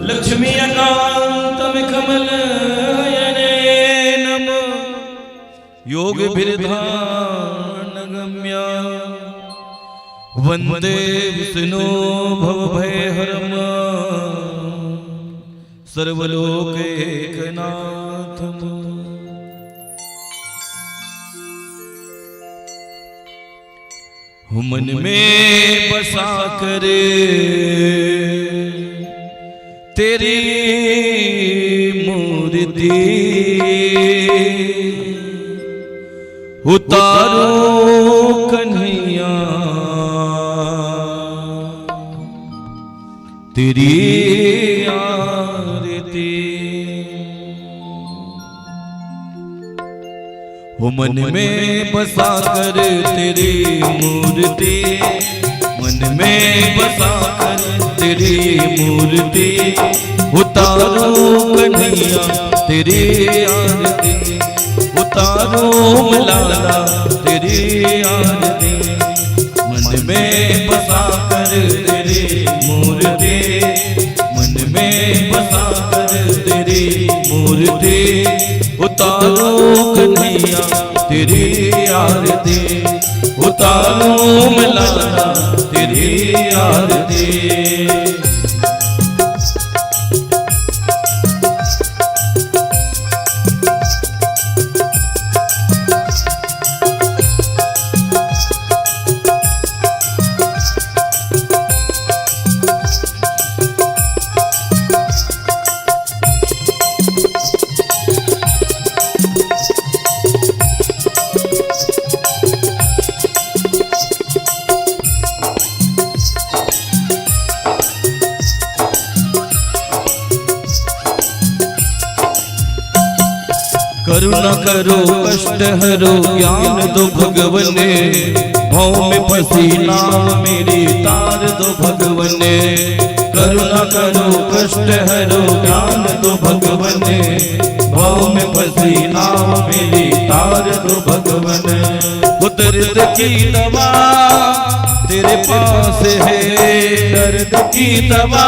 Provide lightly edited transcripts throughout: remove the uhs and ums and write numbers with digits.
लक्ष्मी अकांतम कमल नम योग बिरधान गम्या वंदे विष्णु भवभयहरम सर्वलोकैकनाथम। मन में बसा करे तेरी मूर्ति उतारो कन्हैया तेरी आरती। मन में बसा कर तेरी मूर्ति, मन में बसा कर तेरी मूर्ति उतारो कन्हैया तेरी आरती, उतारो मलाला तेरी आरती। मन में बसा कर तेरी मूर्ति, मन में बसा कर तेरी मूर्ति उतारो कन्हैया तेरी आरती, उतारो मलाला तेरी आरती। करुणा करो कष्ट हरो ज्ञान दो भगवने, भव में फंसी नाव मेरी तार दो भगवने। करुणा करो कष्ट हरो ज्ञान दो भगवने, भव में फंसी नाव मेरी तार दो भगवने। दर्द की दवा तेरे पास है, दर्द की दवा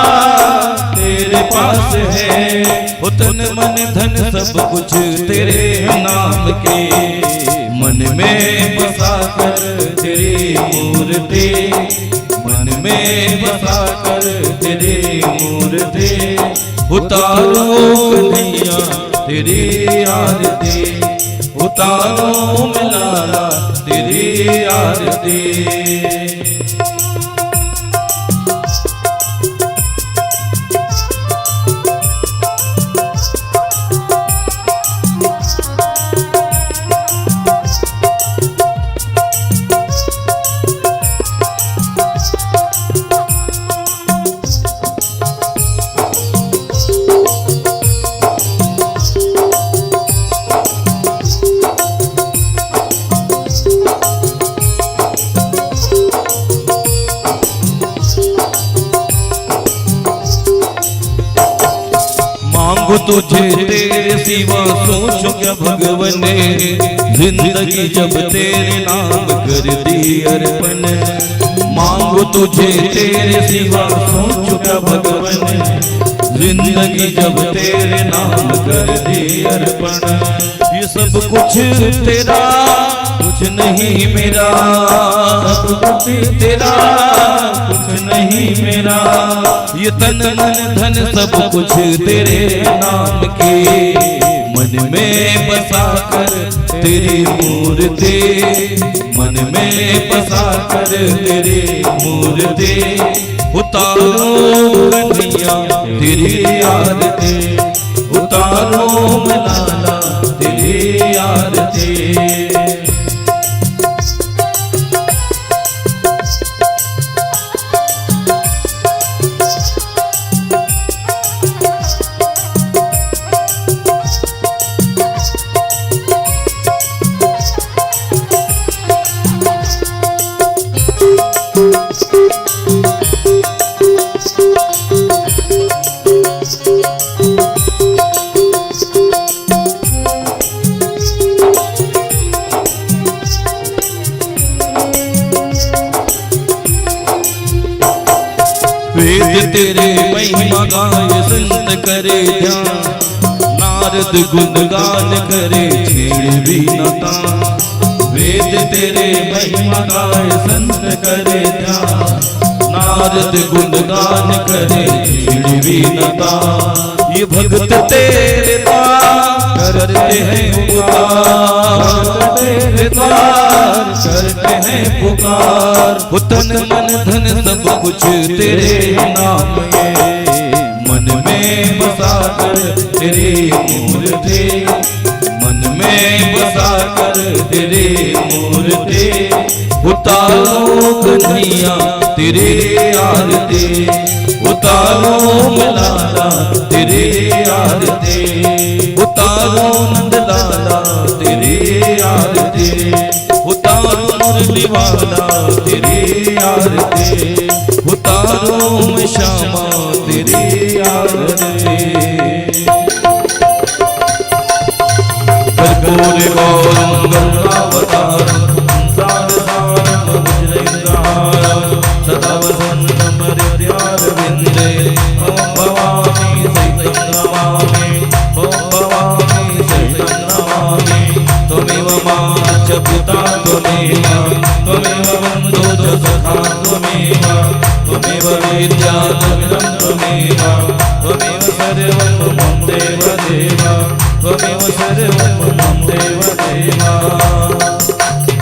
तेरे पास है। तन मन धन सब कुछ तेरे नाम के, मन में बसा कर तेरी मूर्ति, मन में बसा कर तेरी मूर्ति उतारो कन्हैया तेरी आरती, उतारो मलाला तेरी आरती। तुझे तेरे सिवा सोचो क्या भगवने, जिंदगी जब तेरे नाम कर दी अर्पण। मांगो तुझे तेरे सिवा सोचो क्या भगवने, जिंदगी जब तेरे नाम कर दी अर्पण। ये सब कुछ तेरा कुछ नहीं मेरा, सब कुछ तेरा कुछ नहीं मेरा। ये तन मन धन सब कुछ तेरे नाम के, मन में बसा कर तेरी मूर्ति, मन में बसा कर तेरी मूर्ति। उतारो कन्हैया तेरी आरती, उतारो लाला तेरी आरती। वेद तेरे महिमा गाय संत करे ध्यान, नारद गुणगान करे छेड़ भी न तान। वेद तेरे महिमा गाय संत करे ध्यान, नारद गुणगान करे छेड़ भी न तान। ये भक्त तेरे द्वार करते हैं पुकार, तेरे द्वार करते हैं पुकार। तन मन धन सब कुछ तेरे नाम ये, मन में बसा कर तेरी मूर्ति, मन में बसा कर तेरी मूर्ति। उतारो कन्हैया तेरी आरती, उतारो लाला तेरी आरती, उतारो नंद लाला तेरी आरती, उतारो मुरली वाला तेरी आरती, उतारो श्यामा तेरी आरती। कर्पूर गौरम गंगावतारम संसार सारम भुजगेन्द्रहारम, सदा वसन्तं हृदयारविन्दे। ओम भवानी सहितं नमामि, ओम भवानी सहितं नमामि। त्वमेव माता च पिता त्वमेव, त्वमेव बन्धु च सखा त्वमेव, त्वमेव विद्या त्वमिदं त्वमेव, त्वमेव सर्वं मम देव देव, त्वमेव सर्वं मम देव देव।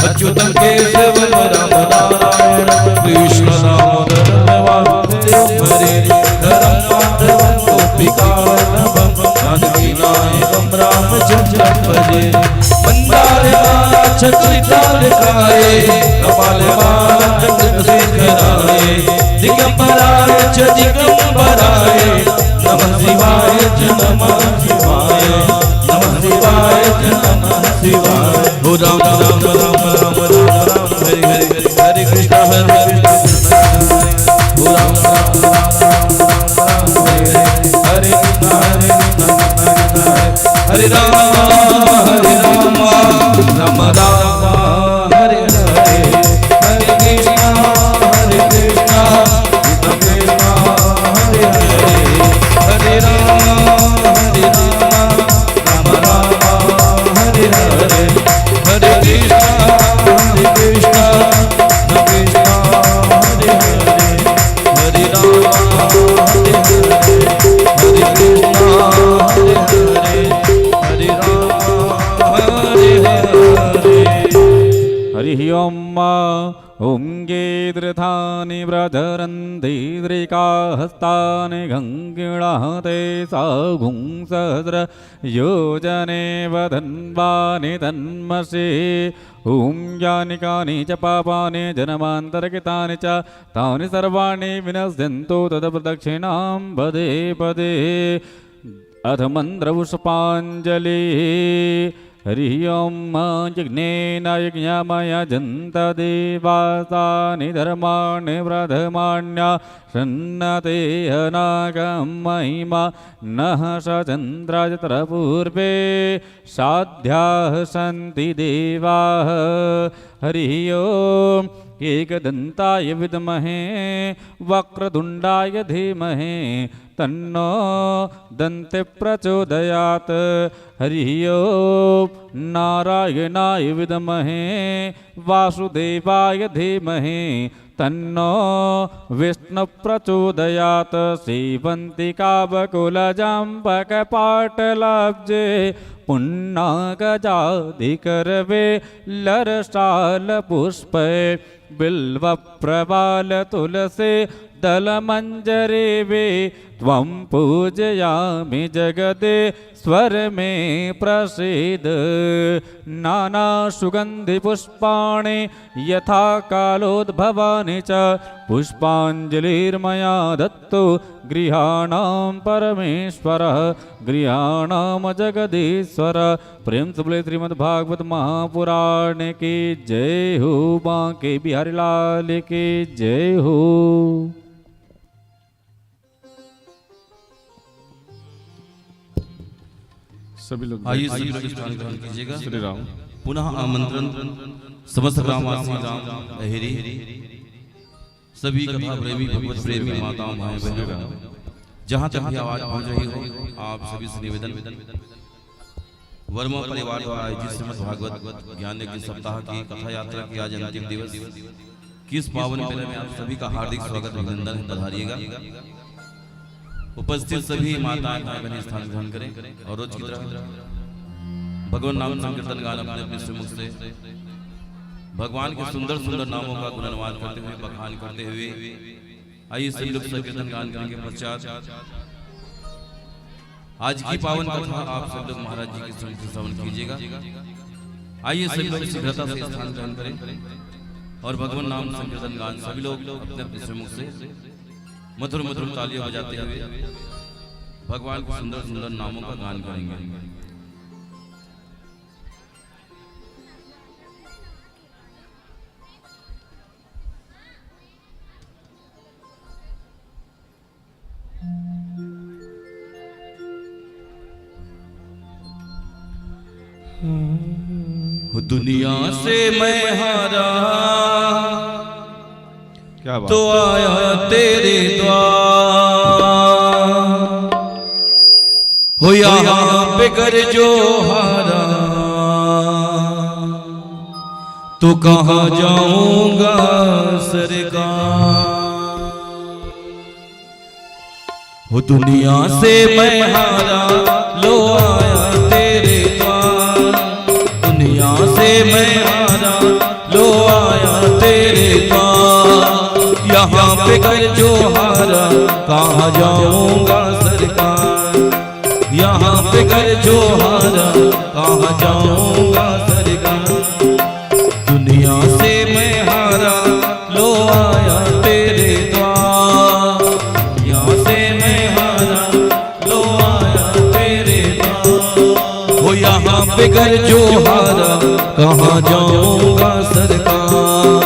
अच्युतं केशवं राम नारायण कृष्ण दामोदरं वासुदेवं हरे, धरं माधवं गोपिकावल्लभं जानकीनायकं रामचन्द्रं भजे। चक्रितालकाये कपालवालं चन्द्रशेखराय, दिगंबराय च दिगंबराय, नमः शिवाय च नमः शिवाय, नमः शिवाय च नमः शिवाय। हो राम राम राम राम राम राम हरे हरे, हरे कृष्ण हरे कृष्ण, हो राम राम राम राम हरे हरे, हरे कृष्ण हरे राम हरे राम राम राम हरे हरे, हरे कृष्णा हरे कृष्णा कृष्णा हरे हरे, हरे राम राम राम हरे हरे, हरे कृष्णा कृष्णा हरे हरे, हरे राम हरे हरे, हरे कृष्णा हरे हरे, हरे राम हरे हरे। हरि ओम ओम गीदृथानि व्रजरन्धीद्रिका हस्तानि गङ्गिणाते सागुं सहस्र योजने वधन्वानि तन्मसि। ओम यानि कानि च पापानि जन्मान्तरकृतानि च तानि सर्वाणि विनश्यन्तु तत्प्रदक्षिणां पदे पदे। अथ मन्त्रपुष्पाञ्जलिः। हरि ओम यज्ञेन यज्ञमयजन्त देवासानि धर्माणि प्रथमान्या सन्नते अनागं महिमा नः सचन्द्राय तत्र पूर्वे साध्याः सन्ति देवाः हरि ओम एकदन्ताय विद्महे वक्रतुण्डाय धीमहि तन्नो दन्ते प्रचोदयात् हरि ओम नारायणाय विद्महे वासुदेवाय धीमहि तन्नो विष्णु प्रचोदयात् सेवन्तिका बकुलजाम्बकपाटलाब्जे पुन्नागजाधिकरवे लरसालपुष्पे बिल्वप्रवाल तुलसी दलमञ्जरे वे त्वं पूजयामि जगदे स्वर में प्रसीद नानासुगन्धिपुष्पाणि यथा कालोद्भवानि च पुष्पाञ्जलिर्मया दत्तो गृहाणां परमेश्वरः गृहाणां जगदीश्वर प्रेम से बोले श्रीमद्भागवत महापुराण की जय हो। बांके बिहारी लाल की जय हो। सभी लोग आइए सभी लोग स्थान ग्रहण कीजिएगा। श्री राम। पुनः आमंत्रण समस्त ग्रामवासी राम लहेरी सभी कथा प्रेमी भगवत प्रेमी माताओं भाई बहनों जहाँ तक भी आवाज पहुँच रही हो आप सभी से निवेदन वर्मा परिवार द्वारा आयोजित श्रीमद् भागवत ज्ञान यज्ञ सप्ताह की कथा यात्रा की आज अंतिम दिवस किस पावन मेले में आप सभी का हार्दिक स्वागत अभिनंदन पधारिएगा। उपस्थित सभी माताएं भाई बहन स्थान ग्रहण करें और रोज की तरह भगवान नाम संकीर्तन गान अपने अपने श्रीमुख से भगवान के सुंदर सुंदर नामों का गुणगान करते हुए बखान करते हुए आइए सभी लोग संकीर्तन गान करने के पश्चात आज की पावन कथा आप सब लोग महाराज जी के श्रवण कीजिएगा। आइए सभी लोग शीघ्रता से स्थान ग्रहण करें और भगवान नाम संकीर्तन गान सभी लोग अपने अपने श्रीमुख से मधुर मधुर तालियां बजाते हुए भगवान के सुंदर सुंदर नामों का गान करेंगे। दुनिया से मैं हारा क्या बात। तो आया तेरे द्वार हो यहाँ पे कर जो हारा तो कहाँ जाऊंगा सरकार। हो दुनिया से मैं हारा लो आया तेरे द्वार दुनिया से मैं हारा लो आया तेरे द्वार यहाँ पे कर जो हारा कहाँ जाऊंगा सरकार। यहाँ पे कर जो हारा कहाँ जाऊंगा सरकार। दुनिया से मैं हारा लो आया तेरे द्वार यहाँ से मैं हारा लो आया तेरे द्वार। वो यहाँ पे कर जो हारा कहाँ जाऊंगा सरकार।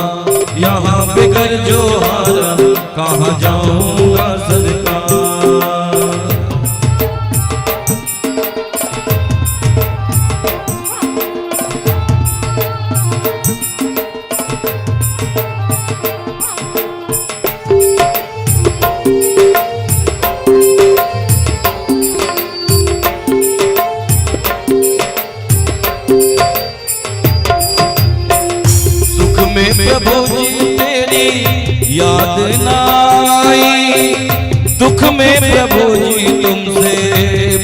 यहाँ पे कर जो हारा कहाँ जाऊंगा सरकार। प्रभु जी तेरी याद ना आई दुख में प्रभु जी तुमसे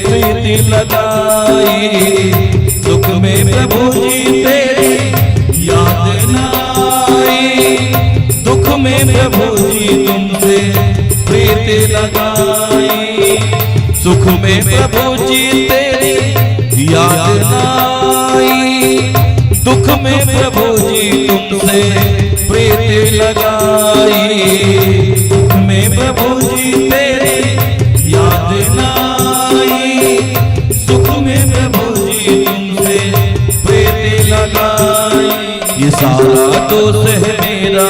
प्रीति लगाई। दुख में प्रभु जी तेरी याद ना आई दुख में प्रभु जी तुमसे प्रीति लगाई। सुख में प्रभु जी तेरी याद ना आई दुख में प्रभु जी तुमसे प्रीति लगाई। दुख में प्रभु जी तेरी याद ना आई सुख में प्रभु जी तुमसे सारा दोष है मेरा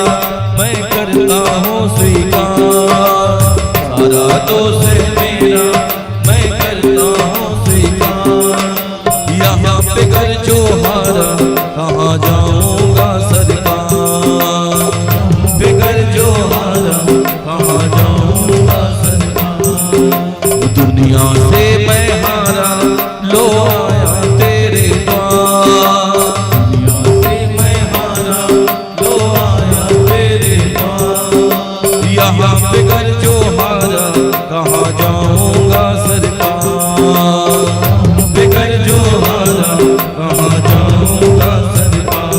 मैं करता हूँ स्वीकार, सारा दोष है मेरा मैं करता हूँ स्वीकार। यहाँ पे घर जो हारा कहाँ जाऊँगा सरकार, बेगर जो हारा कहाँ जाऊँगा सरकार। दुनिया से मैं हारा लो आया तेरे द्वार, दुनिया से मैं हारा लो आया तेरे द्वार। यहाँ बेगर जो हारा कहाँ जाऊँगा सरकार, बेगर जो हारा कहाँ जाऊँगा सरकार।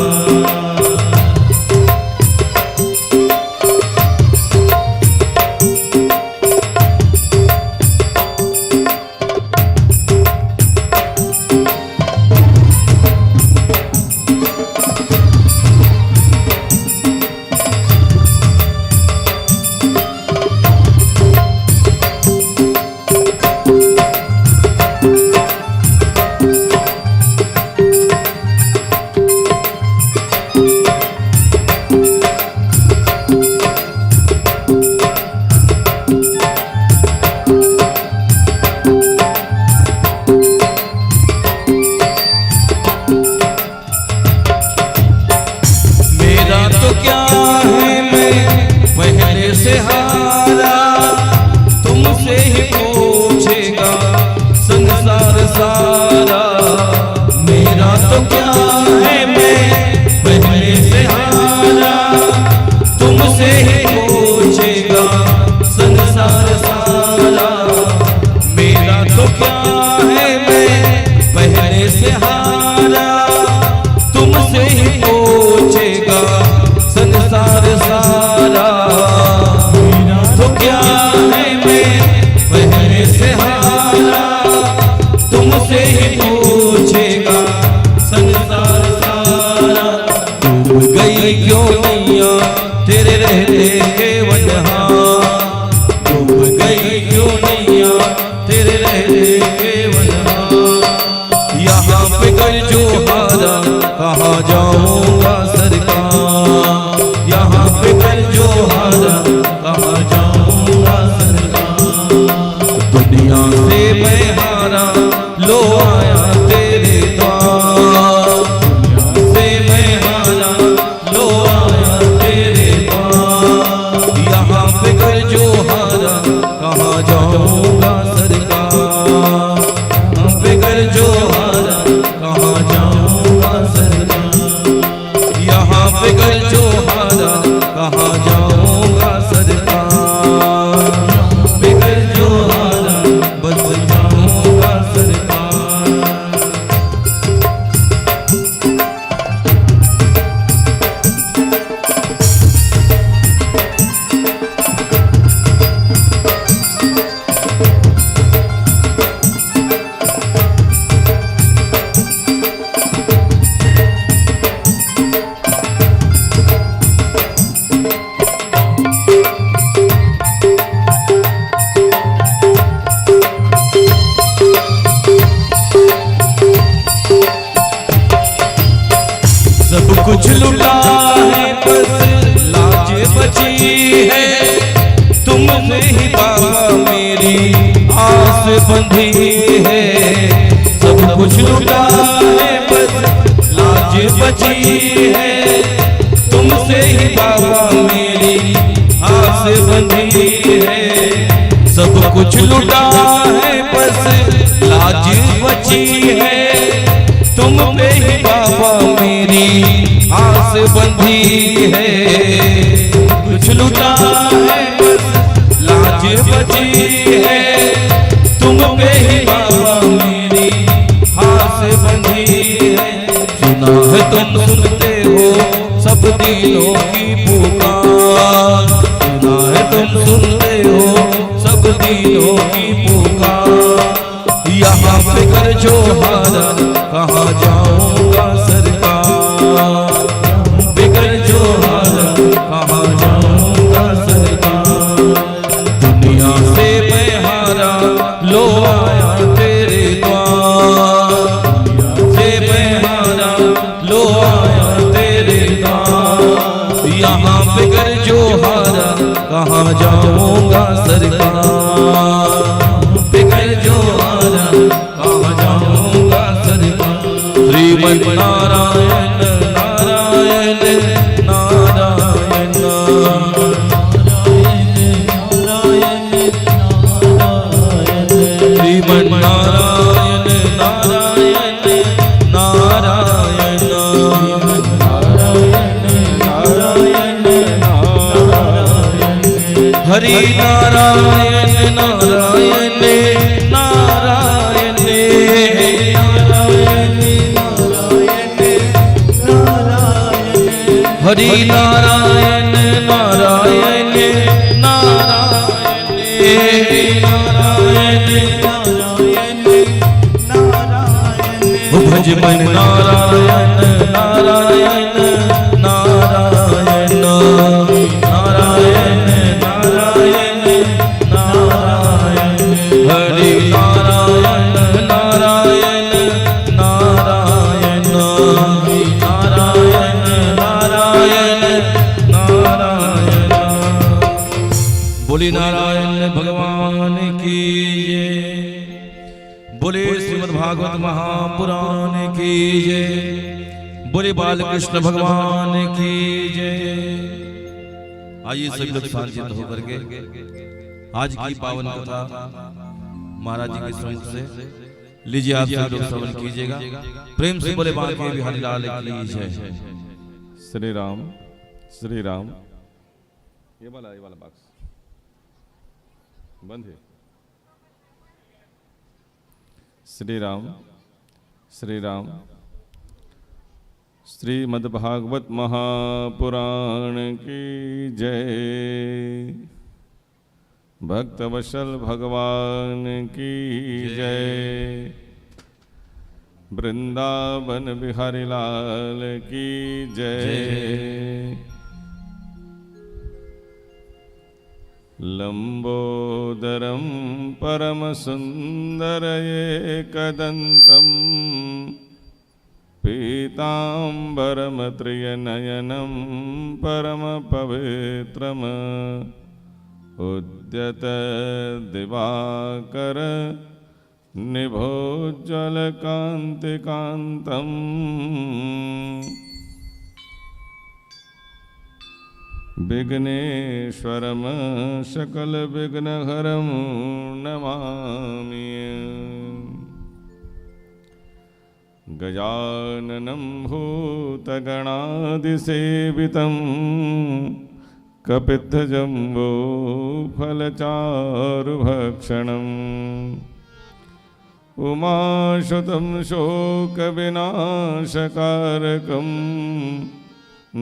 कहाँ जाऊँगा सरकार, यहाँ पे कर जो हारा कहाँ जाऊँगा सरकार। दुनिया से मैं हारा लो आया तेरे द्वार, दुनिया से मैं हारा लो आया तेरे द्वार। यहाँ पे कर जो हारा कहाँ जाऊँगा सरकार, यहाँ पे कर जो हारा कहाँ जाऊँगा सरकार। यहाँ पे कर जो हारा कहाँ जाऊँगा सरकार, पे कर जो हारा बस जाऊँगा सरकार। सब कुछ लुटा है बस लाज बची है, तुमसे ही बाबा मेरी आस बंधी है। सब कुछ लुटा है बस लाज बची है, तुमसे ही बाबा मेरी आस बंधी है। सब कुछ लुटा है बस लाज बची है, तुम पे ही बाबा मेरी आस बंधी है। कुछ लुटा है बस लाज बची है, तुम पे ही बाबा मेरी आस बंधी है। सुना है तुम सुनते हो सब दिलों की पुकार, सुना है तुम सुनते हो सब दिलों की पुकार। यहाँ पे कर जो हारा कहाँ जाऊँगा सरकार, बेकर जो हारा कहाँ जाऊँगा सरकार। दुनिया से मैं हारा लो आया तेरे द्वार, दुनिया से मैं हारा लो आया तेरे द्वार। बिगर जो हारा कहाँ जाऊंगा सरकार, बिगर जो हारा कहाँ जाऊंगा सरकार। श्रीमन नारायण नारायण नारायण श्रीमन नारायण नारायण नारायण हरि नारायण नारायण नारायण हरि नारायण नारायण नारायण भज मन नारायण नारायण नारायण नारायण नारायण नारायण हरि नारायण नारायण नारायण नारायण नारायण नारायण। बोले नारायण भगवान की जय, बोले श्रीमद् भागवत महापुराण की जय, बोले बालकृष्ण भगवान की जय। आइए सभी लोग शांतित होकर के आज की पावन कथा महाराज जी के श्रवण से लीजिए, आप सभी लोग श्रवण कीजिएगा। प्रेम से बोले बांके बिहारी लाल की जय। श्री राम श्री राम। ये वाला बॉक्स बंद है। श्री राम श्री राम। श्रीमद्भागवत महापुराण की जय। भक्तवशल भगवान की जय। वृंदावन बिहारी लाल की जय। लंबोदरम परम सुंदर एकदंतम पीतांबरम त्रियनयनम परम पवित्रम उद्यत दिवाकर निभोज्वल कांतिकांतम विघ्नेश्वरम सकल विघ्नहरम नमामि। गजाननं भूतगणादिसेवितं कपित्थजम्बो फलचारुभक्षणम् उमाशुतं शोकविनाशकारकम्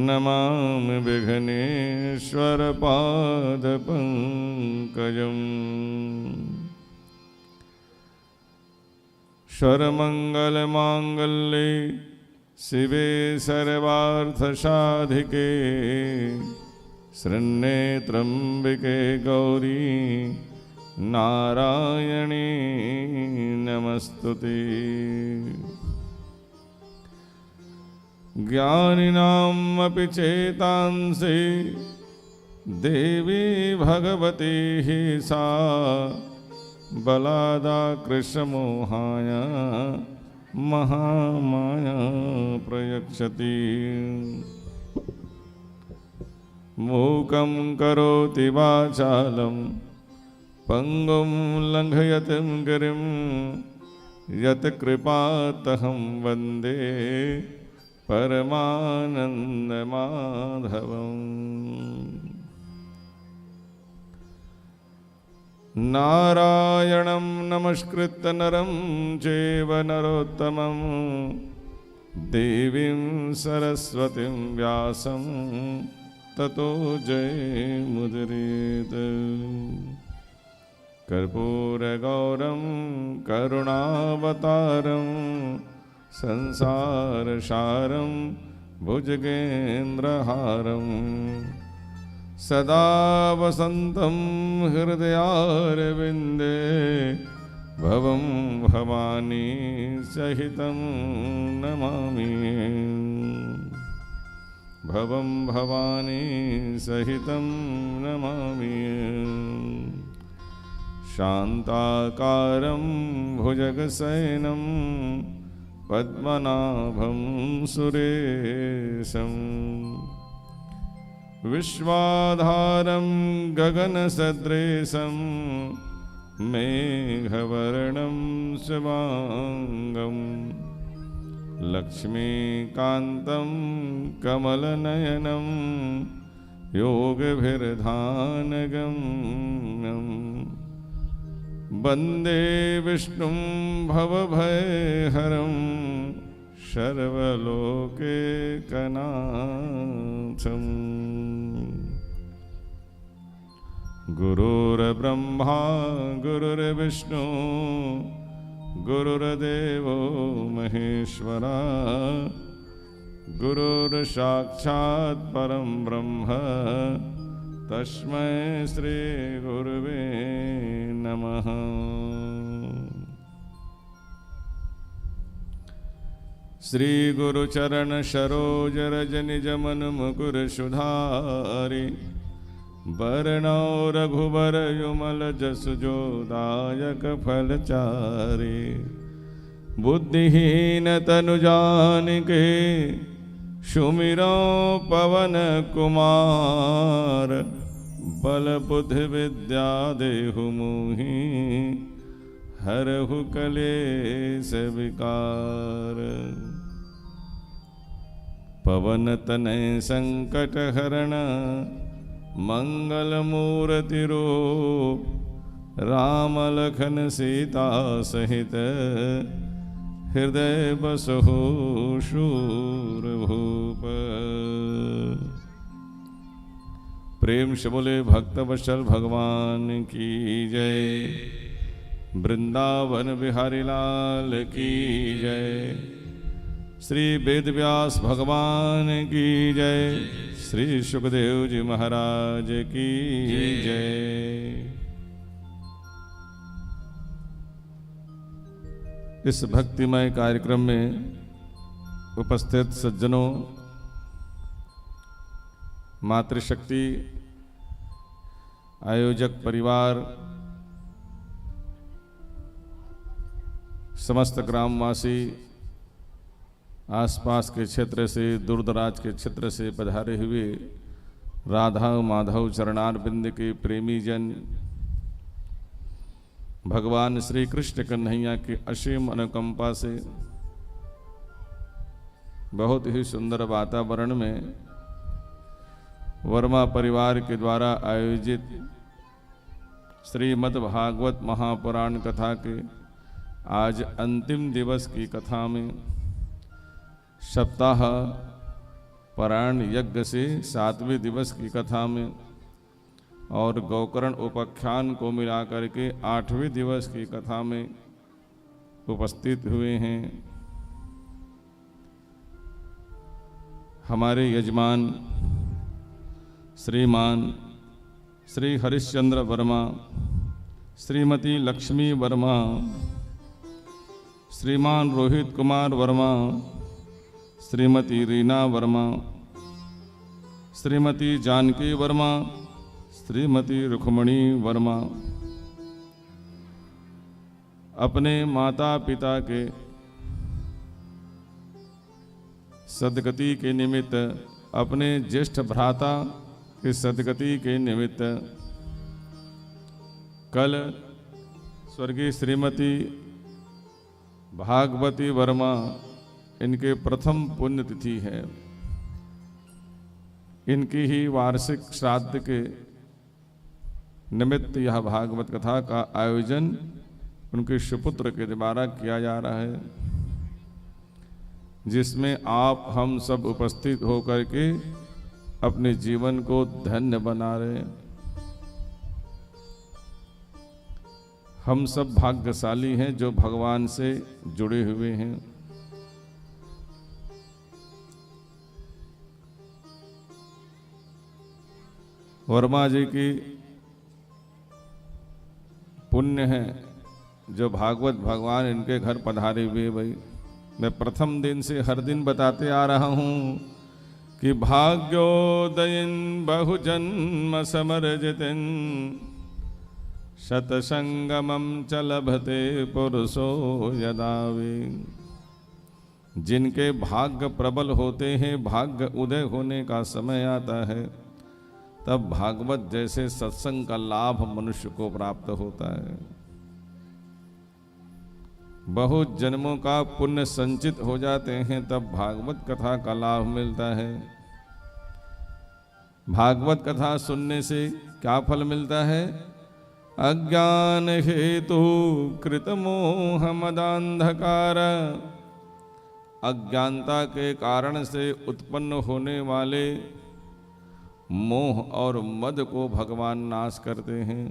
नमामि विघ्नेश्वर पादपङ्कजम्। सर्वमङ्गलमाङ्गल्ये शिवे सर्वार्थसाधिके शरण्ये त्र्यम्बके गौरी नारायणी नमस्तुते। ज्ञानिनामपि चेतांसि देवी भगवती हि सा बलादा कृष्णमोहाय महामाया प्रयच्छति। मूकं करोति वाचालं पंगुं लंघयति गिरिं यत्कृपातहं वन्दे परमानन्दमाधवम्। नारायणं नमस्कृत्य नरं चैव नरोत्तमं देवीं सरस्वतीं व्यासं ततो जयमुदीरयेत्। कर्पूरगौरं करुणावतारं संसारसारं भुजगेन्द्रहारं सदा वसन्तं हृदयारविन्दे भवं भवानी सहितं नमामि। भवं भवानी सहितं नमामि। शान्ताकारं भुजगशयनं पद्मनाभं सुरेशं विश्वाधारं गगनसदृशं मेघवर्णं शुभांगं लक्ष्मीकान्तं कमलनयनं योगभिर्धानगम्यं वन्दे विष्णुं भवभयहरं सर्वलोकैकनाथम्। गुरुर्ब्रह्मा गुरुर्विष्णु गुरुर्देवो महेश्वरा गुरुर्साक्षात् परं ब्रह्म तस्मै श्री गुरुवे नमः। श्री गुरुचरण सरोज रज निज मन मुकुर सुधारि वरणो रघुबर युमल जसु जो दायक फलचारि। बुद्धिहीन तनु जानिके सुमिरो पवन कुमार बल बुद्धि विद्या देहु मोहि हरहु कलेश विकार। पवन तनय संकट हरण मंगल मूर्ति रूप राम लखन सीता सहित हृदय बसहु शूरभूप। प्रेम से बोले भक्तवत्सल भगवान की जय। वृंदावन बिहारी लाल की जय। श्री वेदव्यास भगवान की जय। श्री सुखदेव जी महाराज की जय। इस भक्तिमय कार्यक्रम में उपस्थित सज्जनों, मातृशक्ति, आयोजक परिवार, समस्त ग्रामवासी, आसपास के क्षेत्र से, दूर दराज के क्षेत्र से पधारे हुए राधा माधव चरणारविंद के प्रेमी जन, भगवान श्री कृष्ण कन्हैया की असीम अनुकंपा से बहुत ही सुंदर वातावरण में वर्मा परिवार के द्वारा आयोजित श्रीमद् भागवत महापुराण कथा के आज अंतिम दिवस की कथा में सप्ताह पारायण यज्ञ से 7वें दिवस की कथा में और गौकर्ण उपाख्यान को मिलाकर के 8वें दिवस की कथा में उपस्थित हुए हैं। हमारे यजमान श्रीमान श्री हरिश्चंद्र वर्मा, श्रीमती लक्ष्मी वर्मा, श्रीमान रोहित कुमार वर्मा, श्रीमती रीना वर्मा, श्रीमती जानकी वर्मा, श्रीमती रुक्मणी वर्मा अपने माता पिता के सद्गति के निमित्त, अपने ज्येष्ठ भ्राता की सद्गति के निमित्त कल स्वर्गीय श्रीमती भागवती वर्मा इनके प्रथम पुण्यतिथि है। इनकी ही वार्षिक श्राद्ध के निमित्त यह भागवत कथा का आयोजन उनके सुपुत्र के द्वारा किया जा रहा है, जिसमें आप हम सब उपस्थित होकर के अपने जीवन को धन्य बना रहे हैं। हम सब भाग्यशाली हैं जो भगवान से जुड़े हुए हैं। वर्मा जी की पुण्य है जो भागवत भगवान इनके घर पधारे हुए। भाई मैं प्रथम दिन से हर दिन बताते आ रहा हूँ कि भाग्योदयन बहुजन्म समर्जितिन शतसंगमम च लभते पुरुषो यदा वे। जिनके भाग्य प्रबल होते हैं, भाग्य उदय होने का समय आता है, तब भागवत जैसे सत्संग का लाभ मनुष्य को प्राप्त होता है। बहुत जन्मों का पुण्य संचित हो जाते हैं, तब भागवत कथा का लाभ मिलता है। भागवत कथा सुनने से क्या फल मिलता है? अज्ञान हेतु कृत मोह मदांधकार, अज्ञानता के कारण से उत्पन्न होने वाले मोह और मद को भगवान नाश करते हैं।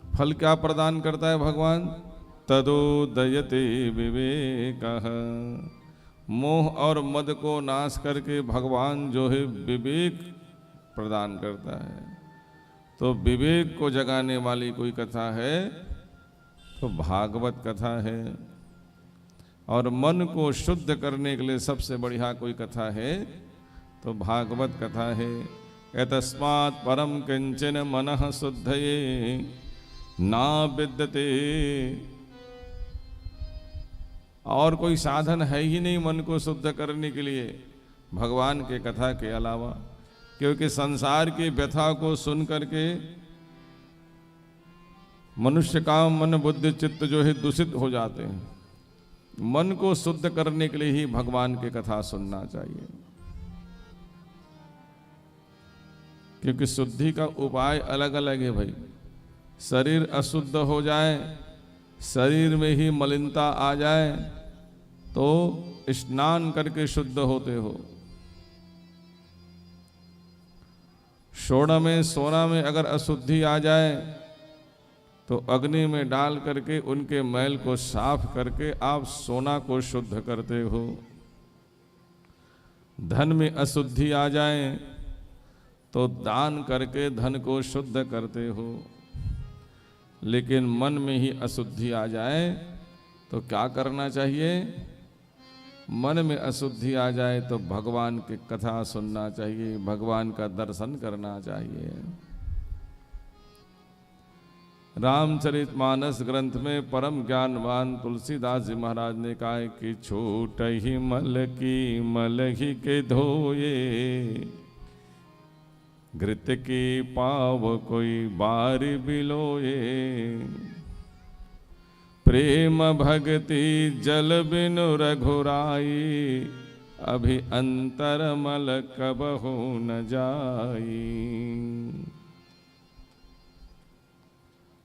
फल क्या प्रदान करता है भगवान? तदोदयते विवेकः, मोह और मद को नाश करके भगवान जो है विवेक प्रदान करता है। तो विवेक को जगाने वाली कोई कथा है तो भागवत कथा है। और मन को शुद्ध करने के लिए सबसे बढ़िया कोई कथा है तो भागवत कथा है। एतस्मात् परम किंचन मनः शुद्धये ना विद्यते, और कोई साधन है ही नहीं मन को शुद्ध करने के लिए भगवान के कथा के अलावा। क्योंकि संसार की व्यथा को सुन करके मनुष्य का मन बुद्धि चित्त जो है दूषित हो जाते हैं। मन को शुद्ध करने के लिए ही भगवान की कथा सुनना चाहिए। क्योंकि शुद्धि का उपाय अलग अलग है भाई। शरीर अशुद्ध हो जाए, शरीर में ही मलिनता आ जाए तो स्नान करके शुद्ध होते हो। सोना में अगर अशुद्धि आ जाए तो अग्नि में डाल करके उनके मैल को साफ करके आप सोना को शुद्ध करते हो। धन में अशुद्धि आ जाए तो दान करके धन को शुद्ध करते हो। लेकिन मन में ही अशुद्धि आ जाए तो क्या करना चाहिए? मन में अशुद्धि आ जाए तो भगवान की कथा सुनना चाहिए, भगवान का दर्शन करना चाहिए। रामचरितमानस ग्रंथ में परम ज्ञानवान तुलसीदास जी महाराज ने कहा है कि छोट ही मल ही के धोए, घृत की पाव कोई बारी बिलोए। प्रेम भक्ति जल बिनु रघुराई, अभी अंतर मल कबहु न जाई।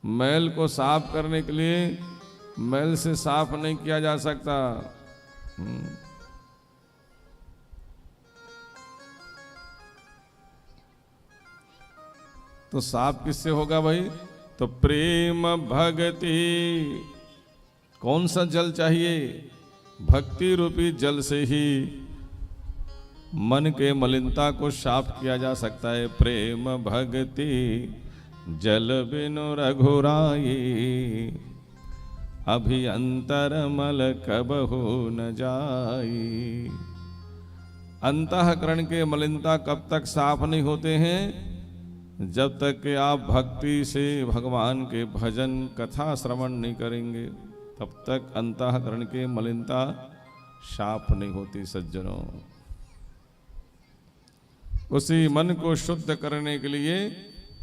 मैल को साफ करने के लिए मैल से साफ नहीं किया जा सकता। तो साफ किससे होगा भाई? तो प्रेम भक्ति, कौन सा जल चाहिए? भक्ति रूपी जल से ही मन के मलिनता को साफ किया जा सकता है। प्रेम भक्ति जल बिनु रघुराई, अभी अंतर मल कबहु न जाई। अंतःकरण के मलिनता कब तक साफ नहीं होते हैं? जब तक कि आप भक्ति से भगवान के भजन कथा श्रवण नहीं करेंगे, तब तक अंतःकरण के मलिनता साफ नहीं होती। सज्जनों, उसी मन को शुद्ध करने के लिए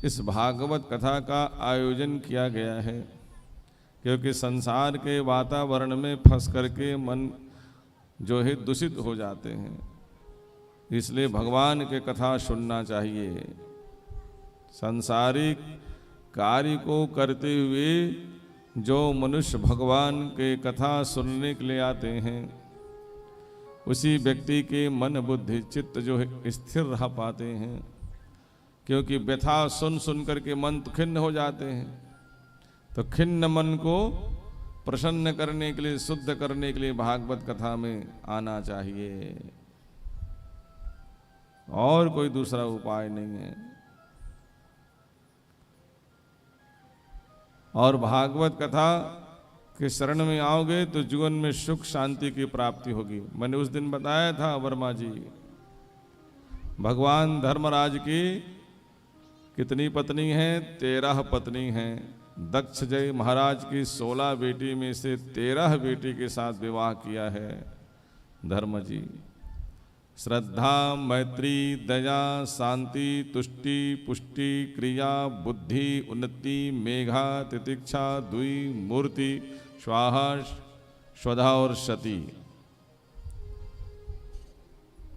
इस भागवत कथा का आयोजन किया गया है। क्योंकि संसार के वातावरण में फंस करके मन जो है दूषित हो जाते हैं, इसलिए भगवान के कथा सुनना चाहिए। सांसारिक कार्य को करते हुए जो मनुष्य भगवान के कथा सुनने के लिए आते हैं, उसी व्यक्ति के मन बुद्धि चित्त जो है स्थिर रह पाते हैं। क्योंकि व्यथा सुन सुन करके मन तो खिन्न हो जाते हैं। तो खिन्न मन को प्रसन्न करने के लिए, शुद्ध करने के लिए भागवत कथा में आना चाहिए, और कोई दूसरा उपाय नहीं है। और भागवत कथा के शरण में आओगे तो जीवन में सुख शांति की प्राप्ति होगी। मैंने उस दिन बताया था वर्मा जी, भगवान धर्मराज की कितनी पत्नी हैं? 13 पत्नी हैं। दक्ष जय महाराज की 16 बेटी में से 13 बेटी के साथ विवाह किया है धर्म जी। श्रद्धा, मैत्री, दया, शांति, तुष्टि, पुष्टि, क्रिया, बुद्धि, उन्नति, मेघा, तितिक्षा, द्वि, मूर्ति, स्वाहा, स्वधा और सती।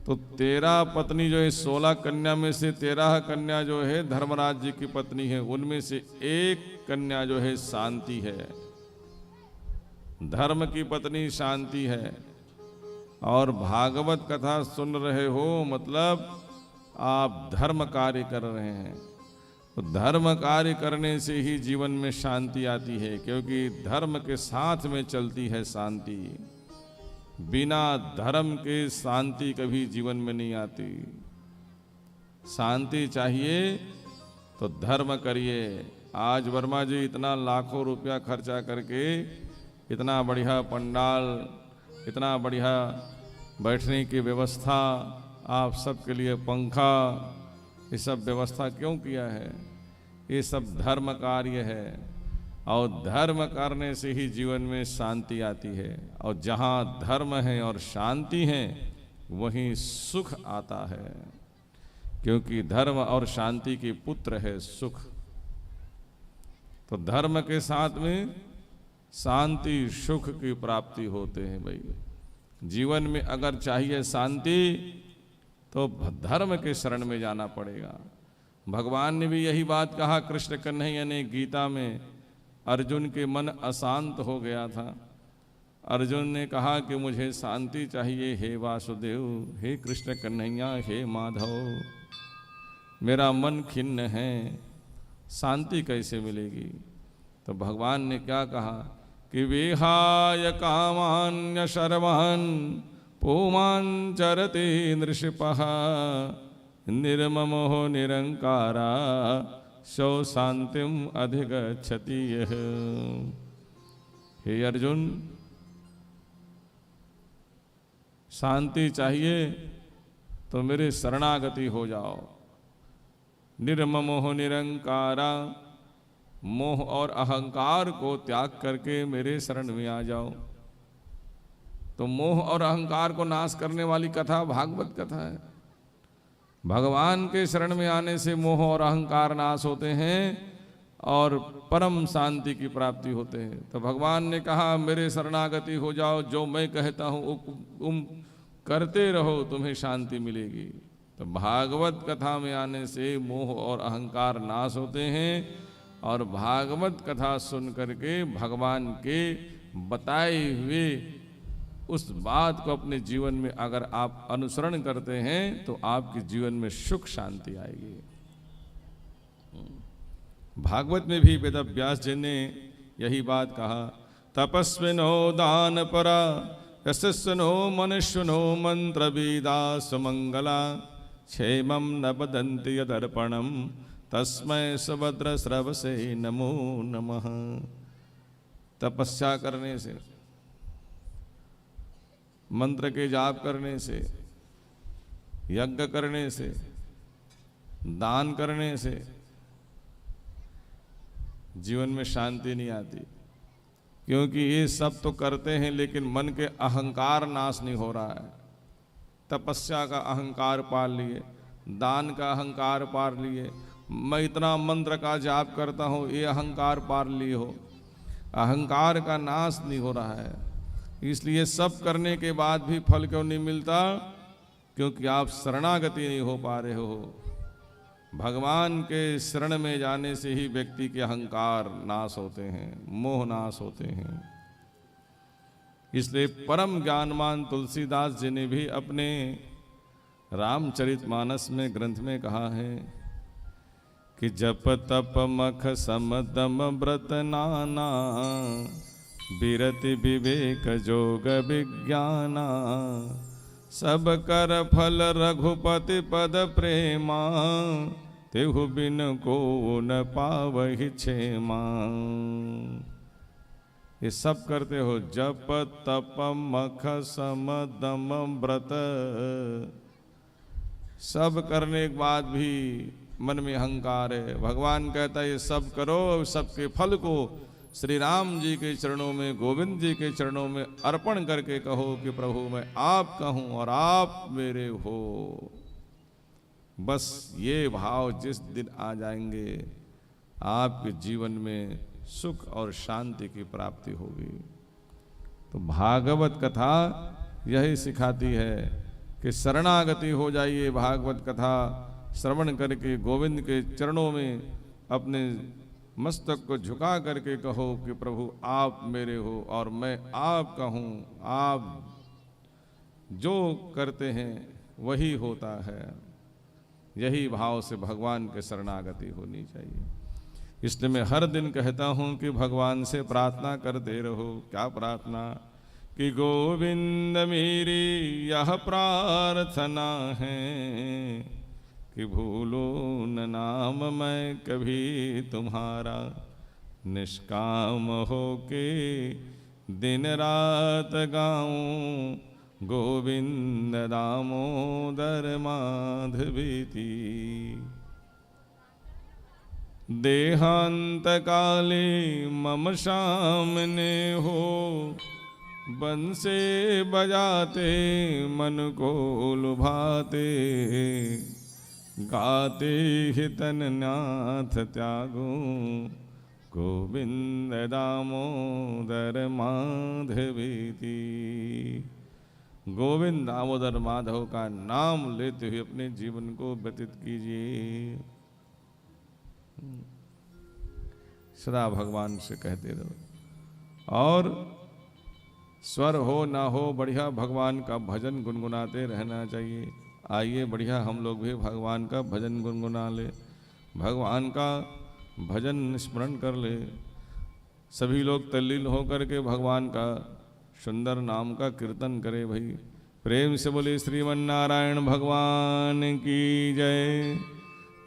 तो 13 पत्नी जो है, 16 कन्या में से 13 कन्या जो है धर्मराज जी की पत्नी है। उनमें से एक कन्या जो है शांति है, धर्म की पत्नी शांति है। और भागवत कथा सुन रहे हो मतलब आप धर्म कार्य कर रहे हैं। तो धर्म कार्य करने से ही जीवन में शांति आती है, क्योंकि धर्म के साथ में चलती है शांति। बिना धर्म के शांति कभी जीवन में नहीं आती। शांति चाहिए तो धर्म करिए। आज वर्मा जी इतना लाखों रुपया खर्चा करके इतना बढ़िया पंडाल, इतना बढ़िया बैठने की व्यवस्था, आप सबके लिए पंखा, ये सब व्यवस्था क्यों किया है? ये सब धर्म कार्य है। और धर्म करने से ही जीवन में शांति आती है। और जहाँ धर्म है और शांति है वहीं सुख आता है, क्योंकि धर्म और शांति के पुत्र है सुख। तो धर्म के साथ में शांति सुख की प्राप्ति होते हैं। भाई जीवन में अगर चाहिए शांति तो धर्म के शरण में जाना पड़ेगा। भगवान ने भी यही बात कहा कृष्ण कन्हैया ने गीता में। अर्जुन के मन अशांत हो गया था। अर्जुन ने कहा कि मुझे शांति चाहिए हे वासुदेव, हे कृष्ण कन्हैया, हे माधव, मेरा मन खिन्न है, शांति कैसे मिलेगी? तो भगवान ने क्या कहा कि विहाय कामान्य शर्वान् पुमान् चरते नृषिपः निर्ममो निरंकारा सो शांतिम अधिगच्छति। हे अर्जुन, शांति चाहिए तो मेरे शरणागति हो जाओ। निर्ममोह निरंकारा, मोह और अहंकार को त्याग करके मेरे शरण में आ जाओ। तो मोह और अहंकार को नाश करने वाली कथा भागवत कथा है। भगवान के शरण में आने से मोह और अहंकार नाश होते हैं और परम शांति की प्राप्ति होते हैं। तो भगवान ने कहा मेरे शरणागति हो जाओ, जो मैं कहता हूँ तुम करते रहो, तुम्हें शांति मिलेगी। तो भागवत कथा में आने से मोह और अहंकार नाश होते हैं। और भागवत कथा सुन करके भगवान के बताए हुए उस बात को अपने जीवन में अगर आप अनुसरण करते हैं तो आपके जीवन में सुख शांति आएगी। भागवत में भी वेद व्यास जी ने यही बात कहा, तपस्विनो दान परा यशस्विनो मनुष्यनो मंत्र वेदा सुमंगला क्षेमं न बदन्ति यदर्पणम तस्मै सुभद्र श्रवसे नमो नमः। तपस्या करने से, मंत्र के जाप करने से, यज्ञ करने से, दान करने से जीवन में शांति नहीं आती। क्योंकि ये सब तो करते हैं लेकिन मन के अहंकार नाश नहीं हो रहा है। तपस्या का अहंकार पार लिए, दान का अहंकार पार लिए, मैं इतना मंत्र का जाप करता हूँ, ये अहंकार पार लिए हो। अहंकार का नाश नहीं हो रहा है। इसलिए सब करने के बाद भी फल क्यों नहीं मिलता? क्योंकि आप शरणागति नहीं हो पा रहे हो। भगवान के शरण में जाने से ही व्यक्ति के अहंकार नाश होते हैं, मोह नाश होते हैं। इसलिए परम ज्ञानमान तुलसीदास जी ने भी अपने रामचरितमानस में ग्रंथ में कहा है कि जप तप मख सम दम व्रत नाना बिरति विवेक जोग विज्ञाना सब कर फल रघुपति पद प्रेमा तेहु बिन को न पावहि क्षेमा। ये सब करते हो, जप तप मख सम दम व्रत, सब करने के बाद भी मन में अहंकार है। भगवान कहता है ये सब करो, सबके फल को श्री राम जी के चरणों में, गोविंद जी के चरणों में अर्पण करके कहो कि प्रभु मैं आपका हूं और आप मेरे हो। बस ये भाव जिस दिन आ जाएंगे आपके जीवन में सुख और शांति की प्राप्ति होगी। तो भागवत कथा यही सिखाती है कि शरणागति हो जाइए। भागवत कथा श्रवण करके गोविंद के चरणों में अपने मस्तक को झुका करके कहो कि प्रभु आप मेरे हो और मैं आपका हूँ, आप जो करते हैं वही होता है। यही भाव से भगवान के शरणागति होनी चाहिए। इसलिए मैं हर दिन कहता हूँ कि भगवान से प्रार्थना करते रहो। क्या प्रार्थना? कि गोविंद मेरी यह प्रार्थना है कि भूलो न नाम मैं कभी तुम्हारा, निष्काम हो के दिन रात गाऊं गोविंद दामोदर माधवीति। देहांत काले मम सामने हो, बंसे बजाते मन को लुभाते, गाते ही तननाथ त्यागो गोविंद दामोदर माधवीति। गोविंद दामोदर माधव का नाम लेते हुए अपने जीवन को व्यतीत कीजिए। सदा भगवान से कहते रहो और स्वर हो ना हो बढ़िया भगवान का भजन गुनगुनाते रहना चाहिए। आइए बढ़िया हम लोग भी भगवान का भजन गुनगुना ले, भगवान का भजन स्मरण कर ले। सभी लोग तल्लीन होकर के भगवान का सुंदर नाम का कीर्तन करे। भाई प्रेम से बोले श्रीमन नारायण भगवान की जय,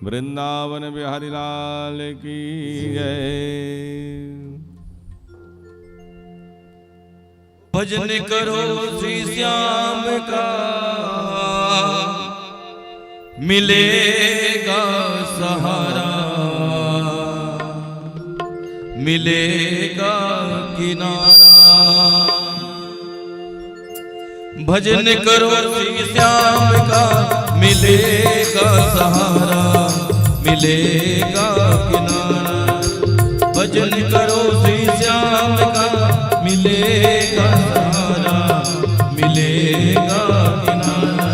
वृंदावन बिहारी लाल की जय। भजन करो श्री श्याम का, मिलेगा सहारा, मिलेगा किनारा। भजन करो श्री श्याम का, मिलेगा सहारा, मिलेगा किनारा। भजन करो श्री श्याम का, मिलेगा सहारा, मिलेगा किनारा।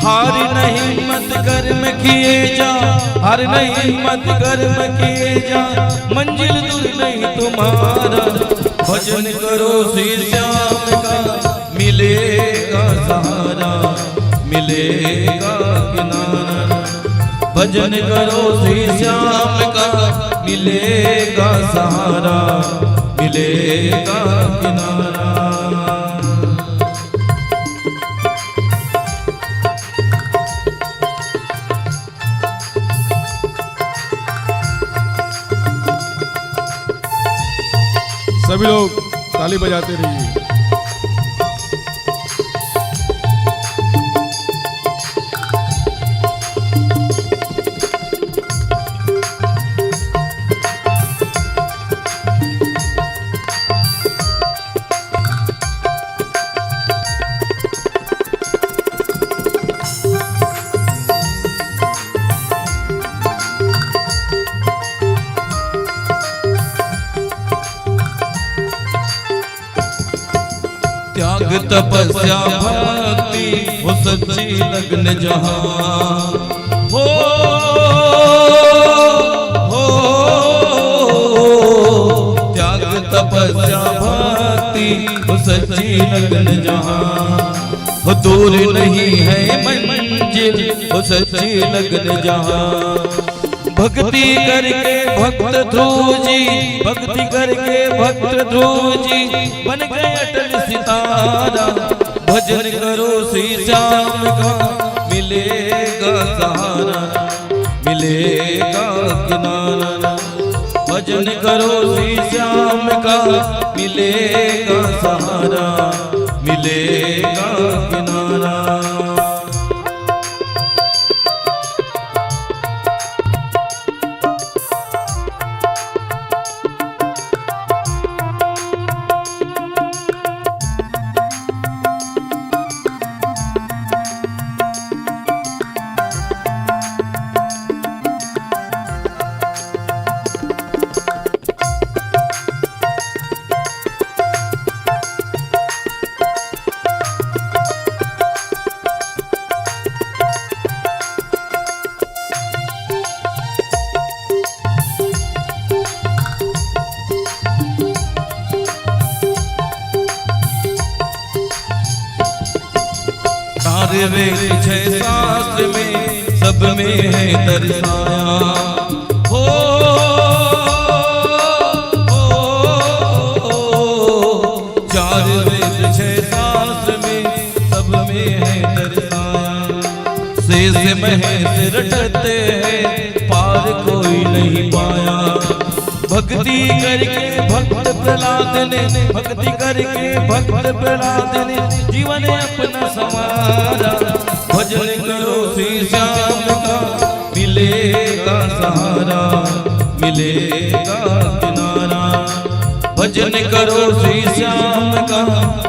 हार नहीं मत कर्म किए जा, हार नहीं मत कर्म किए जा, मंजिल दूर नहीं तुम्हारा। भजन करो श्री श्याम का, मिलेगा सहारा, मिलेगा किनारा। भजन करो श्री श्याम का, मिलेगा सहारा, मिलेगा किनारा। सभी लोग ताली बजाते रहिए। त्याग तपस्या भक्ति हो सच्ची लगन जहां हो, त्याग तपस्या भक्ति हो सच्ची लगन जहां हो। दूर नहीं है मंजिल हो सच्ची लगन जहां। भक्ति करके भक्त ध्रुव जी, भक्ति करके भक्त ध्रुव जी बन गए अटल सितारा। भजन करो श्री श्याम का, मिलेगा सहारा, मिलेगा किनारा। भजन करो श्री श्याम का मिलेगा सहारा, मिलेगा किनारा। सारे वेद छह शास्त्र में सब में है दर्शाया, हो चार वेद छह शास्त्र में सब में है दर्शाया। शेष महेश रटते हैं पार कोई नहीं पाया। भक्ति करके भक्त प्रहलाद ने, भक्ति करके भक्त प्रहलाद ने जीवन अपना संवारा। भजन करो श्री श्याम का मिलेगा सहारा, मिलेगा किनारा। भजन करो श्री श्याम का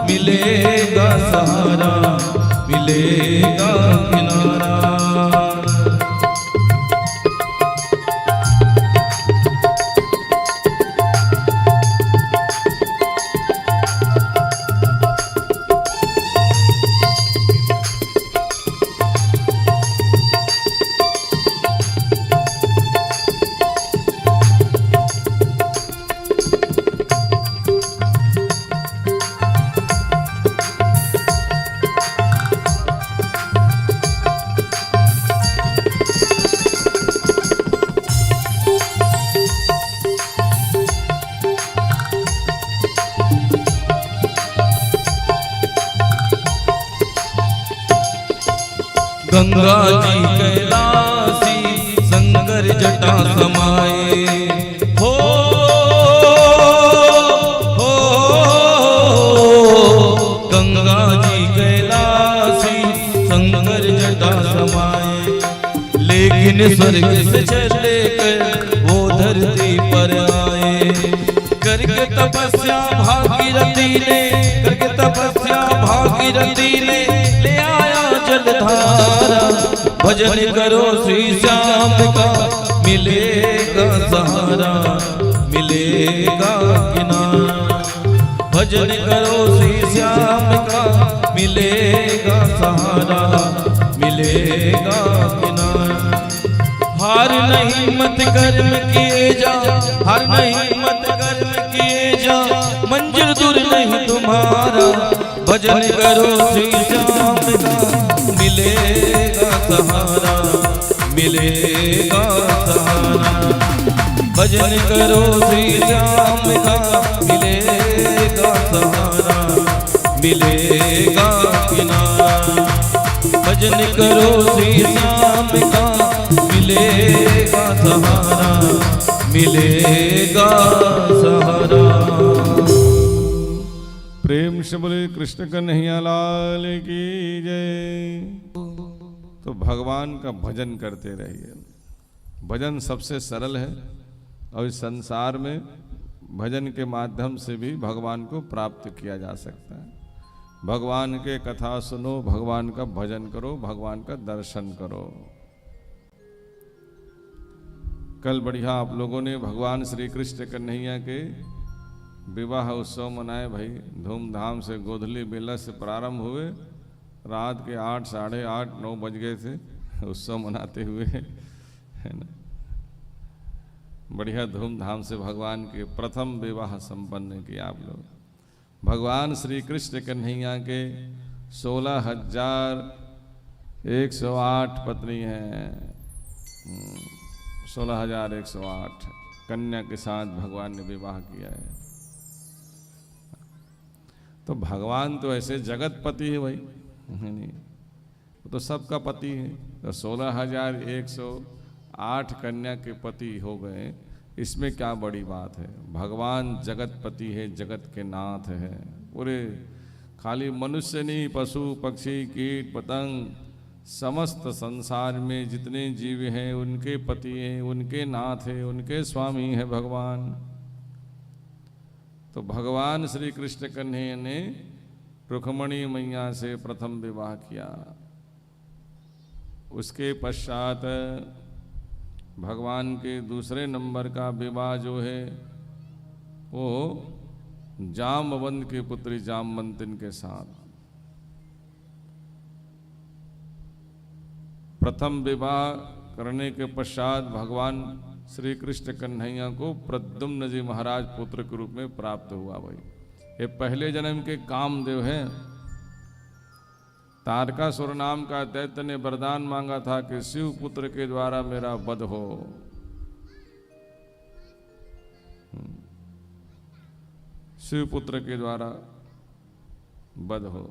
मिलेगा सहारा, मिलेगा किनारा। गंगा जी कैलासी शंकर जटा समाए, हो गंगा जी कैलासी शंकर जटा समाए। लेकिन स्वर्ग से चले कर वो धरती पर आए। करके तपस्या भागीरथी ने, करके तपस्या भागीरथी ने ले आया जलधारा। भजन करो श्री श्याम का मिलेगा सहारा, मिलेगा किनारा। भजन करो श्री श्याम का मिलेगा सहारा, मिलेगा किनारा। हार नहीं मत कर्म किए जा, हार नहीं मत कर्म किए जा, मंजिल दूर नहीं तुम्हारा। भजन करो श्री श्याम का मिलेगा सहारा, मिलेगा सहारा। भजन करो श्री श्याम का मिलेगा सहारा, मिलेगा किनारा। भजन करो श्री श्याम का मिलेगा सहारा, मिलेगा सहारा। प्रेम से बोले कृष्ण कन्हैया लाल की जय। तो भगवान का भजन करते रहिए। भजन सबसे सरल है और इस संसार में भजन के माध्यम से भी भगवान को प्राप्त किया जा सकता है। भगवान के कथा सुनो, भगवान का भजन करो, भगवान का दर्शन करो। कल बढ़िया आप लोगों ने भगवान श्री कृष्ण कन्हैया के विवाह उत्सव मनाए भाई, धूमधाम से। गोधली बेला से प्रारंभ हुए, रात के 8, साढ़े 8, 9 बज गए थे उत्सव मनाते हुए, है ना। बढ़िया धूमधाम से भगवान के प्रथम विवाह संपन्न किया आप लोग। भगवान श्री कृष्ण कन्हैया के 16,108 पत्नी हैं, 16,108 कन्या के साथ भगवान ने विवाह किया है। तो भगवान तो ऐसे जगत पति है भाई, नहीं वो तो सबका पति है। तो 16,108 कन्या के पति हो गए, इसमें क्या बड़ी बात है? भगवान जगतपति है, जगत के नाथ है। पूरे खाली मनुष्य नहीं, पशु पक्षी कीट पतंग समस्त संसार में जितने जीव हैं उनके पति हैं, उनके नाथ हैं, उनके स्वामी हैं भगवान। तो भगवान श्री कृष्ण कन्हैया ने रुक्मिणी मैया से प्रथम विवाह किया। उसके पश्चात भगवान के दूसरे नंबर का विवाह जो है वो जामवंत की पुत्री जामवंतिन के साथ। प्रथम विवाह करने के पश्चात भगवान श्री कृष्ण कन्हैया को प्रद्युम्न जी महाराज पुत्र के रूप में प्राप्त हुआ। भाई ये पहले जन्म के कामदेव हैं। तारकासुर नाम का दैत्य ने वरदान मांगा था कि शिव पुत्र के द्वारा मेरा वध हो। शिव पुत्र के द्वारा वध हो।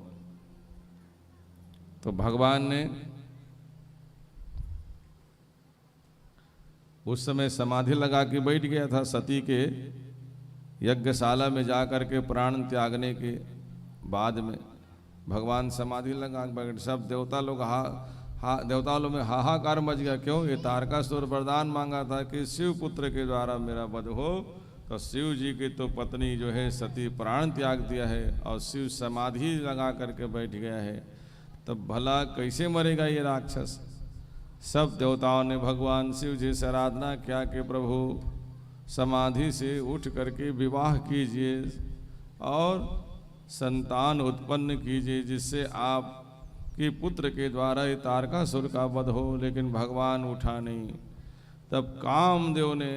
तो भगवान ने उस समय समाधि लगा के बैठ गया था। सती के यज्ञशाला में जाकर के प्राण त्यागने के बाद में भगवान समाधि लगा बैठ। सब देवता लोग देवता लोग में हाहाकार मच गया। क्यों? ये तारकासुर वरदान मांगा था कि शिव पुत्र के द्वारा मेरा वध हो। तो शिव जी की तो पत्नी जो है सती प्राण त्याग दिया है और शिव समाधि लगा करके बैठ गया है। तब भला कैसे मरेगा ये राक्षस? सब देवताओं ने भगवान शिव जी से आराधना किया कि प्रभु समाधि से उठ करके विवाह कीजिए और संतान उत्पन्न कीजिए जिससे आपके पुत्र के द्वारा ये तारकासुर का वध हो। लेकिन भगवान उठा नहीं। तब कामदेव ने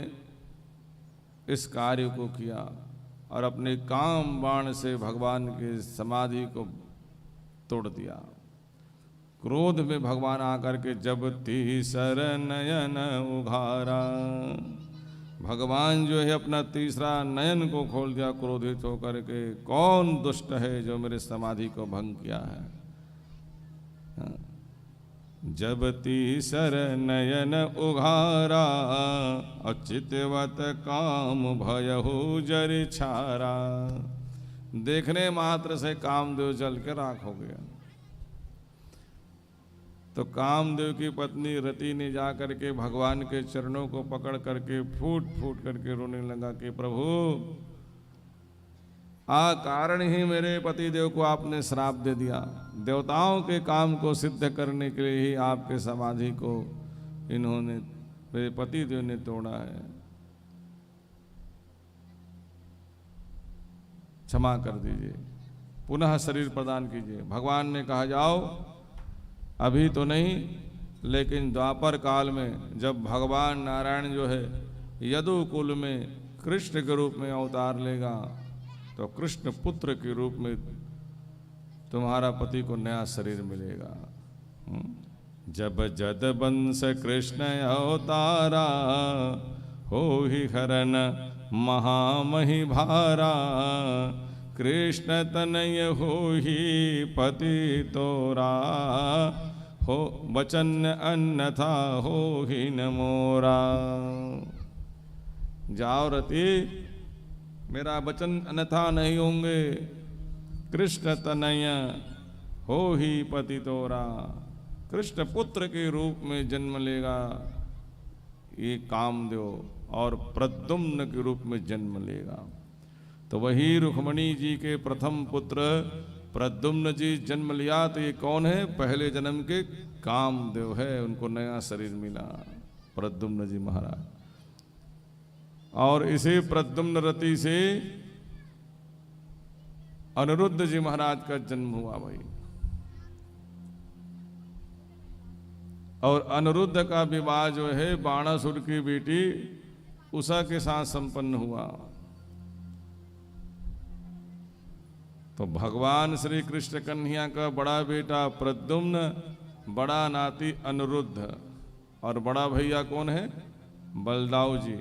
इस कार्य को किया और अपने काम बाण से भगवान की समाधि को तोड़ दिया। क्रोध में भगवान आकर के जब तीसर नयन उघारा, भगवान जो है अपना तीसरा नयन को खोल दिया क्रोधित होकर के। कौन दुष्ट है जो मेरे समाधि को भंग किया है? जब तीसर नयन उघारा अचितवत काम भयहु जरि छारा। देखने मात्र से कामदेव जल के राख हो गया। तो कामदेव की पत्नी रति ने जाकर के भगवान के चरणों को पकड़ करके फूट फूट करके रोने लगा कि प्रभु कारण ही मेरे पति देव को आपने श्राप दे दिया। देवताओं के काम को सिद्ध करने के लिए ही आपके समाधि को इन्होंने मेरे पति देव ने तोड़ा है। क्षमा कर दीजिए, पुनः शरीर प्रदान कीजिए। भगवान ने कहा जाओ, अभी तो नहीं, लेकिन द्वापर काल में जब भगवान नारायण जो है यदुकुल में कृष्ण के रूप में अवतार लेगा तो कृष्ण पुत्र के रूप में तुम्हारा पति को नया शरीर मिलेगा। जब जद वंश कृष्ण अवतारा हो ही हरन महामहि भारा। कृष्ण तनय हो ही पति तोरा हो वचन अन्यथा हो ही न मोरा। जाओ रति, मेरा वचन अन्यथा नहीं होंगे। कृष्ण तनय हो ही पति तोरा, कृष्ण पुत्र के रूप में जन्म लेगा ये कामदेव और प्रद्युम्न के रूप में जन्म लेगा। तो वही रुक्मिणी जी के प्रथम पुत्र प्रद्युम्न जी जन्म लिया। तो ये कौन है? पहले जन्म के कामदेव है, उनको नया शरीर मिला प्रद्युम्न जी महाराज। और इसी प्रद्युम्न रति से अनिरुद्ध जी महाराज का जन्म हुआ भाई। और अनिरुद्ध का विवाह जो है बाणासुर की बेटी उषा के साथ संपन्न हुआ। तो भगवान श्री कृष्ण कन्हैया का बड़ा बेटा प्रद्युम्न, बड़ा नाती अनिरुद्ध और बड़ा भैया कौन है? बलदाऊ जी।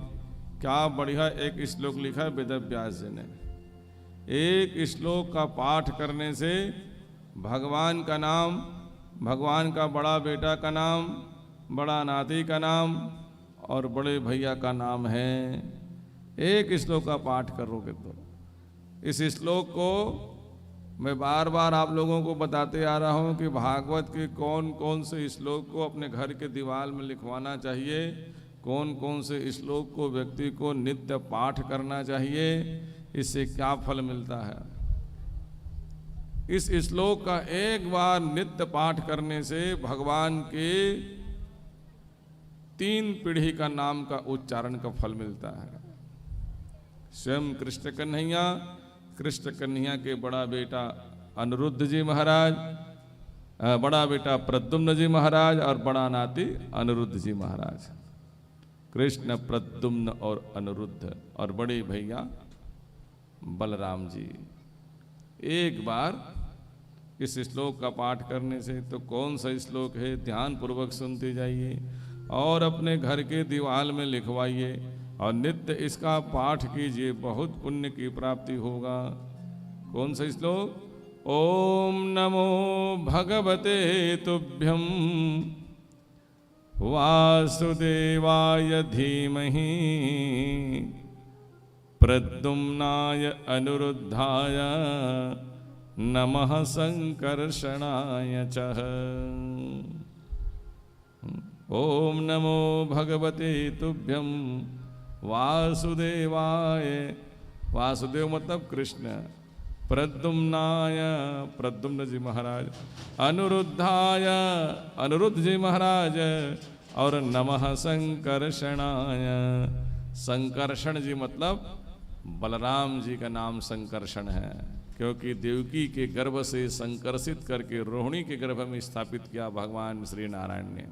क्या बढ़िया एक श्लोक लिखा है वेद व्यास जी ने। एक श्लोक का पाठ करने से भगवान का नाम, भगवान का बड़ा बेटा का नाम, बड़ा नाती का नाम और बड़े भैया का नाम है। एक श्लोक का पाठ करोगे तो इस श्लोक को मैं बार बार आप लोगों को बताते आ रहा हूं कि भागवत के कौन कौन से श्लोक को अपने घर के दीवार में लिखवाना चाहिए, कौन कौन से श्लोक को व्यक्ति को नित्य पाठ करना चाहिए, इससे क्या फल मिलता है। इस श्लोक का एक बार नित्य पाठ करने से भगवान के 3 पीढ़ी का नाम का उच्चारण का फल मिलता है। स्वयं कृष्ण कन्हैया के बड़ा बेटा अनिरुद्ध जी महाराज, बड़ा बेटा प्रद्युम्न जी महाराज और बड़ा नाती अनिरुद्ध जी महाराज। कृष्ण, प्रद्युम्न और अनिरुद्ध और बड़े भैया बलराम जी। एक बार इस श्लोक का पाठ करने से, तो कौन सा श्लोक है ध्यान पूर्वक सुनते जाइए और अपने घर के दीवार में लिखवाइए और नित्य इसका पाठ कीजिए, बहुत पुण्य की प्राप्ति होगा। कौन सा श्लोक? ओम नमो भगवते तुभ्यं वासुदेवाय धीमहि प्रद्युम्नाय अनिरुद्धाय नमः संकर्षणाय च। ओम नमो भगवते तुभ्यं वासुदेवाय, वासुदेव मतलब कृष्ण, प्रद्युम्नाय प्रद्युम्न जी महाराज, अनिरुद्धाय अनिरुद्ध जी महाराज और नमः संकर्षणाय। संकर्षण जी मतलब बलराम जी का नाम संकर्षण है, क्योंकि देवकी के गर्भ से संकर्षित करके रोहिणी के गर्भ में स्थापित किया भगवान श्री नारायण ने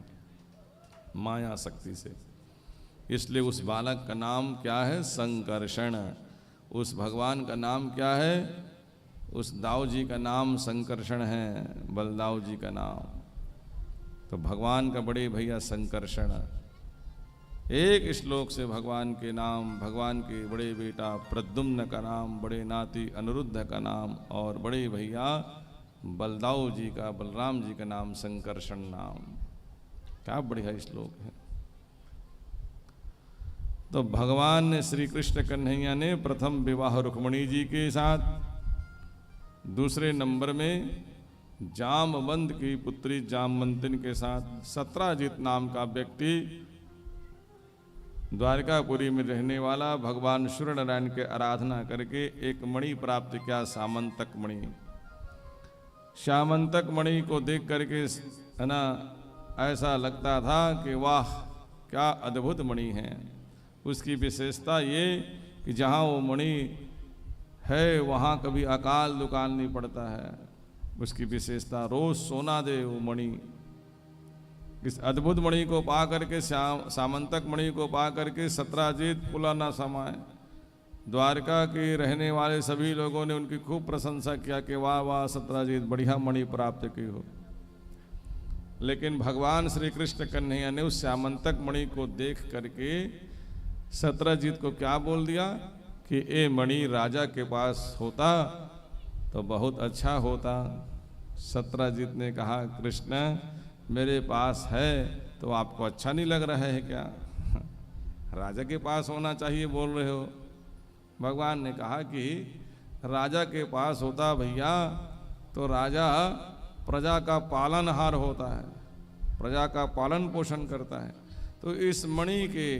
माया शक्ति से। इसलिए उस बालक का नाम क्या है? संकर्षण। उस भगवान का नाम क्या है? उस दाऊ जी का नाम संकर्षण है, बलदाऊ जी का नाम। तो भगवान का बड़े भैया संकर्षण। एक श्लोक से भगवान के नाम, भगवान के बड़े बेटा प्रद्युम्न का नाम, बड़े नाती अनिरुद्ध का नाम और बड़े भैया बलदाऊ जी का, बलराम जी का नाम संकर्षण नाम। क्या बढ़िया श्लोक है। तो भगवान ने श्री कृष्ण कन्हैया ने प्रथम विवाह रुक्मिणी जी के साथ, दूसरे नंबर में जामवंत की पुत्री जामवंतिन के साथ, सत्राजित नाम का व्यक्ति द्वारकापुरी में रहने वाला भगवान सूर्य नारायण के आराधना करके एक मणि प्राप्त किया, सामंतक मणि। सामंतक मणि को देख करके है ना ऐसा लगता था कि वाह क्या अद्भुत मणि है। उसकी विशेषता ये कि जहाँ वो मणि है वहाँ कभी अकाल दुकाल नहीं पड़ता है। उसकी विशेषता रोज सोना दे वो मणि। इस अद्भुत मणि को पा करके, सामंतक मणि को पा करके सत्राजित पुला न समाए। द्वारका के रहने वाले सभी लोगों ने उनकी खूब प्रशंसा किया कि वाह वाह सत्राजित, बढ़िया मणि प्राप्त की हो। लेकिन भगवान श्री कृष्ण कन्हैया ने उस सामंतक मणि को देख करके सत्राजित को क्या बोल दिया कि ये मणि राजा के पास होता तो बहुत अच्छा होता। सत्राजित ने कहा कृष्ण मेरे पास है तो आपको अच्छा नहीं लग रहा है क्या? राजा के पास होना चाहिए बोल रहे हो। भगवान ने कहा कि राजा के पास होता भैया तो राजा प्रजा का पालनहार होता है, प्रजा का पालन पोषण करता है, तो इस मणि के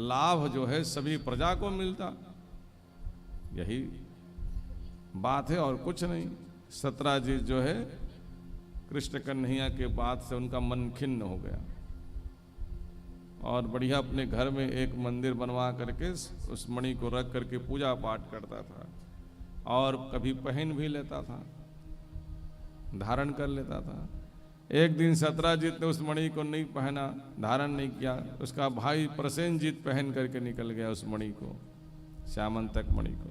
लाभ जो है सभी प्रजा को मिलता। यही बात है और कुछ नहीं। सत्राजित जो है कृष्ण कन्हैया के बात से उनका मन खिन्न हो गया और बढ़िया अपने घर में एक मंदिर बनवा करके उस मणि को रख करके पूजा पाठ करता था और कभी पहन भी लेता था, धारण कर लेता था। एक दिन सत्राजित ने उस मणि को नहीं पहना, धारण नहीं किया। उसका भाई प्रसेनजीत पहन करके निकल गया उस मणि को, सामंतक मणि को।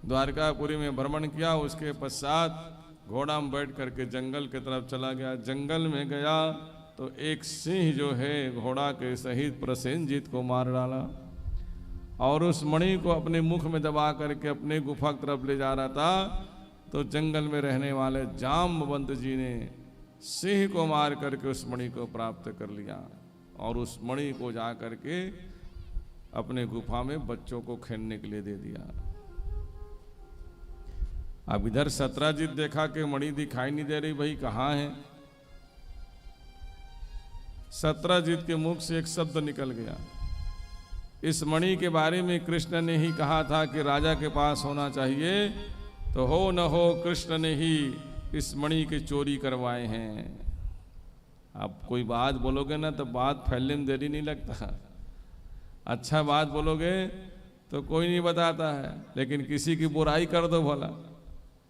द्वारकापुरी में भ्रमण किया, उसके पश्चात घोड़ा में बैठ करके जंगल की तरफ चला गया। जंगल में गया तो एक सिंह जो है घोड़ा के सहित प्रसेनजीत को मार डाला और उस मणि को अपने मुख में दबा करके अपने गुफा की तरफ ले जा रहा था। तो जंगल में रहने वाले जामवंत जी ने सिंह को मार करके उस मणि को प्राप्त कर लिया। और उस मणि को जा करके अपने गुफा में बच्चों को खेलने के लिए दे दिया। अब इधर सत्राजित देखा कि मणि दिखाई नहीं दे रही, भाई कहाँ है। सत्राजित के मुख से एक शब्द निकल गया, इस मणि के बारे में कृष्ण ने ही कहा था कि राजा के पास होना चाहिए, तो हो न हो कृष्ण ने ही इस मणि की चोरी करवाए हैं। आप कोई बात बोलोगे ना तो बात फैलने में देरी नहीं लगता, अच्छा बात बोलोगे तो कोई नहीं बताता है, लेकिन किसी की बुराई कर दो भला,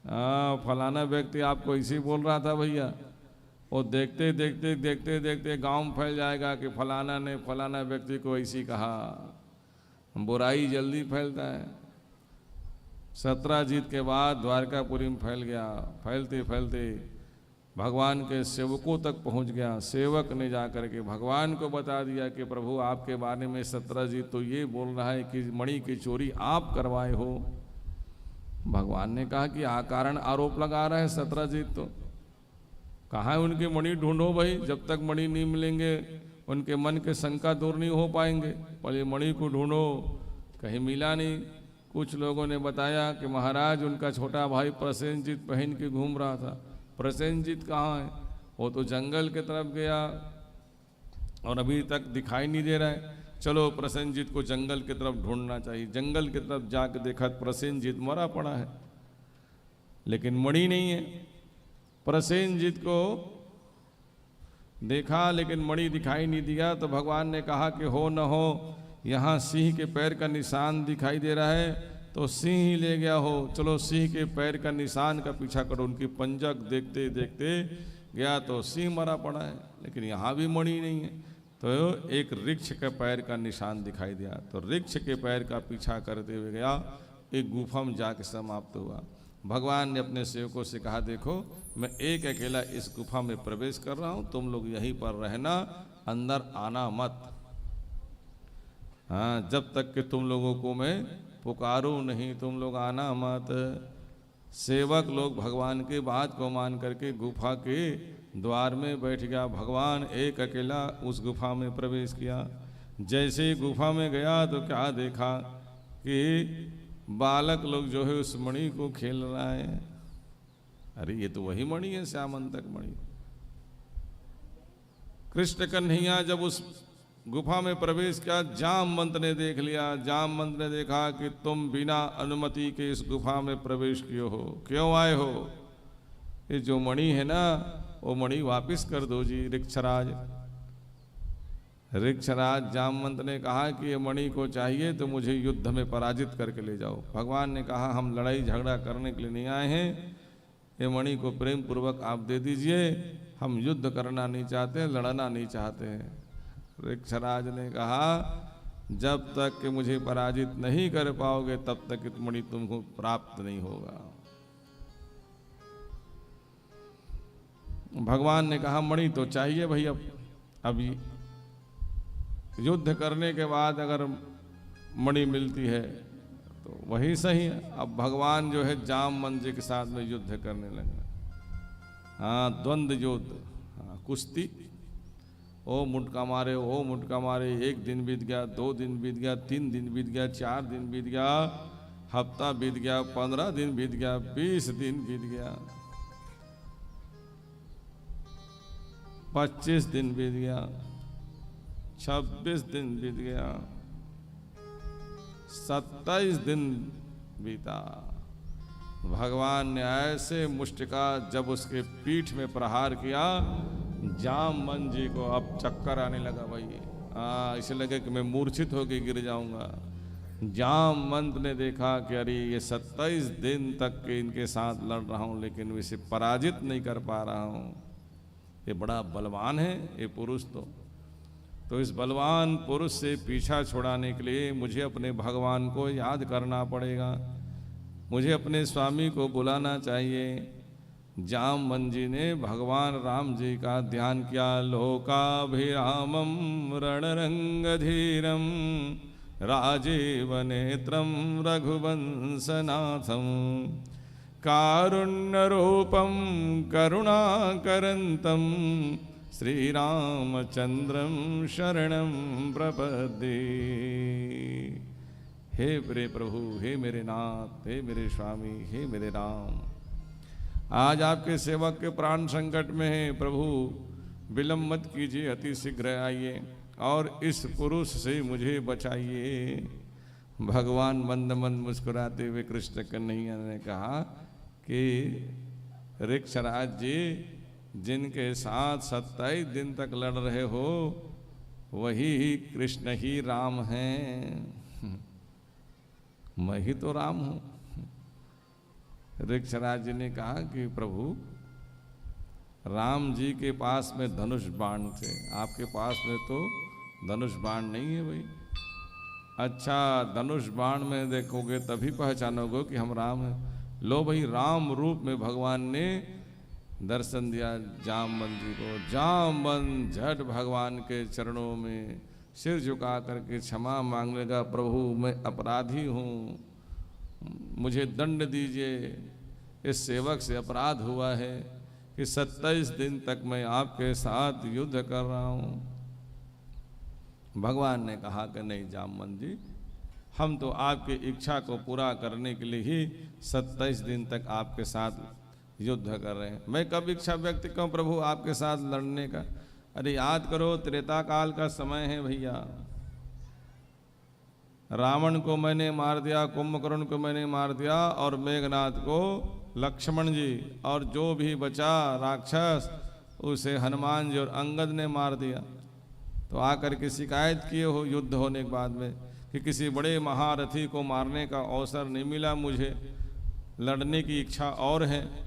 हाँ फलाना व्यक्ति आपको इसी बोल रहा था भैया, वो देखते देखते देखते देखते गांव में फैल जाएगा कि फलाना ने फलाना व्यक्ति को ऐसी कहा। बुराई जल्दी फैलता है। सत्राजित के बाद द्वारकापुरी में फैल गया, फैलते फैलते भगवान के सेवकों तक पहुंच गया। सेवक ने जाकर के भगवान को बता दिया कि प्रभु आपके बारे में सत्राजित तो ये बोल रहा है कि मणि की चोरी आप करवाए हो। भगवान ने कहा कि अकारण आरोप लगा रहा है सत्राजित, तो कहाँ है उनकी मणि ढूंढो भाई, जब तक मणि नहीं मिलेंगे उनके मन के शंका दूर नहीं हो पाएंगे। पहले मणि को ढूंढो, कहीं मिला नहीं। कुछ लोगों ने बताया कि महाराज उनका छोटा भाई प्रसेनजीत पहन के घूम रहा था। प्रसेनजीत कहाँ है? वो तो जंगल की तरफ गया और अभी तक दिखाई नहीं दे रहा है। चलो प्रसेनजीत को जंगल की तरफ ढूंढना चाहिए। जंगल की तरफ जाकर देखा प्रसेनजीत मरा पड़ा है, लेकिन मणि नहीं है। प्रसेनजीत को देखा लेकिन मणि दिखाई नहीं दिया, तो भगवान ने कहा कि हो न हो यहाँ सिंह के पैर का निशान दिखाई दे रहा है, तो सिंह ही ले गया हो। चलो सिंह के पैर का निशान का पीछा करो। उनकी पंजक देखते देखते गया तो सिंह मरा पड़ा है, लेकिन यहाँ भी मणि नहीं है। तो एक वृक्ष के पैर का निशान दिखाई दिया, तो वृक्ष के पैर का पीछा करते हुए गया, एक गुफा में जाके समाप्त हुआ। भगवान ने अपने सेवकों से कहा देखो मैं एक अकेला इस गुफा में प्रवेश कर रहा हूँ, तुम लोग यहीं पर रहना, अंदर आना मत। हाँ, जब तक कि तुम लोगों को मैं पुकारूं नहीं तुम लोग आना मत। सेवक लोग भगवान की बात को मान करके गुफा के द्वार में बैठ गया। भगवान एक अकेला उस गुफा में प्रवेश किया। जैसे ही गुफा में गया तो क्या देखा कि बालक लोग जो है उस मणि को खेल रहा है। अरे ये तो वही मणि है, श्यामंतक मणि। कृष्ण कन्हैया जब उस गुफा में प्रवेश किया, जामवंत ने देख लिया। जामवंत ने देखा कि तुम बिना अनुमति के इस गुफा में प्रवेश किए हो, क्यों आए हो? ये जो मणि है ना वो मणि वापिस कर दो जी ऋक्षराज। ऋक्षराज जामवंत ने कहा कि ये मणि को चाहिए तो मुझे युद्ध में पराजित करके ले जाओ। भगवान ने कहा हम लड़ाई झगड़ा करने के लिए नहीं आए हैं, ये मणि को प्रेम पूर्वक आप दे दीजिए, हम युद्ध करना नहीं चाहते, लड़ना नहीं चाहते हैं। ऋक्षराज ने कहा जब तक कि मुझे पराजित नहीं कर पाओगे तब तक मणि तुमको प्राप्त नहीं होगा। भगवान ने कहा मणि तो चाहिए भाई, अभी युद्ध करने के बाद अगर मणि मिलती है तो वही सही है। अब भगवान जो है जामवंत जी के साथ में युद्ध करने लगे। हाँ, द्वंद्व युद्ध, हाँ, कुश्ती। ओ मुटका मारे, ओ मुटका मारे। 1 दिन बीत गया, 2 दिन बीत गया, 3 दिन बीत गया, 4 दिन बीत गया, हफ्ता बीत गया, 15 दिन बीत गया, 20 दिन बीत गया, 25 दिन बीत गया, 26 दिन बीत गया, 27 दिन बीता। भगवान ने ऐसे मुष्टिका जब उसके पीठ में प्रहार किया, जामवंत जी को अब चक्कर आने लगा भाई। इसे लगे कि मैं मूर्छित होकर गिर जाऊंगा। जामवंत ने देखा कि अरे ये 27 दिन तक के इनके साथ लड़ रहा हूँ लेकिन मैं इसे पराजित नहीं कर पा रहा हूँ। ये बड़ा बलवान है ये पुरुष। तो इस बलवान पुरुष से पीछा छुड़ाने के लिए मुझे अपने भगवान को याद करना पड़ेगा, मुझे अपने स्वामी को बुलाना चाहिए। जामवंत जी ने भगवान राम जी का ध्यान किया। लोकाभिरामं रणरंगधीरं राजीव नेत्रं रघुवंशनाथं कारुण्यरूपं करुणाकरन्तं श्री रामचंद्रम शरणं प्रपद्ये। हे प्रिय प्रभु, हे मेरे नाथ, हे मेरे स्वामी, हे मेरे राम, आज आपके सेवक के प्राण संकट में है। प्रभु विलंब मत कीजिए, अति शीघ्र आइए और इस पुरुष से मुझे बचाइए। भगवान मंद मंद मुस्कुराते हुए कृष्ण कन्हैया ने कहा कि ऋक्षराज जी, जिनके साथ 27 दिन तक लड़ रहे हो वही कृष्ण ही राम हैं। मैं ही तो राम हूं। ऋक्षराज जी ने कहा कि प्रभु, राम जी के पास में धनुष बाण थे, आपके पास में तो धनुष बाण नहीं है भाई। अच्छा, धनुष बाण में देखोगे तभी पहचानोगे कि हम राम हैं। लो भाई, राम रूप में भगवान ने दर्शन दिया जामवंत जी को। जामवंत झट भगवान के चरणों में सिर झुका करके क्षमा मांगने लगा, प्रभु मैं अपराधी हूँ, मुझे दंड दीजिए। इस सेवक से अपराध हुआ है कि 27 दिन तक मैं आपके साथ युद्ध कर रहा हूँ। भगवान ने कहा कि नहीं जामवंत जी, हम तो आपकी इच्छा को पूरा करने के लिए ही 27 दिन तक आपके साथ युद्ध कर रहे हैं। मैं कब इच्छा व्यक्त करूं प्रभु आपके साथ लड़ने का? अरे याद करो, त्रेता काल का समय है भैया। रावण को मैंने मार दिया, कुंभकर्ण को मैंने मार दिया और मेघनाथ को लक्ष्मण जी और जो भी बचा राक्षस उसे हनुमान जी और अंगद ने मार दिया। तो आकर के शिकायत किए हो युद्ध होने के बाद में कि किसी बड़े महारथी को मारने का अवसर नहीं मिला, मुझे लड़ने की इच्छा और है।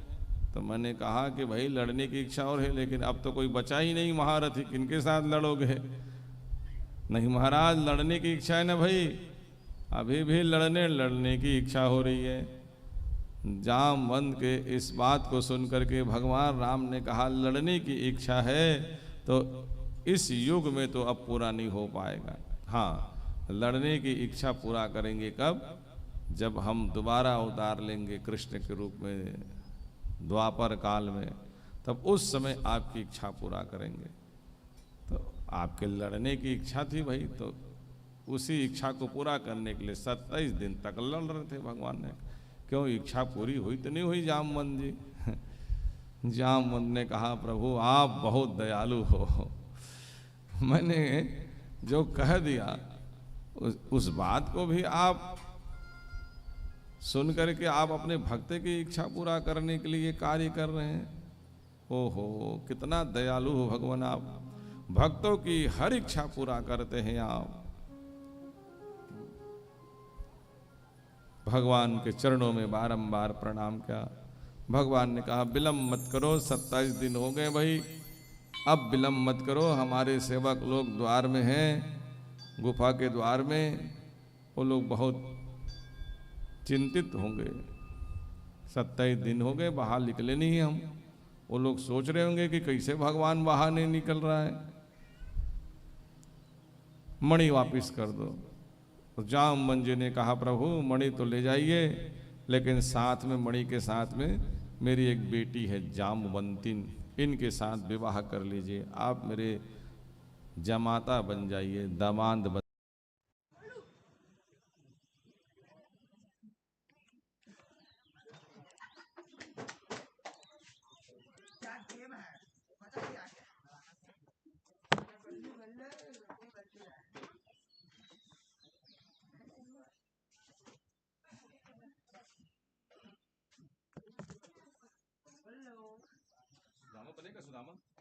तो मैंने कहा कि भाई लड़ने की इच्छा और है, लेकिन अब तो कोई बचा ही नहीं महारथी, किनके साथ लड़ोगे? नहीं महाराज, लड़ने की इच्छा है ना भाई, अभी भी लड़ने की इच्छा हो रही है। जामवंत के इस बात को सुनकर के भगवान राम ने कहा लड़ने की इच्छा है तो इस युग में तो अब पूरा नहीं हो पाएगा। हाँ, लड़ने की इच्छा पूरा करेंगे कब? जब हम दोबारा अवतार लेंगे कृष्ण के रूप में द्वापर काल में, तब उस समय आपकी इच्छा पूरा करेंगे। तो आपके लड़ने की इच्छा थी भाई, तो उसी इच्छा को पूरा करने के लिए 27 दिन तक लड़ रहे थे भगवान ने। क्यों, इच्छा पूरी हुई तो नहीं हुई जामवंत जी? जामवंत ने कहा प्रभु आप बहुत दयालु हो, मैंने जो कह दिया उस बात को भी आप सुन करके आप अपने भक्त की इच्छा पूरा करने के लिए कार्य कर रहे हैं। ओहो, कितना दयालु हो भगवान आप, भक्तों की हर इच्छा पूरा करते हैं आप। भगवान के चरणों में बारंबार प्रणाम किया। भगवान ने कहा विलंब मत करो, 27 दिन हो गए भाई, अब विलंब मत करो। हमारे सेवक लोग द्वार में हैं, गुफा के द्वार में, वो लोग बहुत चिंतित होंगे। 27 दिन हो गए बाहर निकले नहीं हम, वो लोग सोच रहे होंगे कि कैसे भगवान बाहर नहीं निकल रहा है। मणि वापिस कर दो। तो जामवंत जी ने कहा प्रभु मणि तो ले जाइए, लेकिन साथ में मणि के साथ में मेरी एक बेटी है जामवंतिन, इनके साथ विवाह कर लीजिए। आप मेरे जमाता बन जाइए, दामाद बन। बनेगा सुदामा बने।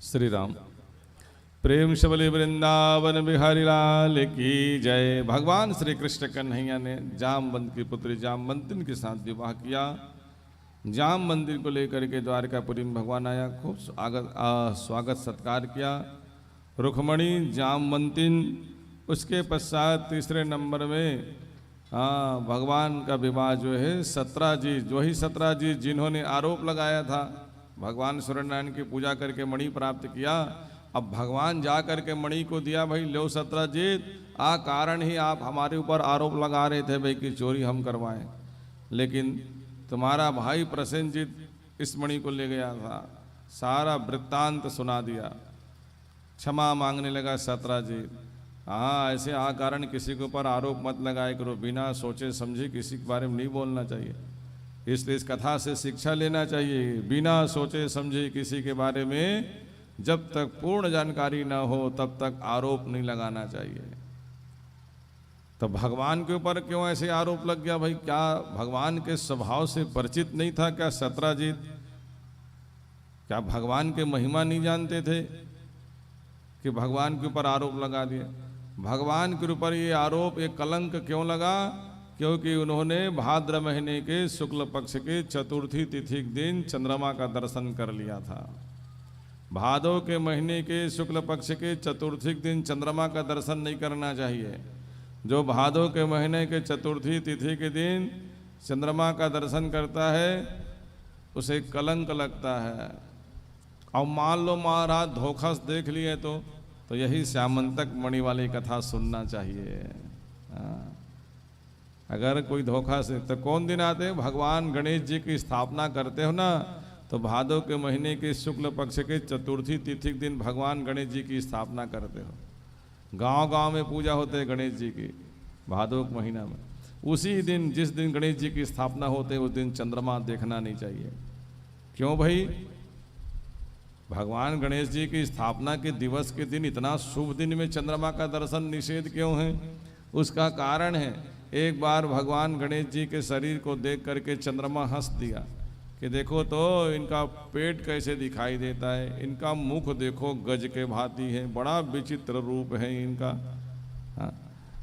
श्री राम। प्रेम से बोले वृंदावन बिहारी लाल की जय। भगवान श्री कृष्ण कन्हैया ने जामवंत की पुत्री जामवंतिन के साथ विवाह किया। जामवंती को लेकर के द्वारकापुरी में भगवान आया, खूब स्वागत सत्कार किया। रुक्मणी जामवंतिन, उसके पश्चात तीसरे नंबर में भगवान का विवाह जो है सत्राजीत, जो ही सत्राजीत जिन्होंने आरोप लगाया था भगवान सूर्यनारायण की पूजा करके मणि प्राप्त किया। अब भगवान जा करके मणि को दिया, भाई लो सत्राजीत, कारण ही आप हमारे ऊपर आरोप लगा रहे थे भाई कि चोरी हम करवाएं, लेकिन तुम्हारा भाई प्रसेनजीत इस मणि को ले गया था। सारा वृत्तांत सुना दिया, क्षमा मांगने लगा सत्राजीत। ऐसे कारण किसी के ऊपर आरोप मत लगाए करो, बिना सोचे समझे किसी के बारे में नहीं बोलना चाहिए। इसलिए इस कथा से शिक्षा लेना चाहिए, बिना सोचे समझे किसी के बारे में जब तक पूर्ण जानकारी ना हो तब तक आरोप नहीं लगाना चाहिए। तो भगवान के ऊपर क्यों ऐसे आरोप लग गया भाई? क्या भगवान के स्वभाव से परिचित नहीं था क्या सत्राजीत? क्या भगवान के महिमा नहीं जानते थे कि भगवान के ऊपर आरोप लगा दिया? भगवान के ऊपर ये आरोप, एक कलंक क्यों लगा? क्योंकि उन्होंने भाद्र महीने के शुक्ल पक्ष के चतुर्थी तिथि के दिन चंद्रमा का दर्शन कर लिया था। भादो के महीने के शुक्ल पक्ष के चतुर्थी के दिन चंद्रमा का दर्शन नहीं करना चाहिए। जो भादो के महीने के चतुर्थी तिथि के दिन चंद्रमा का दर्शन करता है उसे कलंक लगता है। और मान लो महाराज धोखा से देख लिए तो यही श्यामंतक मणि वाली कथा सुनना चाहिए। अगर कोई धोखा से, तो कौन दिन आते हैं? भगवान गणेश जी की स्थापना करते हो ना, तो भादो के महीने के शुक्ल पक्ष के चतुर्थी तिथि के दिन भगवान गणेश जी की स्थापना करते हो। गांव-गांव में पूजा होते है गणेश जी की भादो के महीना में। उसी दिन, जिस दिन गणेश जी की स्थापना होते है, उस दिन चंद्रमा देखना नहीं चाहिए। क्यों भाई? भगवान गणेश जी की स्थापना के दिवस के दिन, इतना शुभ दिन में चंद्रमा का दर्शन निषेध क्यों है? उसका कारण है, एक बार भगवान गणेश जी के शरीर को देख करके चंद्रमा हंस दिया कि देखो तो इनका पेट कैसे दिखाई देता है, इनका मुख देखो गज के भांति है, बड़ा विचित्र रूप है इनका।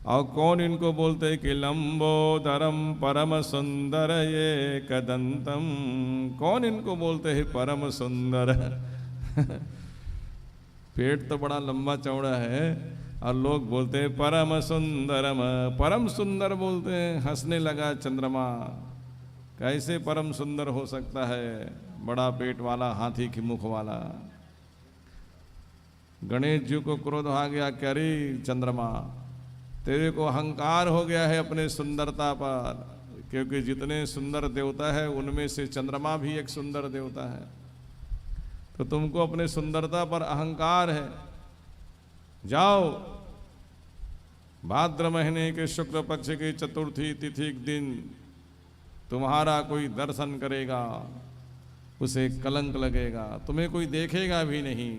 और कौन इनको बोलते हैं कि लंबोदरम परम सुंदर ये कदंतम? कौन इनको बोलते हैं परम सुंदर? पेट तो बड़ा लंबा चौड़ा है और लोग बोलते हैं परम सुंदरम, परम सुंदर बोलते हैं। हंसने लगा चंद्रमा, कैसे परम सुंदर हो सकता है? बड़ा पेट वाला, हाथी की मुख वाला। गणेश जी को क्रोध आ गया कि अरे चंद्रमा, तेरे को अहंकार हो गया है अपने सुंदरता पर, क्योंकि जितने सुंदर देवता है उनमें से चंद्रमा भी एक सुंदर देवता है, तो तुमको अपने सुंदरता पर अहंकार है। जाओ, भाद्र महीने के शुक्ल पक्ष की चतुर्थी तिथि के दिन तुम्हारा कोई दर्शन करेगा उसे कलंक लगेगा, तुम्हें कोई देखेगा भी नहीं।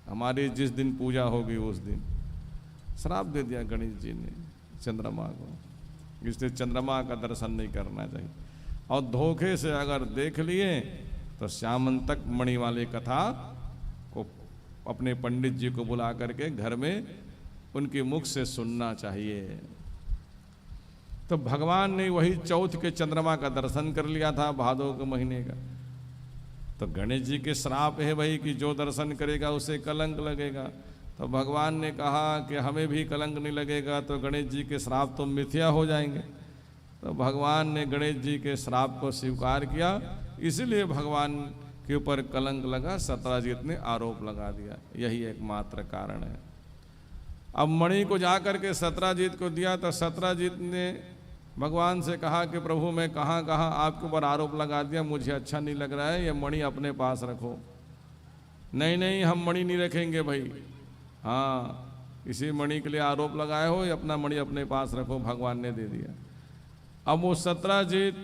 हमारी जिस दिन पूजा होगी उस दिन श्राप दे दिया गणेश जी ने चंद्रमा को, इसलिए चंद्रमा का दर्शन नहीं करना चाहिए। और धोखे से अगर देख लिए तो श्यामंतक मणि वाली कथा को अपने पंडित जी को बुला करके घर में उनके मुख से सुनना चाहिए। तो भगवान ने वही चौथ के चंद्रमा का दर्शन कर लिया था भादो के महीने का। तो गणेश जी के श्राप है भाई कि जो दर्शन करेगा उसे कलंक लगेगा। तो भगवान ने कहा कि हमें भी कलंक नहीं लगेगा, तो गणेश जी के श्राप तो मिथ्या हो जाएंगे। तो भगवान ने गणेश जी के श्राप को स्वीकार किया, इसलिए भगवान के ऊपर कलंक लगा, सत्राजीत ने आरोप लगा दिया। यही एकमात्र कारण है। अब मणि को जाकर के सत्राजीत को दिया तो सत्राजीत ने भगवान से कहा कि प्रभु मैं कहाँ कहाँ आपके ऊपर आरोप लगा दिया, मुझे अच्छा नहीं लग रहा है, ये मणि अपने पास रखो। नहीं नहीं, हम मणि नहीं रखेंगे भाई, हाँ, किसी मणि के लिए आरोप लगाए हो, या अपना मणि अपने पास रखो, भगवान ने दे दिया। अब वो सत्राजीत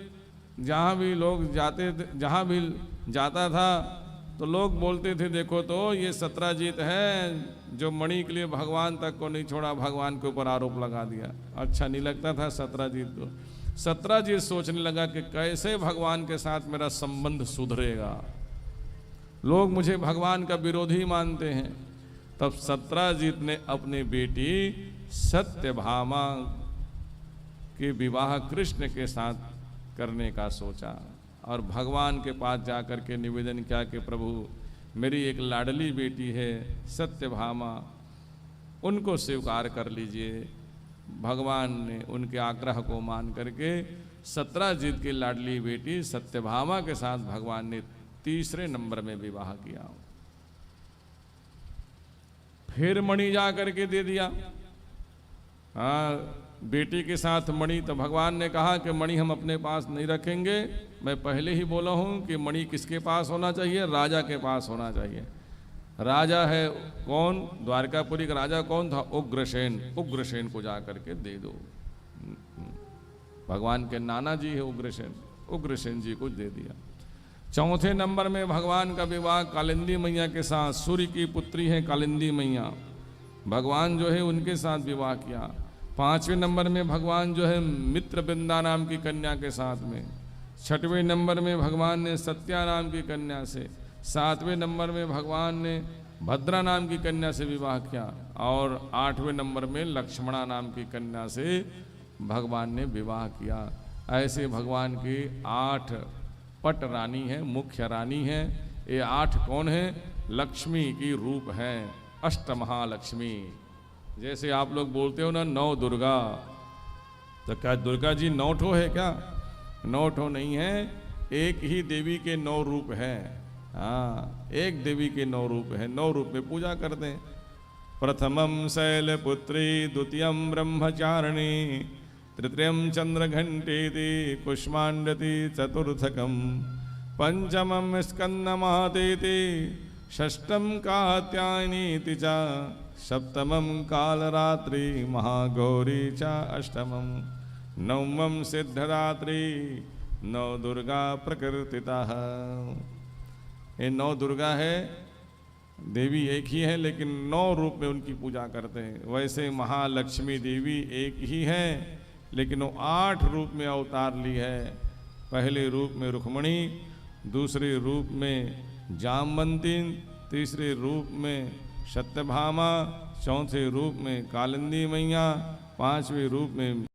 जहाँ भी लोग जाते थे, जहाँ भी जाता था तो लोग बोलते थे देखो तो ये सत्राजीत है जो मणि के लिए भगवान तक को नहीं छोड़ा, भगवान के ऊपर आरोप लगा दिया। अच्छा नहीं लगता था सत्राजीत को। सत्राजीत सोचने लगा कि कैसे भगवान के साथ मेरा संबंध सुधरेगा, लोग मुझे भगवान का विरोधी मानते हैं। तब सत्राजीत ने अपनी बेटी सत्यभामा के विवाह कृष्ण के साथ करने का सोचा और भगवान के पास जाकर के निवेदन किया कि प्रभु मेरी एक लाडली बेटी है सत्यभामा, उनको स्वीकार कर लीजिए। भगवान ने उनके आग्रह को मान करके सत्राजीत की लाडली बेटी सत्यभामा के साथ भगवान ने तीसरे नंबर में विवाह किया। फिर मणि जा करके दे दिया। हाँ, बेटी के साथ मणि, तो भगवान ने कहा कि मणि हम अपने पास नहीं रखेंगे। मैं पहले ही बोला हूँ कि मणि किसके पास होना चाहिए, राजा के पास होना चाहिए। राजा है कौन, द्वारकापुरी का राजा कौन था, उग्रसेन। उग्रसेन को जा करके दे दो। भगवान के नाना जी है उग्रसेन, उग्रसेन जी को दे दिया। चौथे नंबर में भगवान का विवाह कालिंदी मैया के साथ, सूर्य की पुत्री है कालिंदी मैया, भगवान जो है उनके साथ विवाह किया। पांचवें नंबर में भगवान जो है मित्रबिंदा नाम की कन्या के साथ में। छठवें नंबर में भगवान ने सत्या नाम की कन्या से। सातवें नंबर में भगवान ने भद्रा नाम की कन्या से विवाह किया। और आठवें नंबर में लक्ष्मणा नाम की कन्या से भगवान ने विवाह किया। ऐसे भगवान की 8 पट रानी है, मुख्य रानी है। ये 8 कौन है, लक्ष्मी की रूप है, अष्टमहालक्ष्मी। जैसे आप लोग बोलते हो ना 9 दुर्गा, तो क्या दुर्गा जी 9 ठो है क्या? 9 ठो नहीं है, एक ही देवी के 9 रूप है। हाँ, एक देवी के 9 रूप है, 9 रूप में पूजा करते हैं। प्रथमम शैलपुत्री, द्वितीयम ब्रह्मचारिणी, तृतीयम चंद्रघंटेति, कुष्मांडति चतुर्थकम, पंचमम स्कंदमातेति, षष्ठम कात्यायनीति च, सप्तमं कालरात्रि महागौरी च अष्टमं, नवमं सिद्धरात्रि, 9 दुर्गा प्रकृतितः। ये 9 दुर्गा है, देवी एक ही है लेकिन 9 रूप में उनकी पूजा करते हैं। वैसे महालक्ष्मी देवी एक ही है लेकिन वो 8 रूप में अवतार ली है। पहले रूप में रुक्मणी, दूसरे रूप में जामवंती, तीसरे रूप में सत्यभामा, चौथे रूप में कालिंदी मैया, 5वें रूप में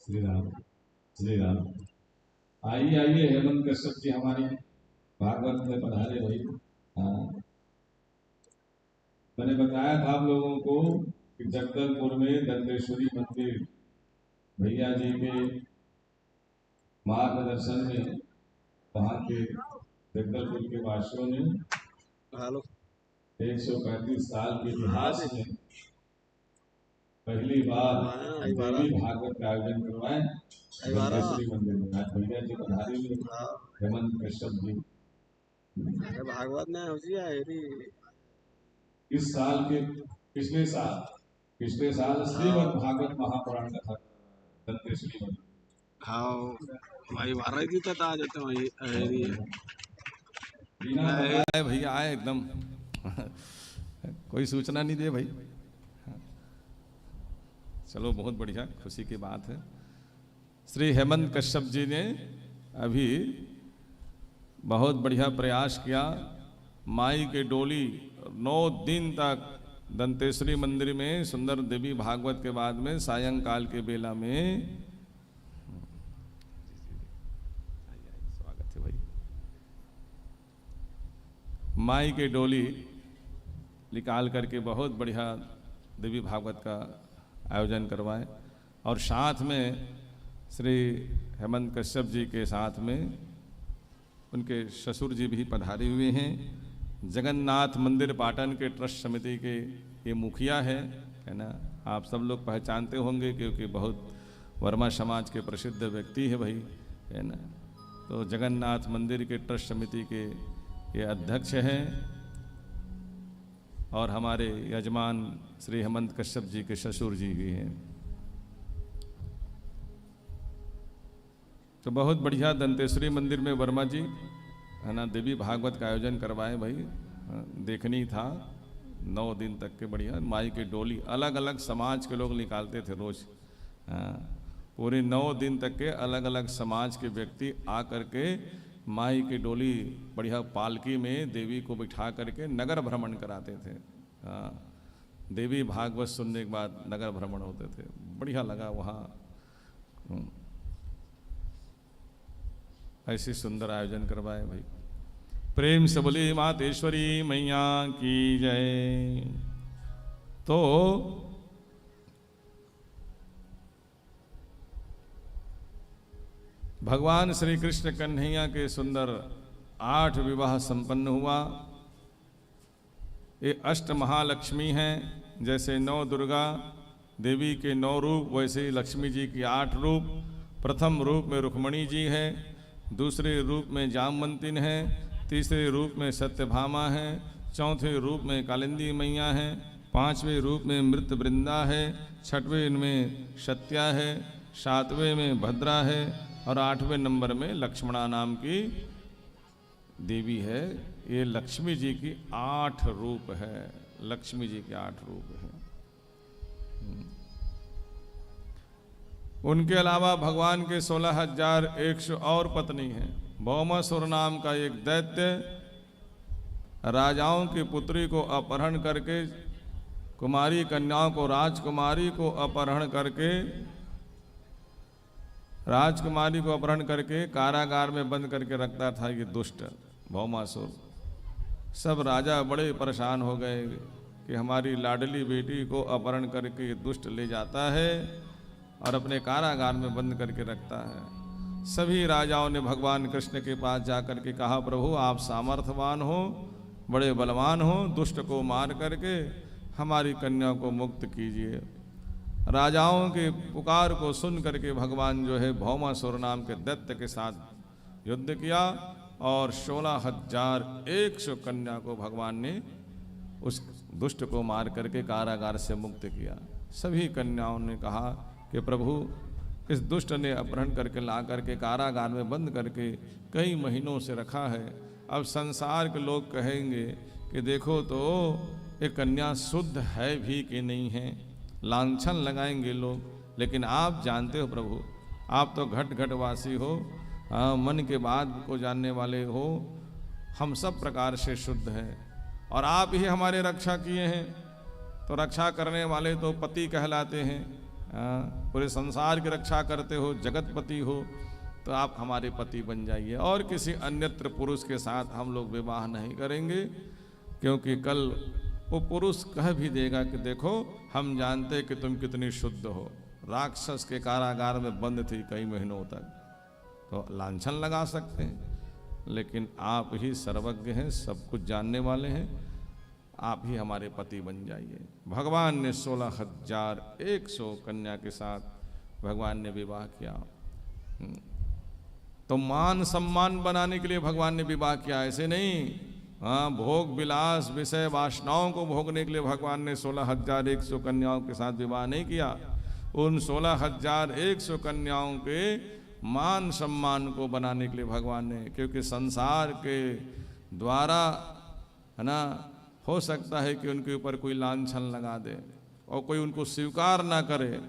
श्री राम, श्री राम। आइए आइए, हेमंत कश्यप जी हमारे भागवत में पधारे भाई। हाँ, मैंने बताया था आप लोगों को कि जगदलपुर में दंतेश्वरी मंदिर भैया जी के मार्गदर्शन में वहाँ के जगदलपुर के वासियों ने 135 साल के इतिहास में पहली बार देवी भागवत का आयोजन करवाए दंतेश्वरी मंदिर में। आज भैया जी पधारे हुए हेमंत कश्यप जी। भागवत में इस साल के पिछले साल श्रीमद् भागवत महापुराण कथा दंतेश्वरी मंदिर। हाँ भाई भारत की तो आ जाते वही भैया आए एकदम कोई सूचना नहीं दे भाई। चलो बहुत बढ़िया, खुशी की बात है। श्री हेमंत कश्यप जी ने अभी बहुत बढ़िया प्रयास किया। माई के डोली 9 दिन तक दंतेश्वरी मंदिर में सुंदर देवी भागवत के बाद में सायंकाल के बेला में माई की डोली निकाल करके बहुत बढ़िया देवी भागवत का आयोजन करवाए, और साथ में श्री हेमंत कश्यप जी के साथ में उनके ससुर जी भी पधारे हुए हैं। जगन्नाथ मंदिर पाटन के ट्रस्ट समिति के ये मुखिया है ना, आप सब लोग पहचानते होंगे क्योंकि बहुत वर्मा समाज के प्रसिद्ध व्यक्ति है भाई, है ना। तो जगन्नाथ मंदिर के ट्रस्ट समिति के ये अध्यक्ष हैं, और हमारे यजमान श्री हेमंत कश्यप जी के ससुर जी भी हैं। तो बहुत बढ़िया दंतेश्वरी मंदिर में वर्मा जी है ना देवी भागवत का आयोजन करवाए भाई, देखनी था 9 दिन तक के बढ़िया। माई की डोली अलग अलग समाज के लोग निकालते थे रोज, पूरे 9 दिन तक के अलग अलग समाज के व्यक्ति आ करके माई की डोली बढ़िया पालकी में देवी को बिठा करके नगर भ्रमण कराते थे। देवी भागवत सुनने के बाद नगर भ्रमण होते थे, बढ़िया लगा वहाँ। ऐसे सुंदर आयोजन करवाए भाई। प्रेम से बोली मातेश्वरी मैया की जय। तो भगवान श्री कृष्ण कन्हैया के सुंदर 8 विवाह संपन्न हुआ। ये अष्ट महालक्ष्मी हैं, जैसे 9 दुर्गा देवी के 9 रूप, वैसे ही लक्ष्मी जी की 8 रूप। प्रथम रूप में रुक्मणी जी है, दूसरे रूप में जामवंतिन है, तीसरे रूप में सत्यभामा है, चौथे रूप में कालिंदी मैया है, 5वें रूप में मृत वृंदा है, 6वें में सत्या है, 7वें में भद्रा है, और 8वें नंबर में लक्ष्मणा नाम की देवी है। ये लक्ष्मी जी की 8 रूप है, लक्ष्मी जी के 8 रूप है। उनके अलावा भगवान के 16,100 और पत्नी हैं। भौमासुर नाम का एक दैत्य राजाओं की पुत्री को अपहरण करके, कुमारी कन्याओं को, राजकुमारी को अपहरण करके कारागार में बंद करके रखता था ये दुष्ट भौमासुर। सब राजा बड़े परेशान हो गए कि हमारी लाडली बेटी को अपहरण करके ये दुष्ट ले जाता है और अपने कारागार में बंद करके रखता है। सभी राजाओं ने भगवान कृष्ण के पास जाकर के कहा, प्रभु आप सामर्थ्यवान हो, बड़े बलवान हो, दुष्ट को मार करके हमारी कन्या को मुक्त कीजिए। राजाओं के पुकार को सुन करके भगवान जो है भौमासुर नाम के दैत्य के साथ युद्ध किया, और 16,100 कन्या को भगवान ने उस दुष्ट को मार करके कारागार से मुक्त किया। सभी कन्याओं ने कहा कि प्रभु इस दुष्ट ने अपहरण करके ला करके कारागार में बंद करके कई महीनों से रखा है। अब संसार के लोग कहेंगे कि देखो तो ये कन्या शुद्ध है भी कि नहीं है, लांछन लगाएंगे लोग। लेकिन आप जानते हो प्रभु, आप तो घट घट वासी हो, मन के बात को जानने वाले हो, हम सब प्रकार से शुद्ध हैं और आप ही हमारे रक्षा किए हैं। तो रक्षा करने वाले तो पति कहलाते हैं, पूरे संसार की रक्षा करते हो, जगतपति हो, तो आप हमारे पति बन जाइए। और किसी अन्यत्र पुरुष के साथ हम लोग विवाह नहीं करेंगे, क्योंकि कल वो पुरुष कह भी देगा कि देखो हम जानते कि तुम कितनी शुद्ध हो। राक्षस के कारागार में बंद थी कई महीनों तक, तो लांछन लगा सकते हैं, लेकिन आप ही सर्वज्ञ हैं, सब कुछ जानने वाले हैं, आप ही हमारे पति बन जाइए। भगवान ने 16,100 कन्या के साथ भगवान ने विवाह किया। तो मान सम्मान बनाने के लिए भगवान ने विवाह किया, ऐसे नहीं। हाँ, भोग विलास विषय वासनाओं को भोगने के लिए भगवान ने 16,100 कन्याओं के साथ विवाह नहीं किया। उन 16,100 कन्याओं के मान सम्मान को बनाने के लिए भगवान ने, क्योंकि संसार के द्वारा है ना, हो सकता है कि उनके ऊपर कोई लांछन लगा दे और कोई उनको स्वीकार ना करे।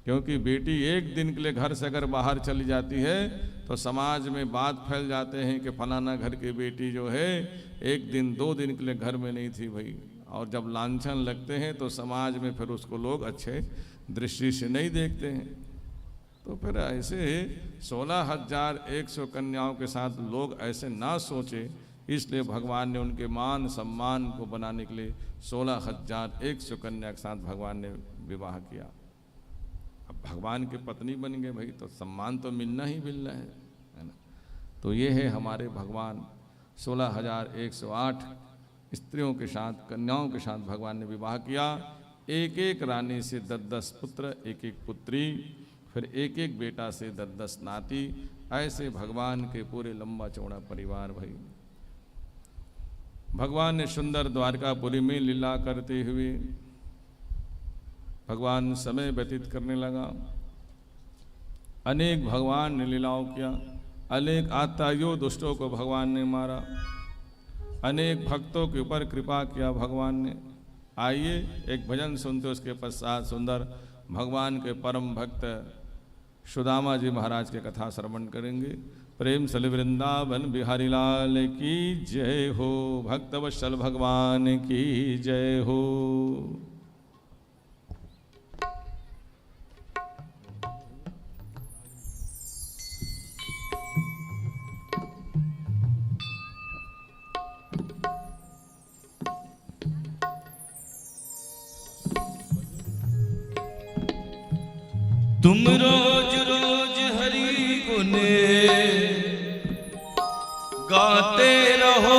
क्योंकि बेटी एक दिन के लिए घर से अगर बाहर चली जाती है तो समाज में बात फैल जाते हैं कि फलाना घर की बेटी जो है 1 दिन 2 दिन के लिए घर में नहीं थी भाई। और जब लांछन लगते हैं तो समाज में फिर उसको लोग अच्छे दृष्टि से नहीं देखते हैं। तो फिर ऐसे 16,100 कन्याओं के साथ लोग ऐसे ना सोचे इसलिए भगवान ने उनके मान सम्मान को बनाने के लिए 16,100 कन्या के साथ भगवान ने विवाह किया। अब भगवान के पत्नी बन गए भाई, तो सम्मान तो मिलना ही मिलना है ना। तो ये है हमारे भगवान। 16,108 स्त्रियों के साथ, कन्याओं के साथ भगवान ने विवाह किया। एक एक रानी से 10-10 पुत्र, एक एक पुत्री, फिर एक एक बेटा से 10-10 नाती। ऐसे भगवान के पूरे लंबा चौड़ा परिवार भाई। भगवान ने सुंदर द्वारकापुरी में लीला करते हुए भगवान समय व्यतीत करने लगा। अनेक भगवान ने लीलाओं किया, अनेक आत्ताइयों दुष्टों को भगवान ने मारा, अनेक भक्तों के ऊपर कृपा किया भगवान ने। आइए एक भजन सुनते, उसके पश्चात सुंदर भगवान के परम भक्त सुदामा जी महाराज की कथा श्रवण करेंगे। प्रेम सल वृंदावन बिहारी लाल की जय हो, भक्तवत्सल भगवान की जय हो। तुम रोज रोज हरि गुण गाते रहो,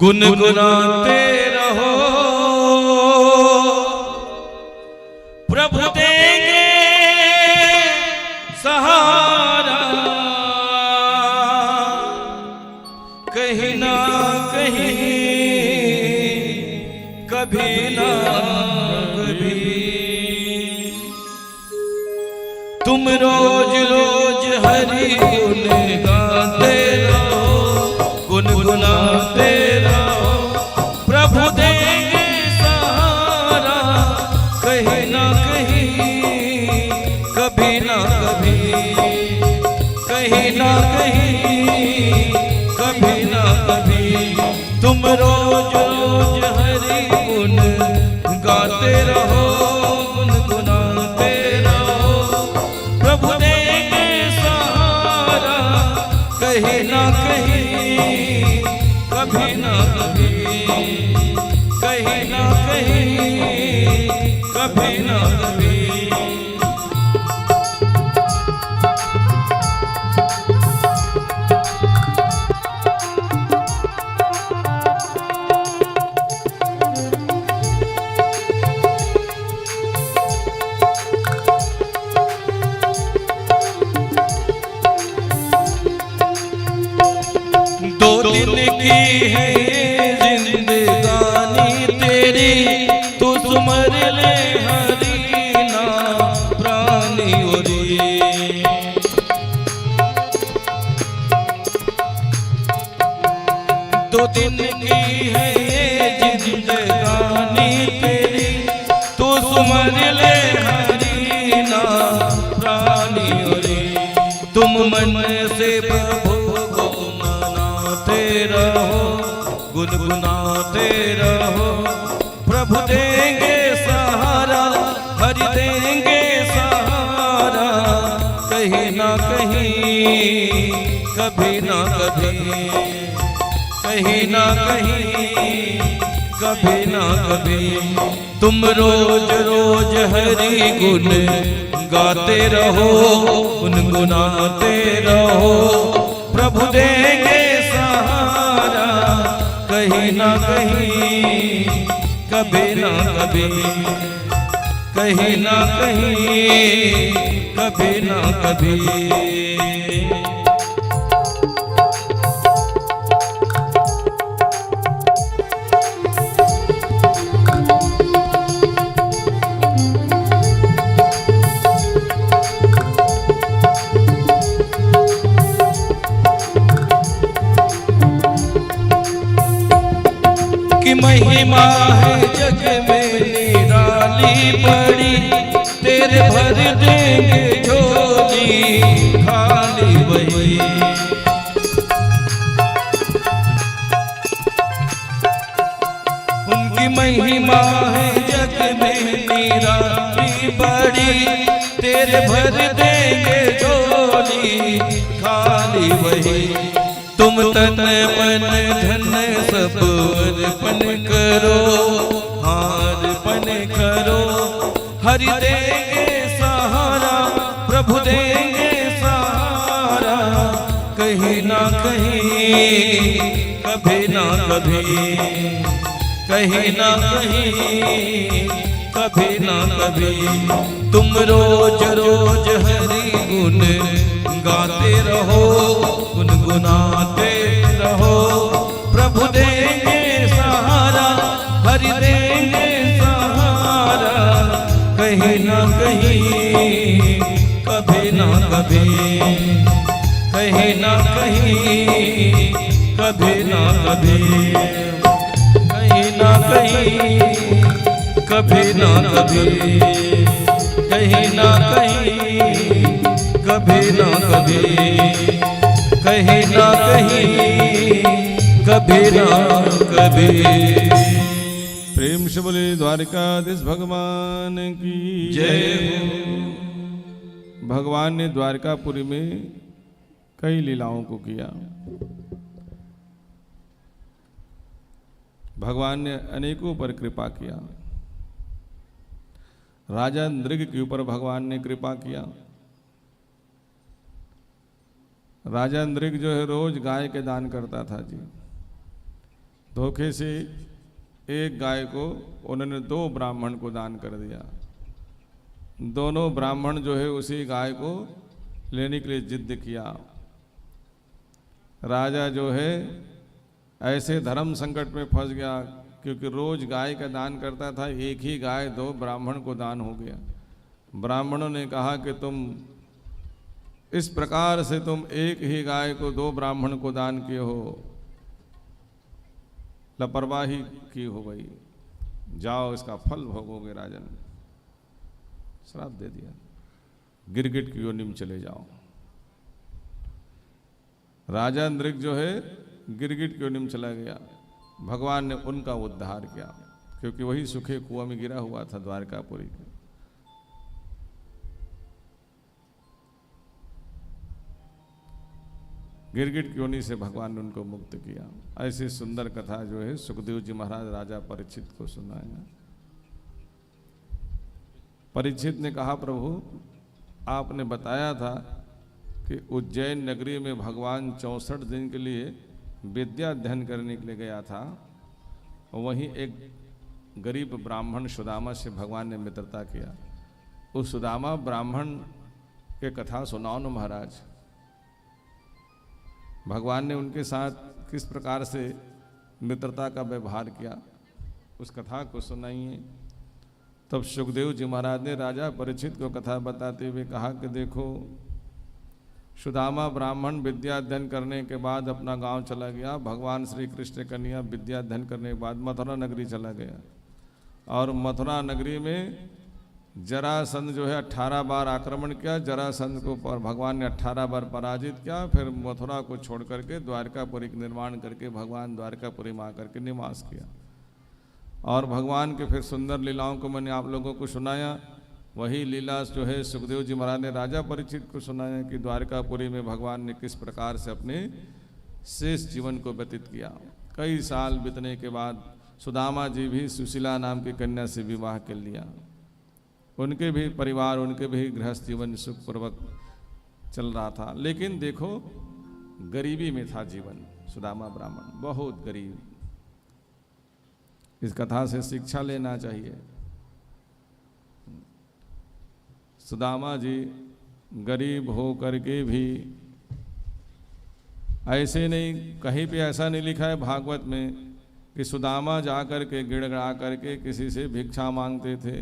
गुनगुनाते रहो, प्रभु देंगे सहारा कहीं ना कहीं, कभी ना कभी। तुम रोज रोज हरि गुण गाते रहो, गुनगुनाते रहो, प्रभु देंगे सहारा कहीं ना कहीं, कभी ना कभी, कहीं ना कहीं, कभी ना कभी। तुम रोज रोज हरि गुण गाते रहो, गुनगुनाते रहो, प्रभु देंगे सहारा कहीं ना कहीं, कभी ना कभी, कहीं ना कहीं, कभी ना कभी। दो दिन की है ये जिंदगानी तेरी, तू सुमर ले हरि नाम प्राणी ओरी। दो दिन की है ये जिंदगानी तेरी, तू सुमर ले हरि नाम प्राणी ओरी। तुम मन से प्रभु रहो, गुनगुनाते रहो, प्रभु देंगे सहारा, हरि देंगे सहारा कहीं ना कहीं, कभी ना कभी, कहीं ना कहीं, कभी ना कभी। तुम रोज रोज हरि गुण गाते रहो, गुनगुनाते रहो, प्रभु देंगे सहारा कहीं ना कहीं, कभी ना कभी, कहीं ना कहीं, कभी ना कभी। की महिमा है जग में निराली पड़ी, तेरे भर देंगे झोली खाली वही। उनकी महिमा है जग में निराली पड़ी, तेरे भर देंगे झोली खाली वही। तुम तन मन धन सब अर्पण करो, अर्पण करो। हरि देंगे सहारा, प्रभु देंगे सहारा, कहीं ना कहीं, कभी ना कभी, कहीं ना कहीं, कभी ना कभी। तुम रोज रोज हरि गुण गाते रहो, गुनगुनाते रहो। प्रभु देंगे सहारा, हरि देंगे सहारा, कहीं ना कहीं, कभी ना कभी, कहीं ना कहीं, कभी ना कभी, कहीं ना कहीं, कभी ना कभी, कहीं ना कहीं, कभी ना कभी, कहीं ना कहीं, कभी ना कभी। प्रेम से बोले द्वारकाधीश भगवान की जय। भगवान ने द्वारकापुरी में कई लीलाओं को किया। भगवान ने अनेकों पर कृपा किया। राजा नृग के ऊपर भगवान ने कृपा किया। राजा नृग जो है रोज गाय के दान करता था जी। धोखे से एक गाय को उन्होंने 2 ब्राह्मण को दान कर दिया। दोनों ब्राह्मण जो है उसी गाय को लेने के लिए जिद किया। राजा जो है ऐसे धर्म संकट में फंस गया, क्योंकि रोज गाय का दान करता था। एक ही गाय 2 ब्राह्मण को दान हो गया। ब्राह्मणों ने कहा कि तुम इस प्रकार से तुम एक ही गाय को 2 ब्राह्मण को दान किए हो, लापरवाही की हो गई, जाओ इसका फल भोगोगे। राजा ने श्राप दे दिया, गिरगिट की योनि में चले जाओ। राजा नृग जो है गिरगिट की योनि में चला गया। भगवान ने उनका उद्धार किया, क्योंकि वही सूखे कुआं में गिरा हुआ था द्वारकापुरी के। गिरगिट की योनि से भगवान ने उनको मुक्त किया। ऐसी सुंदर कथा जो है सुखदेव जी महाराज राजा परीक्षित को सुनाया। परीक्षित ने कहा, प्रभु आपने बताया था कि उज्जैन नगरी में भगवान 64 दिन के लिए विद्या अध्ययन करने के लिए गया था। वहीं एक गरीब ब्राह्मण सुदामा से भगवान ने मित्रता किया। उस सुदामा ब्राह्मण के कथा सुनाओ न महाराज। भगवान ने उनके साथ किस प्रकार से मित्रता का व्यवहार किया, उस कथा को सुनाइए। तब सुखदेव जी महाराज ने राजा परीक्षित को कथा बताते हुए कहा कि देखो, सुदामा ब्राह्मण विद्या अध्ययन करने के बाद अपना गांव चला गया। भगवान श्री कृष्ण कन्या विद्या अध्ययन करने के बाद मथुरा नगरी चला गया, और मथुरा नगरी में जरासंध जो है 18 बार आक्रमण किया। जरासंध को भगवान ने 18 बार पराजित किया। फिर मथुरा को छोड़ करके द्वारकापुरी का निर्माण करके भगवान द्वारकापुरी में आकर के निवास किया। और भगवान के फिर सुंदर लीलाओं को मैंने आप लोगों को सुनाया। वही लीला जो है सुखदेव जी महाराज ने राजा परीक्षित को सुनाया कि द्वारकापुरी में भगवान ने किस प्रकार से अपने शेष जीवन को व्यतीत किया। कई साल बीतने के बाद सुदामा जी भी सुशीला नाम की कन्या से विवाह कर लिया। उनके भी परिवार, उनके भी गृहस्थ जीवन सुखपूर्वक चल रहा था। लेकिन देखो, गरीबी में था जीवन। सुदामा ब्राह्मण बहुत गरीब। इस कथा से शिक्षा लेना चाहिए। सुदामा जी गरीब हो करके भी ऐसे नहीं, कहीं पे ऐसा नहीं लिखा है भागवत में कि सुदामा जाकर के गिड़गड़ा करके किसी से भिक्षा मांगते थे।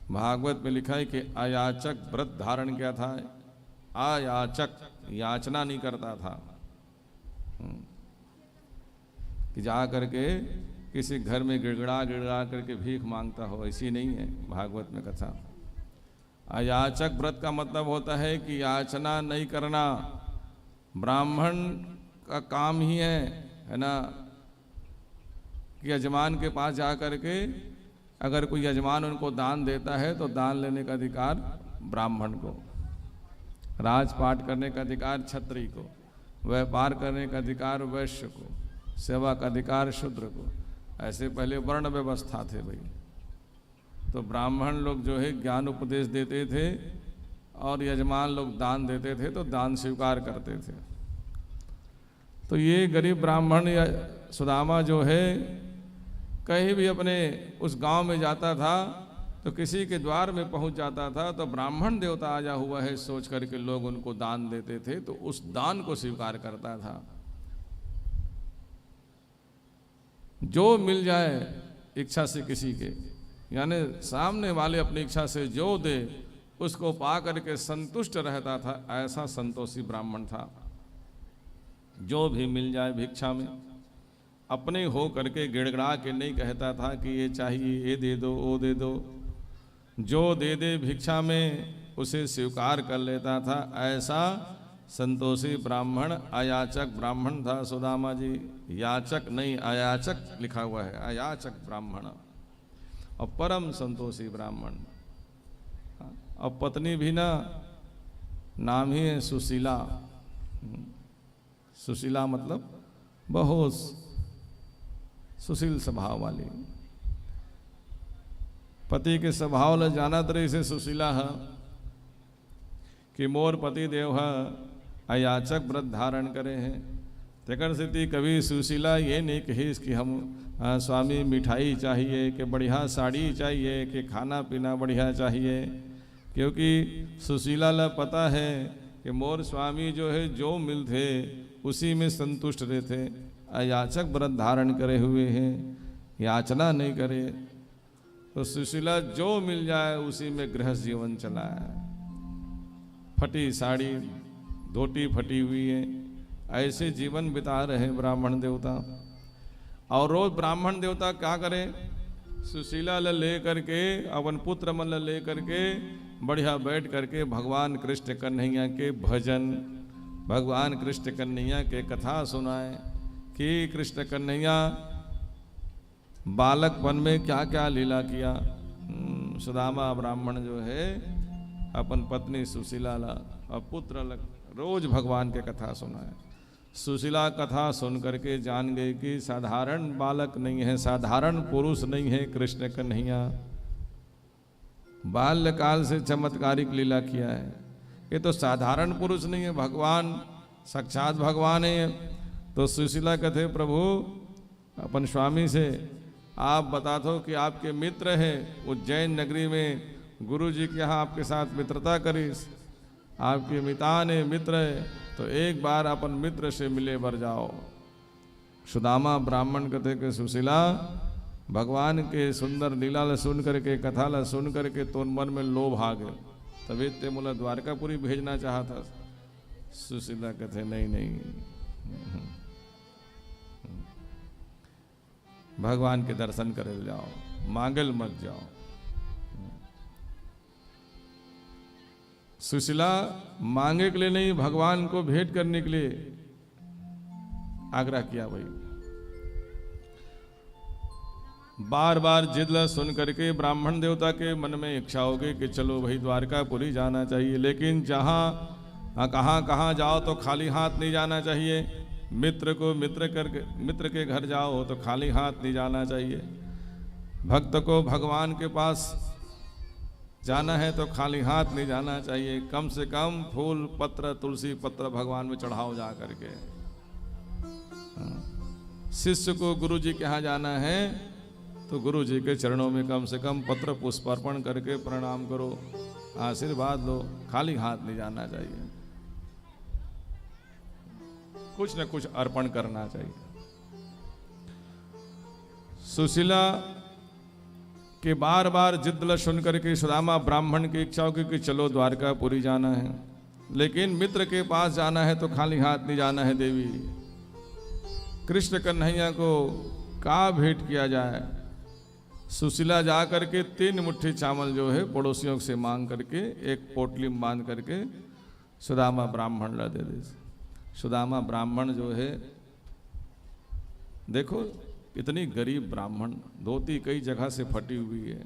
भागवत में लिखा है कि अयाचक व्रत धारण किया था। अयाचक, याचना नहीं करता था कि जा करके किसी घर में गिड़गड़ा करके भीख मांगता हो, ऐसी नहीं है भागवत में कथा। अयाचक व्रत का मतलब होता है कि याचना नहीं करना। ब्राह्मण का काम ही है ना, कि यजमान के पास जा करके अगर कोई यजमान उनको दान देता है तो दान लेने का अधिकार ब्राह्मण को, राजपाट करने का अधिकार क्षत्रिय को। व्यापार करने का अधिकार वैश्य को, सेवा का अधिकार शूद्र को। ऐसे पहले वर्ण व्यवस्था थे भाई। तो ब्राह्मण लोग जो है ज्ञान उपदेश देते थे और यजमान लोग दान देते थे, तो दान स्वीकार करते थे। तो ये गरीब ब्राह्मण या सुदामा जो है कहीं भी अपने उस गांव में जाता था तो किसी के द्वार में पहुंच जाता था तो ब्राह्मण देवता आया हुआ है सोच करके लोग उनको दान देते थे, तो उस दान को स्वीकार करता था। जो मिल जाए इच्छा से किसी के, यानी सामने वाले अपनी इच्छा से जो दे उसको पा करके संतुष्ट रहता था, ऐसा संतोषी ब्राह्मण था। जो भी मिल जाए भिक्षा में अपने हो करके गिड़गड़ा के नहीं कहता था कि ये चाहिए, ये दे दो, वो दे दो। जो दे दे भिक्षा में उसे स्वीकार कर लेता था। ऐसा संतोषी ब्राह्मण, अयाचक ब्राह्मण था सुदामा जी। याचक नहीं, अयाचक लिखा हुआ है, अयाचक ब्राह्मण और परम संतोषी ब्राह्मण। अब पत्नी भी ना, नाम ही है सुशीला। सुशीला मतलब बहुत सुशील स्वभाव वाली। पति के स्वभाव ल जाना तरह से सुशीला है कि मोर पति देव है अयाचक व्रत धारण करे हैं। तेकर स्थिति कभी सुशीला ये नहीं कही कि हम स्वामी मिठाई चाहिए, कि बढ़िया साड़ी चाहिए, कि खाना पीना बढ़िया चाहिए, क्योंकि सुशीला ला पता है कि मोर स्वामी जो है जो मिलते उसी में संतुष्ट रहते। अयाचक व्रत धारण करे हुए हैं, याचना नहीं करे। तो सुशीला जो मिल जाए उसी में गृहस्थ जीवन चलाए। फटी साड़ी, धोती फटी हुई है, ऐसे जीवन बिता रहे ब्राह्मण देवता। और रोज ब्राह्मण देवता क्या करे, सुशीला ले करके अपन पुत्र मन ले करके बढ़िया बैठ करके भगवान कृष्ण कन्हैया के भजन, भगवान कृष्ण कन्हैया के कथा सुनाए कि कृष्ण कन्हैया बालकपन में क्या क्या लीला किया। सुदामा ब्राह्मण जो है अपन पत्नी सुशीला और पुत्र रोज भगवान के कथा सुनाए। सुशीला कथा सुन करके जान गए कि साधारण बालक नहीं है, साधारण पुरुष नहीं है कृष्ण कन्हैया। बाल्यकाल से चमत्कारिक लीला किया है। ये तो साधारण पुरुष नहीं है, भगवान साक्षात भगवान है। तो सुशीला कहते प्रभु अपन स्वामी से आप बता दो कि आपके मित्र है उज्जैन नगरी में, गुरु जी के यहाँ आपके साथ मित्रता करीस, आपके मितान है, मित्र है, तो एक बार अपन मित्र से मिले बर जाओ। सुदामा ब्राह्मण कहते कि सुशीला भगवान के सुंदर लीला ला सुन करके, कथा ला सुन करके तो मन में लोभ आ गए, तभी ते मुला द्वारकापुरी भेजना चाहता। सुशीला कहते नहीं नहीं, भगवान के दर्शन करे जाओ, मांगल मत जाओ। सुशीला मांगे के लिए नहीं, भगवान को भेंट करने के लिए आग्रह किया। भाई बार बार जिद सुन करके ब्राह्मण देवता के मन में इच्छा हो गई कि चलो भाई द्वारकापुरी जाना चाहिए, लेकिन जहाँ कहाँ जाओ तो खाली हाथ नहीं जाना चाहिए। मित्र के घर जाओ तो खाली हाथ नहीं जाना चाहिए। भक्त को भगवान के पास जाना है तो खाली हाथ नहीं जाना चाहिए। कम से कम फूल पत्र, तुलसी पत्र भगवान में चढ़ाओ जा करके। शिष्य को गुरु जी के यहाँ जाना है तो गुरु जी के चरणों में कम से कम पत्र पुष्प अर्पण करके प्रणाम करो, आशीर्वाद लो। खाली हाथ नहीं जाना चाहिए, कुछ न कुछ अर्पण करना चाहिए। सुशीला के बार बार जिद सुन करके सुदामा ब्राह्मण की इच्छा होगी कि चलो द्वारकापुरी जाना है, लेकिन मित्र के पास जाना है तो खाली हाथ नहीं जाना है। देवी कृष्ण कन्हैया को का भेंट किया जाए। सुशीला जा करके 3 मुट्ठी चावल जो है पड़ोसियों से मांग करके एक पोटली में बांध करके सुदामा ब्राह्मण ला दे दे। सुदामा ब्राह्मण जो है देखो इतनी गरीब ब्राह्मण, धोती कई जगह से फटी हुई है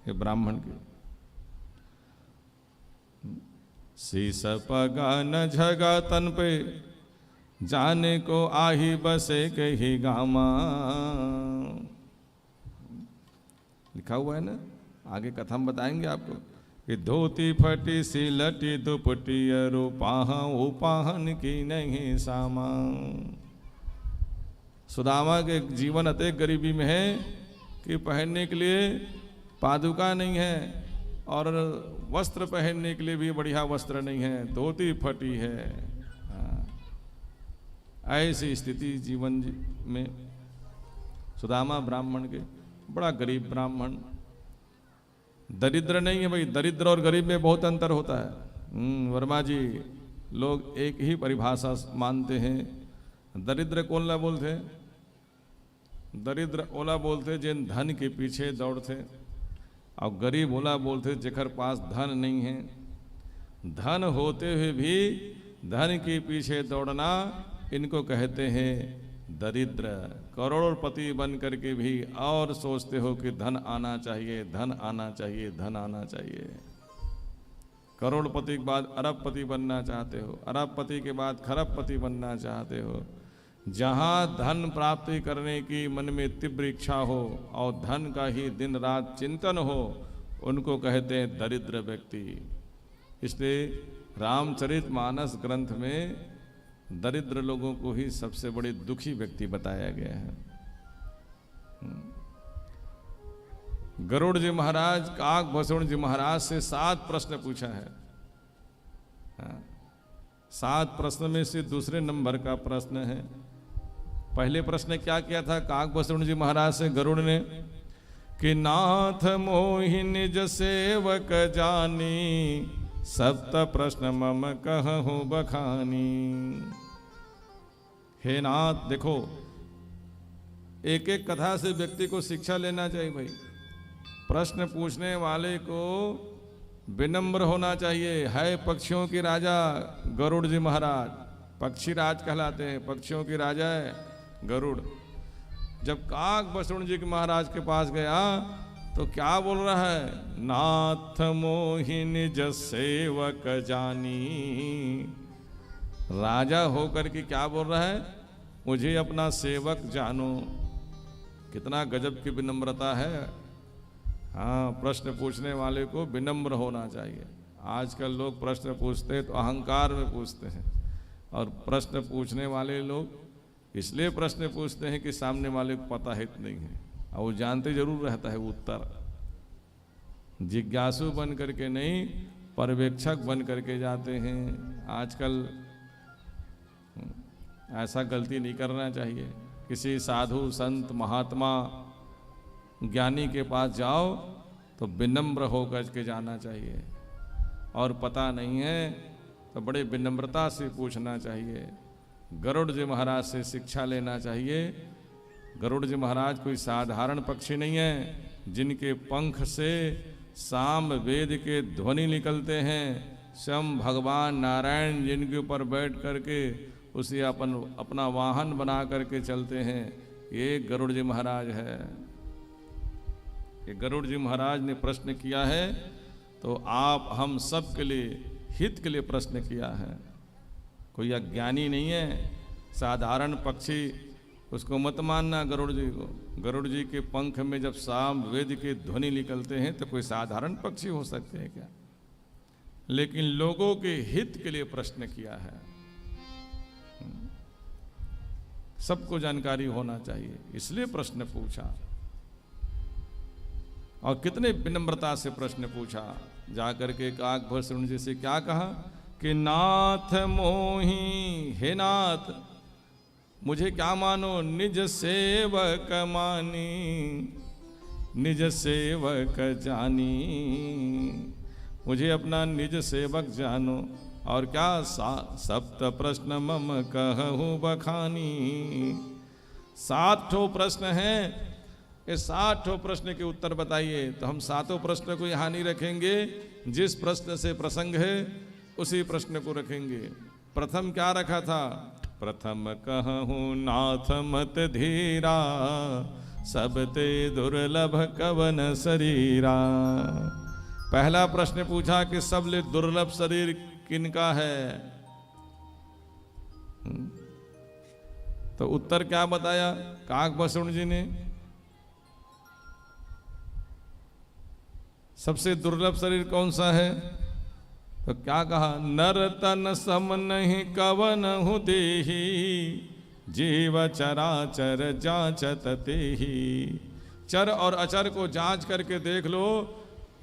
ये ब्राह्मण की। शीस पगा न झगा तन पे, जाने को आही बसे कही गामा। लिखा हुआ है ना, आगे कथा में बताएंगे आपको कि धोती फटी सी लटी दुपटी अरु पाहन की नहीं सामा। सुदामा के जीवन अति गरीबी में है कि पहनने के लिए पादुका नहीं है और वस्त्र पहनने के लिए भी बढ़िया वस्त्र नहीं है, धोती फटी है। ऐसी स्थिति जीवन में सुदामा ब्राह्मण के, बड़ा गरीब ब्राह्मण, दरिद्र नहीं है भाई, दरिद्र और गरीब में बहुत अंतर होता है। वर्मा जी, लोग एक ही परिभाषा मानते हैं। दरिद्र कौन ला बोलते, दरिद्र ओला बोलते जिन धन के पीछे दौड़ते, और गरीब ओला बोलते जेकर पास धन नहीं है। धन होते हुए भी धन के पीछे दौड़ना, इनको कहते हैं दरिद्र। करोड़पति बन करके भी और सोचते हो कि धन आना चाहिए, धन आना चाहिए, धन आना चाहिए। करोड़पति के बाद अरबपति बनना चाहते हो, अरबपति के बाद खरबपति बनना चाहते हो। जहाँ धन प्राप्ति करने की मन में तीव्र इच्छा हो और धन का ही दिन रात चिंतन हो, उनको कहते हैं दरिद्र व्यक्ति। इसलिए रामचरितमानस ग्रंथ में दरिद्र लोगों को ही सबसे बड़े दुखी व्यक्ति बताया गया है। गरुड़ जी महाराज काकभूषण जी महाराज से 7 प्रश्न पूछा है। 7 प्रश्न में से दूसरे नंबर का प्रश्न है। पहले प्रश्न क्या किया था काकभूषण जी महाराज से गरुड़ ने कि नाथ मोहि निज सेवक जानी, सप्त प्रश्न मम कहूँ बखानी। हे नाथ, देखो एक एक कथा से व्यक्ति को शिक्षा लेना चाहिए भाई। प्रश्न पूछने वाले को विनम्र होना चाहिए। है पक्षियों के राजा गरुड़ जी महाराज, पक्षी राज कहलाते हैं, पक्षियों के राजा है गरुड़। जब काकभूषण जी के महाराज के पास गया तो क्या बोल रहा है, नाथ मोहि निज सेवक जानी। राजा होकर के क्या बोल रहा है, मुझे अपना सेवक जानो। कितना गजब की विनम्रता है। हाँ, प्रश्न पूछने वाले को विनम्र होना चाहिए। आजकल लोग प्रश्न पूछते हैं तो अहंकार में पूछते हैं, और प्रश्न पूछने वाले लोग इसलिए प्रश्न पूछते हैं कि सामने वाले को पता हित नहीं है, और वो जानते जरूर रहता है उत्तर। जिज्ञासु बन करके नहीं, पर्यवेक्षक बन करके जाते हैं। आजकल ऐसा गलती नहीं करना चाहिए। किसी साधु संत महात्मा ज्ञानी के पास जाओ तो विनम्र होकर के जाना चाहिए, और पता नहीं है तो बड़े विनम्रता से पूछना चाहिए। गरुड़ जी महाराज से शिक्षा लेना चाहिए। गरुड़ जी महाराज कोई साधारण पक्षी नहीं है, जिनके पंख से साम वेद के ध्वनि निकलते हैं। स्वयं भगवान नारायण जिनके ऊपर बैठ करके उसे अपना वाहन बना करके चलते हैं, ये गरुड़ जी महाराज है। ये गरुड़ जी महाराज ने प्रश्न किया है तो आप हम सब के लिए हित के लिए प्रश्न किया है। कोई अज्ञानी नहीं है, साधारण पक्षी, उसको मत मानना गरुड़ जी को। गरुड़ जी के पंख में जब साम वेद के ध्वनि निकलते हैं तो कोई साधारण पक्षी हो सकते हैं क्या? लेकिन लोगों के हित के लिए प्रश्न किया है। सबको जानकारी होना चाहिए, इसलिए प्रश्न पूछा। और कितने विनम्रता से प्रश्न पूछा। जाकर के काकभूषण जी से क्या कहा कि नाथ मोहि, हे नाथ मुझे क्या मानो, निज सेवक मानी, निज सेवक जानी। मुझे अपना निज सेवक जानो। और क्या, सप्त प्रश्न मम कहूँ बखानी। 7 ठो प्रश्न हैं, ये 7 ठो प्रश्न के उत्तर बताइए। तो हम 7 प्रश्न को यहाँ नहीं रखेंगे, जिस प्रश्न से प्रसंग है उसी प्रश्न को रखेंगे। प्रथम क्या रखा था, प्रथम कहूँ नाथ मत धीरा, सब ते दुर्लभ कवन शरीरा। पहला प्रश्न पूछा कि सबले दुर्लभ शरीर किनका है? तो उत्तर क्या बताया काकभूषण जी ने? सबसे दुर्लभ शरीर कौन सा है? तो क्या कहा? नर तन सम नहीं कवन हूँ देही, जीव चराचर जांचत तेहि। चर और अचर को जांच करके देख लो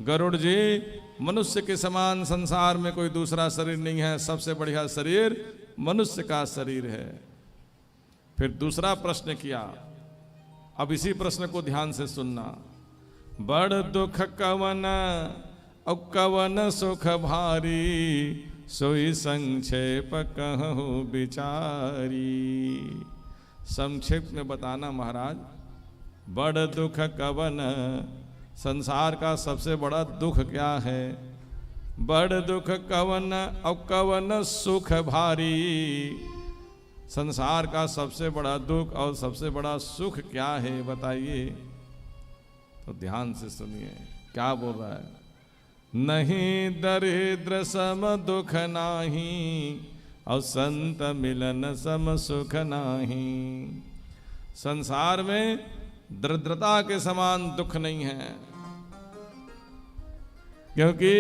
गरुड़ जी, मनुष्य के समान संसार में कोई दूसरा शरीर नहीं है। सबसे बढ़िया शरीर मनुष्य का शरीर है। फिर दूसरा प्रश्न किया, अब इसी प्रश्न को ध्यान से सुनना। बड़ दुख कवन और कवन सुख भारी, सोई संक्षेप कहूँ विचारी। संक्षेप में बताना महाराज, बड़ दुख कवन, संसार का सबसे बड़ा दुख क्या है? बड़ दुख कवन और कवन सुख भारी, संसार का सबसे बड़ा दुख और सबसे बड़ा सुख क्या है बताइए? तो ध्यान से सुनिए क्या बोल रहा है। नहीं दरिद्र सम दुख नाही, और संत मिलन सम सुख नाही। संसार में दरिद्रता के समान दुख नहीं है, क्योंकि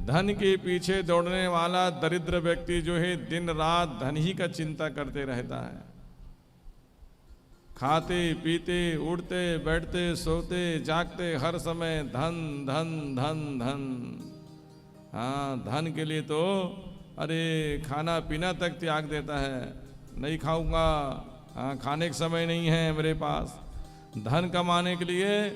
धन के पीछे दौड़ने वाला दरिद्र व्यक्ति जो है दिन रात धन ही का चिंता करते रहता है। खाते पीते उड़ते बैठते सोते जागते हर समय धन धन धन धन। हाँ, धन के लिए तो अरे खाना पीना तक त्याग देता है। नहीं खाऊंगा, हाँ खाने का समय नहीं है मेरे पास। धन कमाने के लिए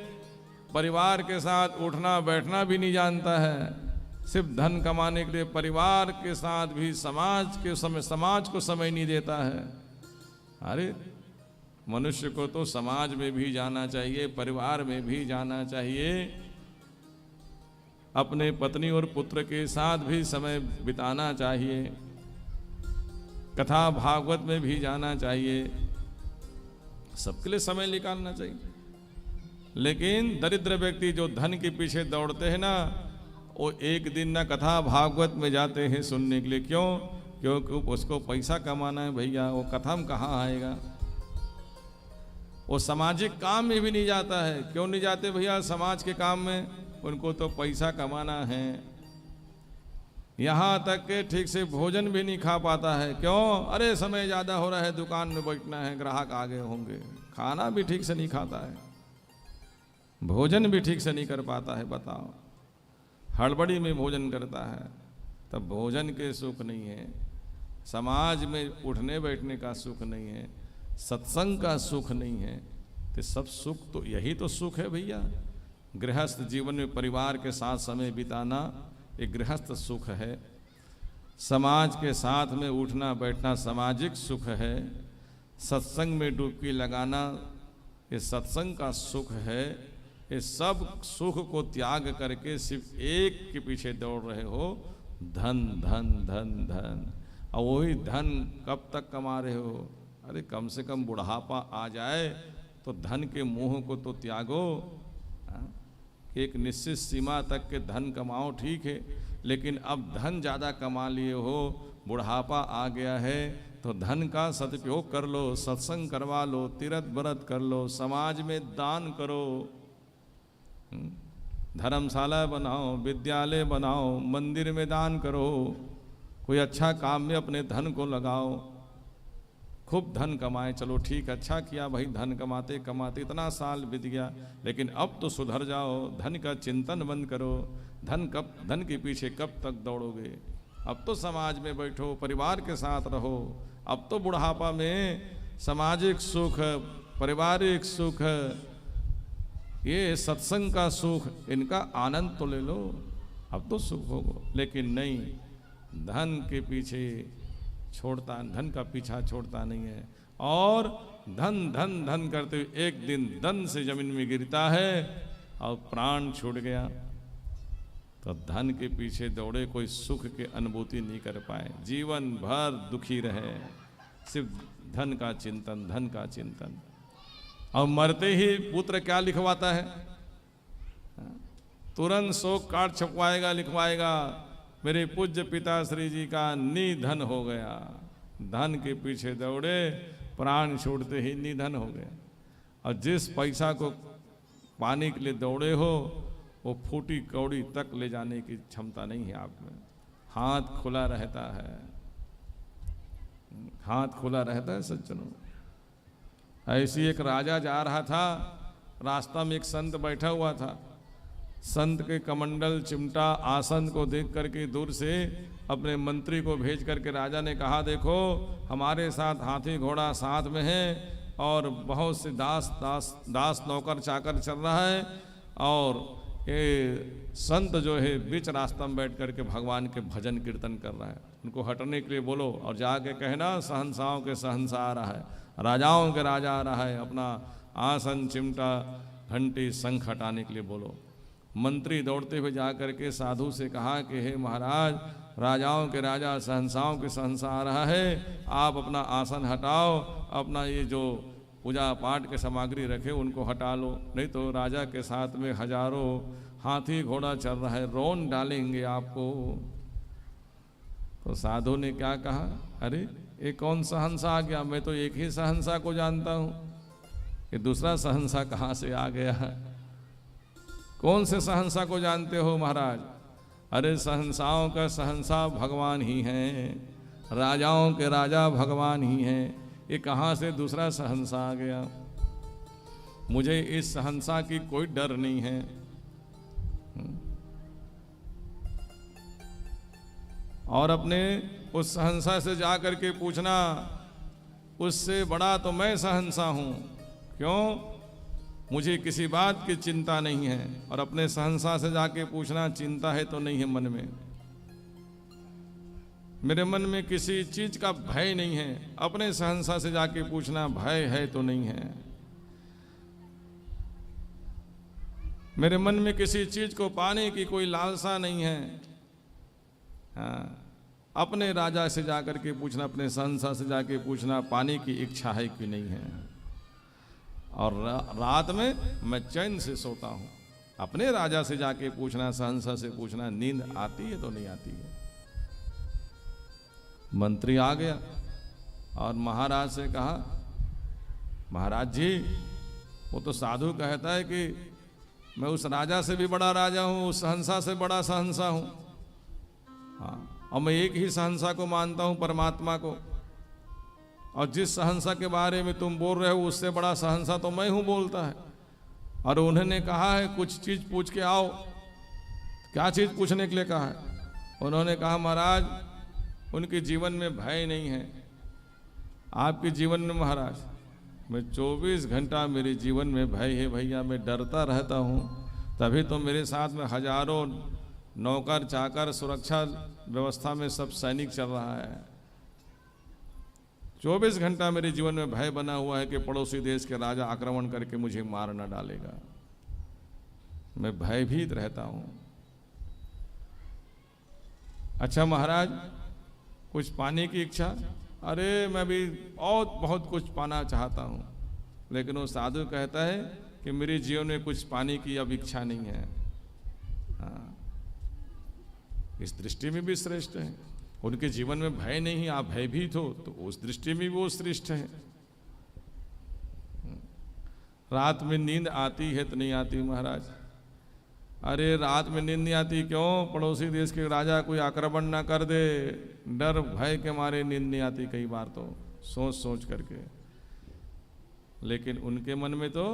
परिवार के साथ उठना बैठना भी नहीं जानता है। सिर्फ धन कमाने के लिए परिवार के साथ भी समाज को समय नहीं देता है। अरे मनुष्य को तो समाज में भी जाना चाहिए, परिवार में भी जाना चाहिए, अपने पत्नी और पुत्र के साथ भी समय बिताना चाहिए, कथा भागवत में भी जाना चाहिए, सबके लिए समय निकालना चाहिए। लेकिन दरिद्र व्यक्ति जो धन के पीछे दौड़ते हैं ना, वो एक दिन ना कथा भागवत में जाते हैं सुनने के लिए। क्यों? क्योंकि उसको पैसा कमाना है भैया, वो कथा में कहाँ आएगा। वो सामाजिक काम में भी नहीं जाता है। क्यों नहीं जाते भैया समाज के काम में? उनको तो पैसा कमाना है। यहाँ तक के ठीक से भोजन भी नहीं खा पाता है। क्यों? अरे समय ज़्यादा हो रहा है, दुकान में बैठना है, ग्राहक आगे होंगे। खाना भी ठीक से नहीं खाता है, भोजन भी ठीक से नहीं कर पाता है। बताओ, हड़बड़ी में भोजन करता है, तब भोजन के सुख नहीं है, समाज में उठने बैठने का सुख नहीं है, सत्संग का सुख नहीं है। तो सब सुख तो यही तो सुख है भैया। गृहस्थ जीवन में परिवार के साथ समय बिताना एक गृहस्थ सुख है। समाज के साथ में उठना बैठना सामाजिक सुख है। सत्संग में डुबकी लगाना ये सत्संग का सुख है। ये सब सुख को त्याग करके सिर्फ एक के पीछे दौड़ रहे हो, धन धन धन धन। और वही धन कब तक कमा रहे हो? अरे कम से कम बुढ़ापा आ जाए तो धन के मोह को तो त्यागो। एक निश्चित सीमा तक के धन कमाओ, ठीक है, लेकिन अब धन ज़्यादा कमा लिए हो, बुढ़ापा आ गया है, तो धन का सदुपयोग कर लो, सत्संग करवा लो, तीर्थ व्रत कर लो, समाज में दान करो, धर्मशाला बनाओ, विद्यालय बनाओ, मंदिर में दान करो, कोई अच्छा काम में अपने धन को लगाओ। खूब धन कमाए, चलो ठीक, अच्छा किया भाई, धन कमाते कमाते इतना साल बीत गया, लेकिन अब तो सुधर जाओ, धन का चिंतन बंद करो। धन के पीछे कब तक दौड़ोगे? अब तो समाज में बैठो, परिवार के साथ रहो। अब तो बुढ़ापा में सामाजिक सुख, पारिवारिक सुख, ये सत्संग का सुख, इनका आनंद तो ले लो, अब तो सुख होगा। लेकिन नहीं, धन के पीछे छोड़ता, धन का पीछा छोड़ता नहीं है, और धन धन धन करते हुए एक दिन धन से जमीन में गिरता है और प्राण छूट गया। तो धन के पीछे दौड़े, कोई सुख की अनुभूति नहीं कर पाए, जीवन भर दुखी रहे, सिर्फ धन का चिंतन, धन का चिंतन। और मरते ही पुत्र क्या लिखवाता है? तुरंत शोक कार्ड छपवाएगा, लिखवाएगा, मेरे पूज्य पिताश्री जी का निधन हो गया। धन के पीछे दौड़े, प्राण छोड़ते ही निधन हो गया। और जिस पैसा को पाने के लिए दौड़े हो, वो फूटी कौड़ी तक ले जाने की क्षमता नहीं है आप में। हाथ खुला रहता है, हाथ खुला रहता है सज्जनों। ऐसी एक राजा जा रहा था, रास्ता में एक संत बैठा हुआ था। संत के कमंडल चिमटा आसन को देख करके दूर से अपने मंत्री को भेज करके राजा ने कहा, देखो हमारे साथ हाथी घोड़ा साथ में है और बहुत से दास नौकर चाकर चल रहा है, और ये संत जो है बीच रास्ता में बैठ करके भगवान के भजन कीर्तन कर रहा है। उनको हटने के लिए बोलो और जाके कहना सहंसाओं के सहंसा आ रहा है, राजाओं के राजा आ रहा है, अपना आसन चिमटा घंटी शंख हटाने के लिए बोलो। मंत्री दौड़ते हुए जा करके साधु से कहा कि हे महाराज, राजाओं के राजा सहंसाओं के सहंसा आ रहा है, आप अपना आसन हटाओ, अपना ये जो पूजा पाठ के सामग्री रखे उनको हटा लो, नहीं तो राजा के साथ में हजारों हाथी घोड़ा चल रहा है, रोन डालेंगे आपको। तो साधु ने क्या कहा, अरे ये कौन सहंसा आ गया, मैं तो एक ही सहंसा को जानता हूँ, ये दूसरा सहंसा कहाँ से आ गया। कौन से सहंसा को जानते हो महाराज? अरे सहंसाओं का सहंसा भगवान ही हैं, राजाओं के राजा भगवान ही हैं, ये कहाँ से दूसरा सहंसा आ गया। मुझे इस सहंसा की कोई डर नहीं है। और अपने उस सहंसा से जा करके पूछना, उससे बड़ा तो मैं सहंसा हूं, क्यों? मुझे किसी बात की चिंता नहीं है। और अपने सहंसा से जाके पूछना, चिंता है तो नहीं है मन में, मेरे मन में किसी चीज का भय नहीं है। अपने सहंसा से जाके पूछना, भय है तो नहीं है, मेरे मन में किसी चीज को पाने की कोई लालसा नहीं है। हाँ, अपने राजा से जाकर के पूछना, अपने सहंसा से जाके पूछना, पाने की इच्छा है कि नहीं है। और रात में मैं चैन से सोता हूं। अपने राजा से जाके पूछना, सहंसा से पूछना, नींद आती है तो नहीं आती है। मंत्री आ गया और महाराज से कहा, महाराज जी, वो तो साधु कहता है कि मैं उस राजा से भी बड़ा राजा हूं, उस सहंसा से बड़ा सहंसा हूं। हाँ, और मैं एक ही सहंसा को मानता हूं, परमात्मा को, और जिस सहंसा के बारे में तुम बोल रहे हो उससे बड़ा सहंसा तो मैं हूं बोलता है। और उन्होंने कहा है कुछ चीज पूछ के आओ। क्या चीज पूछने के लिए कहा है? उन्होंने कहा, महाराज उनके जीवन में भय नहीं है, आपके जीवन में महाराज मैं 24 घंटा मेरे जीवन में भय है भैया, मैं डरता रहता हूँ, तभी तो मेरे साथ में हजारों नौकर चाकर सुरक्षा व्यवस्था में सब सैनिक चल रहा है। 24 घंटा मेरे जीवन में भय बना हुआ है कि पड़ोसी देश के राजा आक्रमण करके मुझे मार न डालेगा, मैं भयभीत रहता हूँ। अच्छा महाराज, कुछ पाने की इच्छा? अरे मैं भी बहुत कुछ पाना चाहता हूँ, लेकिन वो साधु कहता है कि मेरे जीवन में कुछ पाने की अब इच्छा नहीं है। हाँ, इस दृष्टि में भी श्रेष्ठ है। उनके जीवन में भय नहीं, आप भयभीत हो, तो उस दृष्टि में भी वो श्रेष्ठ है। रात में नींद आती है तो नहीं आती महाराज? अरे रात में नींद नहीं आती क्यों? पड़ोसी देश के राजा कोई आक्रमण ना कर दे, डर भय के मारे नींद नहीं आती कई बार तो, सोच सोच करके। लेकिन उनके मन में तो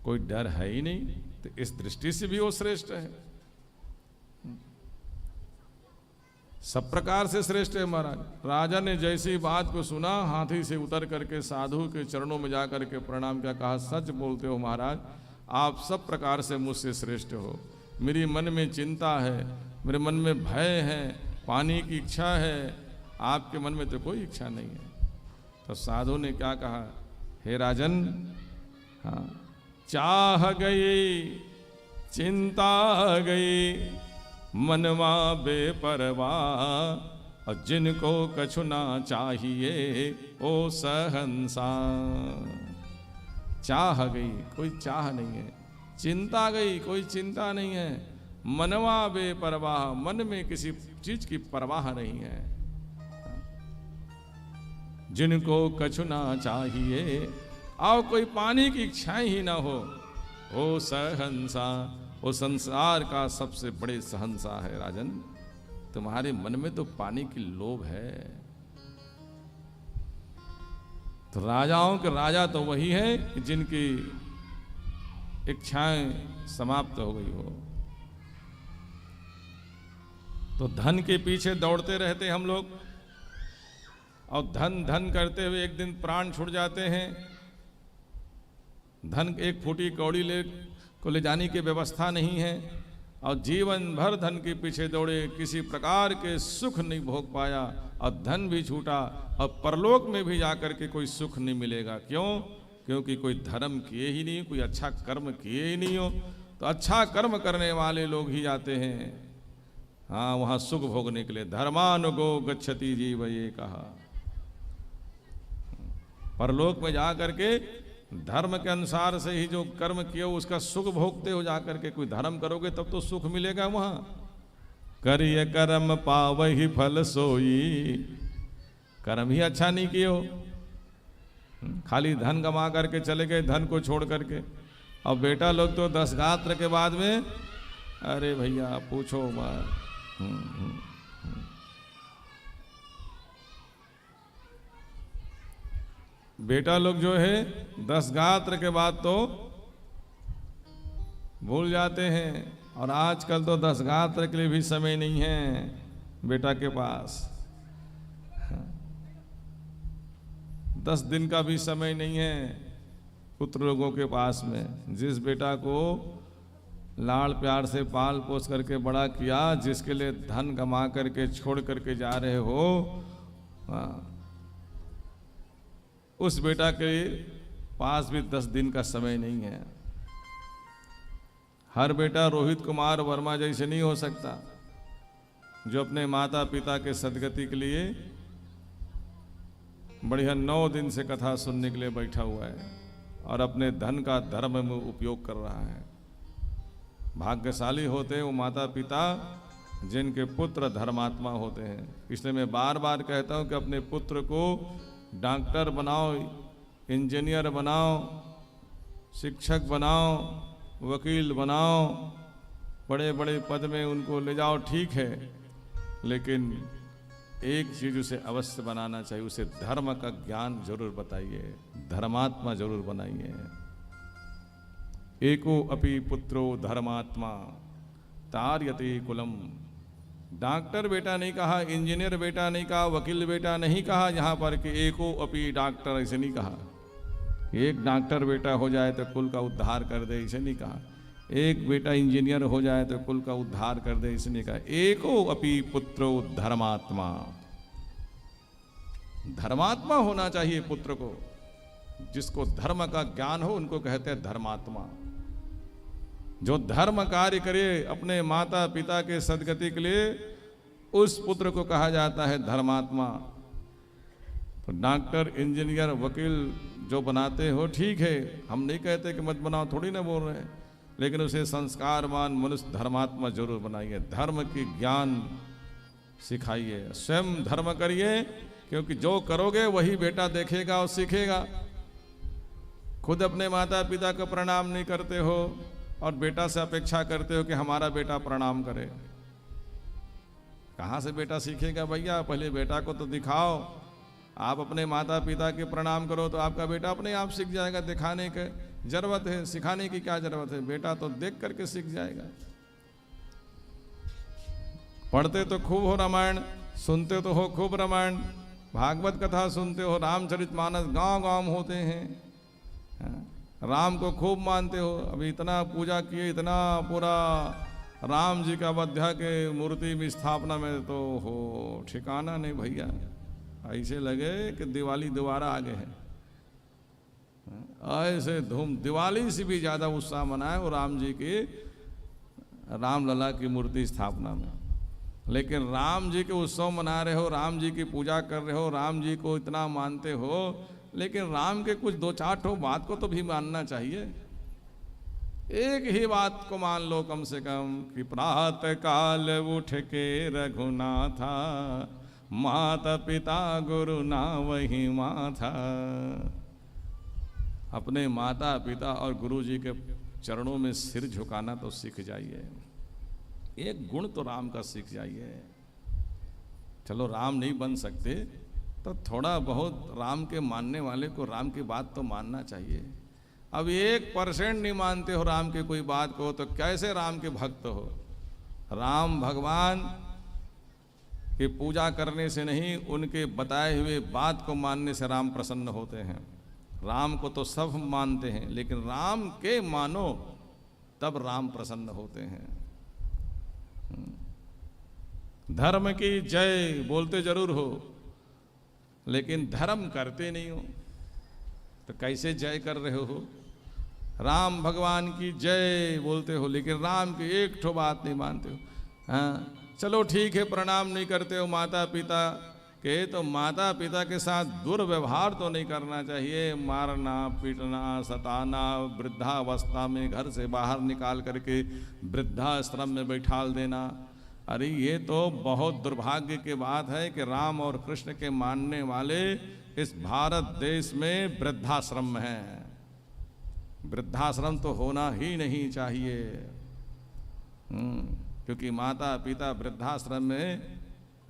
कोई डर है ही नहीं, तो इस दृष्टि से भी वो श्रेष्ठ है, सब प्रकार से श्रेष्ठ है महाराज। राजा ने जैसी बात को सुना, हाथी से उतर करके साधु के चरणों में जाकर के प्रणाम किया, कहा, सच बोलते हो महाराज, आप सब प्रकार से मुझसे श्रेष्ठ हो। मेरी मन में चिंता है, मेरे मन में भय है, पाने की इच्छा है, आपके मन में तो कोई इच्छा नहीं है। तो साधु ने क्या कहा, हे राजन, हाँ, चाह गई चिंता गई मनवा बेपरवाह, और जिनको कछु ना चाहिए ओ सहंसा। चाह गई, कोई चाह नहीं है, चिंता गई, कोई चिंता नहीं है, मनवा बेपरवाह, मन में किसी चीज की परवाह नहीं है। जिनको कछु ना चाहिए, और कोई पाने की इच्छा ही ना हो, वो सहंसा, वो संसार का सबसे बड़े सहंसा है। राजन, तुम्हारे मन में तो पानी की लोभ है। तो राजाओं के राजा तो वही है जिनकी इच्छाएं समाप्त हो गई हो। तो धन के पीछे दौड़ते रहते हम लोग, और धन धन करते हुए एक दिन प्राण छूट जाते हैं। धन एक फूटी कौड़ी ले जाने की व्यवस्था नहीं है, और जीवन भर धन के पीछे दौड़े, किसी प्रकार के सुख नहीं भोग पाया, और धन भी छूटा, और परलोक में भी जाकर के कोई सुख नहीं मिलेगा। क्यों? क्योंकि कोई धर्म किए ही नहीं, कोई अच्छा कर्म किए ही नहीं हो। तो अच्छा कर्म करने वाले लोग ही जाते हैं हाँ वहाँ सुख भोगने के लिए। धर्मानुगो गच्छति जीव, ये कहा। परलोक में जा करके धर्म के अनुसार से ही जो कर्म किया उसका सुख भोगते हो। जा करके कोई धर्म करोगे तब तो सुख मिलेगा वहाँ। करिय कर्म पावहि फल सोई, कर्म ही अच्छा नहीं किए हो, खाली धन कमा करके चले गए, धन को छोड़ करके। अब बेटा लोग तो 10 गात्र के बाद में, अरे भैया पूछो मत। बेटा लोग जो है 10 गात्र के बाद तो भूल जाते हैं, और आजकल तो 10 गात्र के लिए भी समय नहीं है बेटा के पास। 10 दिन का भी समय नहीं है पुत्र लोगों के पास में। जिस बेटा को लाड़ प्यार से पाल पोस करके बड़ा किया, जिसके लिए धन कमा करके छोड़ करके जा रहे हो, उस बेटा के पास भी 10 दिन का समय नहीं है। हर बेटा रोहित कुमार वर्मा जैसे नहीं हो सकता, जो अपने माता पिता के सदगति के लिए बढ़िया 9 दिन से कथा सुनने के लिए बैठा हुआ है, और अपने धन का धर्म में उपयोग कर रहा है। भाग्यशाली होते हैं वो माता पिता जिनके पुत्र धर्मात्मा होते हैं। इसलिए मैं बार बार कहता हूँ कि अपने पुत्र को डॉक्टर बनाओ, इंजीनियर बनाओ, शिक्षक बनाओ, वकील बनाओ, बड़े बड़े पद में उनको ले जाओ, ठीक है, लेकिन एक चीज उसे अवश्य बनाना चाहिए, उसे धर्म का ज्ञान जरूर बताइए, धर्मात्मा जरूर बनाइए। एको अपि पुत्रो धर्मात्मा तार्यते कुलम। डॉक्टर बेटा नहीं कहा, इंजीनियर बेटा नहीं कहा, वकील बेटा नहीं कहा, यहाँ पर कि एको अपि डॉक्टर, ऐसे नहीं कहा कि एक डॉक्टर बेटा हो जाए तो कुल का उद्धार कर दे, ऐसे नहीं कहा। एक बेटा इंजीनियर हो जाए तो कुल का उद्धार कर दे, इसने कहा एको अपि पुत्रो धर्मात्मा। धर्मात्मा होना चाहिए पुत्र को, जिसको धर्म का ज्ञान हो उनको कहते हैं धर्मात्मा। जो धर्म कार्य करे अपने माता पिता के सदगति के लिए, उस पुत्र को कहा जाता है धर्मात्मा। तो डॉक्टर इंजीनियर वकील जो बनाते हो ठीक है, हम नहीं कहते कि मत बनाओ, थोड़ी ना बोल रहे हैं, लेकिन उसे संस्कारवान मनुष्य धर्मात्मा जरूर बनाइए, धर्म की ज्ञान सिखाइए, स्वयं धर्म करिए, क्योंकि जो करोगे वही बेटा देखेगा और सीखेगा। खुद अपने माता पिता को प्रणाम नहीं करते हो और बेटा से अपेक्षा करते हो कि हमारा बेटा प्रणाम करे, कहाँ से बेटा सीखेगा भैया? पहले बेटा को तो दिखाओ। आप अपने माता पिता के प्रणाम करो तो आपका बेटा अपने आप सीख जाएगा। दिखाने के जरूरत है, सिखाने की क्या जरूरत है? बेटा तो देख करके सीख जाएगा। पढ़ते तो खूब हो रामायण, सुनते तो हो खूब रामायण, भागवत कथा सुनते हो, रामचरितमानस गांव गांव होते हैं, राम को खूब मानते हो। अभी इतना पूजा किए, इतना पूरा राम जी का अयोध्या के मूर्ति में स्थापना में तो हो ठिकाना नहीं भैया। ऐसे लगे कि दिवाली दोबारा आ गए हैं। ऐसे धूम दिवाली से भी ज़्यादा उत्साह मनाए वो राम जी की रामलला की मूर्ति स्थापना में। लेकिन राम जी के उत्सव मना रहे हो, राम जी की पूजा कर रहे हो, राम जी को इतना मानते हो, लेकिन राम के कुछ 2-4 ठो बात को तो भी मानना चाहिए। एक ही बात को मान लो कम से कम कि प्रातः काल उठ के रघुनाथा, माता पिता गुरु ना वही माथा। अपने माता पिता और गुरु जी के चरणों में सिर झुकाना तो सीख जाइए, एक गुण तो राम का सीख जाइए। चलो राम नहीं बन सकते तो थोड़ा बहुत राम के मानने वाले को राम की बात तो मानना चाहिए। अब 1% नहीं मानते हो राम की कोई बात को तो कैसे राम के भक्त हो? राम भगवान की पूजा करने से नहीं, उनके बताए हुए बात को मानने से राम प्रसन्न होते हैं। राम को तो सब मानते हैं, लेकिन राम के मानो तब राम प्रसन्न होते हैं। धर्म की जय बोलते जरूर हो, लेकिन धर्म करते नहीं हो तो कैसे जय कर रहे हो? राम भगवान की जय बोलते हो, लेकिन राम की एक ठो बात नहीं मानते हो। हाँ चलो ठीक है, प्रणाम नहीं करते हो माता पिता के, तो माता पिता के साथ दुर्व्यवहार तो नहीं करना चाहिए। मारना पीटना सताना, वृद्धावस्था में घर से बाहर निकाल करके वृद्धाश्रम में बैठाल देना, अरे ये तो बहुत दुर्भाग्य की बात है कि राम और कृष्ण के मानने वाले इस भारत देश में वृद्धाश्रम हैं। वृद्धाश्रम तो होना ही नहीं चाहिए, क्योंकि माता पिता वृद्धाश्रम में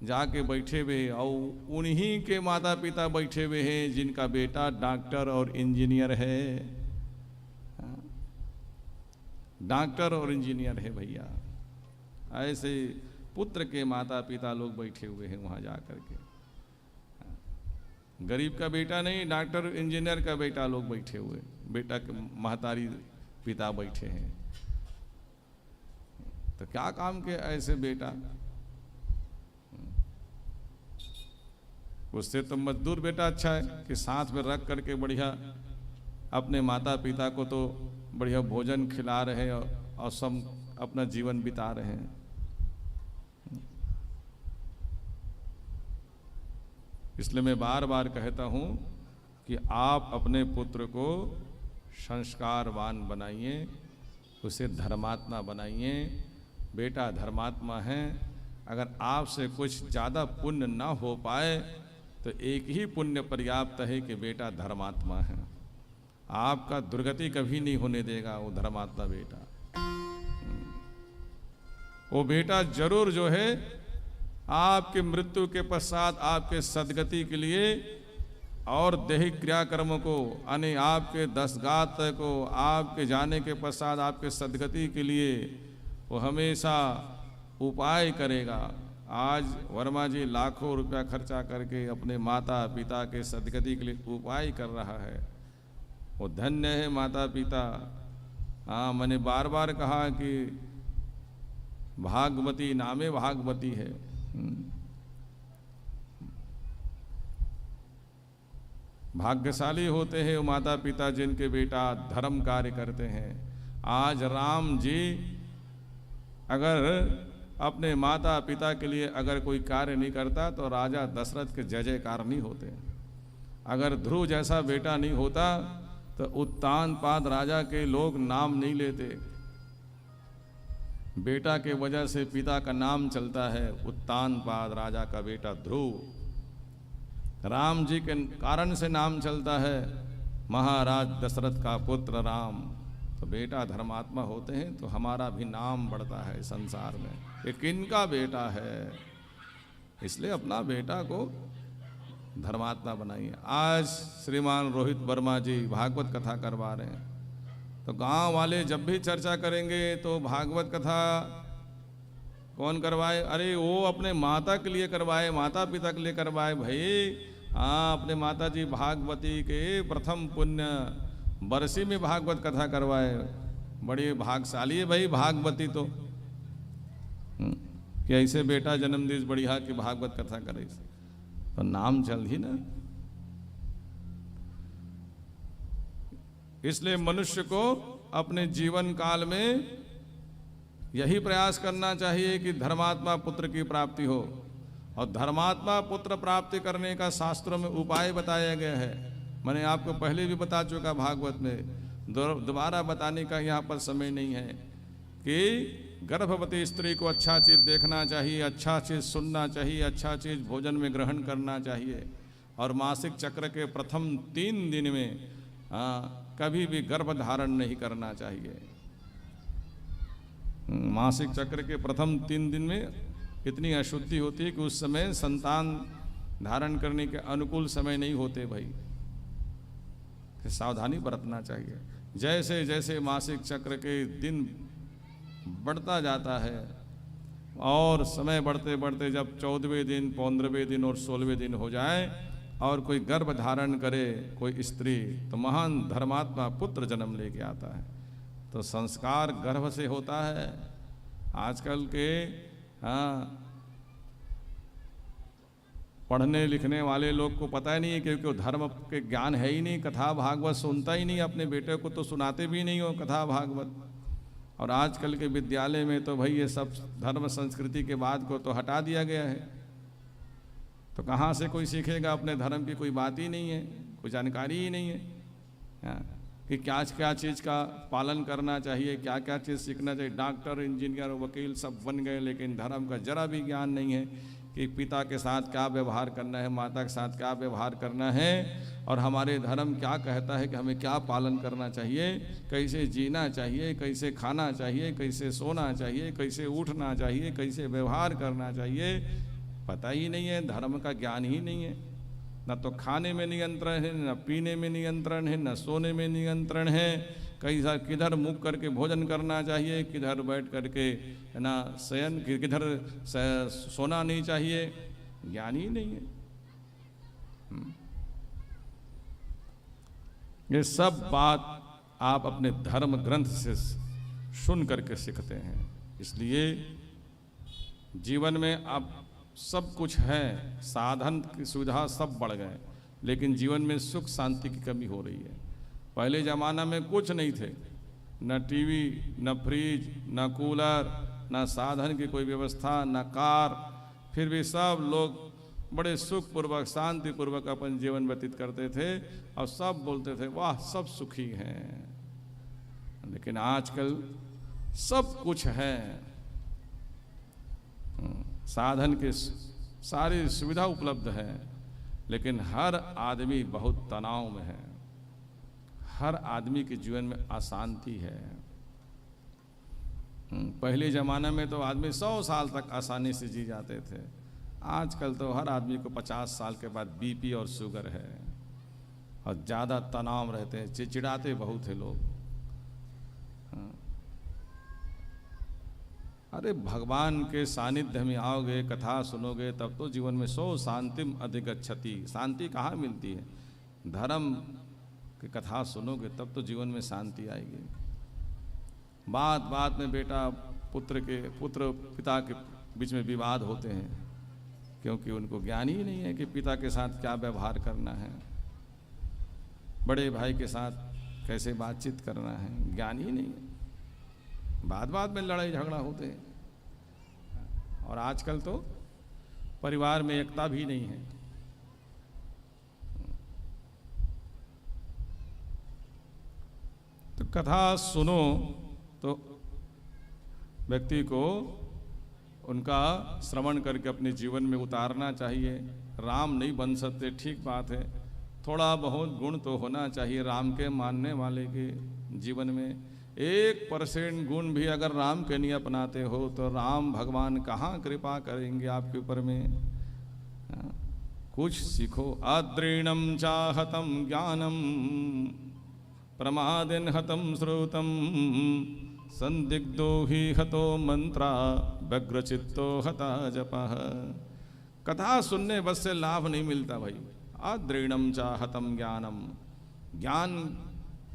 जाके बैठे हुए, और उन्हीं के माता पिता बैठे हुए हैं जिनका बेटा डॉक्टर और इंजीनियर है। डॉक्टर और इंजीनियर है भैया, ऐसे पुत्र के माता पिता लोग बैठे हुए हैं वहाँ जा कर के। गरीब का बेटा नहीं, डॉक्टर इंजीनियर का बेटा लोग बैठे हुए, बेटा के महतारी पिता बैठे हैं। तो क्या काम के ऐसे बेटा? उससे तो मजदूर बेटा अच्छा है कि साथ में रख करके बढ़िया अपने माता पिता को तो बढ़िया भोजन खिला रहे हैं और सब अपना जीवन बिता रहे हैं। इसलिए मैं बार बार कहता हूं कि आप अपने पुत्र को संस्कारवान बनाइए, उसे धर्मात्मा बनाइए। बेटा धर्मात्मा है, अगर आपसे कुछ ज़्यादा पुण्य ना हो पाए तो एक ही पुण्य पर्याप्त है कि बेटा धर्मात्मा है। आपका दुर्गति कभी नहीं होने देगा वो धर्मात्मा बेटा। वो बेटा जरूर जो है आपके मृत्यु के पश्चात आपके सदगति के लिए और दैहिक क्रियाकर्मों को, यानी आपके दसगात को, आपके जाने के पश्चात आपके सदगति के लिए वो हमेशा उपाय करेगा। आज वर्मा जी लाखों रुपया खर्चा करके अपने माता पिता के सदगति के लिए उपाय कर रहा है। वो धन्य है माता पिता। हाँ, मैंने बार बार कहा कि भागवती नामे भागवती है। भाग्यशाली होते हैं वो माता पिता जिनके बेटा धर्म कार्य करते हैं। आज राम जी अगर अपने माता पिता के लिए अगर कोई कार्य नहीं करता तो राजा दशरथ के जय जयकार नहीं होते। अगर ध्रुव जैसा बेटा नहीं होता तो उत्तानपाद राजा के लोग नाम नहीं लेते। बेटा के वजह से पिता का नाम चलता है। उत्तानपाद राजा का बेटा ध्रुव, राम जी के कारण से नाम चलता है, महाराज दशरथ का पुत्र राम। तो बेटा धर्मात्मा होते हैं तो हमारा भी नाम बढ़ता है संसार में। ये किनका बेटा है, इसलिए अपना बेटा को धर्मात्मा बनाइए। आज श्रीमान रोहित वर्मा जी भागवत कथा करवा रहे हैं, तो गांव वाले जब भी चर्चा करेंगे तो भागवत कथा कौन करवाए? अरे वो अपने माता के लिए करवाए, माता पिता के लिए करवाए भाई। हाँ, अपने माता जी भागवती के प्रथम पुण्य बरसी में भागवत कथा करवाए। बड़ी भागशाली है भाई भागवती तो, कि ऐसे बेटा जन्म दीस बढ़िया कि भागवत कथा करे तो नाम चल ही ना। इसलिए मनुष्य को अपने जीवन काल में यही प्रयास करना चाहिए कि धर्मात्मा पुत्र की प्राप्ति हो। और धर्मात्मा पुत्र प्राप्ति करने का शास्त्रों में उपाय बताया गया है। मैंने आपको पहले भी बता चुका भागवत में। दोबारा बताने का यहाँ पर समय नहीं है कि गर्भवती स्त्री को अच्छा चीज़ देखना चाहिए, अच्छा चीज़ सुनना चाहिए, अच्छा चीज़ भोजन में ग्रहण करना चाहिए। और मासिक चक्र के प्रथम 3 दिन में कभी भी गर्भ धारण नहीं करना चाहिए। मासिक चक्र के प्रथम 3 दिन में इतनी अशुद्धि होती है कि उस समय संतान धारण करने के अनुकूल समय नहीं होते भाई, सावधानी बरतना चाहिए। जैसे जैसे मासिक चक्र के दिन बढ़ता जाता है और समय बढ़ते बढ़ते जब 14वें दिन, 15वें दिन और 16वें दिन हो जाए और कोई गर्भ धारण करे कोई स्त्री, तो महान धर्मात्मा पुत्र जन्म लेके आता है। तो संस्कार गर्भ से होता है। आजकल के पढ़ने लिखने वाले लोग को पता ही नहीं है, क्योंकि वो धर्म के ज्ञान है ही नहीं, कथा भागवत सुनता ही नहीं, अपने बेटे को तो सुनाते भी नहीं हो कथा भागवत। और आजकल के विद्यालय में तो भाई ये सब धर्म संस्कृति के बाद को तो हटा दिया गया है। तो कहाँ से कोई सीखेगा? अपने धर्म की कोई बात ही नहीं है, कोई जानकारी ही नहीं है कि क्या क्या चीज़ का पालन करना चाहिए, क्या क्या चीज़ सीखना चाहिए। डॉक्टर, इंजीनियर, वकील सब बन गए, लेकिन धर्म का जरा भी ज्ञान नहीं है कि पिता के साथ क्या व्यवहार करना है, माता के साथ क्या व्यवहार करना है, और हमारे धर्म क्या कहता है कि हमें क्या पालन करना चाहिए, कैसे जीना चाहिए, कैसे खाना चाहिए, कैसे सोना चाहिए, कैसे उठना चाहिए, कैसे व्यवहार करना चाहिए, पता ही नहीं है। धर्म का ज्ञान ही नहीं है। न तो खाने में नियंत्रण है, न पीने में नियंत्रण है, न सोने में नियंत्रण है। कैसा किधर मुख करके भोजन करना चाहिए, किधर बैठ करके ना शयन, किधर सोना नहीं चाहिए, ज्ञान ही नहीं है। ये सब बात आप अपने धर्म ग्रंथ से सुन करके सीखते हैं। इसलिए जीवन में अब सब कुछ है, साधन की सुविधा सब बढ़ गए, लेकिन जीवन में सुख शांति की कमी हो रही है। पहले ज़माना में कुछ नहीं थे, न टीवी, न फ्रिज, न कूलर, न साधन की कोई व्यवस्था, न कार, फिर भी सब लोग बड़े सुखपूर्वक शांतिपूर्वक अपन जीवन व्यतीत करते थे और सब बोलते थे वाह सब सुखी हैं। लेकिन आजकल सब कुछ है, साधन के सारी सुविधा उपलब्ध है, लेकिन हर आदमी बहुत तनाव में है, हर आदमी के जीवन में अशांति है। पहले ज़माने में तो आदमी 100 साल तक आसानी से जी जाते थे, आजकल तो हर आदमी को 50 साल के बाद बीपी और शुगर है और ज़्यादा तनाव रहते हैं, चिड़चिड़ाते बहुत है लोग। अरे भगवान के सानिध्य में आओगे, कथा सुनोगे, तब तो जीवन में 100 शांतिम अधिगच्छति। शांति कहाँ मिलती है? धर्म की कथा सुनोगे तब तो जीवन में शांति आएगी। बात बात में बेटा पुत्र पिता के बीच में विवाद होते हैं, क्योंकि उनको ज्ञान ही नहीं है कि पिता के साथ क्या व्यवहार करना है, बड़े भाई के साथ कैसे बातचीत करना है, ज्ञान ही नहीं है। बात बात में लड़ाई झगड़ा होते हैं। और आजकल तो परिवार में एकता भी नहीं है। तो कथा सुनो तो व्यक्ति को उनका श्रवण करके अपने जीवन में उतारना चाहिए। राम नहीं बन सकते, ठीक बात है, थोड़ा बहुत गुण तो होना चाहिए राम के मानने वाले के जीवन में। 1% गुण भी अगर राम के नहीं अपनाते हो तो राम भगवान कहाँ कृपा करेंगे आपके ऊपर में। कुछ सीखो। अद्रीणम चाहतम ज्ञानम प्रमादिन हतम श्रुतम संदिग्धो ही हतो मंत्रा व्यग्रचित्तो हता जपः। कथा सुनने बस से लाभ नहीं मिलता भाई। अद्रीणम चाहतम ज्ञानम, ज्ञान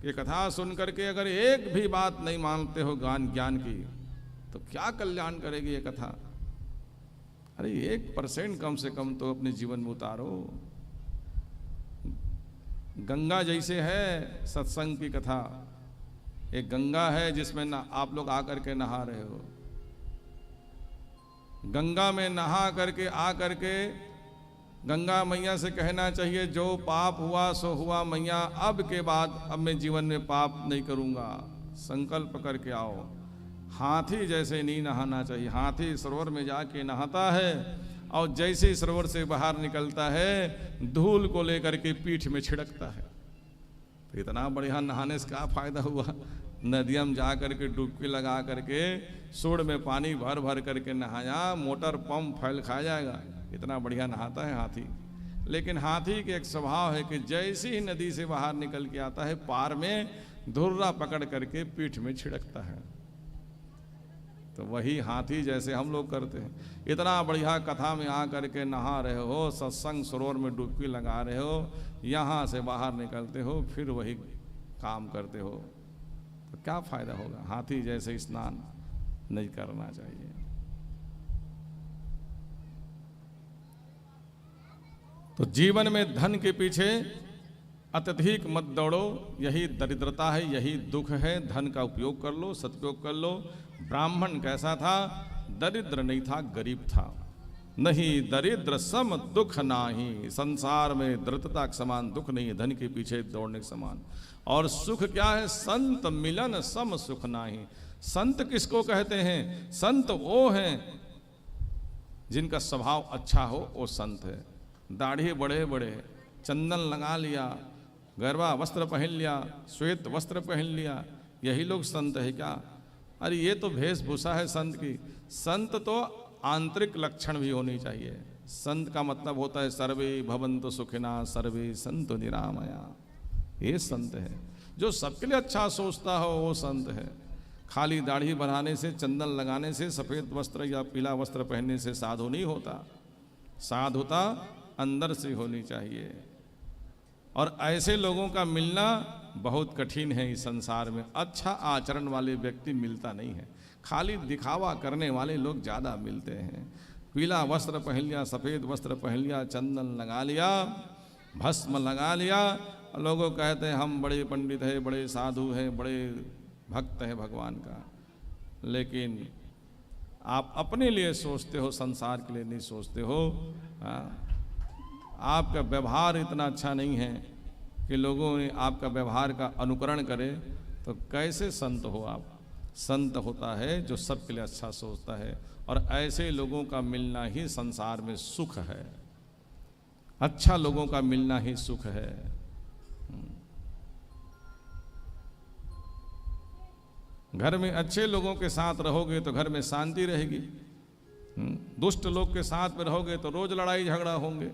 की कथा सुन करके अगर एक भी बात नहीं मानते हो ज्ञान की, तो क्या कल्याण करेगी ये कथा। अरे 1% कम से कम तो अपने जीवन में उतारो। गंगा जैसे है सत्संग की कथा, एक गंगा है जिसमें ना आप लोग आकर के नहा रहे हो। गंगा में नहा करके आ करके गंगा मैया से कहना चाहिए जो पाप हुआ सो हुआ मैया, अब के बाद अब मैं जीवन में पाप नहीं करूँगा, संकल्प करके आओ। हाथी जैसे नहीं नहाना चाहिए। हाथी सरोवर में जाके नहाता है और जैसे ही सरोवर से बाहर निकलता है धूल को लेकर के पीठ में छिड़कता है। तो इतना बढ़िया नहाने से क्या फायदा हुआ? नदिया में जा करके डुबकी लगा करके सूंड में पानी भर भर करके नहाया, मोटर पंप फैल खा जाएगा। इतना बढ़िया नहाता है हाथी। लेकिन हाथी के एक स्वभाव है कि जैसे ही नदी से बाहर निकल के आता है पार में धुर्रा पकड़ करके पीठ में छिड़कता है। तो वही हाथी जैसे हम लोग करते हैं। इतना बढ़िया कथा में आ करके नहा रहे हो, सत्संग सरोवर में डुबकी लगा रहे हो, यहाँ से बाहर निकलते हो फिर वही काम करते हो, तो क्या फायदा होगा? हाथी जैसे स्नान नहीं करना चाहिए। तो जीवन में धन के पीछे अत्यधिक मत दौड़ो, यही दरिद्रता है, यही दुख है। धन का उपयोग कर लो, सदुपयोग कर लो। ब्राह्मण कैसा था? दरिद्र नहीं था, गरीब था। नहीं दरिद्र सम दुख नाही, संसार में दरिद्रता के समान दुख नहीं है, धन के पीछे दौड़ने के समान। और सुख क्या है? संत मिलन सम सुख नाही। संत किसको कहते हैं? संत वो हैं जिनका स्वभाव अच्छा हो, वो संत है। दाढ़ी बड़े बड़े, चंदन लगा लिया, गरबा वस्त्र पहन लिया, श्वेत वस्त्र पहन लिया, यही लोग संत है क्या? अरे ये तो वेशभूषा है संत की। संत तो आंतरिक लक्षण भी होनी चाहिए। संत का मतलब होता है सर्वे भवन्तु सुखिना सर्वे सन्तु निरामया। ये संत है। जो सबके लिए अच्छा सोचता हो वो संत है। खाली दाढ़ी बनाने से, चंदन लगाने से, सफ़ेद वस्त्र या पीला वस्त्र पहनने से साधु नहीं होता। साधुता अंदर से होनी चाहिए। और ऐसे लोगों का मिलना बहुत कठिन है इस संसार में। अच्छा आचरण वाले व्यक्ति मिलता नहीं है, खाली दिखावा करने वाले लोग ज़्यादा मिलते हैं। पीला वस्त्र पहन लिया, सफ़ेद वस्त्र पहन लिया, चंदन लगा लिया, भस्म लगा लिया, लोगों कहते हैं हम बड़े पंडित हैं, बड़े साधु हैं, बड़े भक्त हैं भगवान का। लेकिन आप अपने लिए सोचते हो, संसार के लिए नहीं सोचते हो। आपका व्यवहार इतना अच्छा नहीं है कि लोगों ने आपका व्यवहार का अनुकरण करे, तो कैसे संत हो आप? संत होता है जो सबके लिए अच्छा सोचता है। और ऐसे लोगों का मिलना ही संसार में सुख है। अच्छा लोगों का मिलना ही सुख है। घर में अच्छे लोगों के साथ रहोगे तो घर में शांति रहेगी। दुष्ट लोग के साथ में रहोगे तो रोज लड़ाई झगड़ा होंगे।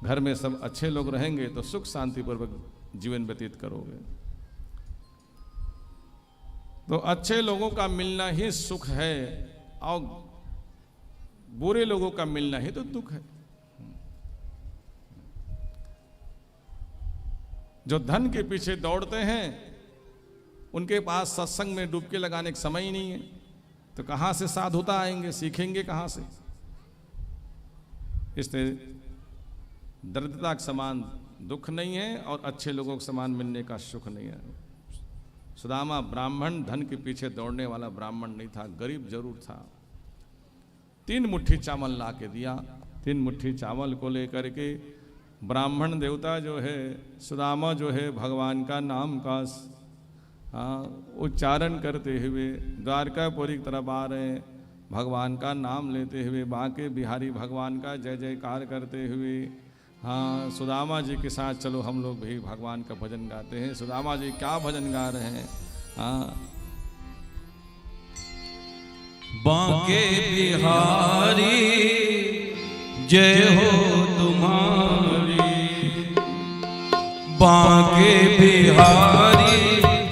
घर में सब अच्छे लोग रहेंगे तो सुख शांतिपूर्वक जीवन व्यतीत करोगे। तो अच्छे लोगों का मिलना ही सुख है और बुरे लोगों का मिलना ही तो दुख है। जो धन के पीछे दौड़ते हैं उनके पास सत्संग में डुबकी लगाने का समय ही नहीं है, तो कहाँ से साधुता आएंगे? सीखेंगे कहाँ से? इसलिए दरिद्रता के समान दुख नहीं है और अच्छे लोगों के समान मिलने का सुख नहीं है। सुदामा ब्राह्मण धन के पीछे दौड़ने वाला ब्राह्मण नहीं था, गरीब जरूर था। 3 मुट्ठी चावल ला के दिया। 3 मुट्ठी चावल को लेकर के ब्राह्मण देवता जो है, सुदामा जो है, भगवान का नाम का उच्चारण करते हुए द्वारकापुरी की तरफ आ रहे हैं। भगवान का नाम लेते हुए, बांके बिहारी भगवान का जय जयकार करते हुए। हाँ, सुदामा जी के साथ चलो हम लोग भी भगवान का भजन गाते हैं। सुदामा जी क्या भजन गा रहे हैं? हाँ, बांके बिहारी जय हो तुम्हारी, बांके बिहारी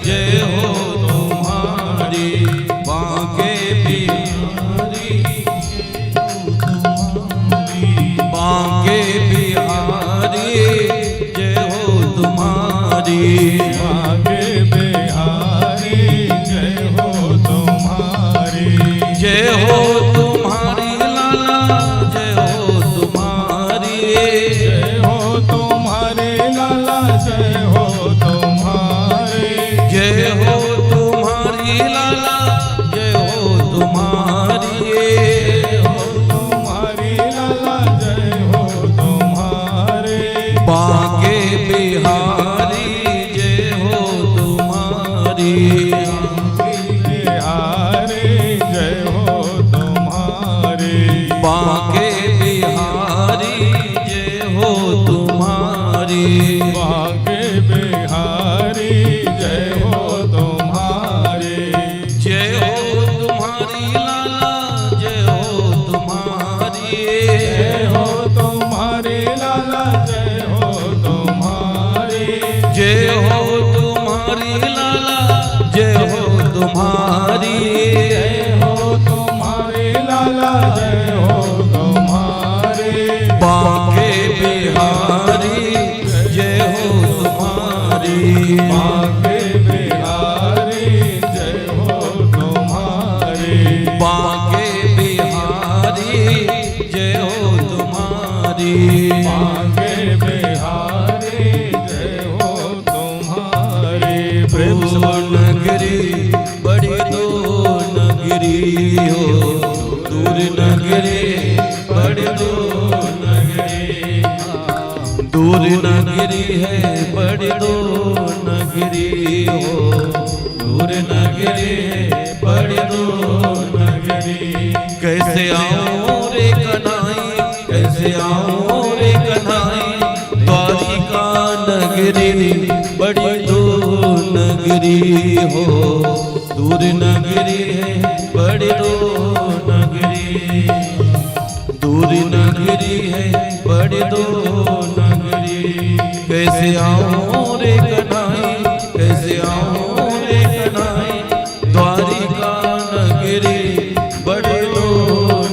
जय हो तुम्हारी, बांके बिहारी बांके बिहारी जय हो तुम्हारी, बांके बिहारी जय हो तुम्हारी, जय हो तुम्हारी लाला जय हो तुम्हारी, जय हो तुम्हारी लाला जय हो तुम्हारी, बांके बिहारी जय हो तुम्हारी, बांके बिहारी जय हो तुम्हारी, जय हो तुम्हारी लाला जय हो तुम्हारी, जय हो तुम्हारी लाला जय हो तुम्हारी, जय हो तुम्हारी लाला जय हो तुम्हारी, जय हो तुम्हारी लाला जय हो तुम्हारी, बांके बिहारी जय हो तुम्हारी, बांके बिहारी जय हो तुम्हारी, बांके बिहारी जय हो तुम्हारी, बांके बिहारी जय हो तुम्हारी। प्रेम से बोलो। नगरी बड़ी दो नगरी हो, दूर नगरी बड़ी दो नगरी, दूर नगरी है बड़ी दो नगरी हो, दूर नगरी है बड़ी दो नगरी। कैसे आऊं रे कन्हाई, कैसे आऊं रे कन्हाई, द्वारिका नगरी बड़ी दो नगरी हो, दूर नगरी है बड़ी दो नगरी, दूर नगरी है बड़ी दो नगरी। कैसे आऊं रे कन्हाई, कैसे आऊं रे कन्हाई, द्वारिका नगरी बड़ी दो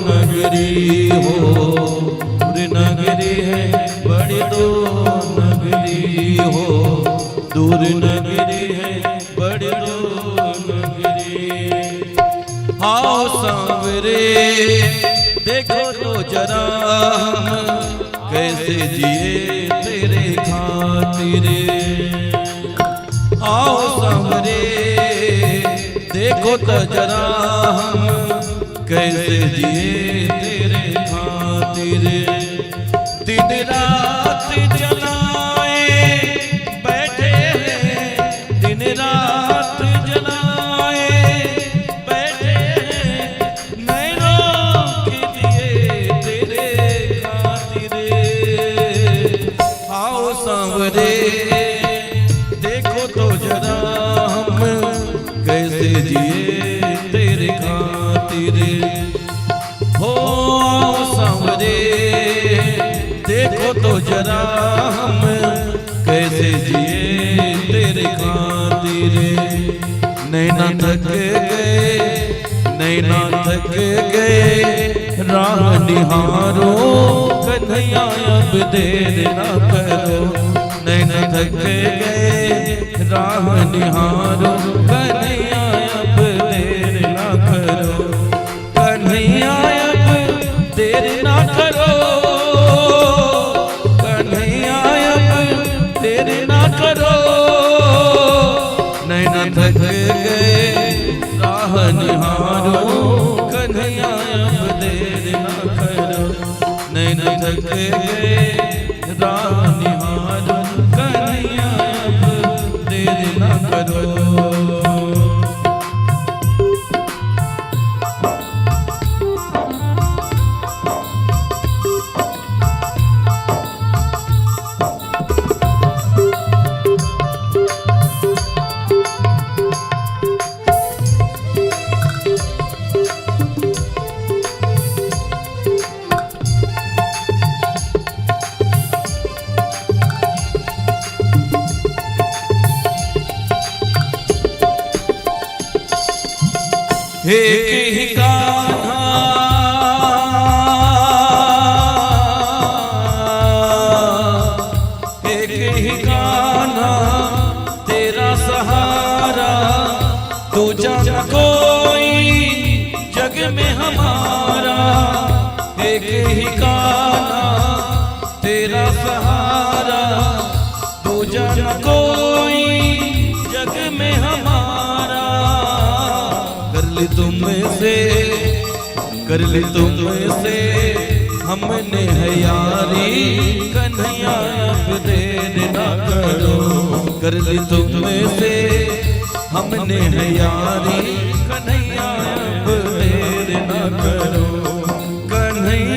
नगरी हो, दूर नगरी है बड़ी दो नगरी हो, दूर नगरी है बड़ी दो नगरी। आओ सांवरे देखो तो जरा हम कैसे जिए तेरे खातिर, आओ सांवरे देखो तो जरा हम कैसे जिए तेरे खातिर। दिन रात जलाए बैठे हैं, दिन रात जलाए बैठे हैं, नैनों के लिए तेरे खातिर। आओ सांवरे देखो तो जरा हम कैसे जिए तेरे खातिर। हो आओ सांवरे देखो तो जरा हम कैसे जिए तेरे खातिर। नैना थक गए, नैना थक गए, राह निहारो कन्हैया अब देर ना करो। नैना थक गए, राह निहारो कन्हैया अब देर ना करो, कन्हैया अब देर ना करो, कन्हैया अब देर ना करो। नैना थक गए, राह निहारो कन्हैया अब देर ना करो, नैना थक गए, राह निहारो कन्हैया अब देर ना करो। एक ही कान्हा एक ही कान्हा तेरा सहारा, दूजा कोई जग में हमारा। एक ही कान्हा तेरा सहारा, दूजा कोई जग में हमारा। कर ली तुमसे, कर ली तुमसे हमने है यारी, कन्हैया अब देर ना करो। कर ली तुमसे हमने है यारी, कन्हैया अब देर ना करो, कन्हैया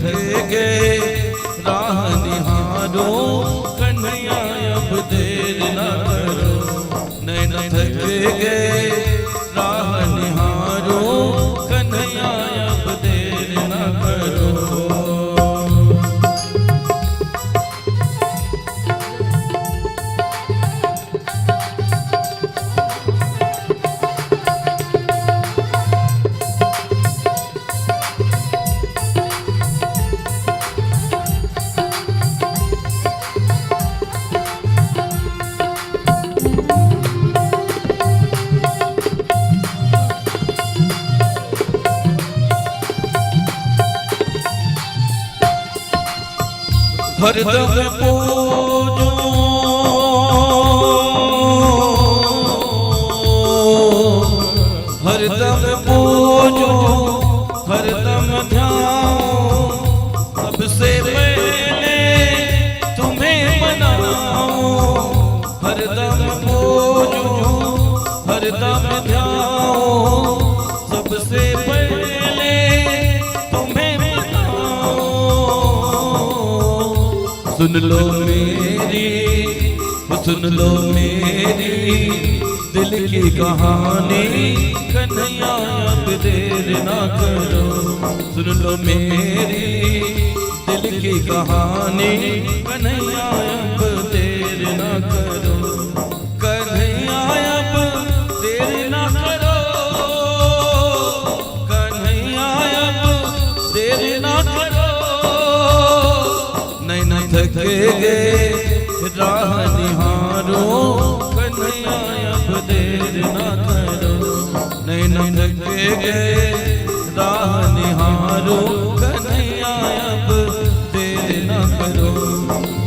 थकेगे राह निहारो कन्हैया अब देर न करो, नैन थकेगे राह निहारो कन्हैया अब देर न करो। हरदम पूजो हरदम पूजो हरदम ध्याओ, सबसे पहले तुम्हें मनाओ। हरदम पूजो हरदम ध्याओ, सबसे पहले तुम्हें मनाओ। सुन लो मेरी सुन लो मेरी दिल की कहानी, कन्हैया अब देर ना करो। सुन लो मेरी दिल की कहानी, कन्हैया अब देर ना करो। कन्हैया अब देर ना करो, कन्हैया अब देर ना करो। नैन थकेगे राह निहारो कन्हैया अब देर ना करो, नैन थकेगे राह निहारो कन्हैया अब देर ना करो।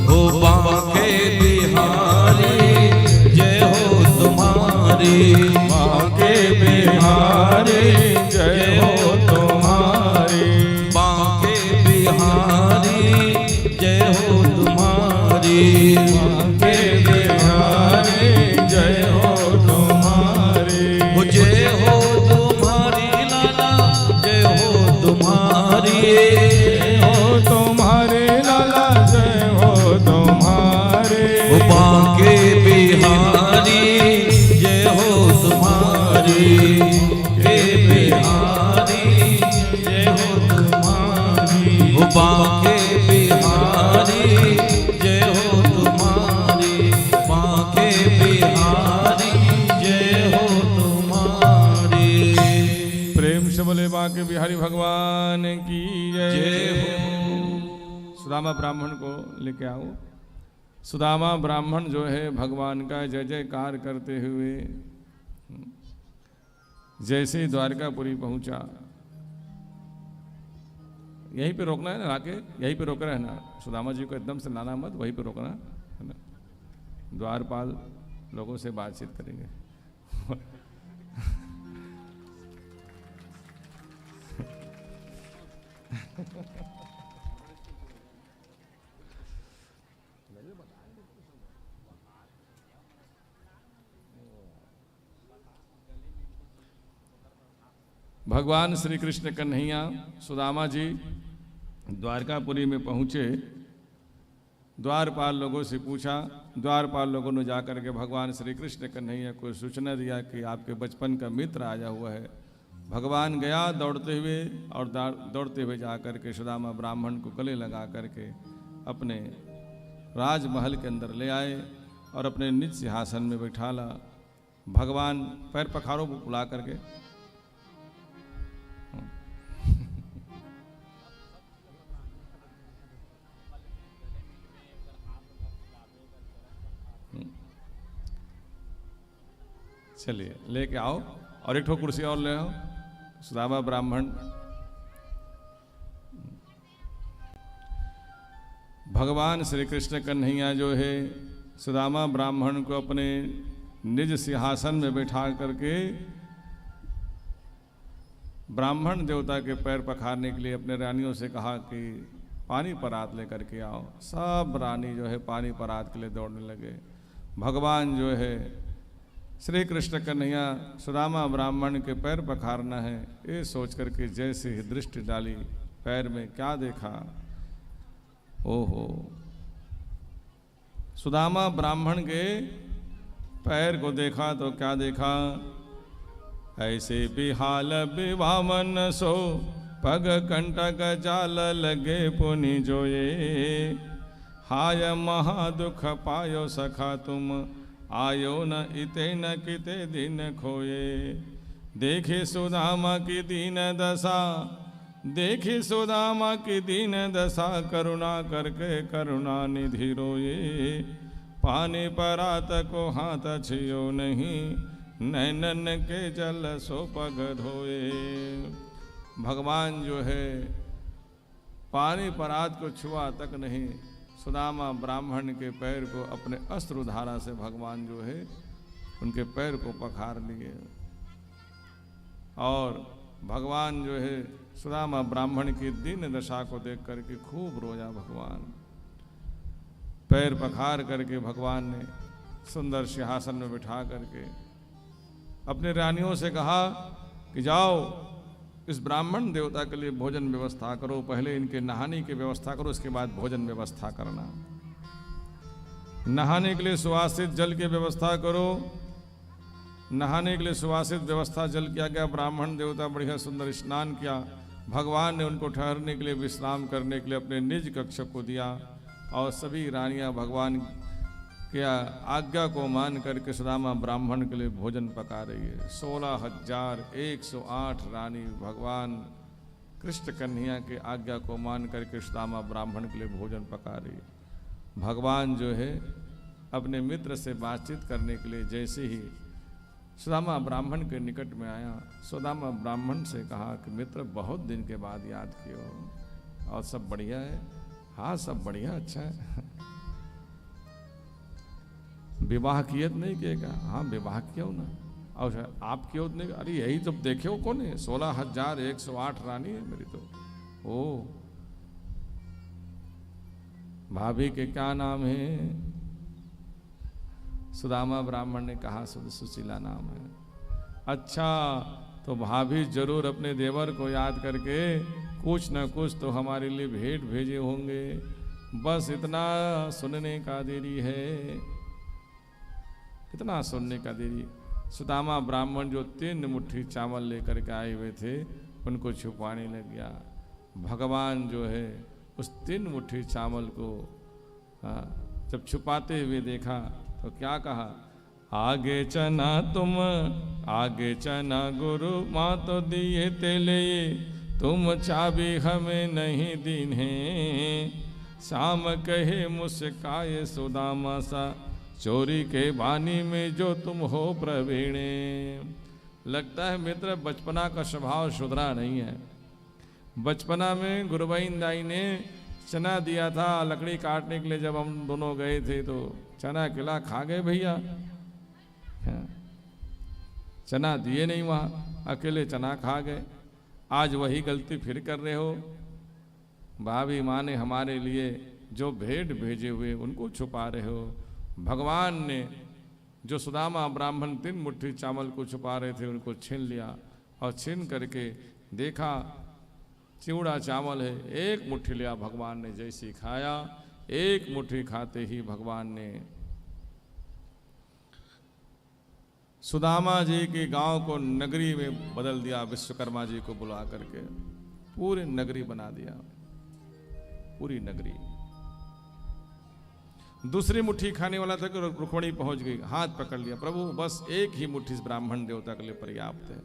हो बांके बिहारी जय हो तुम्हारी, बांके बिहारी जय हो तुम्हारी, बांके बिहारी जय हो तुम्हारी, बांके बिहारी जय हो तुम्हारी। हो जय हो तुम्हारी लाला जय हो तुम्हारी, जय हो तुम्हारे लाला जय हो तुम्हारे। हो बांके बिहारी जय हो तुम्हारी, के बिहारी जय हो तुम्हारी। हो बांके बिहारी जय हो तुम्हारी, बांके बिहारी जय हो तुम्हारी। प्रेम से बोले बांके बिहारी भगवान की जय जय हो। सुदामा ब्राह्मण को लेके आओ। सुदामा ब्राह्मण जो है भगवान का जय जयकार करते हुए जैसे द्वारकापुरी पहुंचा, यहीं पे रोकना है ना, आके यहीं पे रोक रहे हैं ना, सुदामा जी को एकदम से लाना मत, वहीं पे रोकना है ना। द्वारपाल लोगों से बातचीत करेंगे। भगवान श्री कृष्ण कन्हैया सुदामा जी द्वारकापुरी में पहुँचे। द्वारपाल लोगों से पूछा, द्वारपाल लोगों ने जाकर के भगवान श्री कृष्ण कन्हैया को सूचना दिया कि आपके बचपन का मित्र आया हुआ है। भगवान गया दौड़ते हुए और दौड़ते हुए जाकर के सुदामा ब्राह्मण को गले लगा करके अपने राजमहल के अंदर ले आए और अपने निज सिंहासन में बैठा ला। भगवान पैर पखारों को बुला करके चलिए लेके आओ और एक ठो कुर्सी और ले आओ। सुदामा ब्राह्मण भगवान श्री कृष्ण कन्हैया जो है सुदामा ब्राह्मण को अपने निज सिंहासन में बैठा करके ब्राह्मण देवता के पैर पखारने के लिए अपने रानियों से कहा कि पानी परात लेकर के आओ। सब रानी जो है पानी परात के लिए दौड़ने लगे। भगवान जो है श्री कृष्ण कन्हैया सुदामा ब्राह्मण के पैर पखारना है, ये सोच करके जैसे ही दृष्टि डाली पैर में क्या देखा, ओहो, सुदामा ब्राह्मण के पैर को देखा तो क्या देखा, ऐसे बिहाल विभावन सो पग कंटक जाल लगे पुनि जोए, हाय महादुख पायो सखा तुम आयो न इते न किते दिन खोए। देखे सुदामा की दीन दशा, देखी सुदामा की दीन दशा, करुणा करके करुणा निधि रोए, पानी परात को हाथ छियो नहीं, नैनन के जल सो पग धोए। भगवान जो है पानी परात को छुआ तक नहीं, सुदामा ब्राह्मण के पैर को अपने अस्त्र धारा से भगवान जो है उनके पैर को पखार लिए, और भगवान जो है सुदामा ब्राह्मण की दीन दशा को देख करके खूब रोया। भगवान पैर पखार करके भगवान ने सुंदर सिंहासन में बिठा करके अपने रानियों से कहा कि जाओ इस ब्राह्मण देवता के लिए भोजन व्यवस्था करो, पहले इनके नहाने की व्यवस्था करो, इसके बाद भोजन व्यवस्था करना। नहाने के लिए सुवासित जल की व्यवस्था करो, नहाने के लिए सुवासित व्यवस्था जल किया गया। ब्राह्मण देवता बढ़िया सुंदर स्नान किया। भगवान ने उनको ठहरने के लिए विश्राम करने के लिए अपने निज कक्ष को दिया, और सभी रानियां भगवान के आज्ञा को मान करके सुदामा ब्राह्मण के लिए भोजन पका रही है। 16,108 रानी भगवान कृष्ण कन्हैया के आज्ञा को मान करके सुदामा ब्राह्मण के लिए भोजन पका रही है। भगवान जो है अपने मित्र से बातचीत करने के लिए जैसे ही सुदामा ब्राह्मण के निकट में आया, सुदामा ब्राह्मण से कहा कि मित्र बहुत दिन के बाद याद किए, और सब बढ़िया है? हाँ सब बढ़िया, अच्छा है। विवाह किए नहीं किएगा? हाँ विवाह क्यों ना, और आप क्यों नहीं? अरे यही तो देखे हो कौन है, 16,108 रानी है मेरी तो। ओ भाभी के क्या नाम है? सुदामा ब्राह्मण ने कहा सुशीला नाम है। अच्छा तो भाभी जरूर अपने देवर को याद करके कुछ न कुछ तो हमारे लिए भेंट भेजे होंगे, बस इतना सुनने का देरी है, इतना सुनने का देरी। सुदामा ब्राह्मण जो 3 मुट्ठी चावल लेकर के आए हुए थे उनको छुपाने लग गया। भगवान जो है उस 3 मुट्ठी चावल को जब छुपाते हुए देखा तो क्या कहा, आगे चना तुम आगे चना गुरु माँ तो दिए तेले, तुम चाबी हमें नहीं दीन्हे, शाम कहे मुस्काए सुदामा सा, चोरी के बानी में जो तुम हो प्रवीणे। लगता है मित्र बचपना का स्वभाव सुधरा नहीं है। बचपना में गुरुबाइन दाई ने चना दिया था लकड़ी काटने के लिए, जब हम दोनों गए थे तो चना किला खा गए भैया, चना दिए नहीं, वहाँ अकेले चना खा गए। आज वही गलती फिर कर रहे हो। भाभी माँ ने हमारे लिए जो भेंट भेजे हुए उनको छुपा रहे हो। भगवान ने जो सुदामा ब्राह्मण 3 मुट्ठी चावल को छुपा रहे थे उनको छीन लिया, और छीन करके देखा चिवड़ा चावल है, 1 मुट्ठी लिया। भगवान ने जैसे खाया, 1 मुट्ठी खाते ही भगवान ने सुदामा जी के गांव को नगरी में बदल दिया। विश्वकर्मा जी को बुला करके पूरी नगरी बना दिया, पूरी नगरी। दूसरी मुट्ठी खाने वाला था कि रुक्मणी पहुंच गई, हाथ पकड़ लिया, प्रभु बस 1 ही मुट्ठी इस ब्राह्मण देवता के लिए पर्याप्त है।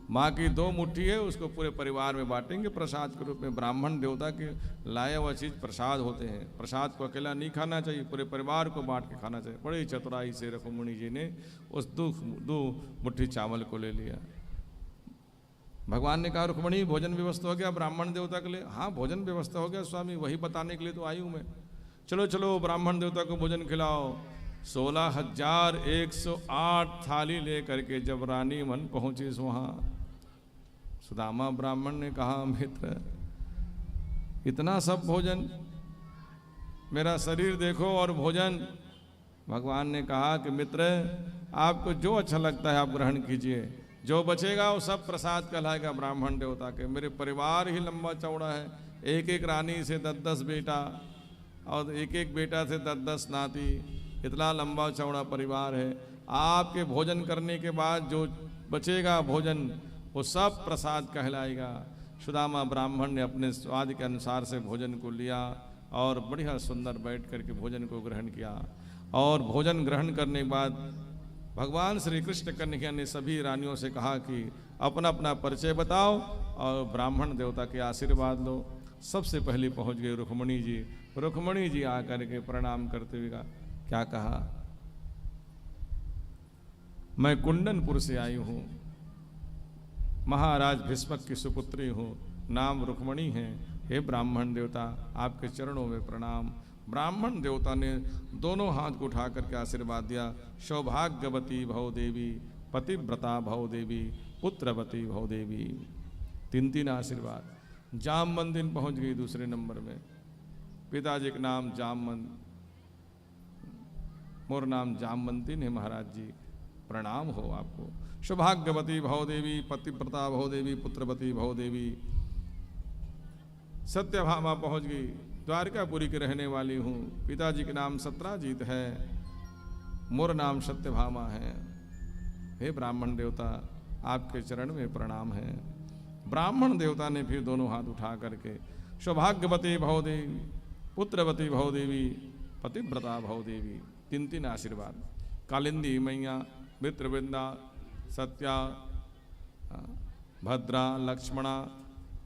माँ की 2 मुट्ठी है, उसको पूरे परिवार में बांटेंगे प्रसाद के रूप में। ब्राह्मण देवता के लाया हुआ चीज प्रसाद होते हैं, प्रसाद को अकेला नहीं खाना चाहिए, पूरे परिवार को बांट के खाना चाहिए। बड़ी चतुराई से रुक्मणी जी ने उस 2 मुट्ठी चावल को ले लिया। भगवान ने कहा रुक्मणी भोजन व्यवस्था हो गया ब्राह्मण देवता के लिए? हाँ भोजन व्यवस्था हो गया स्वामी, वही बताने के लिए तो आई हूँ मैं। चलो चलो ब्राह्मण देवता को भोजन खिलाओ। 16,108 थाली लेकर के जब रानी मन पहुंची वहाँ, सुदामा ब्राह्मण ने कहा मित्र इतना सब भोजन, मेरा शरीर देखो और भोजन। भगवान ने कहा कि मित्र आपको जो अच्छा लगता है आप ग्रहण कीजिए, जो बचेगा वो सब प्रसाद कहलाएगा ब्राह्मण देवता के। मेरे परिवार ही लंबा चौड़ा है, एक एक रानी से 10-10 बेटा और एक एक बेटा से 10-10 नाती, इतना लंबा चौड़ा परिवार है। आपके भोजन करने के बाद जो बचेगा भोजन वो सब प्रसाद कहलाएगा। सुदामा ब्राह्मण ने अपने स्वाद के अनुसार से भोजन को लिया और बढ़िया सुंदर बैठ करके भोजन को ग्रहण किया। और भोजन ग्रहण करने के बाद भगवान श्री कृष्ण कन्हैया ने सभी रानियों से कहा कि अपना अपना परिचय बताओ और ब्राह्मण देवता के आशीर्वाद लो। सबसे पहले पहुंच गए रुक्मणी जी। रुक्मणी जी आकर के प्रणाम करते हुए क्या कहा, मैं कुंडनपुर से आई हूँ, महाराज भीष्मक की सुपुत्री हूँ, नाम रुक्मणी है। हे ब्राह्मण देवता, आपके चरणों में प्रणाम। ब्राह्मण देवता ने दोनों हाथ को उठा करके आशीर्वाद दिया। सौभाग्यवती भव देवी, पतिव्रता भव देवी, पुत्रवती भव देवी। 3 आशीर्वाद। जामवंतिन पहुंच गई दूसरे नंबर में। पिताजी का नाम जामवंत, मोर नाम जामवंतिन है महाराज जी, प्रणाम हो आपको। सौभाग्यवती भव देवी, पतिव्रता भव देवी, पुत्रवती भव देवी। सत्यभामा पहुंच गई। द्वारकापुरी की रहने वाली हूँ, पिताजी के नाम सत्राजीत है, मोर नाम सत्यभामा है। हे ब्राह्मण देवता, आपके चरण में प्रणाम है। ब्राह्मण देवता ने फिर दोनों हाथ उठा करके सौभाग्यवती भव देवी, पुत्रवती भव देवी, पतिव्रता भव देवी। 3 आशीर्वाद। कालिंदी मैया, मित्रवृंदा, सत्या, भद्रा, लक्ष्मणा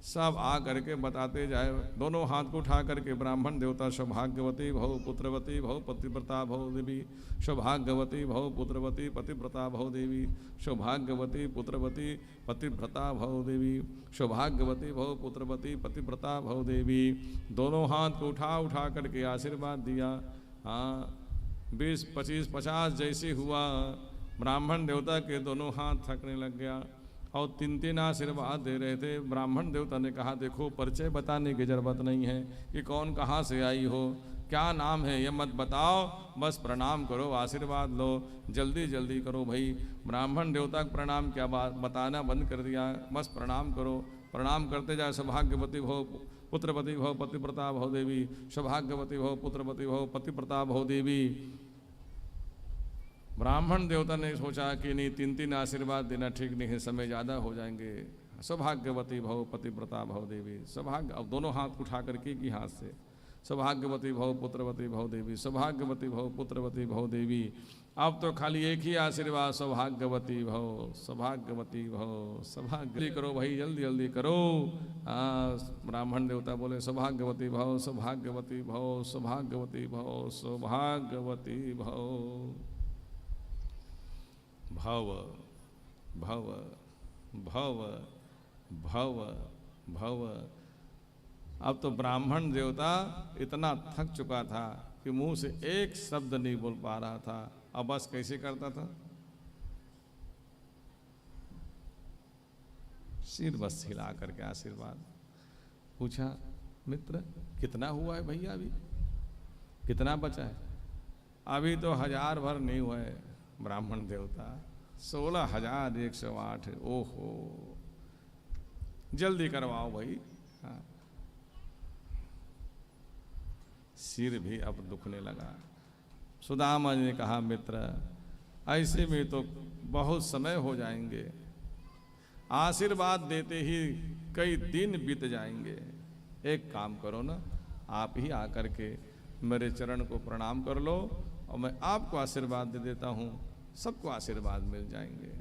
सब आ करके बताते जाए। दोनों हाथ को उठा करके ब्राह्मण देवता सौभाग्यवती भव, पुत्रवती भव, पतिव्रता भव देवी, सौभाग्यवती भव, पुत्रवती, पतिव्रता भव देवी, सौभाग्यवती, पुत्रवती, पतिव्रता भव देवी, सौभाग्यवती भव, पुत्रवती, पतिव्रता भव देवी। दोनों हाथ को उठा करके आशीर्वाद दिया। हाँ, 20, 25, 50 जैसे हुआ। ब्राह्मण देवता के दोनों हाथ थकने लग गया और 3 आशीर्वाद दे रहे थे। ब्राह्मण देवता ने कहा, देखो परिचय बताने की जरूरत नहीं है कि कौन कहाँ से आई हो, क्या नाम है ये मत बताओ, बस प्रणाम करो, आशीर्वाद लो, जल्दी जल्दी करो भाई। ब्राह्मण देवता का प्रणाम क्या बात बताना बंद कर दिया, बस प्रणाम करो। प्रणाम करते जाए। सौभाग्यवती भव, पुत्रवती भव, पतिव्रता भव देवी, सौभाग्यवती भव, पुत्रवती भव, पतिव्रता भव देवी। ब्राह्मण देवता ने सोचा कि नहीं, 3 आशीर्वाद देना ठीक नहीं है, समय ज़्यादा हो जाएंगे। सौभाग्यवती भव, पतिव्रता भव देवी, सौभाग्य। अब दोनों हाथ उठा करके की हाथ से सौभाग्यवती भव, पुत्रवती भव देवी, सौभाग्यवती भव, पुत्रवती भव देवी। अब तो खाली एक ही आशीर्वाद, सौभाग्यवती भव, सौभाग्यवती भव, सौभाग्य करो भाई, जल्दी जल्दी करो। ब्राह्मण देवता बोले सौभाग्यवती भव, सौभाग्यवती भव, सौभाग्यवती भव, सौभाग्यवती भव। भव भव भव भव भव। अब तो ब्राह्मण देवता इतना थक चुका था कि मुंह से एक शब्द नहीं बोल पा रहा था। अब बस कैसे करता था, सिर बस हिला करके आशीर्वाद। पूछा, मित्र कितना हुआ है भैया, अभी कितना बचा है? अभी तो 1000 भर नहीं हुआ है। ब्राह्मण देवता 16,108। ओहो, जल्दी करवाओ भाई। हाँ। सिर भी अब दुखने लगा। सुदामा ने कहा, मित्र ऐसे में तो बहुत समय हो जाएंगे, आशीर्वाद देते ही कई दिन बीत जाएंगे। एक काम करो ना, आप ही आकर के मेरे चरण को प्रणाम कर लो और मैं आपको आशीर्वाद दे देता हूँ। सबको आशीर्वाद मिल जाएंगे,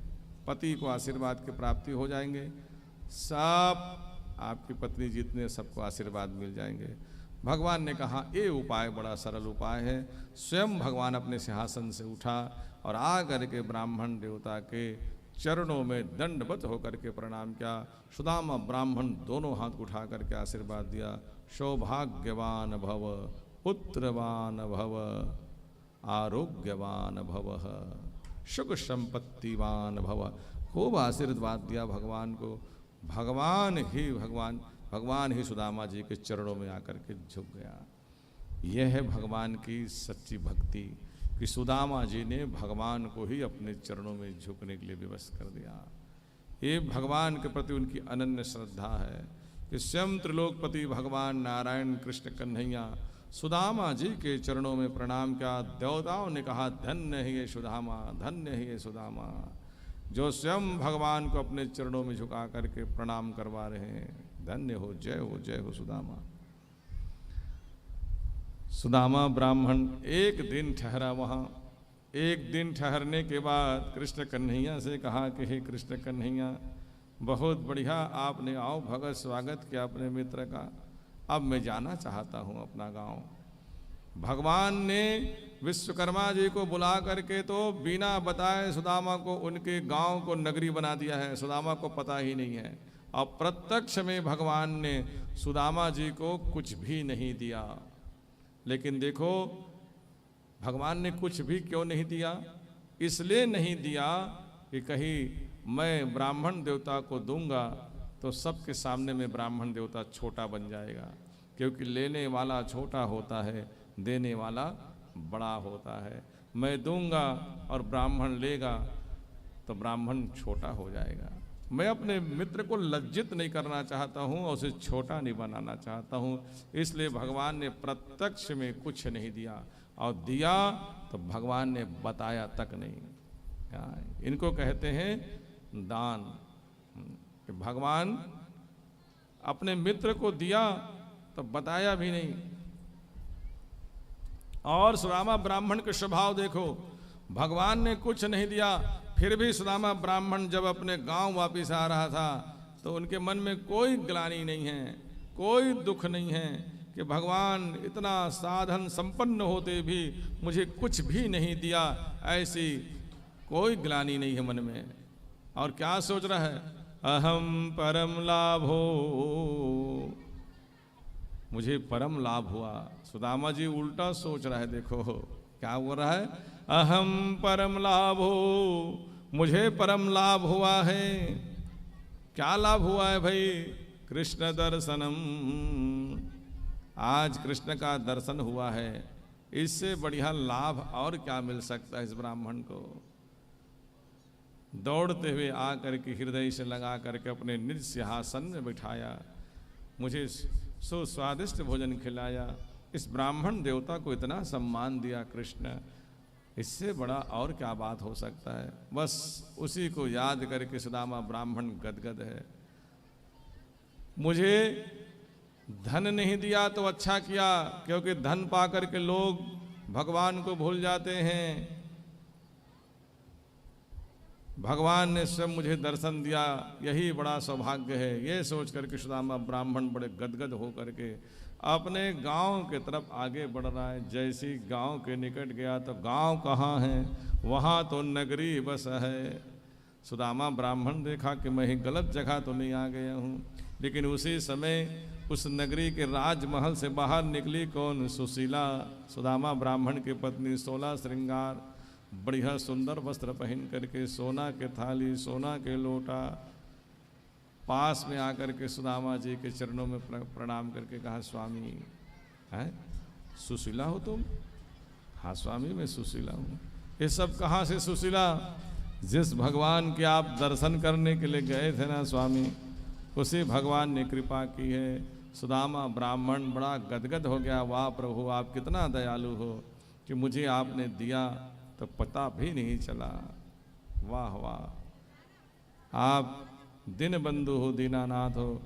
पति को आशीर्वाद की प्राप्ति हो जाएंगे, सब आपकी पत्नी जितने सबको आशीर्वाद मिल जाएंगे। भगवान ने कहा, ये उपाय बड़ा सरल उपाय है। स्वयं भगवान अपने सिंहासन से उठा और आ करके ब्राह्मण देवता के चरणों में दंडवत होकर के प्रणाम किया। सुदामा ब्राह्मण दोनों हाथ उठा करके आशीर्वाद दिया। सौभाग्यवान भव, पुत्रवान भव, आरोग्यवान भव, सुख संपत्तिवान भव। खूब आशीर्वाद दिया भगवान को। भगवान ही सुदामा जी के चरणों में आकर के झुक गया। यह है भगवान की सच्ची भक्ति कि सुदामा जी ने भगवान को ही अपने चरणों में झुकने के लिए विवश कर दिया। ये भगवान के प्रति उनकी अनन्य श्रद्धा है। कि स्वयं त्रिलोकपति भगवान नारायण कृष्ण कन्हैया सुदामा जी के चरणों में प्रणाम किया। देवताओं ने कहा धन्य है ये सुदामा, धन्य है ये सुदामा, जो स्वयं भगवान को अपने चरणों में झुका करके प्रणाम करवा रहे हैं। धन्य हो, जय हो सुदामा। सुदामा ब्राह्मण एक दिन ठहरा वहाँ। एक दिन ठहरने के बाद कृष्ण कन्हैया से कहा कि हे कृष्ण कन्हैया, बहुत बढ़िया आपने आओ भगत स्वागत किया अपने मित्र का, अब मैं जाना चाहता हूँ अपना गांव। भगवान ने विश्वकर्मा जी को बुला करके तो बिना बताए सुदामा को उनके गांव को नगरी बना दिया है, सुदामा को पता ही नहीं है। और प्रत्यक्ष में भगवान ने सुदामा जी को कुछ भी नहीं दिया। लेकिन देखो भगवान ने कुछ भी क्यों नहीं दिया? इसलिए नहीं दिया कि कहीं मैं ब्राह्मण देवता को दूंगा तो सबके सामने में ब्राह्मण देवता छोटा बन जाएगा, क्योंकि लेने वाला छोटा होता है, देने वाला बड़ा होता है। मैं दूंगा और ब्राह्मण लेगा तो ब्राह्मण छोटा हो जाएगा। मैं अपने मित्र को लज्जित नहीं करना चाहता हूँ और उसे छोटा नहीं बनाना चाहता हूँ, इसलिए भगवान ने प्रत्यक्ष में कुछ नहीं दिया, और दिया तो भगवान ने बताया तक नहीं। इनको कहते हैं दान। कि भगवान अपने मित्र को दिया तो बताया भी नहीं। और सुदामा ब्राह्मण के स्वभाव देखो, भगवान ने कुछ नहीं दिया, फिर भी सुदामा ब्राह्मण जब अपने गांव वापस आ रहा था तो उनके मन में कोई ग्लानि नहीं है, कोई दुख नहीं है कि भगवान इतना साधन संपन्न होते भी मुझे कुछ भी नहीं दिया, ऐसी कोई ग्लानि नहीं है मन में। और क्या सोच रहा है? अहम परम लाभो, मुझे परम लाभ हुआ। सुदामा जी उल्टा सोच रहा है, देखो क्या हो रहा है? अहम परम लाभो, मुझे परम लाभ हुआ है। क्या लाभ हुआ है भाई? कृष्ण दर्शनम, आज कृष्ण का दर्शन हुआ है, इससे बढ़िया लाभ और क्या मिल सकता है इस ब्राह्मण को? दौड़ते हुए आकर के हृदय से लगा करके अपने निज सिंहासन में बिठाया, मुझे सुस्वादिष्ट भोजन खिलाया, इस ब्राह्मण देवता को इतना सम्मान दिया कृष्ण, इससे बड़ा और क्या बात हो सकता है? बस उसी को याद करके सुदामा ब्राह्मण गदगद है। मुझे धन नहीं दिया तो अच्छा किया, क्योंकि धन पाकर के लोग भगवान को भूल जाते हैं। भगवान ने स्वयं मुझे दर्शन दिया, यही बड़ा सौभाग्य है। ये सोच करके सुदामा ब्राह्मण बड़े गदगद हो करके अपने गांव के तरफ आगे बढ़ रहा है। जैसी गांव के निकट गया तो गांव कहाँ है? वहाँ तो नगरी बस है। सुदामा ब्राह्मण देखा कि मैं ही गलत जगह तो नहीं आ गया हूँ। लेकिन उसी समय उस नगरी के राजमहल से बाहर निकली कौन? सुशीला, सुदामा ब्राह्मण की पत्नी। 16 श्रृंगार, बढ़िया सुंदर वस्त्र पहन करके, सोना के थाली, सोना के लोटा, पास में आकर के सुदामा जी के चरणों में प्रणाम करके कहा, स्वामी है सुशीला हो तुम? हाँ स्वामी मैं सुशीला हूँ। ये सब कहाँ से सुशीला? जिस भगवान के आप दर्शन करने के लिए गए थे ना स्वामी, उसी भगवान ने कृपा की है। सुदामा ब्राह्मण बड़ा गदगद हो गया, वाह प्रभु आप कितना दयालु हो कि मुझे आपने दिया तो पता भी नहीं चला। वाह वाह, आप दिन बंधु हो, दीनानाथ हो,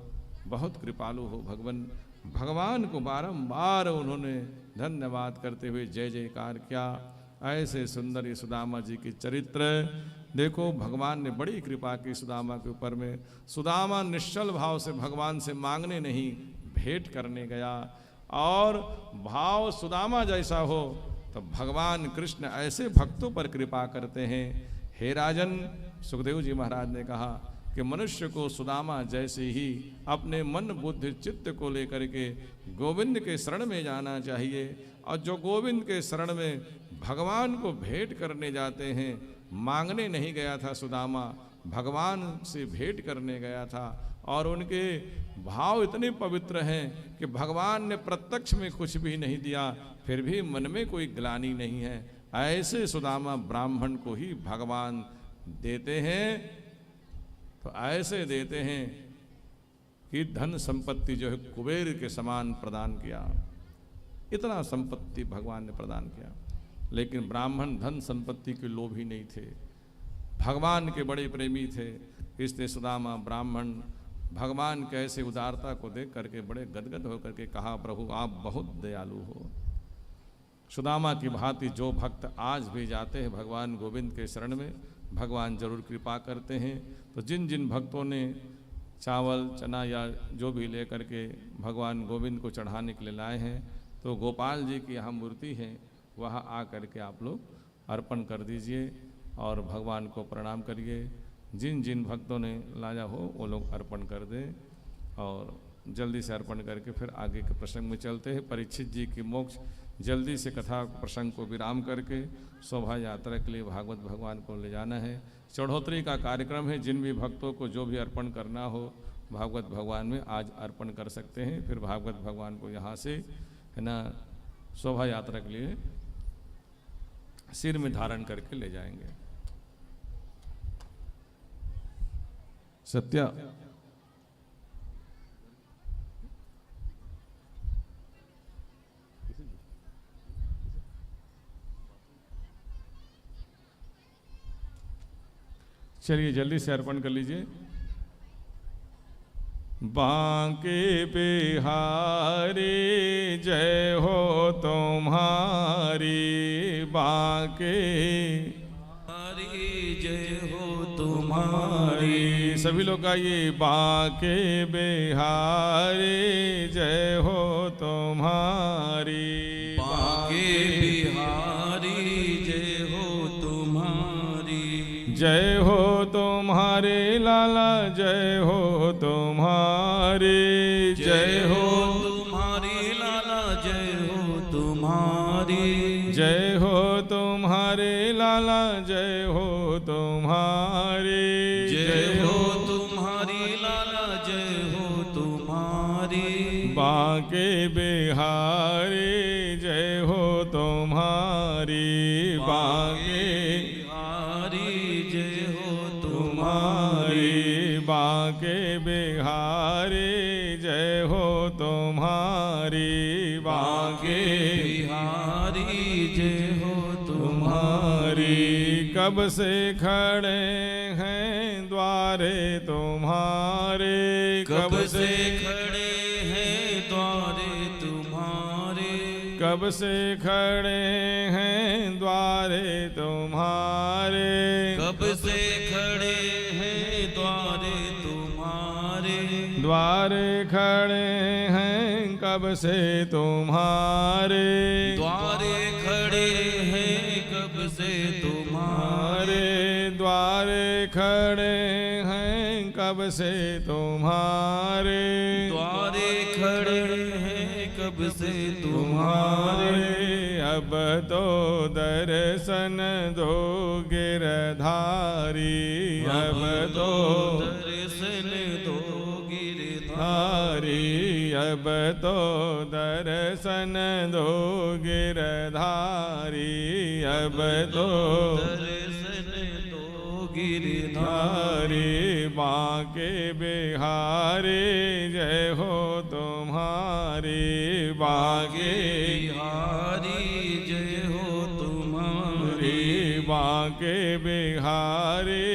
बहुत कृपालु हो भगवान। भगवान को बारंबार उन्होंने धन्यवाद करते हुए जय जयकार किया। ऐसे सुंदर ये सुदामा जी की चरित्र देखो, भगवान ने बड़ी कृपा की सुदामा के ऊपर में। सुदामा निश्चल भाव से भगवान से मांगने नहीं, भेंट करने गया। और भाव सुदामा जैसा हो तो भगवान कृष्ण ऐसे भक्तों पर कृपा करते हैं। हे राजन, सुखदेव जी महाराज ने कहा कि मनुष्य को सुदामा जैसे ही अपने मन बुद्धि चित्त को लेकर के गोविंद के शरण में जाना चाहिए। और जो गोविंद के शरण में भगवान को भेंट करने जाते हैं, मांगने नहीं गया था सुदामा, भगवान से भेंट करने गया था। और उनके भाव इतने पवित्र हैं कि भगवान ने प्रत्यक्ष में कुछ भी नहीं दिया, फिर भी मन में कोई ग्लानि नहीं है। ऐसे सुदामा ब्राह्मण को ही भगवान देते हैं। तो ऐसे देते हैं कि धन संपत्ति जो है कुबेर के समान प्रदान किया, इतना संपत्ति भगवान ने प्रदान किया। लेकिन ब्राह्मण धन संपत्ति के लोभी नहीं थे, भगवान के बड़े प्रेमी थे। इसलिए सुदामा ब्राह्मण भगवान के ऐसे उदारता को देख करके बड़े गदगद होकर के कहा, प्रभु आप बहुत दयालु हो। सुदामा की भांति जो भक्त आज भी जाते हैं भगवान गोविंद के शरण में, भगवान जरूर कृपा करते हैं। तो जिन जिन भक्तों ने चावल चना या जो भी लेकर के भगवान गोविंद को चढ़ाने के लिए लाए हैं, तो गोपाल जी की यहाँ मूर्ति है, वहाँ आ करके आप लोग अर्पण कर दीजिए और भगवान को प्रणाम करिए। जिन जिन भक्तों ने लाया हो वो लोग अर्पण कर दें और जल्दी से अर्पण करके फिर आगे के प्रसंग में चलते हैं। परीक्षित जी की मोक्ष, जल्दी से कथा प्रसंग को विराम करके शोभा यात्रा के लिए भागवत भगवान को ले जाना है। चढ़ोतरी का कार्यक्रम है, जिन भी भक्तों को जो भी अर्पण करना हो भागवत भगवान में आज अर्पण कर सकते हैं। फिर भागवत भगवान को यहाँ से है ना शोभा यात्रा के लिए सिर में धारण करके ले जाएंगे। सत्या चलिए जल्दी से अर्पण कर लीजिए। बांके बिहारी जय हो तुम्हारी, बांके जय हो तुम्हारी। सभी लोग गाइए, बांके बिहारी जय हो तुम्हारी, बांके बिहारी जय हो तुम्हारी। जय हो तुम्हारे लाला जय हो तुम्हारे, जय हो तुम्हारी लाला जय हो तुम्हारी। जय हो तुम्हारे लाला जय हो तुम्हारे, जय हो तुम्हारी लाला जय हो तुम्हारी। बांके बिहारी जय हो तुम्हारी, बांके बिहारी जय हो तुम्हारी, बांके बिहारी जय हो तुम्हारी, बांके बिहारी जय हो तुम्हारी। कब से खड़े हैं द्वारे तुम्हारे, कब से खड़े हैं द्वारे तुम्हारे। कब से खड़े हैं द्वारे तुम्हारे, कब से खड़े हैं द्वारे तुम्हारे। द्वारे खड़े हैं कब से तुम्हारे, द्वारे खड़े हैं कब से तुम्हारे। द्वारे खड़े हैं कब से तुम्हारे, द्वारे खड़े हैं कब से तुम्हारे। तुम्हारे। अब तो दर्शन दो गिरधारी, अब तो दर्शन दो गिरधारी। अब तो दर्शन दो गिरधारी, अब तो दर्शन दो गिरधारी। धारी। बांके बिहारी जय हो तुम्हारी, बांके बिहारी जय हो तुम्हारी। बांके बिहारी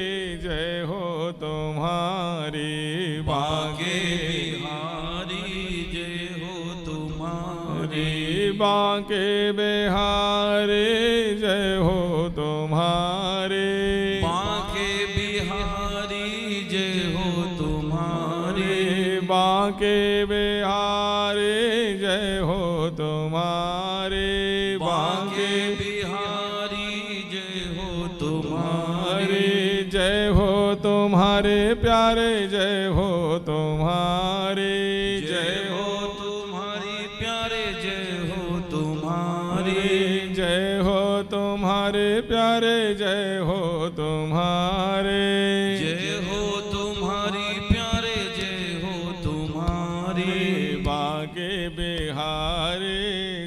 जय हो तुम्हारी, बांके बिहारी जय हो तुम्हारी। बांके बिहारी जय हो तुम्हारी, बांके बिहारी जय हो तुम्हारी। बांके बिहारी जय हो तुम्हारी, बांके बिहारी जय हो तुम्हारी। जय हो तुम्हारे प्यारे जय हो तुम्हारे, जय हो तुम्हारी प्यारे जय हो तुम्हारी। जय हो तुम्हारे प्यारे जय हो तुम्हारे। जय हो तुम्हारी प्यारे जय हो तुम्हारी। बांके बिहारी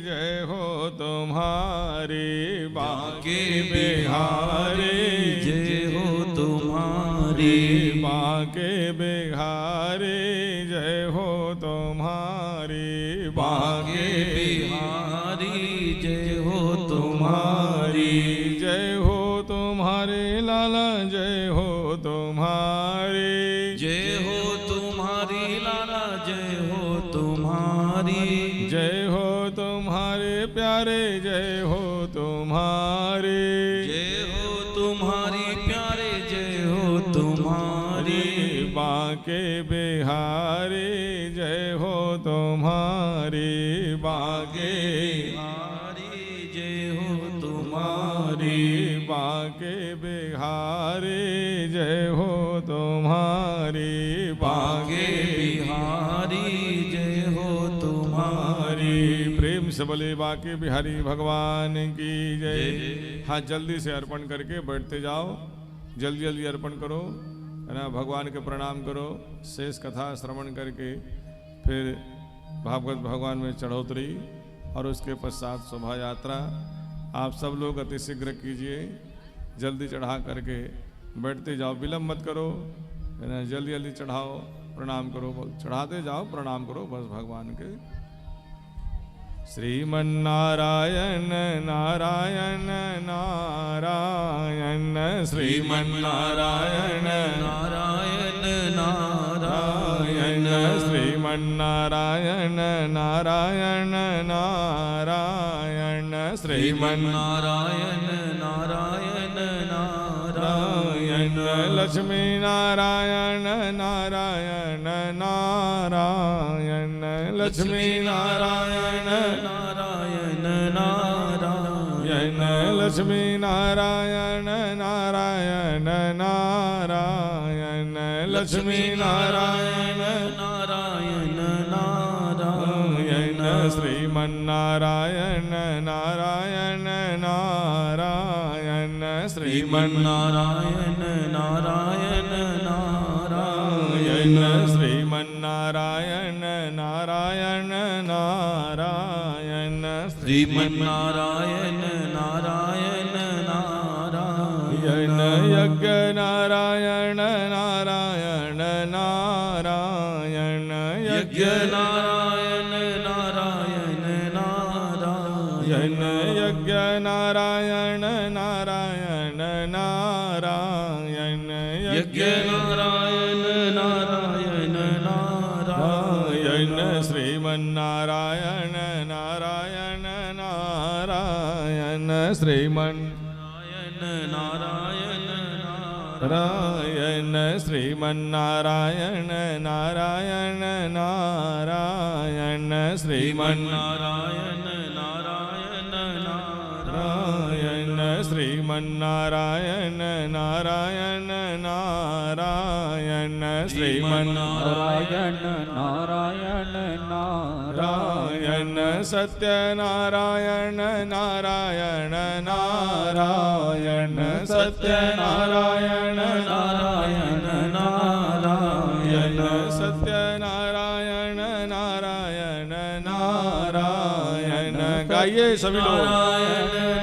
जय हो तुम्हारी, बांके बिहारी जय हो तुम्हारी। बांके बिहारी जय तुम्हारे प्यारे, जय हो तुम्हारे, जय हो तुम्हारी प्यारे, जय हो तुम्हारी बांके बिहारी, जय हो तुम्हारी बांके बिहारी, जय हो तुम्हारी बांके बिहारी, जय हो तुम्हारी बांके बिहारी, जय हो तुम्हारी। प्रेम से बोले बांके बिहारी भगवान की जय। हाँ, जल्दी से अर्पण करके बैठते जाओ, जल्दी जल्दी अर्पण करो, है ना, भगवान के प्रणाम करो। शेष कथा श्रवण करके फिर भागवत भगवान में चढ़ोतरी और उसके पश्चात शोभा यात्रा। आप सब लोग अति शीघ्र कीजिए, जल्दी चढ़ा करके बैठते जाओ, विलम्ब मत करो, है ना, जल्दी जल्दी चढ़ाओ, प्रणाम करो, चढ़ाते जाओ, प्रणाम करो बस भगवान के। श्रीमन्नारायण नारायण नारायण, श्रीमन्नारायण नारायण नारायण, श्रीमन्नारायण नारायण नारायण, श्रीमन्नारायण नारायण नारायण, लक्ष्मी नारायण नारायण नारायण, लक्ष्मी नारायण नारायण नारायण, लक्ष्मी नारायण नारायण नारायण, लक्ष्मी नारायण नारायण नारायण, श्रीमन्नारायण नारायण नारायण, श्रीमन्नारायण नारायण नारायण, श्रीमन्नारायण नारायण नारायण, श्रीमन्नारायण नारायण नारायण, यज्ञ नारायण नारायण नारायण, यज्ञ नारायण नारायण नारायण, यज्ञ नारायण नारायण नारायण, यज्ञ नारायण नारायण नारायण, श्रीमन्नारायण नारायण नारायण, श्रीमन्नारायण नारायण नारायण, श्रीमन्नारायण नारायण नारायण, श्रीमन्नारायण नारायण नारायण, श्रीमन्नारायण नारायण नारायण, श्रीमन्नारायण नारायण नारायण, सत्यनारायण नारायण नारायण, सत्यनारायण नारायण नारायण, सत्यनारायण नारायण नारायण। गाइए सभी लोग।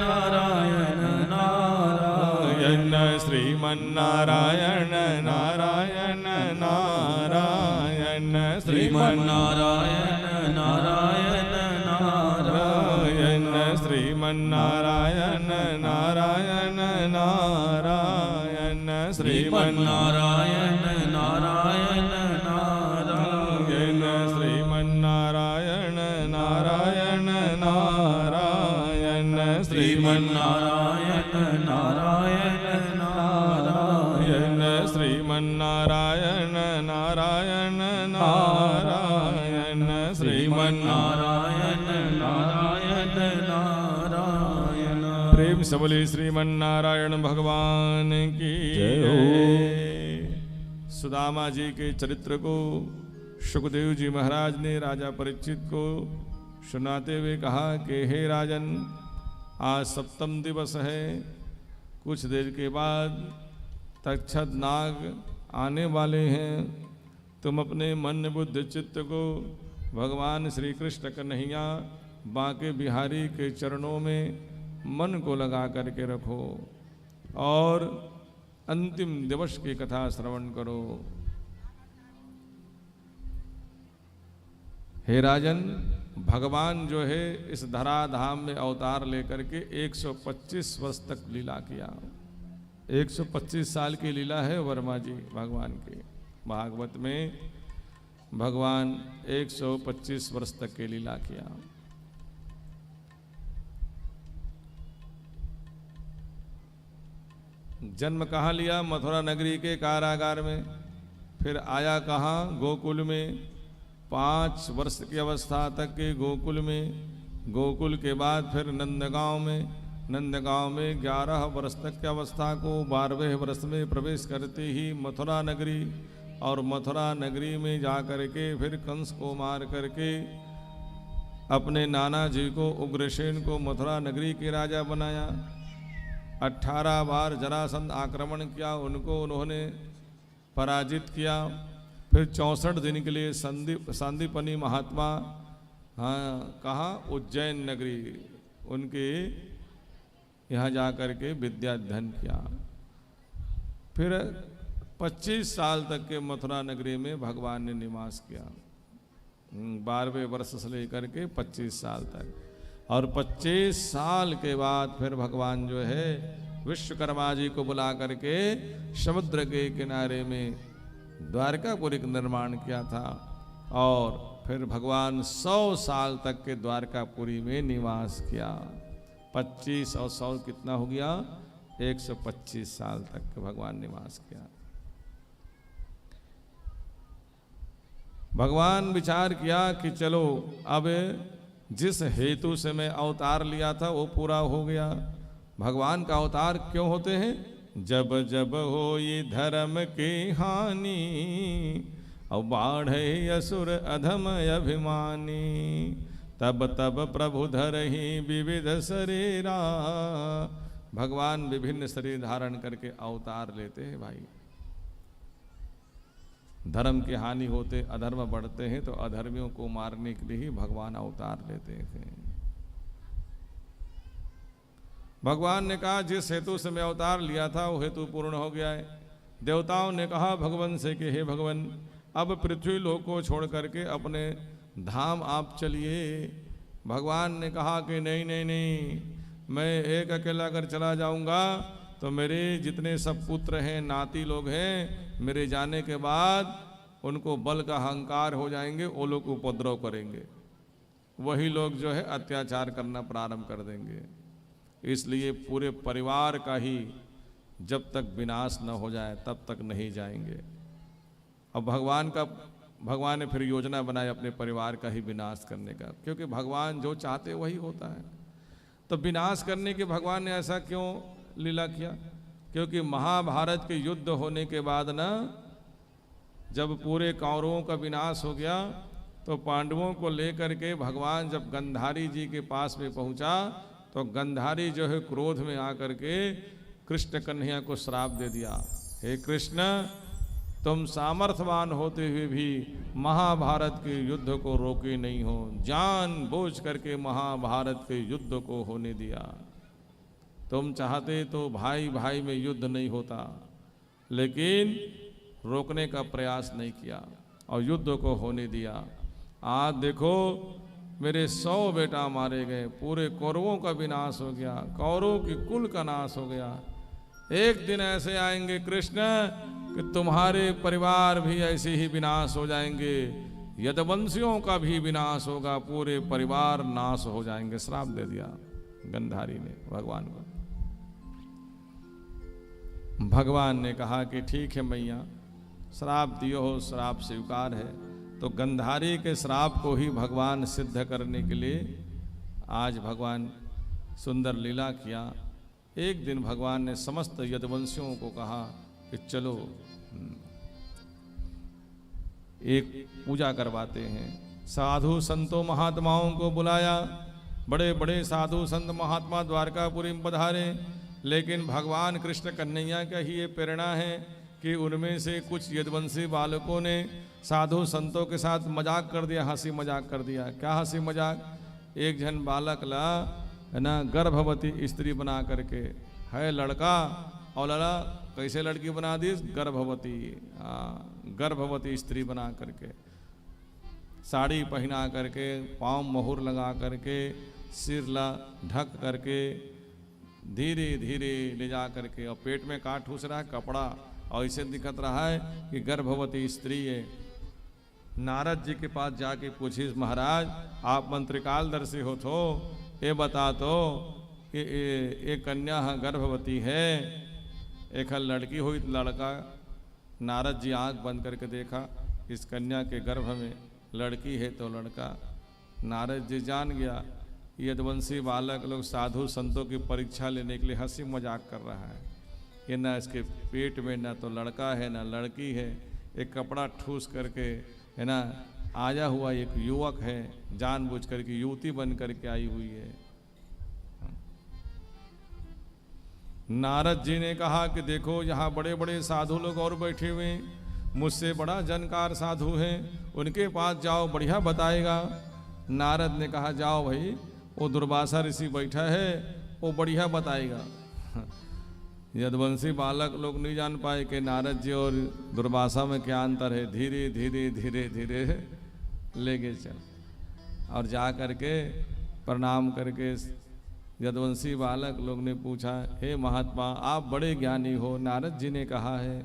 नारायण नारायण, श्रीमन्नारायण नारायण नारायण, श्रीमन्नारायण नारायण नारायण, श्रीमन्नारायण नारायण नारायण, श्रीमन्नारायण नारायण नारायण, श्रीमन्नारायण नारायण नारायण, श्रीमन्नारायण नारायण नारायण, श्रीमन्नारायण नारायण नारायण, श्रीमन्नारायण नारायण नारायण। प्रेम से बोले श्रीमन्नारायण भगवान की जय। सुदामा जी के चरित्र को सुखदेव जी महाराज ने राजा परीक्षित को सुनाते हुए कहा कि हे राजन, आज सप्तम दिवस है, कुछ देर के बाद तक्षक नाग आने वाले हैं। तुम अपने मन बुद्ध चित्त को भगवान श्री कृष्ण कन्हैया बांके बिहारी के चरणों में मन को लगा करके रखो और अंतिम दिवस की कथा श्रवण करो। हे राजन, भगवान जो है इस धराधाम में अवतार लेकर के 125 वर्ष तक लीला किया। 125 साल की लीला है वर्मा जी भगवान की। भागवत में भगवान 125 वर्ष तक की लीला किया। जन्म कहाँ लिया? मथुरा नगरी के कारागार में। फिर आया कहाँ? गोकुल में। 5 वर्ष की अवस्था तक के गोकुल में। गोकुल के बाद फिर नंदगांव में। नंदगांव में 11 वर्ष तक की अवस्था को 12वें वर्ष में प्रवेश करते ही मथुरा नगरी, और मथुरा नगरी में जा कर के फिर कंस को मार करके अपने नाना जी को, उग्रसेन को मथुरा नगरी के राजा बनाया। 18 बार जरासंध आक्रमण किया, उनको उन्होंने पराजित किया। फिर 64 दिन के लिए सांदीपनी महात्मा, हाँ कहाँ? उज्जैन नगरी, उनके यहाँ जा कर के विद्या अध्ययन किया। फिर 25 साल तक के मथुरा नगरी में भगवान ने निवास किया, 12वें वर्ष से लेकर के 25 साल तक। और 25 साल के बाद फिर भगवान जो है विश्वकर्मा जी को बुला करके समुद्र के किनारे में द्वारकापुरी का निर्माण किया था। और फिर भगवान 100 साल तक के द्वारकापुरी में निवास किया। 25 और 100 कितना हो गया? 125 साल तक के भगवान निवास किया। भगवान विचार किया कि चलो अब जिस हेतु से मैं अवतार लिया था वो पूरा हो गया। भगवान का अवतार क्यों होते हैं? जब जब हो ये धर्म की हानि, और बाढ़े असुर अधम अभिमानी, तब तब प्रभु धरहि विविध शरीरा। भगवान विभिन्न शरीर धारण करके अवतार लेते हैं भाई। धर्म की हानि होते, अधर्म बढ़ते हैं, तो अधर्मियों को मारने के लिए ही भगवान अवतार लेते हैं। भगवान ने कहा जिस हेतु से मैं अवतार लिया था वो हेतु पूर्ण हो गया है। देवताओं ने कहा भगवान से कि हे भगवान, अब पृथ्वी लोक को छोड़ करके अपने धाम आप चलिए। भगवान ने कहा कि नहीं नहीं नहीं, मैं एक अकेला अगर चला जाऊंगा तो मेरे जितने सब पुत्र हैं, नाती लोग हैं, मेरे जाने के बाद उनको बल का अहंकार हो जाएंगे, वो लोग उपद्रव करेंगे, वही लोग जो है अत्याचार करना प्रारंभ कर देंगे। इसलिए पूरे परिवार का ही जब तक विनाश न हो जाए तब तक नहीं जाएंगे। अब भगवान ने फिर योजना बनाई अपने परिवार का ही विनाश करने का, क्योंकि भगवान जो चाहते वही होता है। तो विनाश करने के भगवान ने ऐसा क्यों लीला किया? क्योंकि महाभारत के युद्ध होने के बाद ना, जब पूरे कौरवों का विनाश हो गया तो पांडवों को लेकर के भगवान जब गंधारी जी के पास में पहुंचा तो गंधारी जो है क्रोध में आकर के कृष्ण कन्हैया को श्राप दे दिया, हे कृष्ण, तुम सामर्थ्यवान होते हुए भी महाभारत के युद्ध को रोके नहीं हो, जानबूझ करके महाभारत के युद्ध को होने दिया। तुम चाहते तो भाई भाई में युद्ध नहीं होता, लेकिन रोकने का प्रयास नहीं किया और युद्ध को होने दिया। आज देखो मेरे 100 बेटा मारे गए, पूरे कौरवों का विनाश हो गया, कौरवों की कुल का नाश हो गया। एक दिन ऐसे आएंगे कृष्ण कि तुम्हारे परिवार भी ऐसे ही विनाश हो जाएंगे, यदुवंशियों का भी विनाश होगा, पूरे परिवार नाश हो जाएंगे। श्राप दे दिया गंधारी ने भगवान को। भगवान ने कहा कि ठीक है मैया, श्राप दियो हो, श्राप स्वीकार है। तो गंधारी के श्राप को ही भगवान सिद्ध करने के लिए आज भगवान सुंदर लीला किया। एक दिन भगवान ने समस्त यदुवंशियों को कहा कि चलो एक पूजा करवाते हैं। साधु संतों महात्माओं को बुलाया, बड़े बड़े साधु संत महात्मा द्वारकापुरी में पधारे, लेकिन भगवान कृष्ण कन्हैया का ही ये प्रेरणा है कि उनमें से कुछ यदुवंशी बालकों ने साधु संतों के साथ मजाक कर दिया, हंसी मजाक कर दिया। क्या हंसी मजाक? एक जन बालक ला है ना, गर्भवती स्त्री बना करके, है लड़का और लड़ा कैसे लड़की बना दी? गर्भवती, गर्भवती स्त्री बना करके, साड़ी पहना करके, पाँव मोहर लगा करके, सिर ला ढक करके, धीरे धीरे ले जा करके, और पेट में काट ठूस रहा है कपड़ा, और ऐसे दिखत रहा है कि गर्भवती स्त्री है। नारद जी के पास जाके पूछिस, महाराज आप मंत्रिकालदर्शी हो तो ये बता तो कि ये कन्या गर्भवती है, एक लड़की हुई तो लड़का, नारद जी आंख बंद करके देखा इस कन्या के गर्भ में लड़की है तो लड़का। नारद जी जान गया यदुवंशी बालक लोग साधु संतों की परीक्षा लेने के लिए हंसी मजाक कर रहा है कि ना इसके पेट में ना तो लड़का है ना लड़की है, एक कपड़ा ठूस करके है ना आया हुआ एक युवक है, जानबूझ करके युवती बन करके आई हुई है। नारद जी ने कहा कि देखो यहाँ बड़े बड़े साधु लोग और बैठे हुए हैं, मुझसे बड़ा जानकार साधु है, उनके पास जाओ बढ़िया बताएगा। नारद ने कहा जाओ भाई, वो दुर्वासा ऋषि बैठा है, वो बढ़िया बताएगा। यदुवंशी बालक लोग नहीं जान पाए कि नारद जी और दुर्वासा में क्या अंतर है। धीरे धीरे धीरे धीरे लेके चल, और जा करके प्रणाम करके यदुवंशी बालक लोग ने पूछा, हे महात्मा आप बड़े ज्ञानी हो, नारद जी ने कहा है,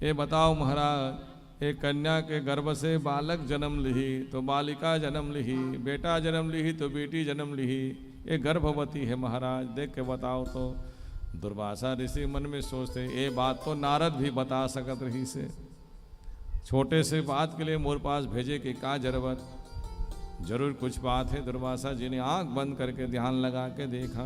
ये बताओ महाराज, एक कन्या के गर्भ से बालक जन्म लिही तो बालिका जन्म लिही, बेटा जन्म लिही तो बेटी जन्म लिही, ये गर्भवती है महाराज, देख के बताओ। तो दुर्वासा ऋषि मन में सोचते, ये बात तो नारद भी बता सकत रही से, छोटे से बात के लिए मोर पास भेजे कि का जरूरत, जरूर कुछ बात है। दुर्वासा जी ने आंख बंद करके ध्यान लगा के देखा।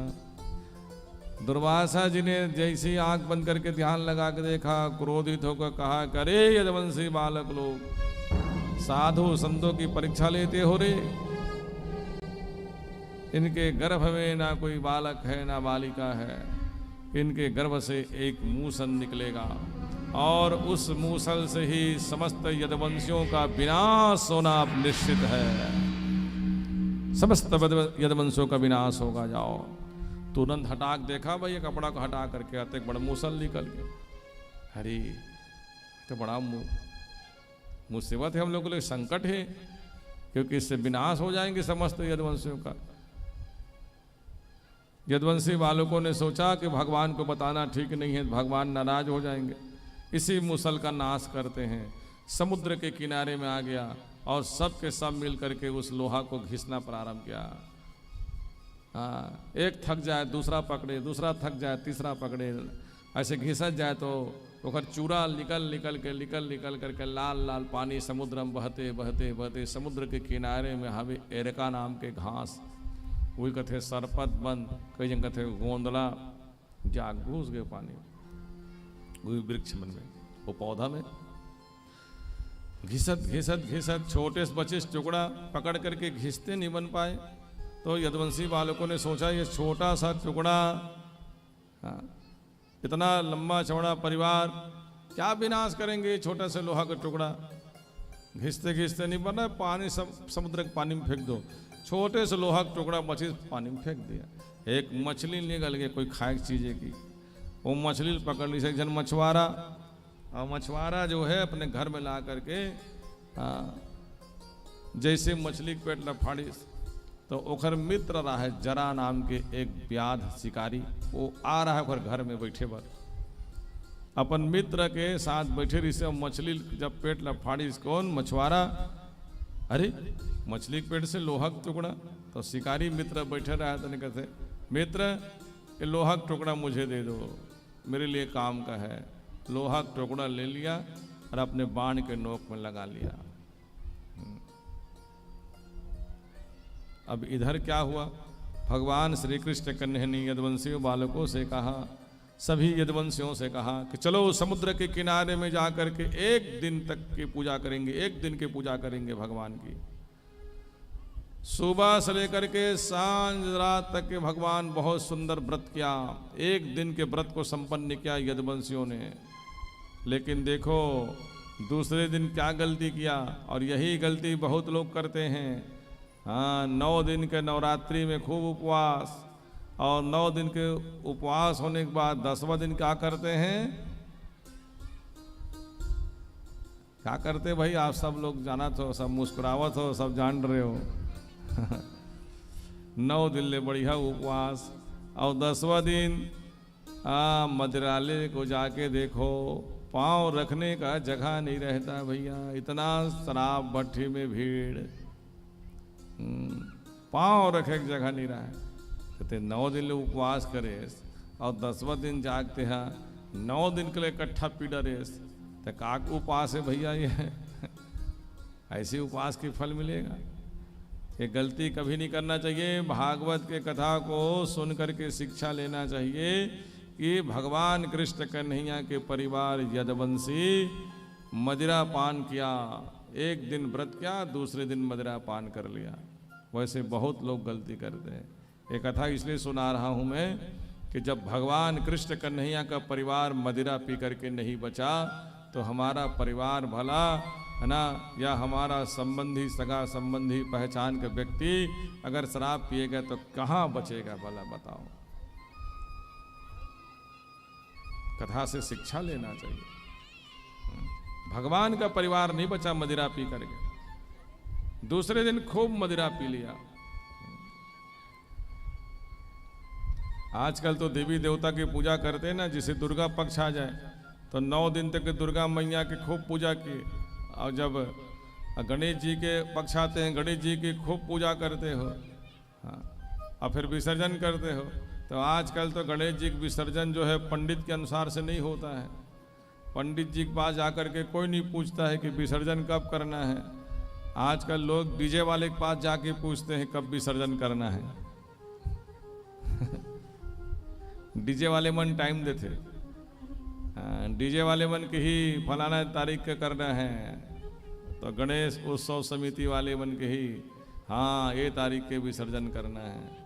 दुर्वासा जी ने जैसे आंख बंद करके ध्यान लगा के देखा, क्रोधित होकर कहा, करे यदुवंशी बालक लोग साधु संतों की परीक्षा लेते हो रे, इनके गर्भ में ना कोई बालक है ना बालिका है, इनके गर्भ से एक मूसल निकलेगा और उस मूसल से ही समस्त यदुवंशियों का विनाश होना निश्चित है, समस्त यदुवंशों का विनाश होगा। जाओ। तुरंत हटाक देखा भाई, कपड़ा को हटा करके आते बड़ा मूसल निकल गया। अरे तो बड़ा मुसीबत है, हम लोगों के लिए संकट है, क्योंकि इससे विनाश हो जाएंगे समस्त यदुवंशियों का। यदुवंशी बालकों ने सोचा कि भगवान को बताना ठीक नहीं है, भगवान नाराज हो जाएंगे, इसी मूसल का नाश करते हैं। समुद्र के किनारे में आ गया और सब के सब मिल करके उस लोहा को घिसना प्रारंभ किया। हाँ, एक थक जाए दूसरा पकड़े, दूसरा थक जाए तीसरा पकड़े, ऐसे घिसत जाए तो ओकर चूरा निकल करके लाल लाल पानी समुद्र में बहते बहते बहते समुद्र के किनारे में हवे एरका नाम के घास, वही कथे सरपत बंद, कई जन कथे गोंदला, जा घुस गए पानी वही वृक्ष मन में, वो पौधा में घिसत घिसत घिसत छोटे से बचे टुकड़ा पकड़ करके घिसते नहीं बन पाए। तो यदुवंशी बालकों ने सोचा ये छोटा सा टुकड़ा, हाँ, इतना लंबा चौड़ा परिवार क्या विनाश करेंगे, छोटा सा लोहा का टुकड़ा घिसते घिसते नहीं बना, पानी समुद्र के पानी में फेंक दो। छोटे से लोहा का टुकड़ा मछली पानी में फेंक दिया, एक मछली निकल गई कोई खाए चीज़ की, वो मछली पकड़ ली। एक जन मछुआरा, और मछुआरा जो है अपने घर में ला करके जैसे मछली के पेट लफाड़ी तो ओखर मित्र रहा है जरा नाम के एक व्याध शिकारी, वो आ रहा है ओखर घर में बैठे बर, अपन मित्र के साथ बैठे रही से मछली जब पेट लफाड़ी, कौन मछुआरा, अरे मछली के पेट से लोहा का टुकड़ा, तो शिकारी मित्र बैठे रहा तो नहीं कहते मित्र ये लोहा का टुकड़ा मुझे दे दो, मेरे लिए काम का है। लोहा का टुकड़ा ले लिया और अपने बाण के नोक में लगा लिया। अब इधर क्या हुआ, भगवान श्री कृष्ण कन्हैया ने यदुवंशियों बालकों से कहा, सभी यदुवंशियों से कहा कि चलो समुद्र के किनारे में जाकर के एक दिन तक की पूजा करेंगे, एक दिन की पूजा करेंगे भगवान की। सुबह से लेकर के सांझ रात तक के भगवान बहुत सुंदर व्रत किया, एक दिन के व्रत को संपन्न किया यदुवंशियों ने। लेकिन देखो दूसरे दिन क्या गलती किया, और यही गलती बहुत लोग करते हैं। हाँ, 9 दिन के नवरात्रि में खूब उपवास, और 9 दिन के उपवास होने के बाद 10वां दिन क्या करते हैं, क्या करते भाई आप सब लोग जाना तो, सब मुस्कुरावत हो, सब जान रहे हो 9 दिन ले बढ़िया उपवास, और 10वां दिन मदिरालय को जाके देखो पाँव रखने का जगह नहीं रहता भैया, इतना शराब भट्टी में भीड़, पाँव रखे की जगह नहीं रहा है। कहते 9 दिन उपवास करे, और 10वां दिन जागते हैं, 9 दिन के लिए इकट्ठा पीड़ा रेस, तो काक उपास है भैया ये ऐसे उपवास के फल मिलेगा? ये गलती कभी नहीं करना चाहिए। भागवत के कथा को सुन करके शिक्षा लेना चाहिए कि भगवान कृष्ण कन्हैया के परिवार यदुवंशी मदिरा पान किया, एक दिन व्रत किया, दूसरे दिन मदिरा पान कर लिया। वैसे बहुत लोग गलती करते हैं। ये कथा इसलिए सुना रहा हूँ मैं कि जब भगवान कृष्ण कन्हैया का परिवार मदिरा पी करके नहीं बचा तो हमारा परिवार भला है ना, या हमारा संबंधी, सगा संबंधी, पहचान का व्यक्ति अगर शराब पिएगा तो कहाँ बचेगा भला बताओ। कथा से शिक्षा लेना चाहिए। भगवान का परिवार नहीं बचा मदिरा पी करके, दूसरे दिन खूब मदिरा पी लिया। आजकल तो देवी देवता की पूजा करते हैं ना, जिसे दुर्गा पक्ष आ जाए तो 9 दिन तक दुर्गा मैया की खूब पूजा की, और जब गणेश जी के पक्ष आते हैं गणेश जी की खूब पूजा करते हो, हाँ, और फिर विसर्जन करते हो। तो आजकल तो गणेश जी का विसर्जन जो है पंडित के अनुसार से नहीं होता है। पंडित जी के पास जाकर के कोई नहीं पूछता है कि विसर्जन कब करना है। आजकल लोग डीजे वाले के पास जाके पूछते हैं कब विसर्जन करना है डीजे वाले मन टाइम देते, डीजे वाले मन के ही फलाना तारीख के करना है, तो गणेश उत्सव समिति वाले मन के ही हाँ ये तारीख के विसर्जन करना है।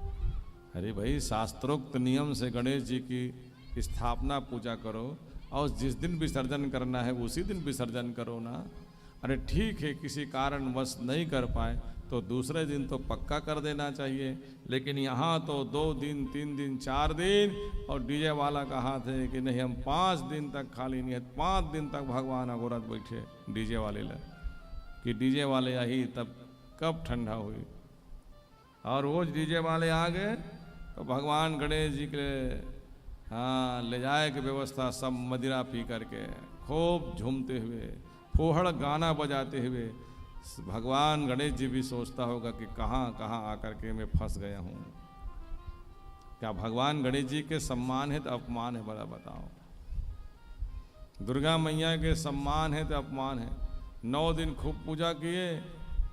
अरे भाई, शास्त्रोक्त नियम से गणेश जी की स्थापना पूजा करो और जिस दिन विसर्जन करना है उसी दिन विसर्जन करो ना। अरे ठीक है, किसी कारणवश नहीं कर पाए तो दूसरे दिन तो पक्का कर देना चाहिए, लेकिन यहाँ तो 2 दिन 3 दिन 4 दिन, और डीजे वाला का हाथ है कि नहीं हम 5 दिन तक खाली नहीं है, 5 दिन तक भगवान अघोरत बैठे डीजे वाले ले, कि डीजे वाले आई तब कब ठंडा हुई। और रोज डीजे वाले आ गए तो भगवान गणेश जी के हाँ ले जाए की व्यवस्था, सब मदिरा पी करके खूब झूमते हुए फोहड़ गाना बजाते हुए। भगवान गणेश जी भी सोचता होगा कि कहाँ कहाँ आकर के मैं फंस गया हूँ। क्या भगवान गणेश जी के सम्मान है तो अपमान है? बड़ा बताओ। दुर्गा मैया के सम्मान है तो अपमान है। 9 दिन खूब पूजा किए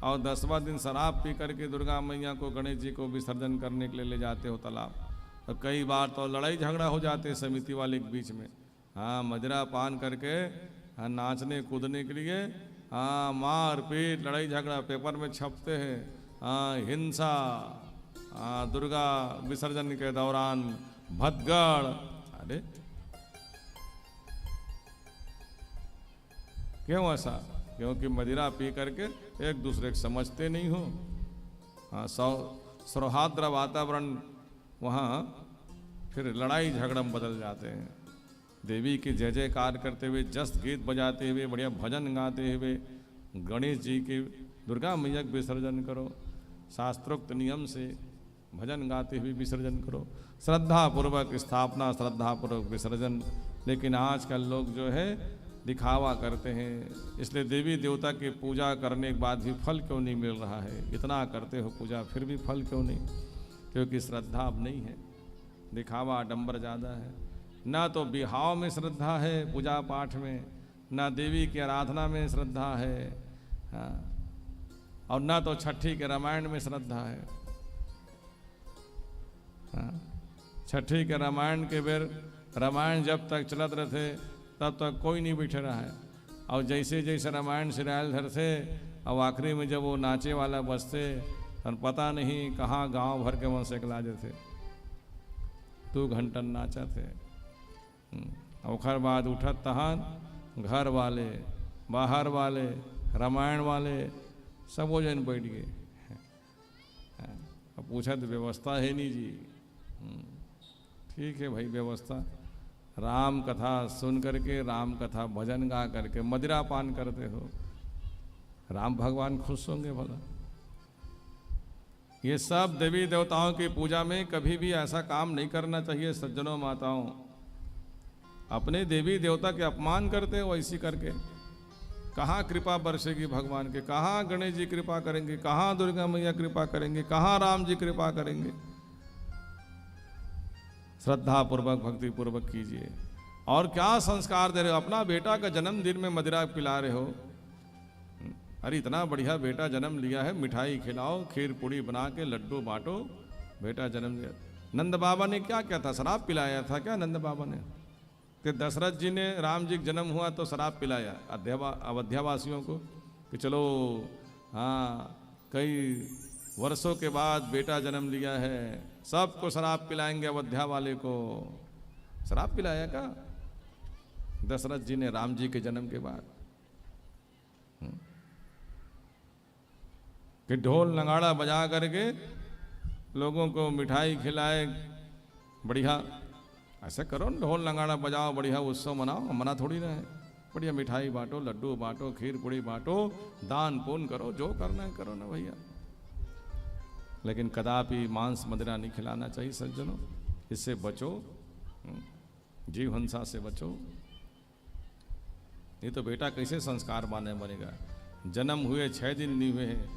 और 10वां दिन शराब पी करके दुर्गा मैया को, गणेश जी को विसर्जन करने के लिए ले जाते हो तालाब। और कई बार तो लड़ाई झगड़ा हो जाते हैं समिति वाले के बीच में, हाँ मदिरा पान करके हाँ नाचने कूदने के लिए, हाँ मार पीट लड़ाई झगड़ा पेपर में छपते हैं, हाँ हिंसा, हाँ दुर्गा विसर्जन के दौरान भदगड़। अरे क्यों ऐसा? क्योंकि मदिरा पी करके एक दूसरे को समझते नहीं हो। हाँ सौहार्द वातावरण वहाँ फिर लड़ाई झगड़ा में बदल जाते हैं। देवी की जय जयकार करते हुए, जस गीत बजाते हुए, बढ़िया भजन गाते हुए गणेश जी के, दुर्गा मैया के विसर्जन करो। शास्त्रोक्त नियम से भजन गाते हुए विसर्जन करो, श्रद्धापूर्वक स्थापना, श्रद्धापूर्वक विसर्जन। लेकिन आजकल लोग जो है दिखावा करते हैं। इसलिए देवी देवता की पूजा करने के बाद भी फल क्यों नहीं मिल रहा है? इतना करते हो पूजा फिर भी फल क्यों नहीं? क्योंकि श्रद्धा अब नहीं है, दिखावा आडंबर ज़्यादा है। ना तो बिहाव में श्रद्धा है पूजा पाठ में, ना देवी की आराधना में श्रद्धा है, हाँ, और ना तो छठी के रामायण में श्रद्धा है। हाँ, छठी के रामायण के बेर रामायण जब तक चलत रहे तब तक कोई नहीं बैठे रहा है, और जैसे जैसे रामायण सीरियल धर से और आखिरी में जब वो नाचे वाला बसते तो पता नहीं कहाँ गांव भर के वहाँ से ला देते 2 घंटा नाचा थे। ओखर बाद उठत तहन घर वाले, बाहर वाले, रामायण वाले सब वो जन बैठ गए। अब पूछा तो व्यवस्था है नहीं जी। ठीक है भाई, व्यवस्था राम कथा सुन करके, राम कथा भजन गा करके मदिरा पान करते हो, राम भगवान खुश होंगे भला? ये सब देवी देवताओं की पूजा में कभी भी ऐसा काम नहीं करना चाहिए। सज्जनों माताओं, अपने देवी देवता के अपमान करते हो ऐसी करके, कहाँ कृपा बरसेगी भगवान के? कहाँ गणेश जी कृपा करेंगे? कहाँ दुर्गा मैया कृपा करेंगे? कहाँ राम जी कृपा करेंगे? श्रद्धा पूर्वक भक्ति पूर्वक कीजिए। और क्या संस्कार दे रहे हो, अपना बेटा का जन्मदिन में मदिरा पिला रहे हो। अरे इतना बढ़िया बेटा जन्म लिया है, मिठाई खिलाओ, खीर पूड़ी बना के लड्डू बांटो, बेटा जन्म लिया। नंद बाबा ने क्या किया था, शराब पिलाया था क्या नंद बाबा ने? कि दशरथ जी ने राम जी का जन्म हुआ तो शराब पिलाया अयोध्यावासियों को कि चलो हाँ कई वर्षों के बाद बेटा जन्म लिया है, सबको शराब पिलाएंगे, अयोध्या वाले को शराब पिलाया क्या दशरथ जी ने राम जी के जन्म के बाद? कि ढोल नगाड़ा बजा करके लोगों को मिठाई खिलाए, बढ़िया ऐसा करो न, ढोल नगाड़ा बजाओ, बढ़िया उत्सव मनाओ, मना थोड़ी ना है। बढ़िया मिठाई बांटो, लड्डू बांटो, खीर पूड़ी बांटो, दान पुण्य करो, जो करना है करो ना भैया। लेकिन कदापि मांस मदिरा नहीं खिलाना चाहिए सज्जनों, इससे बचो, जीव हिंसा से बचो। ये तो बेटा कैसे संस्कार बनेगा, जन्म हुए 6 दिन नहीं हुए हैं,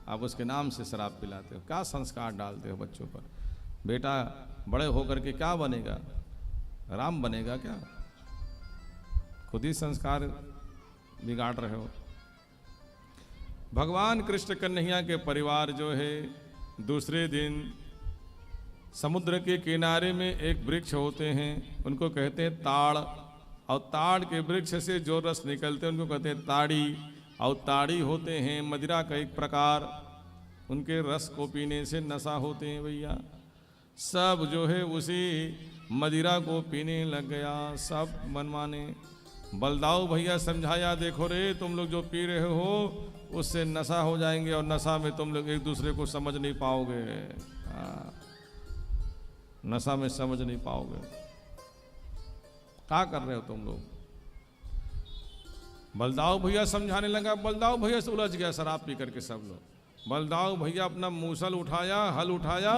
आप उसके नाम से शराब पिलाते हो, क्या संस्कार डालते हो बच्चों पर। बेटा बड़े होकर के क्या बनेगा, राम बनेगा क्या? खुद ही संस्कार बिगाड़ रहे हो। भगवान कृष्ण कन्हैया के परिवार जो है दूसरे दिन समुद्र के किनारे में एक वृक्ष होते हैं, उनको कहते हैं ताड़, और ताड़ के वृक्ष से जो रस निकलते हैं उनको कहते हैं ताड़ी, और ताड़ी होते हैं मदिरा का एक प्रकार, उनके रस को पीने से नशा होते हैं भैया। सब जो है उसी मदिरा को पीने लग गया, सब मनमाने। बलदाऊ भैया समझाया, देखो रे तुम लोग जो पी रहे हो उससे नशा हो जाएंगे, और नशा में तुम लोग एक दूसरे को समझ नहीं पाओगे, नशा में समझ नहीं पाओगे। क्या कर रहे हो तुम लोग? बलदाऊ भैया समझाने लगा, बलदाऊ भैया से उलझ गया शराब पी करके सब लोग। बलदाऊ भैया अपना मूसल उठाया, हल उठाया,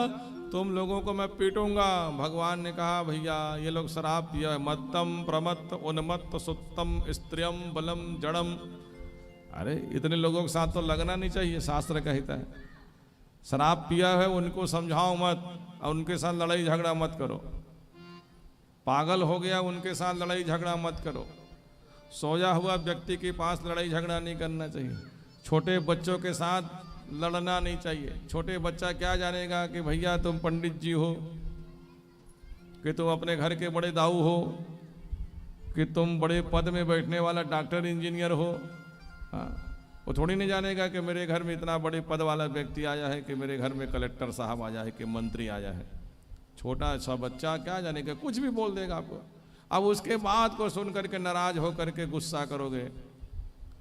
तुम लोगों को मैं पीटूंगा। भगवान ने कहा भैया ये लोग शराब पिया है, मत्तम प्रमत्त उन्मत्त सुत्तम स्त्रियम बलम जड़म। अरे इतने लोगों के साथ तो लगना नहीं चाहिए, शास्त्र कहता है। शराब पिया है उनको समझाओ मत, और उनके साथ लड़ाई झगड़ा मत करो। पागल हो गया उनके साथ लड़ाई झगड़ा मत करो। सोया हुआ व्यक्ति के पास लड़ाई झगड़ा नहीं करना चाहिए। छोटे बच्चों के साथ लड़ना नहीं चाहिए। छोटे बच्चा क्या जानेगा कि भैया तुम पंडित जी हो, कि तुम अपने घर के बड़े दाऊ हो, कि तुम बड़े पद में बैठने वाला डॉक्टर इंजीनियर हो। हाँ, वो थोड़ी नहीं जानेगा कि मेरे घर में इतना बड़े पद वाला व्यक्ति आया है, कि मेरे घर में कलेक्टर साहब आया है, कि मंत्री आया है। छोटा सा बच्चा क्या जानेगा, कुछ भी बोल देगा आपको। अब उसके बात को सुन करके नाराज होकर के गुस्सा करोगे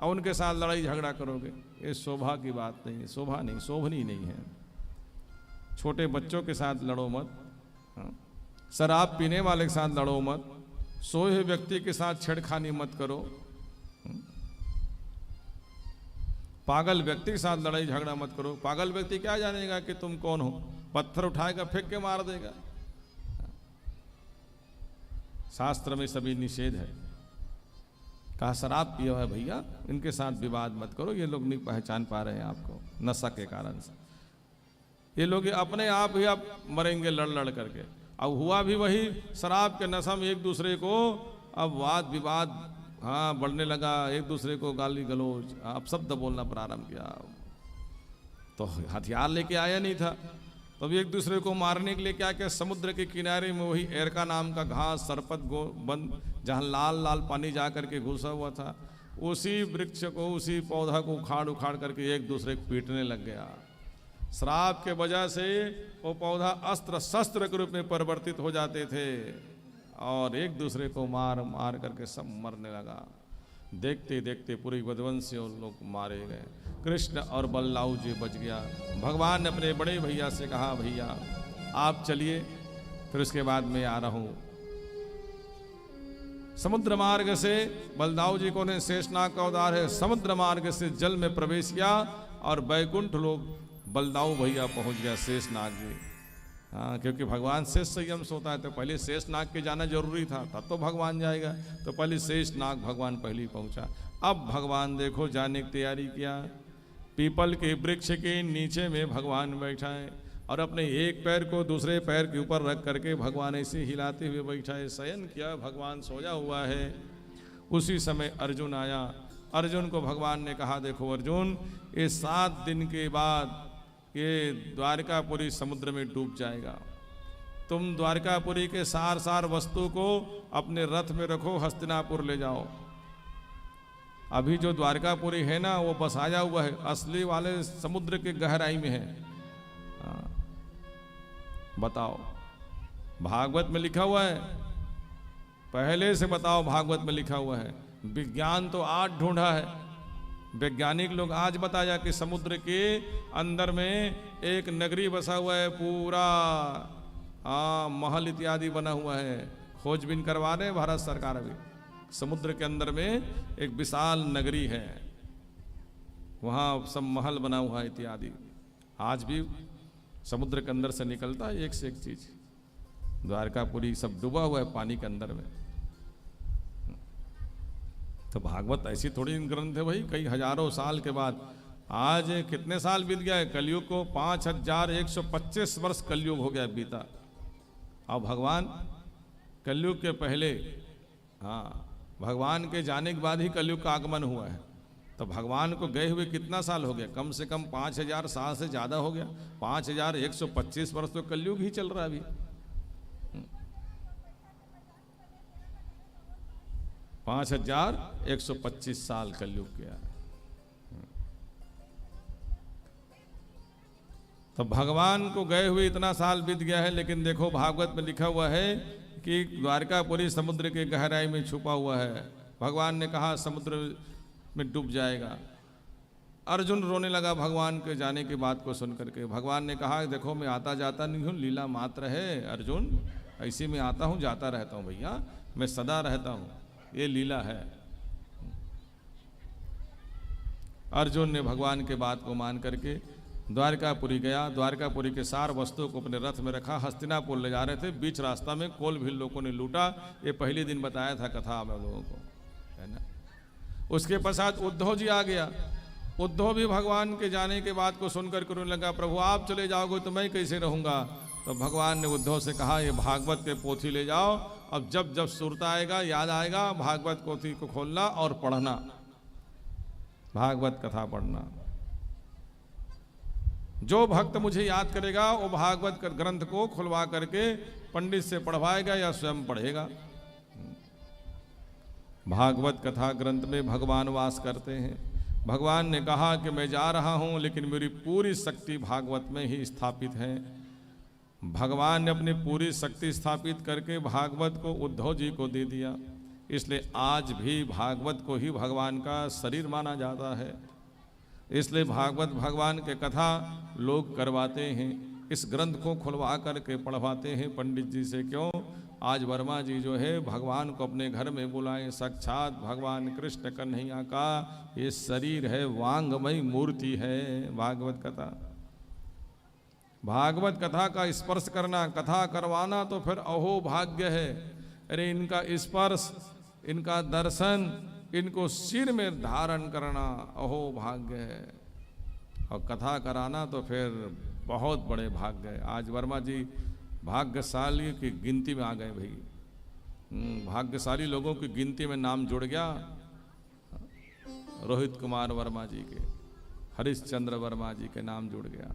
और उनके साथ लड़ाई झगड़ा करोगे, ये शोभा की बात नहीं, शोभा नहीं, शोभनी नहीं है। छोटे बच्चों के साथ लड़ो मत, शराब पीने वाले के साथ लड़ो मत, सोए व्यक्ति के साथ छेड़खानी मत करो, पागल व्यक्ति के साथ लड़ाई झगड़ा मत करो। पागल व्यक्ति क्या जानेगा कि तुम कौन हो, पत्थर उठाएगा फेंक के मार देगा। शास्त्र में सभी निषेध है। कहा शराब पिया है भैया, इनके साथ विवाद मत करो, ये लोग नहीं पहचान पा रहे हैं आपको नशा के कारण से। ये लोग अपने आप ही आप मरेंगे लड़ लड़ करके। अब हुआ भी वही, शराब के नशा में एक दूसरे को अब वाद विवाद हाँ बढ़ने लगा, एक दूसरे को गाली गलौज अब शब्द बोलना प्रारंभ किया। तो हथियार लेके आया नहीं था, तो एक दूसरे को मारने के लिए क्या क्या, समुद्र के किनारे में वही एरका नाम का घास सरपत बंद, जहाँ लाल लाल पानी जा करके घुसा हुआ था, उसी वृक्ष को उसी पौधा को उखाड़ उखाड़ करके एक दूसरे को पीटने लग गया। शराब के वजह से वो पौधा अस्त्र शस्त्र के रूप में परिवर्तित हो जाते थे और एक दूसरे को मार मार करके सब मरने लगा। देखते देखते पूरी वधवंशी लोग मारे गए। कृष्ण और बलदाऊ जी बच गया। भगवान ने अपने बड़े भैया से कहा भैया आप चलिए, फिर उसके बाद मैं आ रहा हूँ। समुद्र मार्ग से बलदाऊ जी को ने शेषनाग का अवतार है, समुद्र मार्ग से जल में प्रवेश किया और बैकुंठ लोग बलदाऊ भैया पहुंच गया शेषनाग जी। हाँ, क्योंकि भगवान शेष संयम से होता है, तो पहले शेषनाग के जाना जरूरी था, तब तो भगवान जाएगा। तो पहले शेषनाग भगवान पहले ही पहुंचा। अब भगवान देखो जाने की तैयारी किया। पीपल के वृक्ष के नीचे में भगवान बैठा है। और अपने एक पैर को दूसरे पैर के ऊपर रख करके भगवान ऐसे हिलाते हुए बैठा है, शयन किया, भगवान सोया हुआ है। उसी समय अर्जुन आया। अर्जुन को भगवान ने कहा, देखो अर्जुन, ये 7 दिन के बाद ये द्वारकापुरी समुद्र में डूब जाएगा। तुम द्वारकापुरी के सार सार वस्तु को अपने रथ में रखो, हस्तिनापुर ले जाओ। अभी जो द्वारकापुरी है ना, वो बसाया हुआ है, असली वाले समुद्र के गहराई में है। बताओ, भागवत में लिखा हुआ है, पहले से बताओ, भागवत में लिखा हुआ है। विज्ञान तो आज ढूंढा है, वैज्ञानिक लोग आज बताया कि समुद्र के अंदर में एक नगरी बसा हुआ है, पूरा महल इत्यादि बना हुआ है। खोजबीन करवा रहे भारत सरकार अभी। समुद्र के अंदर में एक विशाल नगरी है, वहाँ सब महल बना हुआ है इत्यादि। आज भी समुद्र के अंदर से निकलता है एक से एक चीज। द्वारकापुरी सब डूबा हुआ है पानी के अंदर में। तो भागवत ऐसी थोड़ी ग्रंथ है भाई, कई हजारों साल के बाद। आज कितने साल बीत गया है कलयुग को? 5125 वर्ष कलयुग हो गया बीता। और भगवान कलयुग के पहले, भगवान के जाने के बाद ही कलयुग का आगमन हुआ है। तो भगवान को गए हुए कितना साल हो गया? कम से कम 5000 साल से ज्यादा हो गया। 5125 वर्ष तो कलयुग ही चल रहा है अभी। 5125 साल कलयुग के। तो भगवान को गए हुए इतना साल बीत गया है, लेकिन देखो भागवत में लिखा हुआ है कि द्वारकापुरी समुद्र के गहराई में छुपा हुआ है। भगवान ने कहा समुद्र में डूब जाएगा। अर्जुन रोने लगा भगवान के जाने की बात को सुन करके। भगवान ने कहा, देखो मैं आता जाता नहीं हूँ, लीला मात्र है अर्जुन, ऐसे में आता हूँ जाता रहता हूँ भैया, मैं सदा रहता हूँ, ये लीला है। अर्जुन ने भगवान के बात को मान करके द्वारकापुरी गया। द्वारकापुरी के सार वस्तुओं को अपने रथ में रखा, हस्तिनापुर ले जा रहे थे। बीच रास्ता में कोल भील लोगों ने लूटा। ये पहले दिन बताया था कथा में लोगों को, है ना। उसके पश्चात उद्धव जी आ गया। उद्धव भी भगवान के जाने के बात को सुनकर करने लगा, प्रभु आप चले जाओगे तो मैं कैसे रहूंगा। तो भगवान ने उद्धव से कहा, ये भागवत के पोथी ले जाओ, अब जब जब सुरता आएगा, याद आएगा, भागवत पोथी को खोलना और पढ़ना, भागवत कथा पढ़ना। जो भक्त मुझे याद करेगा वो भागवत ग्रंथ को खुलवा करके पंडित से पढ़वाएगा या स्वयं पढ़ेगा। भागवत कथा ग्रंथ में भगवान वास करते हैं। भगवान ने कहा कि मैं जा रहा हूं, लेकिन मेरी पूरी शक्ति भागवत में ही स्थापित है। भगवान ने अपनी पूरी शक्ति स्थापित करके भागवत को उद्धव जी को दे दिया। इसलिए आज भी भागवत को ही भगवान का शरीर माना जाता है। इसलिए भागवत भगवान के कथा लोग करवाते हैं, इस ग्रंथ को खुलवा करके पढ़वाते हैं पंडित जी से। क्यों? आज वर्मा जी जो है भगवान को अपने घर में बुलाए, साक्षात भगवान कृष्ण कन्हैया का ये शरीर है, वांगमयी मूर्ति है भागवत कथा। भागवत कथा का स्पर्श करना, कथा करवाना तो फिर अहो भाग्य है। अरे इनका स्पर्श, इनका दर्शन, इनको सिर में धारण करना अहो भाग्य है। और कथा कराना तो फिर बहुत बड़े भाग्य है। आज वर्मा जी भाग्यशाली की गिनती में आ गए भाई। भाग्यशाली लोगों की गिनती में नाम जुड़ गया रोहित कुमार वर्मा जी के, हरिश्चंद्र वर्मा जी के नाम जुड़ गया,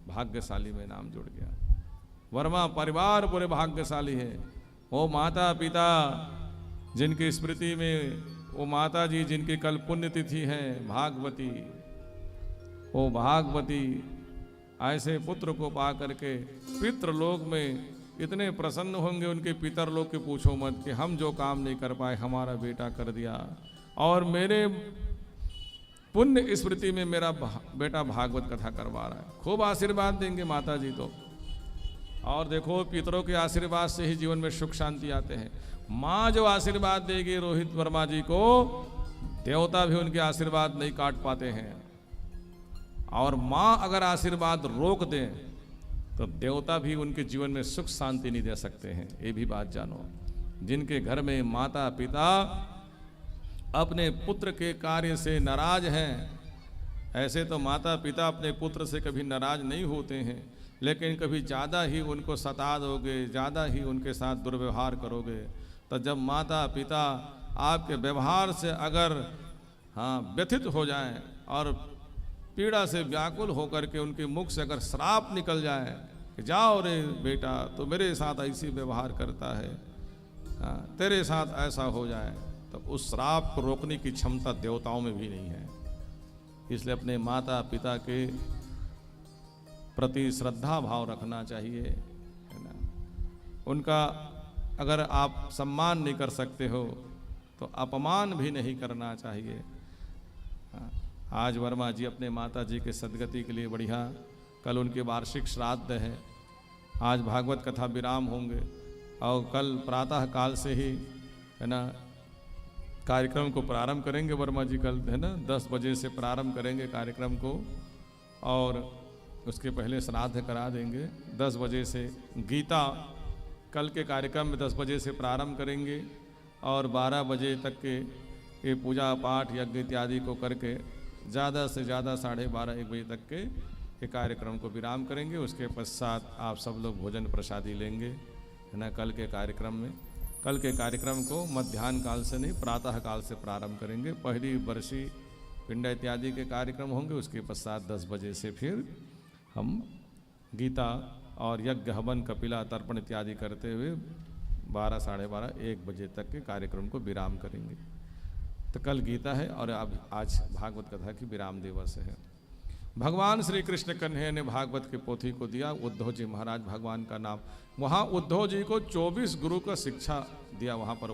भाग्यशाली में नाम जुड़ गया। वर्मा परिवार पूरे भाग्यशाली है। वो माता पिता जिनकी स्मृति में, वो माता जी जिनकी कल पुण्यतिथि है भागवती, वो भागवती ऐसे पुत्र को पा करके पितृलोक में इतने प्रसन्न होंगे उनके पितरलोक के, पूछो मत, कि हम जो काम नहीं कर पाए हमारा बेटा कर दिया, और मेरे पुण्य स्मृति में मेरा बेटा भागवत कथा करवा रहा है। खूब आशीर्वाद देंगे माता जी तो। और देखो पितरों के आशीर्वाद से ही जीवन में सुख शांति आते हैं। माँ जो आशीर्वाद देगी रोहित वर्मा जी को, देवता भी उनके आशीर्वाद नहीं काट पाते हैं। और माँ अगर आशीर्वाद रोक दें तो देवता भी उनके जीवन में सुख शांति नहीं दे सकते हैं। ये भी बात जानो। जिनके घर में माता पिता अपने पुत्र के कार्य से नाराज हैं, ऐसे तो माता पिता अपने पुत्र से कभी नाराज नहीं होते हैं, लेकिन कभी ज़्यादा ही उनको सता दोगे, ज़्यादा ही उनके साथ दुर्व्यवहार करोगे, तो जब माता पिता आपके व्यवहार से अगर व्यथित हो जाएं और पीड़ा से व्याकुल होकर के उनके मुख से अगर श्राप निकल जाए कि जाओ रे बेटा तो मेरे साथ ऐसी व्यवहार करता है, तेरे साथ ऐसा हो जाए, तो उस श्राप को रोकने की क्षमता देवताओं में भी नहीं है। इसलिए अपने माता पिता के प्रति श्रद्धा भाव रखना चाहिए, है ना। उनका अगर आप सम्मान नहीं कर सकते हो तो अपमान भी नहीं करना चाहिए। आज वर्मा जी अपने माता जी के सदगति के लिए बढ़िया, कल उनके वार्षिक श्राद्ध है, आज भागवत कथा विराम होंगे और कल प्रातः काल से ही, है ना, कार्यक्रम को प्रारंभ करेंगे। वर्मा जी कल, है ना, 10 बजे से प्रारंभ करेंगे कार्यक्रम को और उसके पहले श्राद्ध करा देंगे 10 बजे से। गीता कल के कार्यक्रम में 10 बजे से प्रारंभ करेंगे और 12 बजे तक के ये पूजा पाठ यज्ञ इत्यादि को करके ज़्यादा से ज़्यादा 12:30-1 बजे तक के ये कार्यक्रम को विराम करेंगे। उसके पश्चात आप सब लोग भोजन प्रसादी लेंगे, है ना। कल के कार्यक्रम में, कल के कार्यक्रम को मध्याह्न काल से नहीं प्रातः काल से प्रारंभ करेंगे। पहली बरसी पिंड इत्यादि के कार्यक्रम होंगे, उसके पश्चात 10 बजे से फिर हम गीता और यज्ञ हवन कपिला तर्पण इत्यादि करते हुए 12-12:30-1 बजे तक के कार्यक्रम को विराम करेंगे। तो कल गीता है और अब आज भागवत कथा की विराम दिवस है। भगवान श्री कृष्ण कन्हैया ने भागवत के पोथी को दिया उद्धव जी महाराज, भगवान का नाम। वहाँ उद्धव जी को 24 गुरु का शिक्षा दिया। वहाँ पर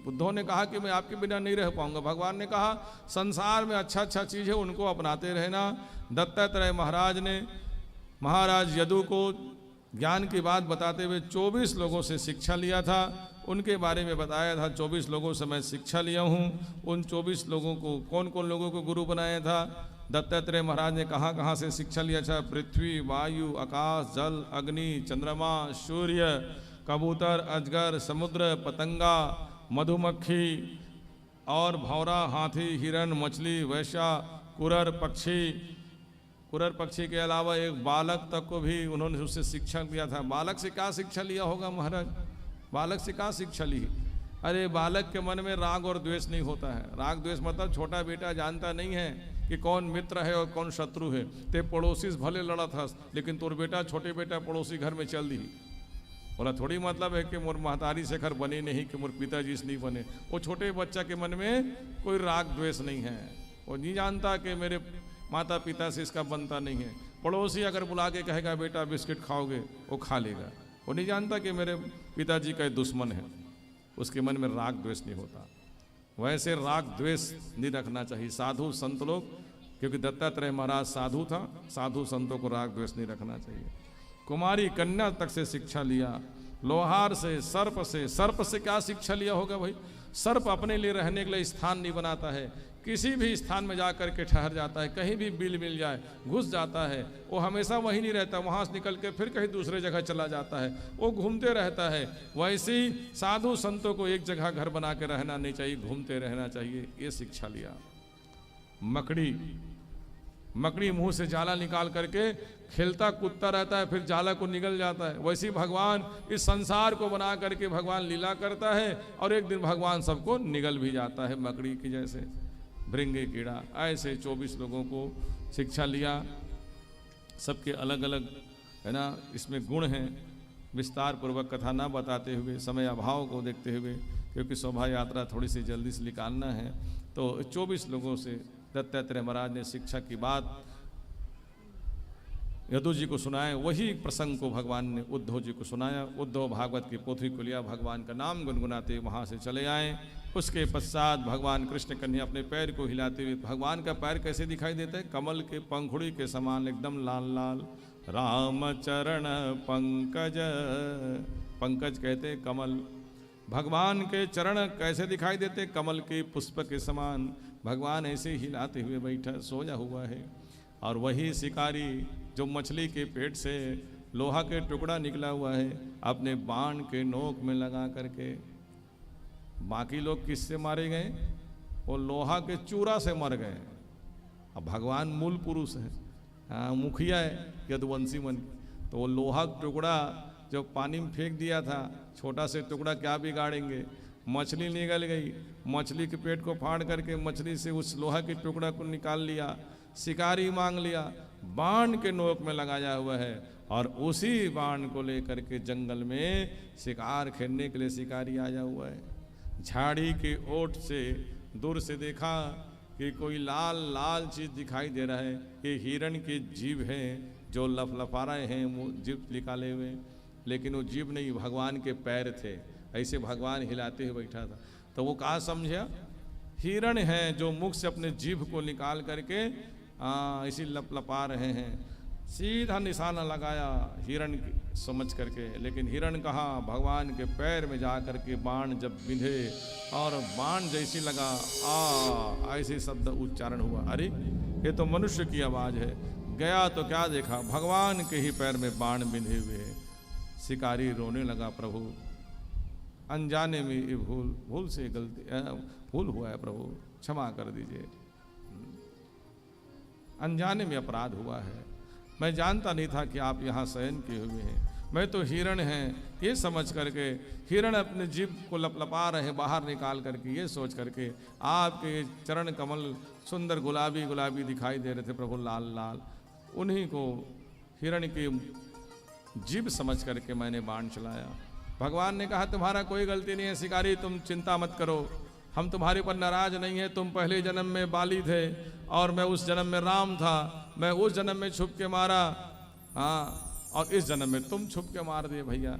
उद्धव ने कहा कि मैं आपके बिना नहीं रह पाऊंगा। भगवान ने कहा संसार में अच्छा अच्छा चीज़ है, उनको अपनाते रहना। दत्तात्रेय महाराज ने महाराज यदु को ज्ञान की बात बताते हुए 24 लोगों से शिक्षा लिया था, उनके बारे में बताया था। 24 लोगों से मैं शिक्षा लिया हूँ। उन 24 लोगों को कौन कौन लोगों को गुरु बनाया था? दत्तात्रेय महाराज ने कहाँ कहाँ से शिक्षा लिया था? पृथ्वी, वायु, आकाश, जल, अग्नि, चंद्रमा, सूर्य, कबूतर, अजगर, समुद्र, पतंगा, मधुमक्खी और भौरा, हाथी, हिरण, मछली, वैश्या, कुरर पक्षी। कुरर पक्षी के अलावा एक बालक तक को भी उन्होंने उससे शिक्षा लिया था। बालक से क्या शिक्षा लिया होगा महाराज? बालक से क्या शिक्षा ली? अरे बालक के मन में राग और द्वेष नहीं होता है। राग द्वेष मतलब छोटा बेटा जानता नहीं है कि कौन मित्र है और कौन शत्रु है। ते पड़ोसी से भले लड़ा था, लेकिन तोर बेटा छोटे बेटा पड़ोसी घर में चल दी। बोला थोड़ी मतलब है कि मोर महतारी से घर बने नहीं, कि मोर पिताजी से नहीं बने। वो छोटे बच्चा के मन में कोई राग द्वेष नहीं है। वो नहीं जानता कि मेरे माता पिता से इसका बनता नहीं है। पड़ोसी अगर बुला के कहेगा बेटा बिस्किट खाओगे, वो खा लेगा। वो नहीं जानता कि मेरे पिताजी का दुश्मन है। उसके मन में राग द्वेष नहीं होता। वैसे राग द्वेष नहीं रखना चाहिए साधु संत लोग, क्योंकि दत्तात्रेय महाराज साधु था। साधु संतों को राग द्वेष नहीं रखना चाहिए। कुमारी कन्या तक से शिक्षा लिया, लोहार से, सर्प से। सर्प से क्या शिक्षा लिया होगा भाई? सर्प अपने लिए रहने के लिए स्थान नहीं बनाता है। किसी भी स्थान में जाकर के ठहर जाता है, कहीं भी बिल मिल जाए घुस जाता है। वो हमेशा वहीं नहीं रहता, वहाँ से निकल के फिर कहीं दूसरे जगह चला जाता है। वो घूमते रहता है। वैसे ही साधु संतों को एक जगह घर बना के रहना नहीं चाहिए, घूमते रहना चाहिए। ये शिक्षा लिया। मकड़ी मुंह से जाला निकाल करके खेलता कूदता रहता है, फिर जाला को निगल जाता है। वैसे ही भगवान इस संसार को बना करके भगवान लीला करता है और एक दिन भगवान सबको निगल भी जाता है, मकड़ी की जैसे, भृंगे कीड़ा। ऐसे 24 लोगों को शिक्षा लिया। सबके अलग अलग, है ना, इसमें गुण हैं। विस्तार पूर्वक कथा ना बताते हुए, समय अभाव को देखते हुए, क्योंकि शोभा यात्रा थोड़ी सी जल्दी से निकालना है, तो 24 लोगों से दत्तात्रेय महाराज ने शिक्षा की बात यदु जी को सुनाया। वही प्रसंग को भगवान ने उद्धव जी को सुनाया। उद्धव भागवत की पोथी को लिया, भगवान का नाम गुनगुनाते वहाँ से चले आए। उसके पश्चात भगवान कृष्ण कन्हैया अपने पैर को हिलाते हुए, भगवान का पैर कैसे दिखाई देता है? कमल के पंखुड़ी के समान एकदम लाल लाल। राम चरण पंकज, पंकज कहते कमल। भगवान के चरण कैसे दिखाई देते? कमल के पुष्प के समान। भगवान ऐसे हिलाते हुए बैठा सोया हुआ है। और वही शिकारी जो मछली के पेट से लोहा के टुकड़ा निकला हुआ है, अपने बाण के नोक में लगा करके। बाकी लोग किससे मारे गए? वो लोहा के चूरा से मर गए। अब भगवान मूल पुरुष है, हाँ मुखिया है यदुवंशी मन, तो वो लोहा टुकड़ा जो पानी में फेंक दिया था, छोटा से टुकड़ा क्या बिगाड़ेंगे, मछली निकल गई, मछली के पेट को फाड़ करके मछली से उस लोहा के टुकड़ा को निकाल लिया, शिकारी मांग लिया, बाण के नोक में लगाया हुआ है, और उसी बाण को लेकर के जंगल में शिकार खेलने के लिए शिकारी आया हुआ है। झाड़ी के ओट से दूर से देखा कि कोई लाल लाल चीज दिखाई दे रहा है, ये हिरण के जीभ हैं जो लफलफा रहे हैं, मुंह जीभ निकाले हुए, लेकिन वो जीभ नहीं, भगवान के पैर थे, ऐसे भगवान हिलाते हुए बैठा था। तो वो कहा समझा, हिरण है जो मुख से अपने जीभ को निकाल करके इसी लपलपा रहे हैं। सीधा निशाना लगाया हिरण समझ करके, लेकिन हिरण कहा भगवान के पैर में जा करके बाण जब बिंधे और बाण जैसी लगा ऐसे शब्द उच्चारण हुआ, अरे ये तो मनुष्य की आवाज है। गया तो क्या देखा, भगवान के ही पैर में बाण बिंधे हुए। शिकारी रोने लगा, प्रभु अनजाने में ये भूल से गलती भूल हुआ है, प्रभु क्षमा कर दीजिए, अनजाने में अपराध हुआ है, मैं जानता नहीं था कि आप यहाँ शयन किए हुए हैं, मैं तो हिरण हैं ये समझ करके, हिरण अपने जीभ को लपलपा रहे बाहर निकाल करके, ये सोच करके आपके चरण कमल सुंदर गुलाबी गुलाबी दिखाई दे रहे थे प्रभु, लाल लाल, उन्हीं को हिरण की जीभ समझ करके मैंने बाण चलाया। भगवान ने कहा तुम्हारा कोई गलती नहीं है शिकारी, तुम चिंता मत करो, हम तुम्हारे ऊपर नाराज नहीं है, तुम पहले जन्म में बाली थे और मैं उस जन्म में राम था, मैं उस जन्म में छुप के मारा, हाँ, और इस जन्म में तुम छुप के मार दिए। भैया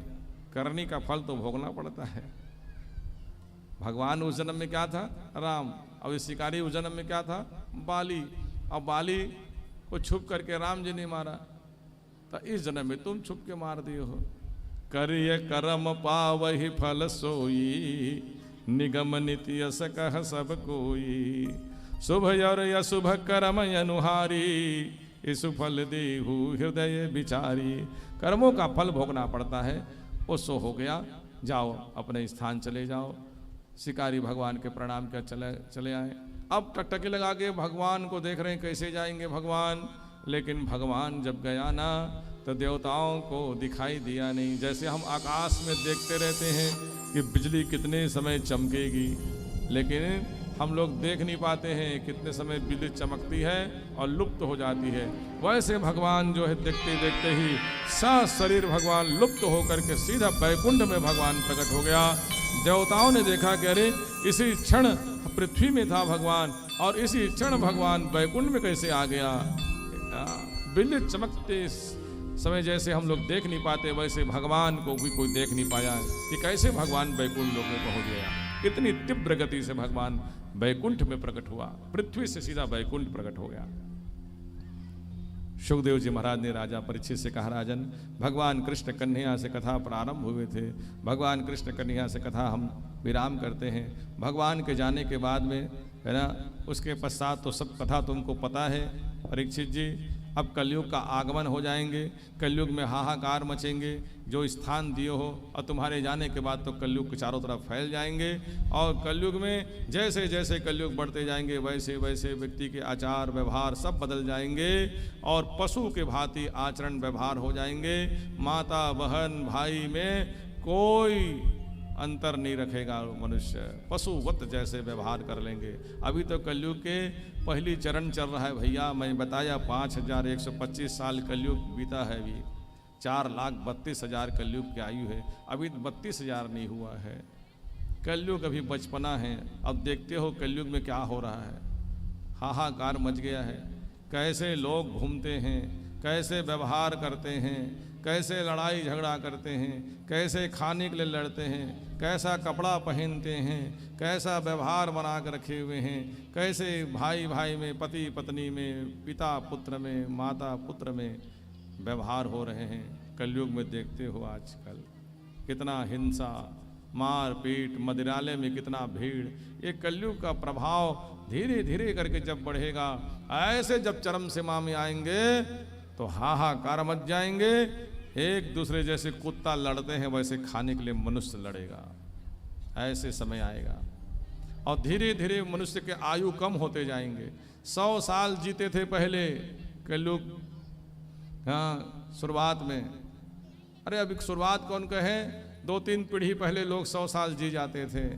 करनी का फल तो भोगना पड़ता है। भगवान उस जन्म में क्या था, राम, और इस शिकारी उस जन्म में क्या था, बाली, और बाली को छुप करके राम जी ने मारा, तो इस जन्म में तुम छुप के मार दिए हो। करिय कर्म पावहि फल सोई, निगम नीति यस कह सब कोई, शुभ और अशुभ कर्म अनुहारी, इस फल देहु हृदय विचारी। कर्मों का फल भोगना पड़ता है, वो सो हो गया, जाओ अपने स्थान चले जाओ। शिकारी भगवान के प्रणाम कर चले आए। अब टकटकी लगा के भगवान को देख रहे हैं कैसे जाएंगे भगवान, लेकिन भगवान जब गया ना तो देवताओं को दिखाई दिया नहीं। जैसे हम आकाश में देखते रहते हैं कि बिजली कितने समय चमकेगी, लेकिन हम लोग देख नहीं पाते हैं कितने समय बिजली चमकती है और लुप्त हो जाती है, वैसे भगवान जो है देखते देखते ही सारा शरीर भगवान लुप्त होकर के सीधा वैकुंठ में भगवान प्रकट हो गया। देवताओं ने देखा कि अरे इसी क्षण पृथ्वी में था भगवान और इसी क्षण भगवान वैकुंठ में कैसे आ गया। बिजली चमकते समय जैसे हम लोग देख नहीं पाते, वैसे भगवान को भी कोई देख नहीं पाया कि कैसे भगवान वैकुंठ लोक में पहुंच गया। इतनी तीव्र गति से भगवान वैकुंठ में प्रकट हुआ, पृथ्वी से सीधा वैकुंठ प्रकट हो गया। सुखदेव जी महाराज ने राजा परीक्षित से कहा, राजन भगवान कृष्ण कन्हैया से कथा प्रारंभ हुए थे, भगवान कृष्ण कन्हैया से कथा हम विराम करते हैं। भगवान के जाने के बाद में है ना, उसके पश्चात तो सब कथा तुमको पता है परीक्षित जी। अब कलयुग का आगमन हो जाएंगे, कलयुग में हाहाकार मचेंगे, जो स्थान दिए हो और तुम्हारे जाने के बाद तो कलयुग के चारों तरफ फैल जाएंगे। और कलयुग में जैसे जैसे कलयुग बढ़ते जाएंगे वैसे वैसे व्यक्ति के आचार व्यवहार सब बदल जाएंगे और पशु के भांति आचरण व्यवहार हो जाएंगे। माता बहन भाई में कोई अंतर नहीं रखेगा, मनुष्य पशुवत जैसे व्यवहार कर लेंगे। अभी तो कलयुग के पहली चरण चल रहा है भैया, मैं बताया 5125 साल कलयुग बीता है, अभी 4,32,000 कलयुग की आयु है, अभी 32,000 नहीं हुआ है। कलयुग अभी बचपना है। अब देखते हो कलयुग में क्या हो रहा है, हाहाकार मच गया है। कैसे लोग घूमते हैं, कैसे व्यवहार करते हैं, कैसे लड़ाई झगड़ा करते हैं, कैसे खाने के लिए लड़ते हैं, कैसा कपड़ा पहनते हैं, कैसा व्यवहार बना कर रखे हुए हैं, कैसे भाई भाई में, पति पत्नी में, पिता पुत्र में, माता पुत्र में व्यवहार हो रहे हैं। कलयुग में देखते हो आजकल कितना हिंसा, मार पीट, मदिरालय में कितना भीड़। ये कलयुग का प्रभाव धीरे धीरे करके जब बढ़ेगा, ऐसे जब चरम सीमा में आएंगे तो हाहाकार मच जाएंगे। एक दूसरे जैसे कुत्ता लड़ते हैं वैसे खाने के लिए मनुष्य लड़ेगा, ऐसे समय आएगा। और धीरे धीरे मनुष्य के आयु कम होते जाएंगे। 100 साल जीते थे पहले के लोग, हाँ शुरुआत में। अरे अभी शुरुआत कौन कहे, 2-3 पीढ़ी पहले लोग 100 साल जी जाते थे,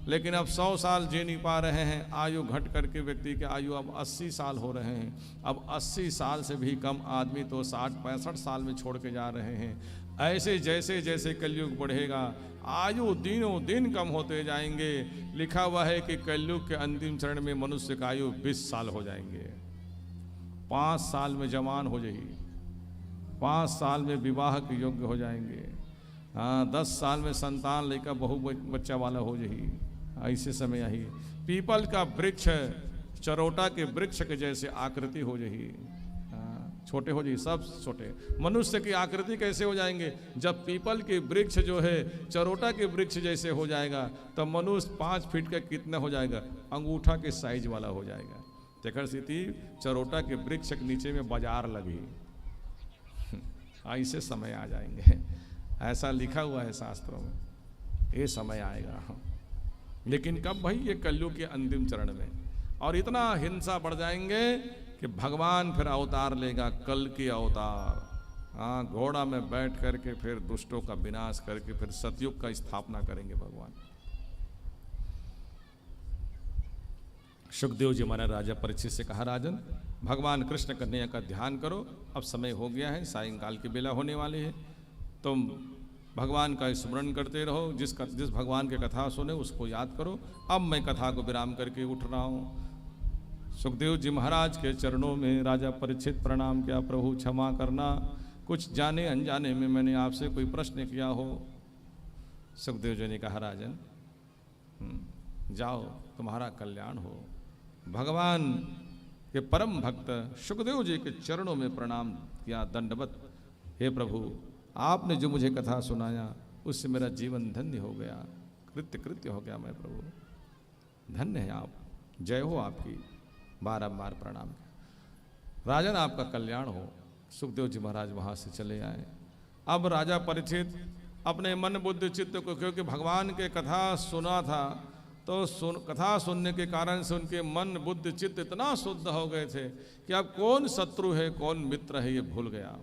लेकिन अब 100 साल जी नहीं पा रहे हैं। आयु घट करके व्यक्ति के आयु अब 80 साल हो रहे हैं। अब 80 साल से भी कम आदमी तो 60-65 साल में छोड़ के जा रहे हैं। ऐसे जैसे जैसे कलयुग बढ़ेगा आयु दिनों दिन कम होते जाएंगे। लिखा हुआ है कि कलयुग के अंतिम चरण में मनुष्य का आयु 20 साल हो जाएंगे। 5 साल में जवान हो जाएगी, 5 साल में विवाह के योग्य हो जाएंगे, हाँ 10 साल में संतान लेकर बहु बच्चा वाला हो जाएगी। ऐसे समय यही पीपल का वृक्ष चरोटा के वृक्ष के जैसे आकृति हो जाएगी, छोटे हो जाएगी, सब छोटे। मनुष्य की आकृति कैसे हो जाएंगे, जब पीपल के वृक्ष जो है चरोटा के वृक्ष जैसे हो जाएगा तब मनुष्य 5 फीट का कितना हो जाएगा, अंगूठा के साइज वाला हो जाएगा। तेकर स्थिति चरोटा के वृक्ष के नीचे में बाजार लगी, ऐसे समय आ जाएंगे। ऐसा लिखा हुआ है शास्त्रों में, ये समय आएगा। लेकिन कब भाई, ये कलयुग के अंतिम चरण में। और इतना हिंसा बढ़ जाएंगे कि भगवान फिर अवतार लेगा, कल की अवतार। हाँ घोड़ा में बैठ करके फिर दुष्टों का विनाश करके फिर सतयुग का स्थापना करेंगे भगवान। सुखदेव जी महाराज राजा परीक्षित से कहा, राजन भगवान कृष्ण कन्हैया का ध्यान करो, अब समय हो गया है, सायंकाल की बेला होने वाली है, तुम भगवान का स्मरण करते रहो, जिस भगवान की कथा सुने उसको याद करो। अब मैं कथा को विराम करके उठ रहा हूँ। सुखदेव जी महाराज के चरणों में राजा परीक्षित प्रणाम किया, प्रभु क्षमा करना, कुछ जाने अनजाने में मैंने आपसे कोई प्रश्न किया हो। सुखदेव जी ने कहा, राजन जाओ, तुम्हारा कल्याण हो। भगवान के परम भक्त सुखदेव जी के चरणों में प्रणाम किया, दंडवत। हे प्रभु, आपने जो मुझे कथा सुनाया उससे मेरा जीवन धन्य हो गया, कृत्य हो गया। मैं प्रभु धन्य है आप, जय हो आपकी। बारंबार प्रणाम किया। राजन आपका कल्याण हो। सुखदेव जी महाराज वहाँ से चले आए। अब राजा परीक्षित अपने मन बुद्धि चित्त को, क्योंकि भगवान के कथा सुना था तो कथा सुनने के कारण से उनके मन बुद्धि चित्त इतना शुद्ध हो गए थे कि अब कौन शत्रु है कौन मित्र है ये भूल गया।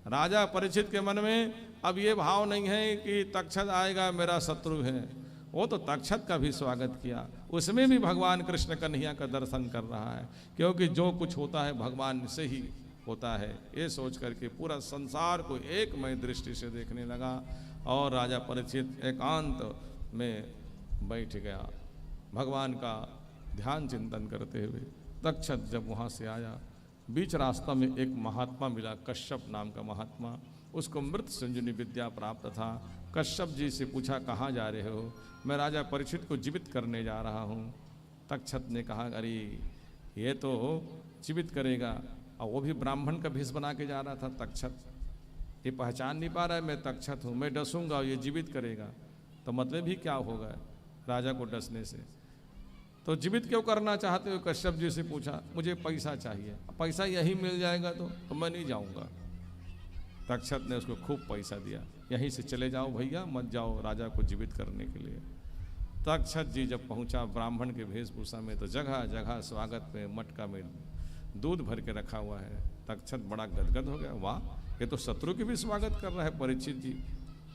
राजा परीक्षित के मन में अब ये भाव नहीं है कि तक्षक आएगा मेरा शत्रु है, वो तो तक्षक का भी स्वागत किया, उसमें भी भगवान कृष्ण कन्हैया का दर्शन कर रहा है, क्योंकि जो कुछ होता है भगवान से ही होता है। ये सोच करके पूरा संसार को एकमय दृष्टि से देखने लगा और राजा परीक्षित एकांत में बैठ गया, भगवान का ध्यान चिंतन करते हुए। तक्षक जब वहाँ से आया, बीच रास्ता में एक महात्मा मिला, कश्यप नाम का महात्मा, उसको मृत संजीवनी विद्या प्राप्त था। कश्यप जी से पूछा, कहाँ जा रहे हो? मैं राजा परीक्षित को जीवित करने जा रहा हूँ। तक्षक ने कहा, अरे ये तो जीवित करेगा, और वो भी ब्राह्मण का भेष बना के जा रहा था। तक्षक ये पहचान नहीं पा रहा है मैं तक्षक हूँ, मैं डसूंगा ये जीवित करेगा, तो मतलब ही क्या होगा राजा को डसने से। तो जीवित क्यों करना चाहते हो? कश्यप जी से पूछा। मुझे पैसा चाहिए, पैसा यही मिल जाएगा तो मैं नहीं जाऊंगा। तक्षक ने उसको खूब पैसा दिया, यहीं से चले जाओ भैया, मत जाओ राजा को जीवित करने के लिए। तक्षक जी जब पहुंचा ब्राह्मण के वेशभूषा में, तो जगह जगह स्वागत में मटका में दूध भर के रखा हुआ है। तक्षक बड़ा गदगद हो गया, वाह ये तो शत्रु की भी स्वागत कर रहा है परीक्षित जी।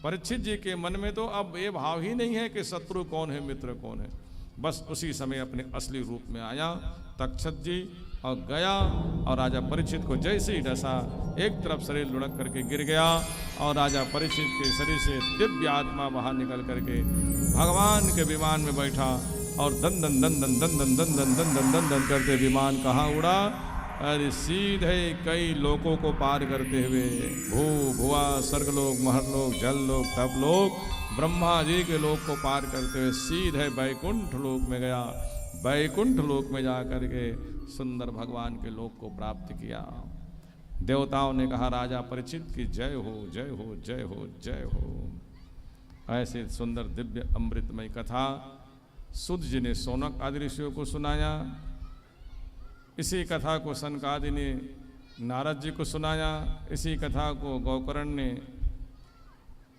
परीक्षित जी के मन में तो अब ये भाव ही नहीं है कि शत्रु कौन है मित्र कौन है। बस उसी समय अपने असली रूप में आया तक्षक जी और गया, और राजा परीक्षित को जैसे ही डसा एक तरफ शरीर लुढ़क करके गिर गया, और राजा परीक्षित के शरीर से दिव्य आत्मा बाहर निकल करके भगवान के विमान में बैठा, और दन दन दन दन दन दन दन दन दन दन दन दन करते विमान कहाँ उड़ा? अरे सीधे कई लोकों को पार करते हुए भू भुआ स्वर्गलोक महरलोक जललोक तपलोक ब्रह्मा जी के लोक को पार करते हुए सीधे बैकुंठ लोक में गया। बैकुंठ लोक में जा करके सुंदर भगवान के लोक को प्राप्त किया। देवताओं ने कहा, राजा परीक्षित की जय हो जय हो जय हो जय हो। ऐसे सुंदर दिव्य अमृतमय कथा सुध जी ने सौनक आदि ऋषियों को सुनाया। इसी कथा को सनक आदि ने नारद जी को सुनाया। इसी कथा को गौकर्ण ने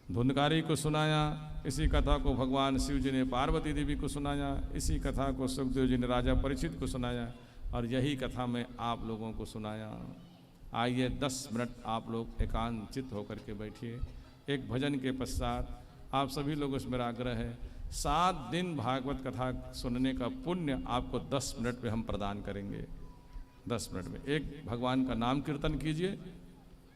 धुंधकारी को सुनाया, इसी कथा को भगवान शिव जी ने पार्वती देवी को सुनाया, इसी कथा को सुखदेव जी ने राजा परीक्षित को सुनाया और यही कथा मैं आप लोगों को सुनाया। आइए 10 मिनट आप लोग एकांतचित होकर के बैठिए। एक भजन के पश्चात आप सभी लोगों से मेरा आग्रह है, 7 दिन भागवत कथा सुनने का पुण्य आपको 10 मिनट में हम प्रदान करेंगे। 10 मिनट में एक भगवान का नाम कीर्तन कीजिए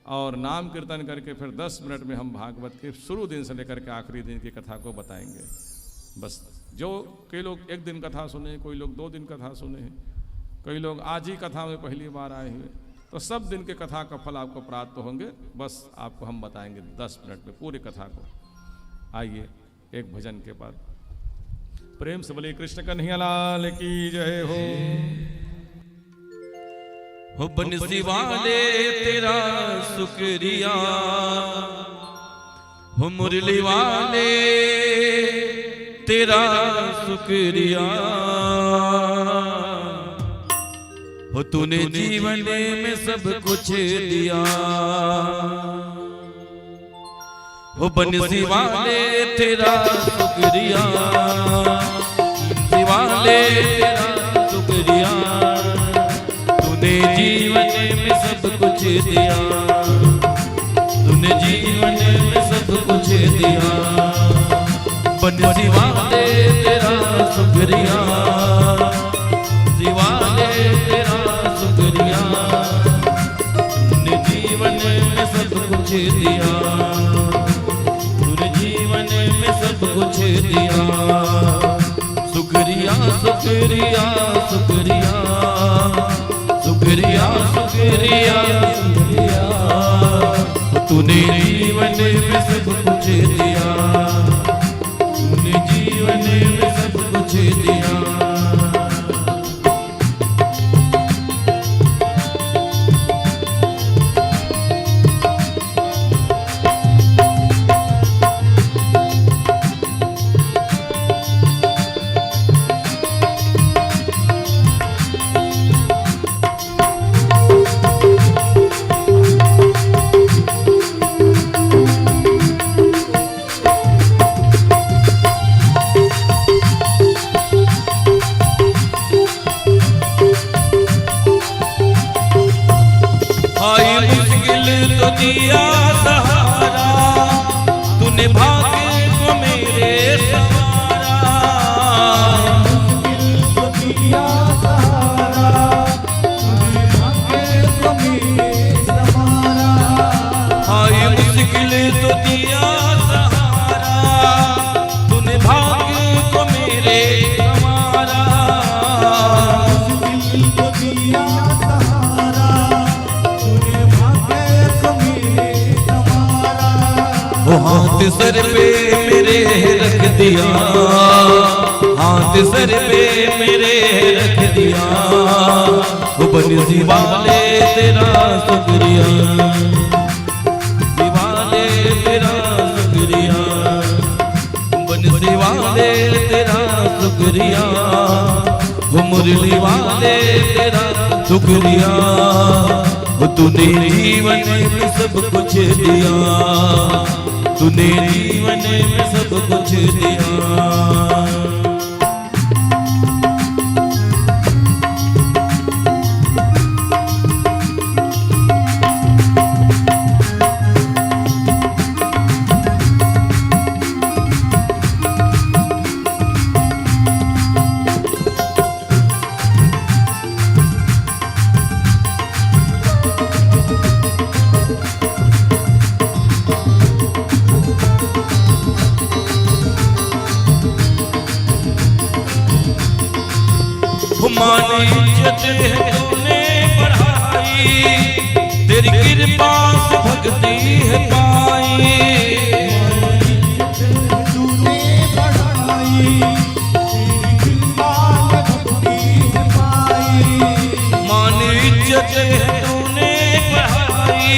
और नाम कीर्तन करके फिर 10 मिनट में हम भागवत के शुरू दिन से लेकर के आखिरी दिन की कथा को बताएंगे। बस जो कई लोग 1 दिन कथा सुने, कोई लोग 2 दिन कथा सुने हैं, कई लोग आज ही कथा में पहली बार आए हुए, तो सब दिन के कथा का फल आपको प्राप्त होंगे। बस आपको हम बताएंगे 10 मिनट में पूरी कथा को। आइए एक भजन के बाद प्रेम से बोलिए कृष्ण कन्हैया लाल की जय हो। हो बंसी वाले तेरा शुक्रिया, हो मुरली वाले तेरा शुक्रिया, हो तूने जीवन में सब कुछ दिया। हो बंसी वाले तेरा शुक्रिया, वाले तेरा शुक्रिया, तूने जीवन में सब कुछ दिया, तूने जीवन में सब कुछ दिया। बंसी वाले तेरा शुक्रिया, वाले तेरा शुक्रिया, तूने जीवन में सब कुछ दिया, तूने जीवन में सब कुछ दिया। शुक्रिया शुक्रिया शुक्रिया शुक्रिया शुक्रिया शुक्रिया, तूने जीवन में सब कुछ दिया, तूने जीवन में सब कुछ दिया। दिया सहारा, तूने भाग्य को मेरे सवारा, दिया सहारा, तूने भाग्य को मेरे सवारा। हाय मुश्किल तो दिया सहारा, तूने भाग्य को मेरे सवारा, मुश्किल तो दिया हाथ सर पे मेरे रख दिया, हाथ सर पे मेरे रख दिया। वो बंसी वाले तेरा शुक्रिया, वाले तेरा शुक्रिया, बंसी वाले तेरा शुक्रिया, वो मुरली वाले तेरा शुक्रिया। वो तूने जीवन में सब कुछ दिया, तूने जीवन में सब कुछ दिया। मानी इज्जत है तूने बढ़ाई, तेरी कृपा से भक्ति है पाई। तूने बढ़ाई, तेरी कृपा से भक्ति है पाई। मानी इज्जत है तूने बढ़ाई,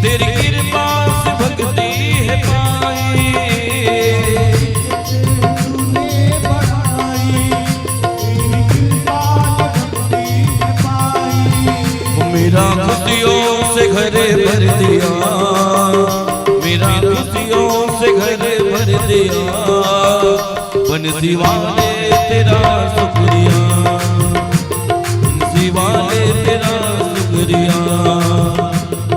तेरी कृपा से भक्ति है पाई। तूने बढ़ाई, बंसी वाले तेरा शुक्रिया, बंसी वाले तेरा शुक्रिया,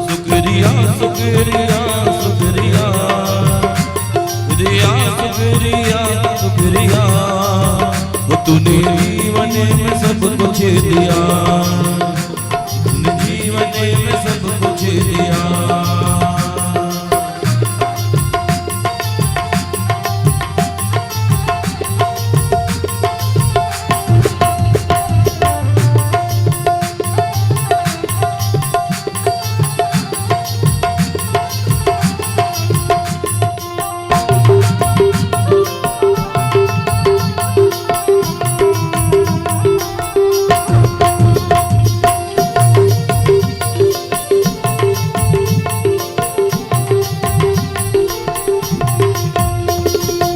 शुक्रिया शुक्रिया शुक्रिया शुक्रिया शुक्रिया शुक्रिया। वो तूने जीवन में सब कुछ दिया, तूने जीवन में सब कुछ दिया।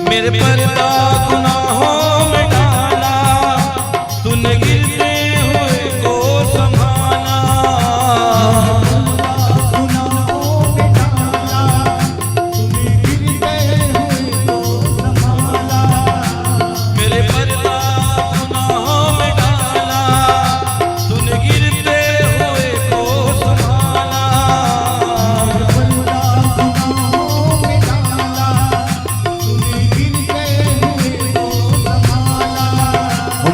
मेरे पर्दा गुनाहों में डाला, तूने गिरते हुए को संभाला। गुनाहों में डाला, तूने गिरते हुए को संभाला। मेरे पर्दा गुनाहों में डाला, तूने गिरते हुए को संभाला। गुनाहों में डाला, तूने गिरते हुए को संभाला।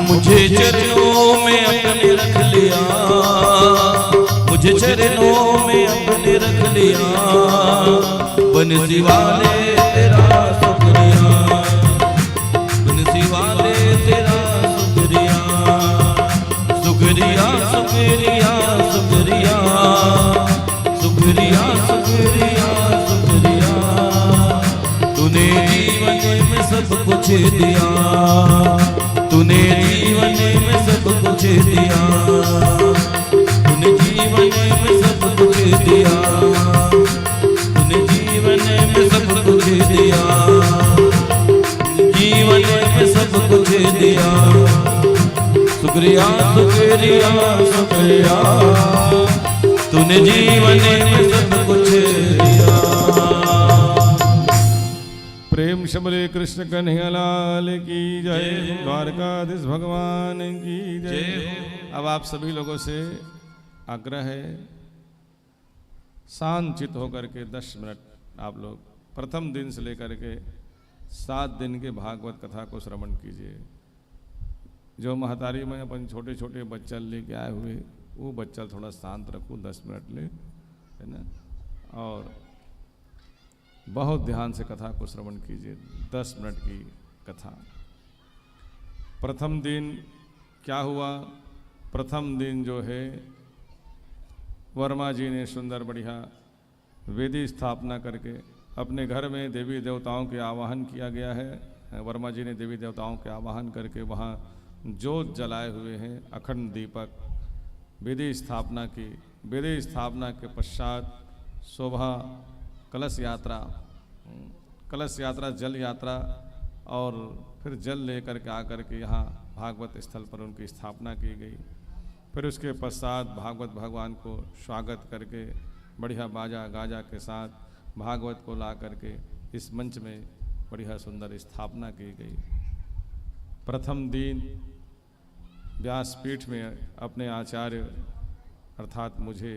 मुझे चरणों में अपने रख लिया, मुझे चरणों में अपने रख लिया। बंसी वाले तेरा शुक्रिया, बंसी वाले तेरा शुक्रिया, शुक्रिया शुक्रिया शुक्रिया शुक्रिया शुक्रिया शुक्रिया। तूने जीवन में सब कुछ दिया, तूने जीवन में सब कुछ दिया, तूने जीवन में सब कुछ दिया, तूने जीवन में सब कुछ दिया, जीवन में सब कुछ दिया। शुक्रिया शुक्रिया शुक्रिया, तूने जीवन में सब कुछ दिया। प्रेम शबरे कृष्ण कन्हैयालाल की जय, द्वारकाधीश भगवान की जय। अब आप सभी लोगों से आग्रह है, शांत चित्त होकर के 10 मिनट आप लोग प्रथम दिन से लेकर के 7 दिन के भागवत कथा को श्रवण कीजिए। जो महतारी में अपन छोटे छोटे बच्चल लेके आए हुए, वो बच्चल थोड़ा शांत रखो, 10 मिनट ले, है ना। और बहुत ध्यान से कथा को श्रवण कीजिए, 10 मिनट की कथा। प्रथम दिन क्या हुआ? प्रथम दिन जो है वर्मा जी ने सुंदर बढ़िया वेदी स्थापना करके अपने घर में देवी देवताओं के आवाहन किया गया है। वर्मा जी ने देवी देवताओं के आवाहन करके वहाँ जोत जलाए हुए हैं, अखंड दीपक, वेदी स्थापना की। वेदी स्थापना के पश्चात शोभा कलश यात्रा, कलश यात्रा, जल यात्रा, और फिर जल लेकर के आकर के यहाँ भागवत स्थल पर उनकी स्थापना की गई। फिर उसके पश्चात भागवत भगवान को स्वागत करके बढ़िया बाजा गाजा के साथ भागवत को ला करके इस मंच में बढ़िया सुंदर स्थापना की गई। प्रथम दिन व्यासपीठ में अपने आचार्य अर्थात मुझे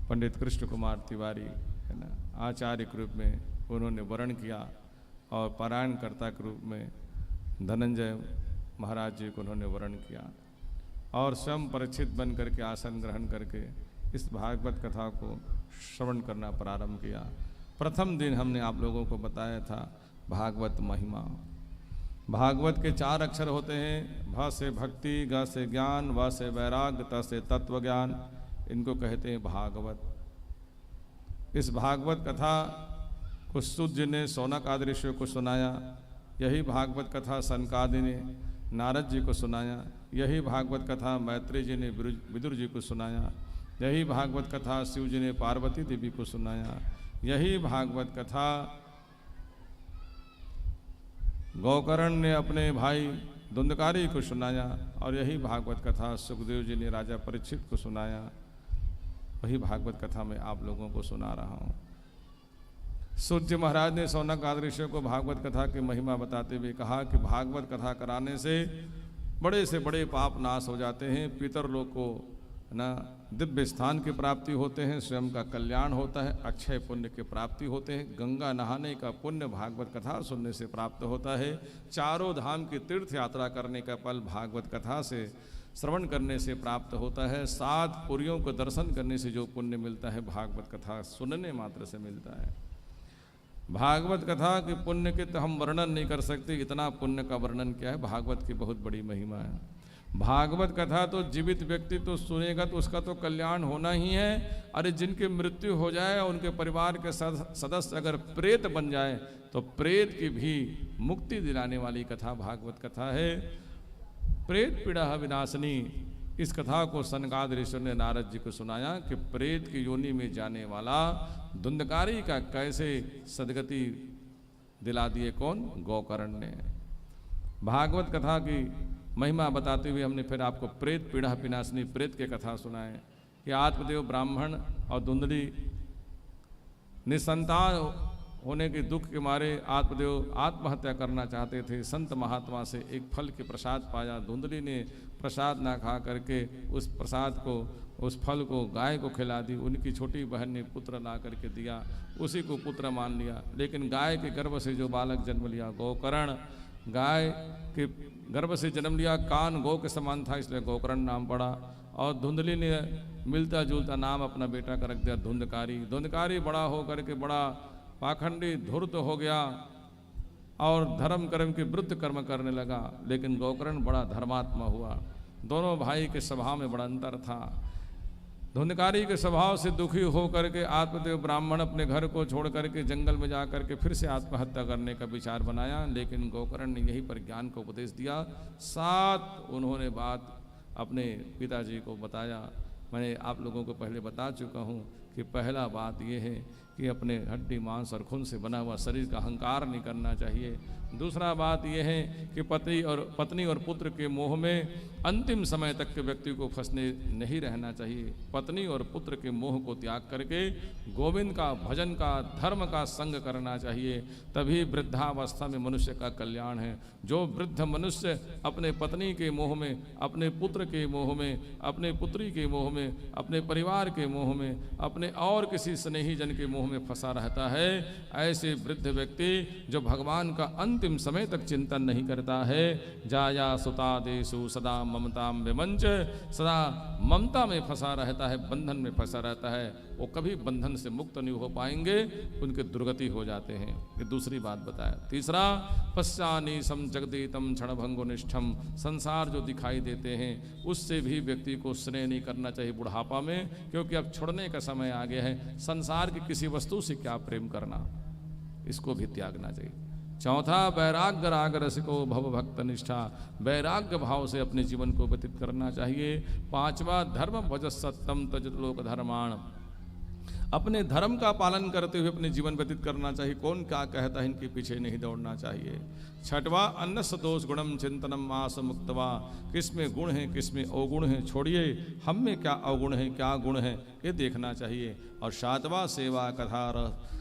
पंडित कृष्ण कुमार तिवारी, है ना, आचार्य के रूप में उन्होंने वर्ण किया, और पारायणकर्ता के रूप में धनंजय महाराज जी को उन्होंने वर्ण किया, और स्वयं परिचित बन करके आसन ग्रहण करके इस भागवत कथा को श्रवण करना प्रारंभ किया। प्रथम दिन हमने आप लोगों को बताया था भागवत महिमा। भागवत के 4 अक्षर होते हैं, भ से भक्ति, ग से ज्ञान, व से वैराग्य, त से तत्व ज्ञान। इनको कहते हैं भागवत। इस भागवत कथा को सूत जी ने शौनक आदि ऋषियों को सुनाया, यही भागवत कथा सनकादि ने नारद जी को सुनाया, यही भागवत कथा मैत्री जी ने विदुर जी को सुनाया, यही भागवत कथा शिव जी ने पार्वती देवी को सुनाया, यही भागवत कथा गौकर्ण ने अपने भाई धुंधकारी को सुनाया, और यही भागवत कथा सुखदेव जी ने राजा परीक्षित को सुनाया। वही भागवत कथा मैं आप लोगों को सुना रहा हूँ। सूत जी महाराज ने शौनक आदि ऋषियों को भागवत कथा की महिमा बताते हुए कहा कि भागवत कथा कराने से बड़े पाप नाश हो जाते हैं, पितर लोग को ना दिव्य स्थान की प्राप्ति होते हैं, स्वयं का कल्याण होता है, अक्षय पुण्य की प्राप्ति होते हैं, गंगा नहाने का पुण्य भागवत कथा सुनने से प्राप्त होता है, चारों धाम की तीर्थ यात्रा करने का फल भागवत कथा से श्रवण करने से प्राप्त होता है, 7 पुरियों को दर्शन करने से जो पुण्य मिलता है भागवत कथा सुनने मात्र से मिलता है। भागवत कथा के पुण्य के तो हम वर्णन नहीं कर सकते, इतना पुण्य का वर्णन क्या है, भागवत की बहुत बड़ी महिमा है। भागवत कथा तो जीवित व्यक्ति तो सुनेगा तो उसका तो कल्याण होना ही है। अरे जिनकी मृत्यु हो जाए उनके परिवार के सदस्य अगर प्रेत बन जाए तो प्रेत की भी मुक्ति दिलाने वाली कथा भागवत कथा है। प्रेत पीड़ा विनाशनी, इस कथा को सनकाद ऋषि ने नारद जी को सुनाया कि प्रेत की योनि में जाने वाला धुंधकारी का कैसे सदगति दिला दिए, कौन, गोकर्ण ने। भागवत कथा की महिमा बताते हुए हमने फिर आपको प्रेत पीड़ा विनाशनी प्रेत की कथा सुनाए कि आत्मदेव ब्राह्मण और धुंधली निसंतान होने के दुख के मारे आत्मदेव आत्महत्या करना चाहते थे। संत महात्मा से एक फल के प्रसाद पाया, धुंधली ने प्रसाद ना खा करके उस प्रसाद को, उस फल को गाय को खिला दी। उनकी छोटी बहन ने पुत्र ला करके दिया, उसी को पुत्र मान लिया। लेकिन गाय के गर्भ से जो बालक जन्म लिया, गोकर्ण, गाय के गर्भ से जन्म लिया, कान गौ के समान था इसलिए गोकर्ण नाम पड़ा। और धुंधली ने मिलता जुलता नाम अपना बेटा का रख दिया धुंधकारी। धुंधकारी बड़ा हो करके बड़ा पाखंडी धूर्त हो गया और धर्म कर्म के विरुद्ध कर्म करने लगा। लेकिन गोकर्ण बड़ा धर्मात्मा हुआ। दोनों भाई के स्वभाव में बड़ा अंतर था। धुंधकारी के स्वभाव से दुखी हो करके आत्मदेव ब्राह्मण अपने घर को छोड़ करके जंगल में जा करके फिर से आत्महत्या करने का विचार बनाया। लेकिन गोकर्ण ने यही पर ज्ञान को उपदेश दिया। 7 उन्होंने बात अपने पिताजी को बताया। मैंने आप लोगों को पहले बता चुका हूँ कि पहला बात यह है कि अपने हड्डी मांस और खून से बना हुआ शरीर का अहंकार नहीं करना चाहिए। दूसरा बात यह है कि पत्नी और पुत्र के मोह में अंतिम समय तक के व्यक्ति को फंसने नहीं रहना चाहिए। पत्नी और पुत्र के मोह को त्याग करके गोविंद का भजन का धर्म का संग करना चाहिए, तभी वृद्धावस्था में मनुष्य का कल्याण है। जो वृद्ध मनुष्य अपने पत्नी के मोह में, अपने पुत्र के मोह में, अपने पुत्री के मोह में, अपने परिवार के मोह में, अपने और किसी स्नेही जन के मोह में फंसा रहता है, ऐसे वृद्ध व्यक्ति जो भगवान का अंतिम समय तक चिंतन नहीं करता है, जाया सुता देशु सदा ममताम विमंच, सदा ममता में फंसा रहता है, बंधन में फंसा रहता है, वो कभी बंधन से मुक्त नहीं हो पाएंगे, उनके दुर्गति हो जाते हैं। ये दूसरी बात बताया। तीसरा, पश्चानी सम जगदीतम क्षणभंगुनिष्ठम, संसार जो दिखाई देते हैं उससे भी व्यक्ति को स्नेह नहीं करना चाहिए बुढ़ापा में, क्योंकि अब छोड़ने का समय आ गया है। संसार की किसी वस्तु से क्या प्रेम करना, इसको भी त्यागना चाहिए। चौथा, वैराग्य राग रसिको भव भक्त निष्ठा, वैराग्य भाव से अपने जीवन को व्यतीत करना चाहिए। 5वां, धर्म भज सत्यम तज लोक धर्माण, अपने धर्म का पालन करते हुए अपने जीवन व्यतीत करना चाहिए। कौन क्या कहता है इनके पीछे नहीं दौड़ना चाहिए। 6वां, अन्नस दोष गुणम चिंतनम मास मुक्तवा, किसमें गुण है किसमें अवगुण है छोड़िए, हम में क्या अवगुण है क्या गुण है ये देखना चाहिए। और 7वां,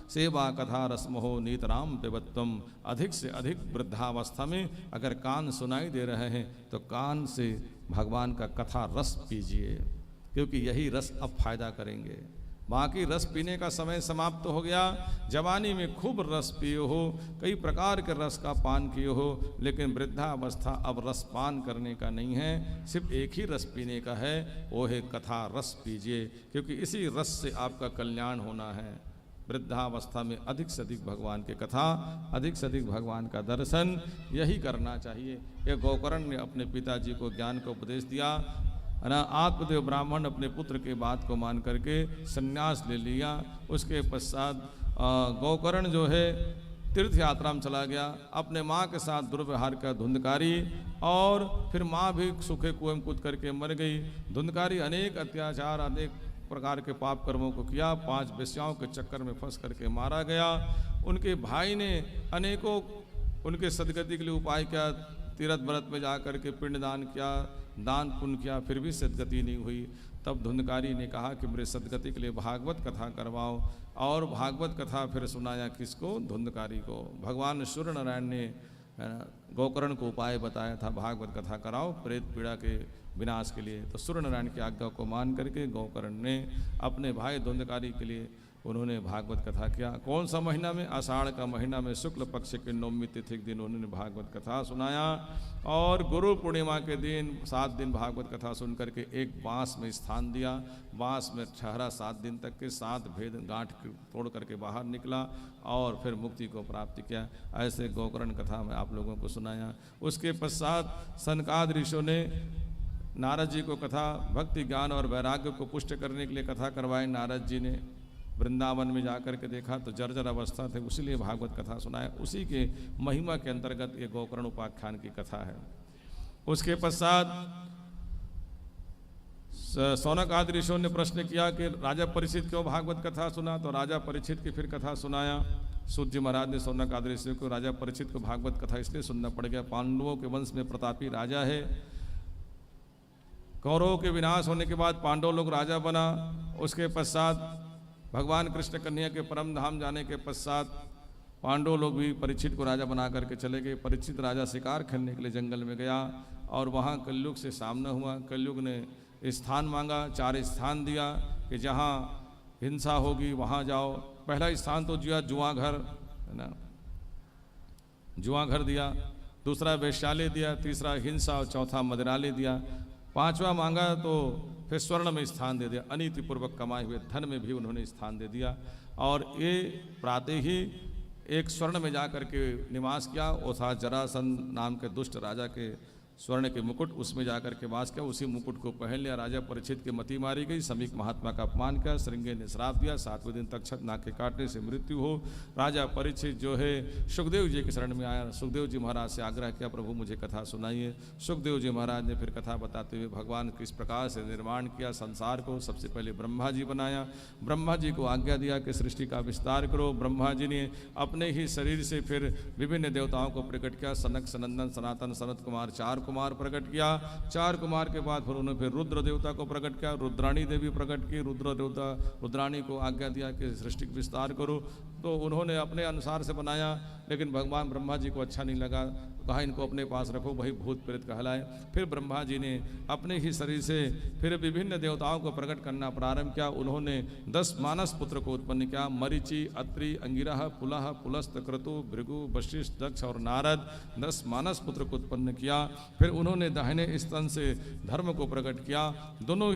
सेवा कथा रसमोहो नीतराम पिबत्वम, अधिक से अधिक वृद्धावस्था में अगर कान सुनाई दे रहे हैं तो कान से भगवान का कथा रस पीजिए, क्योंकि यही रस अब फायदा करेंगे। बाकी रस पीने का समय समाप्त हो गया। जवानी में खूब रस पिए हो, कई प्रकार के रस का पान किए हो, लेकिन वृद्धावस्था अब रस पान करने का नहीं है, सिर्फ एक ही रस पीने का है, वो है कथा रस पीजिए, क्योंकि इसी रस से आपका कल्याण होना है। वृद्धावस्था में अधिक से अधिक भगवान की कथा, अधिक से अधिक भगवान का दर्शन, यही करना चाहिए। ये गोकर्ण ने अपने पिताजी को ज्ञान का उपदेश दिया ना। आत्मदेव ब्राह्मण अपने पुत्र के बात को मान करके संन्यास ले लिया। उसके पश्चात गोकर्ण जो है तीर्थ यात्रा में चला गया, अपने माँ के साथ दुर्व्यवहार का धुंधकारी, और फिर माँ भी सूखे कुएं में कूद करके मर गई। धुंधकारी अनेक अत्याचार, अनेक प्रकार के पाप कर्मों को किया, 5 वेश्याओं के चक्कर में फंस करके मारा गया। उनके भाई ने अनेकों उनके सदगति के लिए उपाय किया, तीर्थ व्रत में जा करके पिंडदान किया, दान पुण्य किया, फिर भी सदगति नहीं हुई। तब धुंधकारी ने कहा कि मेरे सदगति के लिए भागवत कथा करवाओ, और भागवत कथा फिर सुनाया किसको? धुंधकारी को। भगवान सूर्य नारायण ने गोकर्ण को उपाय बताया था, भागवत कथा कराओ प्रेत पीड़ा के विनाश के लिए। तो सूर्य नारायण की आज्ञा को मान करके गोकर्ण ने अपने भाई धुंधकारी के लिए उन्होंने भागवत कथा किया। कौन सा महीना में? आषाढ़ का महीना में शुक्ल पक्ष के नवमी तिथि के दिन उन्होंने भागवत कथा सुनाया, और गुरु पूर्णिमा के दिन 7 दिन भागवत कथा सुन करके एक बांस में स्थान दिया। बांस में ठहरा 7 दिन तक के 7 भेद गांठ तोड़ करके बाहर निकला और फिर मुक्ति को प्राप्त किया। ऐसे गोकर्ण कथा में आप लोगों को सुनाया। उसके पश्चात सनकादि ऋषियों ने नारद जी को कथा भक्ति ज्ञान और वैराग्य को पुष्ट करने के लिए कथा करवाई। नारद जी ने वृंदावन में जाकर के देखा तो जर्जर अवस्था थे, उसीलिए भागवत कथा सुनाया। उसी के महिमा के अंतर्गत ये गोकर्ण उपाख्यान की कथा है। उसके पश्चात सौनक आदि ऋषियों ने प्रश्न किया कि राजा परीक्षित क्यों भागवत कथा सुना? तो राजा परीक्षित की फिर कथा सुनाया। सूत जी महाराज ने सौनक आदि ऋषियों को राजा परीक्षित को भागवत कथा इसलिए सुनना पड़ गया, पांडवों के वंश में प्रतापी राजा है। कौरवों के विनाश होने के बाद पांडव लोग राजा बना। उसके पश्चात भगवान कृष्ण कन्हैया के परम धाम जाने के पश्चात पांडव लोग भी परीक्षित को राजा बना करके चले गए। परीक्षित राजा शिकार खेलने के लिए जंगल में गया और वहाँ कलयुग से सामना हुआ। कलयुग ने स्थान मांगा, 4 स्थान दिया कि जहाँ हिंसा होगी वहाँ जाओ। पहला स्थान तो दिया जुआघर, है ना, जुआघर दिया। दूसरा वैश्यालय दिया, तीसरा हिंसा और चौथा मदिरालय दिया। 5वां मांगा तो फिर स्वर्ण में स्थान दे दिया। अनीतिपूर्वक कमाए हुए धन में भी उन्होंने स्थान दे दिया। और ये प्रातः ही एक स्वर्ण में जा कर के निवास किया। वो था जरासंध नाम के दुष्ट राजा के स्वर्ण के मुकुट, उसमें जाकर के वास किया। उसी मुकुट को पहन लिया। राजा परीक्षित की मति मारी गई। समीक महात्मा का अपमान किया। श्रृंगे ने श्राप दिया 7वें दिन तक छत नाक के काटने से मृत्यु हो। राजा परीक्षित जो है सुखदेव जी के शरण में आया। सुखदेव जी महाराज से आग्रह किया, प्रभु मुझे कथा सुनाइए। सुखदेव जी महाराज ने फिर कथा बताते हुए भगवान किस प्रकार से निर्माण किया संसार को। सबसे पहले ब्रह्मा जी बनाया। ब्रह्मा जी को आज्ञा दिया कि सृष्टि का विस्तार करो। ब्रह्मा जी ने अपने ही शरीर से फिर विभिन्न देवताओं को प्रकट किया। सनक, सनंदन, सनातन, सनत कुमार 4 कुमार प्रकट किया। 4 कुमार के बाद फिर उन्होंने फिर रुद्र देवता को प्रकट किया। रुद्राणी देवी प्रकट की। रुद्र देवता रुद्राणी को आज्ञा दिया कि सृष्टि का विस्तार करो। तो उन्होंने अपने अनुसार से बनाया, लेकिन भगवान ब्रह्मा जी को अच्छा नहीं लगा। कहा इनको अपने पास रखो, वही भूत प्रेत कहलाए। फिर ब्रह्मा जी ने अपने ही शरीर से फिर विभिन्न देवताओं को प्रकट करना प्रारंभ किया। उन्होंने 10 मानस पुत्र को उत्पन्न किया। मरीचि, अत्रि, अंगिरह, पुलह, पुलस्त, क्रतु, भृगु, वशिष्ठ, दक्ष और नारद 10 मानस पुत्र को उत्पन्न किया। फिर उन्होंने दाहिने स्तन से धर्म को प्रकट किया। दोनों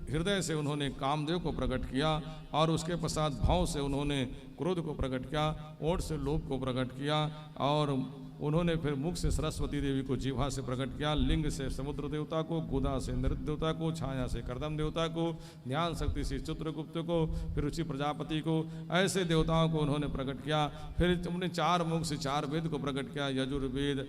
हृदय से उन्होंने कामदेव को प्रकट किया। और उसके पश्चात भाव से उन्होंने क्रोध को प्रकट किया। ओठ से लोभ को प्रकट किया। और उन्होंने फिर मुख से सरस्वती देवी को जीवा से प्रकट किया। लिंग से समुद्र देवता को, गुदा से नृत्य देवता को, छाया से कर्दम देवता को, ध्यान शक्ति से चित्रगुप्त को, फिर रुचि प्रजापति को, ऐसे देवताओं को उन्होंने प्रकट किया। फिर उन्होंने 4 मुख से 4 वेद को प्रकट किया। यजुर्वेद,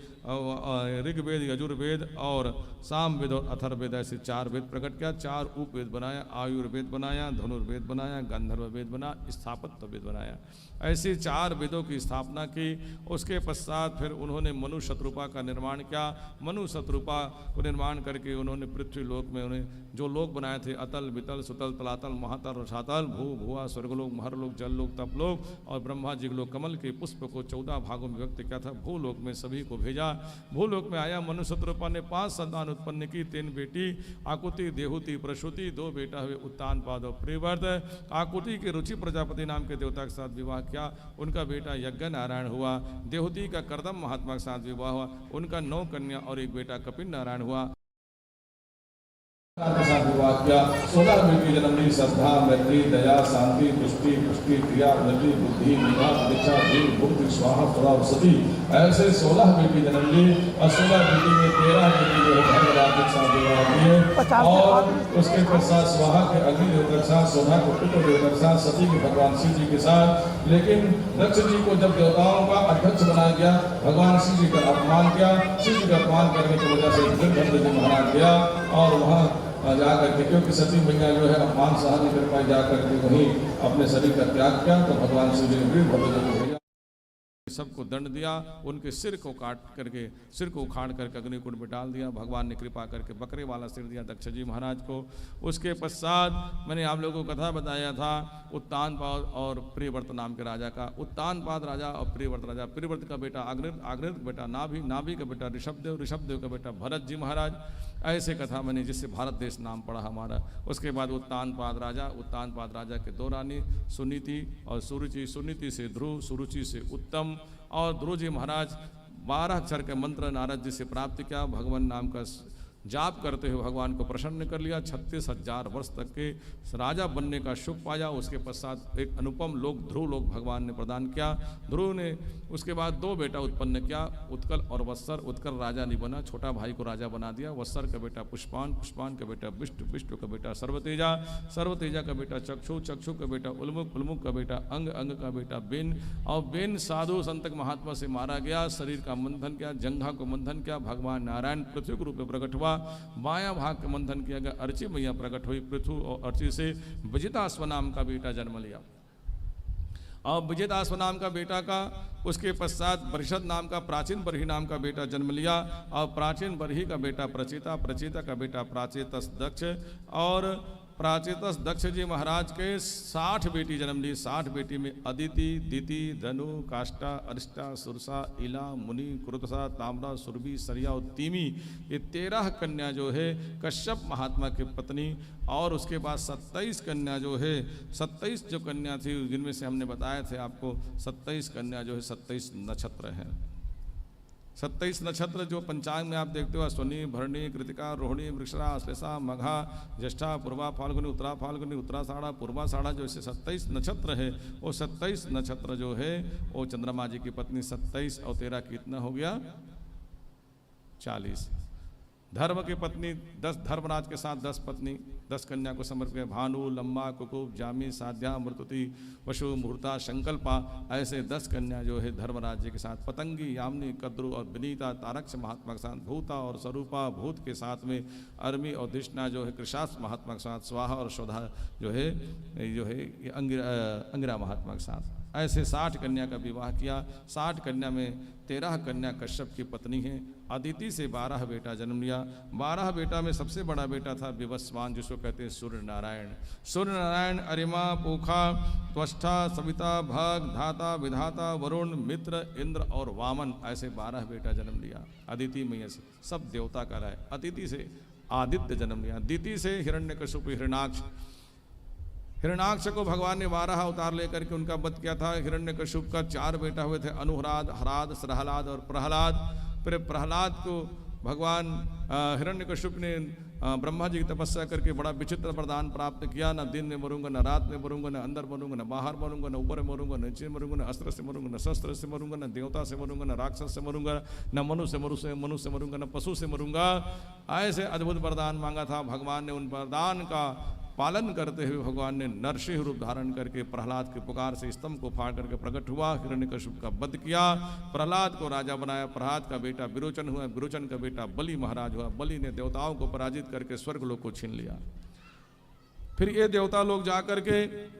ऋग्वेद, यजुर्वेद और सामवेद और अथर्ववेद, ऐसे 4 वेद प्रकट किया। 4 उपवेद बनाया। आयुर्वेद बनाया, धनुर्वेद बनाया, गंधर्व वेद बनाया, स्थापत्य वेद बनाया। ऐसे 4 वेदों की स्थापना की। उसके पश्चात फिर उन्होंने मनु शत्रुपा का निर्माण किया। मनु शत्रुपा को निर्माण करके उन्होंने पृथ्वी लोक में उन्हें जो लोक बनाए थे, अतल, वितल, सुतल, तलातल, महातल, रसातल, भू, भुआ, स्वर्गलोक, महरलोक, जललोक, तपलोक और ब्रह्मा जी लोग कमल के पुष्प को 14 भागों में व्यक्त किया था। भूलोक में सभी को भेजा। भूलोक में आया। मनु शत्रुपा ने 5 संतान उत्पन्न की। 3 बेटी आकुति, देहुति, प्रसूति, 2 बेटा हुए उत्तान पाद और प्रिवर्त। आकुति के रुचि प्रजापति नाम के देवता के साथ विवाह किया। उनका बेटा यज्ञ नारायण हुआ। देहुति का कर्दम महात्मा के साथ विवाह हुआ। उनका 9 कन्या और 1 बेटा कपिल नारायण हुआ। के साथ विवाह किया। 16 बेटी जन्म ली। श्रद्धा, मैत्री, दया, शांति, पुष्टि, पुष्टि, क्रिया, उन्नति, बुद्धि, निवास, दीक्षा, धीर, भुक्ति, स्वाहा, पुरा, सती, ऐसे 16 बेटी जन्म ली। और 16 बेटी में 13 बेटी जो है धर्मराज के साथ विवाह किए। और उसके पश्चात स्वाहा के अग्नि देवता के साथ, सोना के पुत्र देवता के साथ, सती के भगवान शिव जी के साथ। लेकिन दक्ष जी को जब देवताओं का अध्यक्ष बनाया गया, भगवान शिव जी का अपमान किया। शिव जी का अपमान करने की वजह से वीरभद्र जी महाराज गया और वहाँ जाकर के, क्योंकि सती मैया जो है अपमान सहन नहीं कर पाई, जाकर के वहीं अपने शरीर का त्याग किया। तो भगवान शिव जी ने वीरभद्र जी को भेजा। सबको दंड दिया, उनके सिर को उखाड़ करके अग्निकुंड में डाल दिया। भगवान ने कृपा करके बकरे वाला सिर दिया दक्ष जी महाराज को। उसके पश्चात मैंने आप लोगों को कथा बताया था उत्तानपाद और प्रियव्रत नाम के राजा का। उत्तानपाद राजा और प्रियव्रत राजा, प्रियव्रत का बेटा आग्रहित का बेटा नाभि का बेटा ऋषभदेव का बेटा भरत जी महाराज, ऐसे कथा मैंने जिससे भारत देश नाम पड़ा हमारा। उसके बाद उत्तानपाद राजा के दो रानी सुनीति और सुरुचि, सुनीति से ध्रुव, सुरुचि से उत्तम, और ध्रुव जी महाराज 12 अक्षर के मंत्र नारद जी से प्राप्त किया। भगवान नाम का जाप करते हुए भगवान को प्रसन्न कर लिया। 36,000 वर्ष तक के राजा बनने का सुख पाया। उसके पश्चात एक अनुपम लोक ध्रुव लोक भगवान ने प्रदान किया। ध्रुव ने उसके बाद 2 बेटा उत्पन्न किया, उत्कल और वत्सर। उत्कल राजा नहीं बना, छोटा भाई को राजा बना दिया। वत्सर का बेटा पुष्पान, पुष्पान का बेटा विष्णु, विष्णु का बेटा सर्वतेजा, सर्वतेजा का बेटा चक्षु, चक्षु का बेटा उल्मुख, उल्मुख का बेटा अंग, अंग का बेटा बेन, और बेन साधु संतक महात्मा से मारा गया। शरीर का मंथन किया, जंघा को मंथन किया। भगवान नारायण पृथ्वी के रूप में प्रकट हुआ। बायां भाग का मंथन किया गया, अर्ची मैया प्रकट हुई। पृथु और अर्ची से विजिताश्व नाम का बेटा जन्म लिया। और विजिताश्व नाम का बेटा का उसके पश्चात बरिषद नाम का, प्राचीन बरही नाम का बेटा जन्म लिया। और प्राचीन बरही का बेटा प्रचेता, प्रचेता का बेटा प्राचेतस दक्ष, और प्राचेतस दक्ष जी महाराज के 60 बेटी जन्म ली। 60 बेटी में अदिति, दिति, धनु, काष्ठा, अरिष्टा, सुरसा, इला, मुनि, क्रुतसा, ताम्रा, सुरभि, सरिया और तीमी, ये 13 कन्या जो है कश्यप महात्मा की पत्नी। और उसके बाद 27 कन्या जो है, 27 जो कन्या थी जिनमें से हमने बताए थे आपको 27 कन्या जो है 27 नक्षत्र हैं। 27 नक्षत्र जो पंचांग में आप देखते हो, अश्वनी, भरणी, कृतिका, रोहिणी, वृषरा, अश्लेषा, मघा, ज्येष्ठा, पूर्वा फाल्गुनी, उत्तरा फाल्गुनी, उत्तराषाढ़ा, पूर्वाषाढ़ा, जो ऐसे 27 नक्षत्र है, वो 27 नक्षत्र जो है वो चंद्रमा जी की पत्नी। 27 और 13 कितना हो गया? 40। धर्म की पत्नी 10, धर्मराज के साथ 10 पत्नी, 10 कन्या को समर्पित। भानु, लंबा, कुकुब, जामी, साध्या, मृतुति, वशु, मुहूर्ता, संकल्पा, ऐसे 10 कन्या जो है धर्मराज जी के साथ। पतंगी, यामिनी, कद्रु और विनीता, तारक्ष महात्मा के साथ। भूता और स्वरूपा, भूत के साथ में अर्मी और धृष्णा जो है कृषास महात्मा के साथ। स्वाहा और शोधा जो है अंगिरा महात्मा के साथ। ऐसे 60 कन्या का विवाह किया। 60 कन्या में 13 कन्या कश्यप की पत्नी हैं। अदिति से 12 बेटा जन्म लिया। 12 बेटा में सबसे बड़ा बेटा था विवस्वान, जिसको कहते हैं सूर्य नारायण। सूर्य नारायण अरिमा, पोखा, त्वष्टा, सविता, भग, धाता, विधाता, वरुण, मित्र, इंद्र और वामन, ऐसे 12 बेटा जन्म लिया। अदिति मैया से सब देवता का है। अदिति से आदित्य जन्म लिया। दिति से हिरण्यकशिपु, हिरण्याक्ष को भगवान ने 12 अवतार लेकर के उनका वध किया था। हिरण्यकशिपु का 4 बेटा हुए थे, अनुहराद, हराद, सरहलाद और प्रहलाद। फिर प्रहलाद को भगवान हिरण्यकशिपु ने ब्रह्मा जी की तपस्या करके बड़ा विचित्र वरदान प्राप्त किया। न दिन में मरूंगा, न रात में मरूंगा, न अंदर मरूंगा, न बाहर मरूंगा, न ऊपर मरूंगा, न नीचे मरूंगा, न अस्त्र से मरूंगा, न शस्त्र से मरूंगा, न देवता से मरूंगा, न राक्षस से मरूंगा, न मनुष्य से मरूंगा, न पशु से मरूंगा। ऐसे अद्भुत वरदान मांगा था। भगवान ने उन वरदान का पालन करते हुए भगवान ने नरसिंह रूप धारण करके प्रहलाद की पुकार से स्तंभ को फाड़ करके प्रकट हुआ। हिरण्यकशिपु का वध किया, प्रहलाद को राजा बनाया। प्रहलाद का बेटा विरोचन हुआ, विरोचन का बेटा बलि महाराज हुआ। बलि ने देवताओं को पराजित करके स्वर्ग लोक को छीन लिया। फिर ये देवता लोग जा करके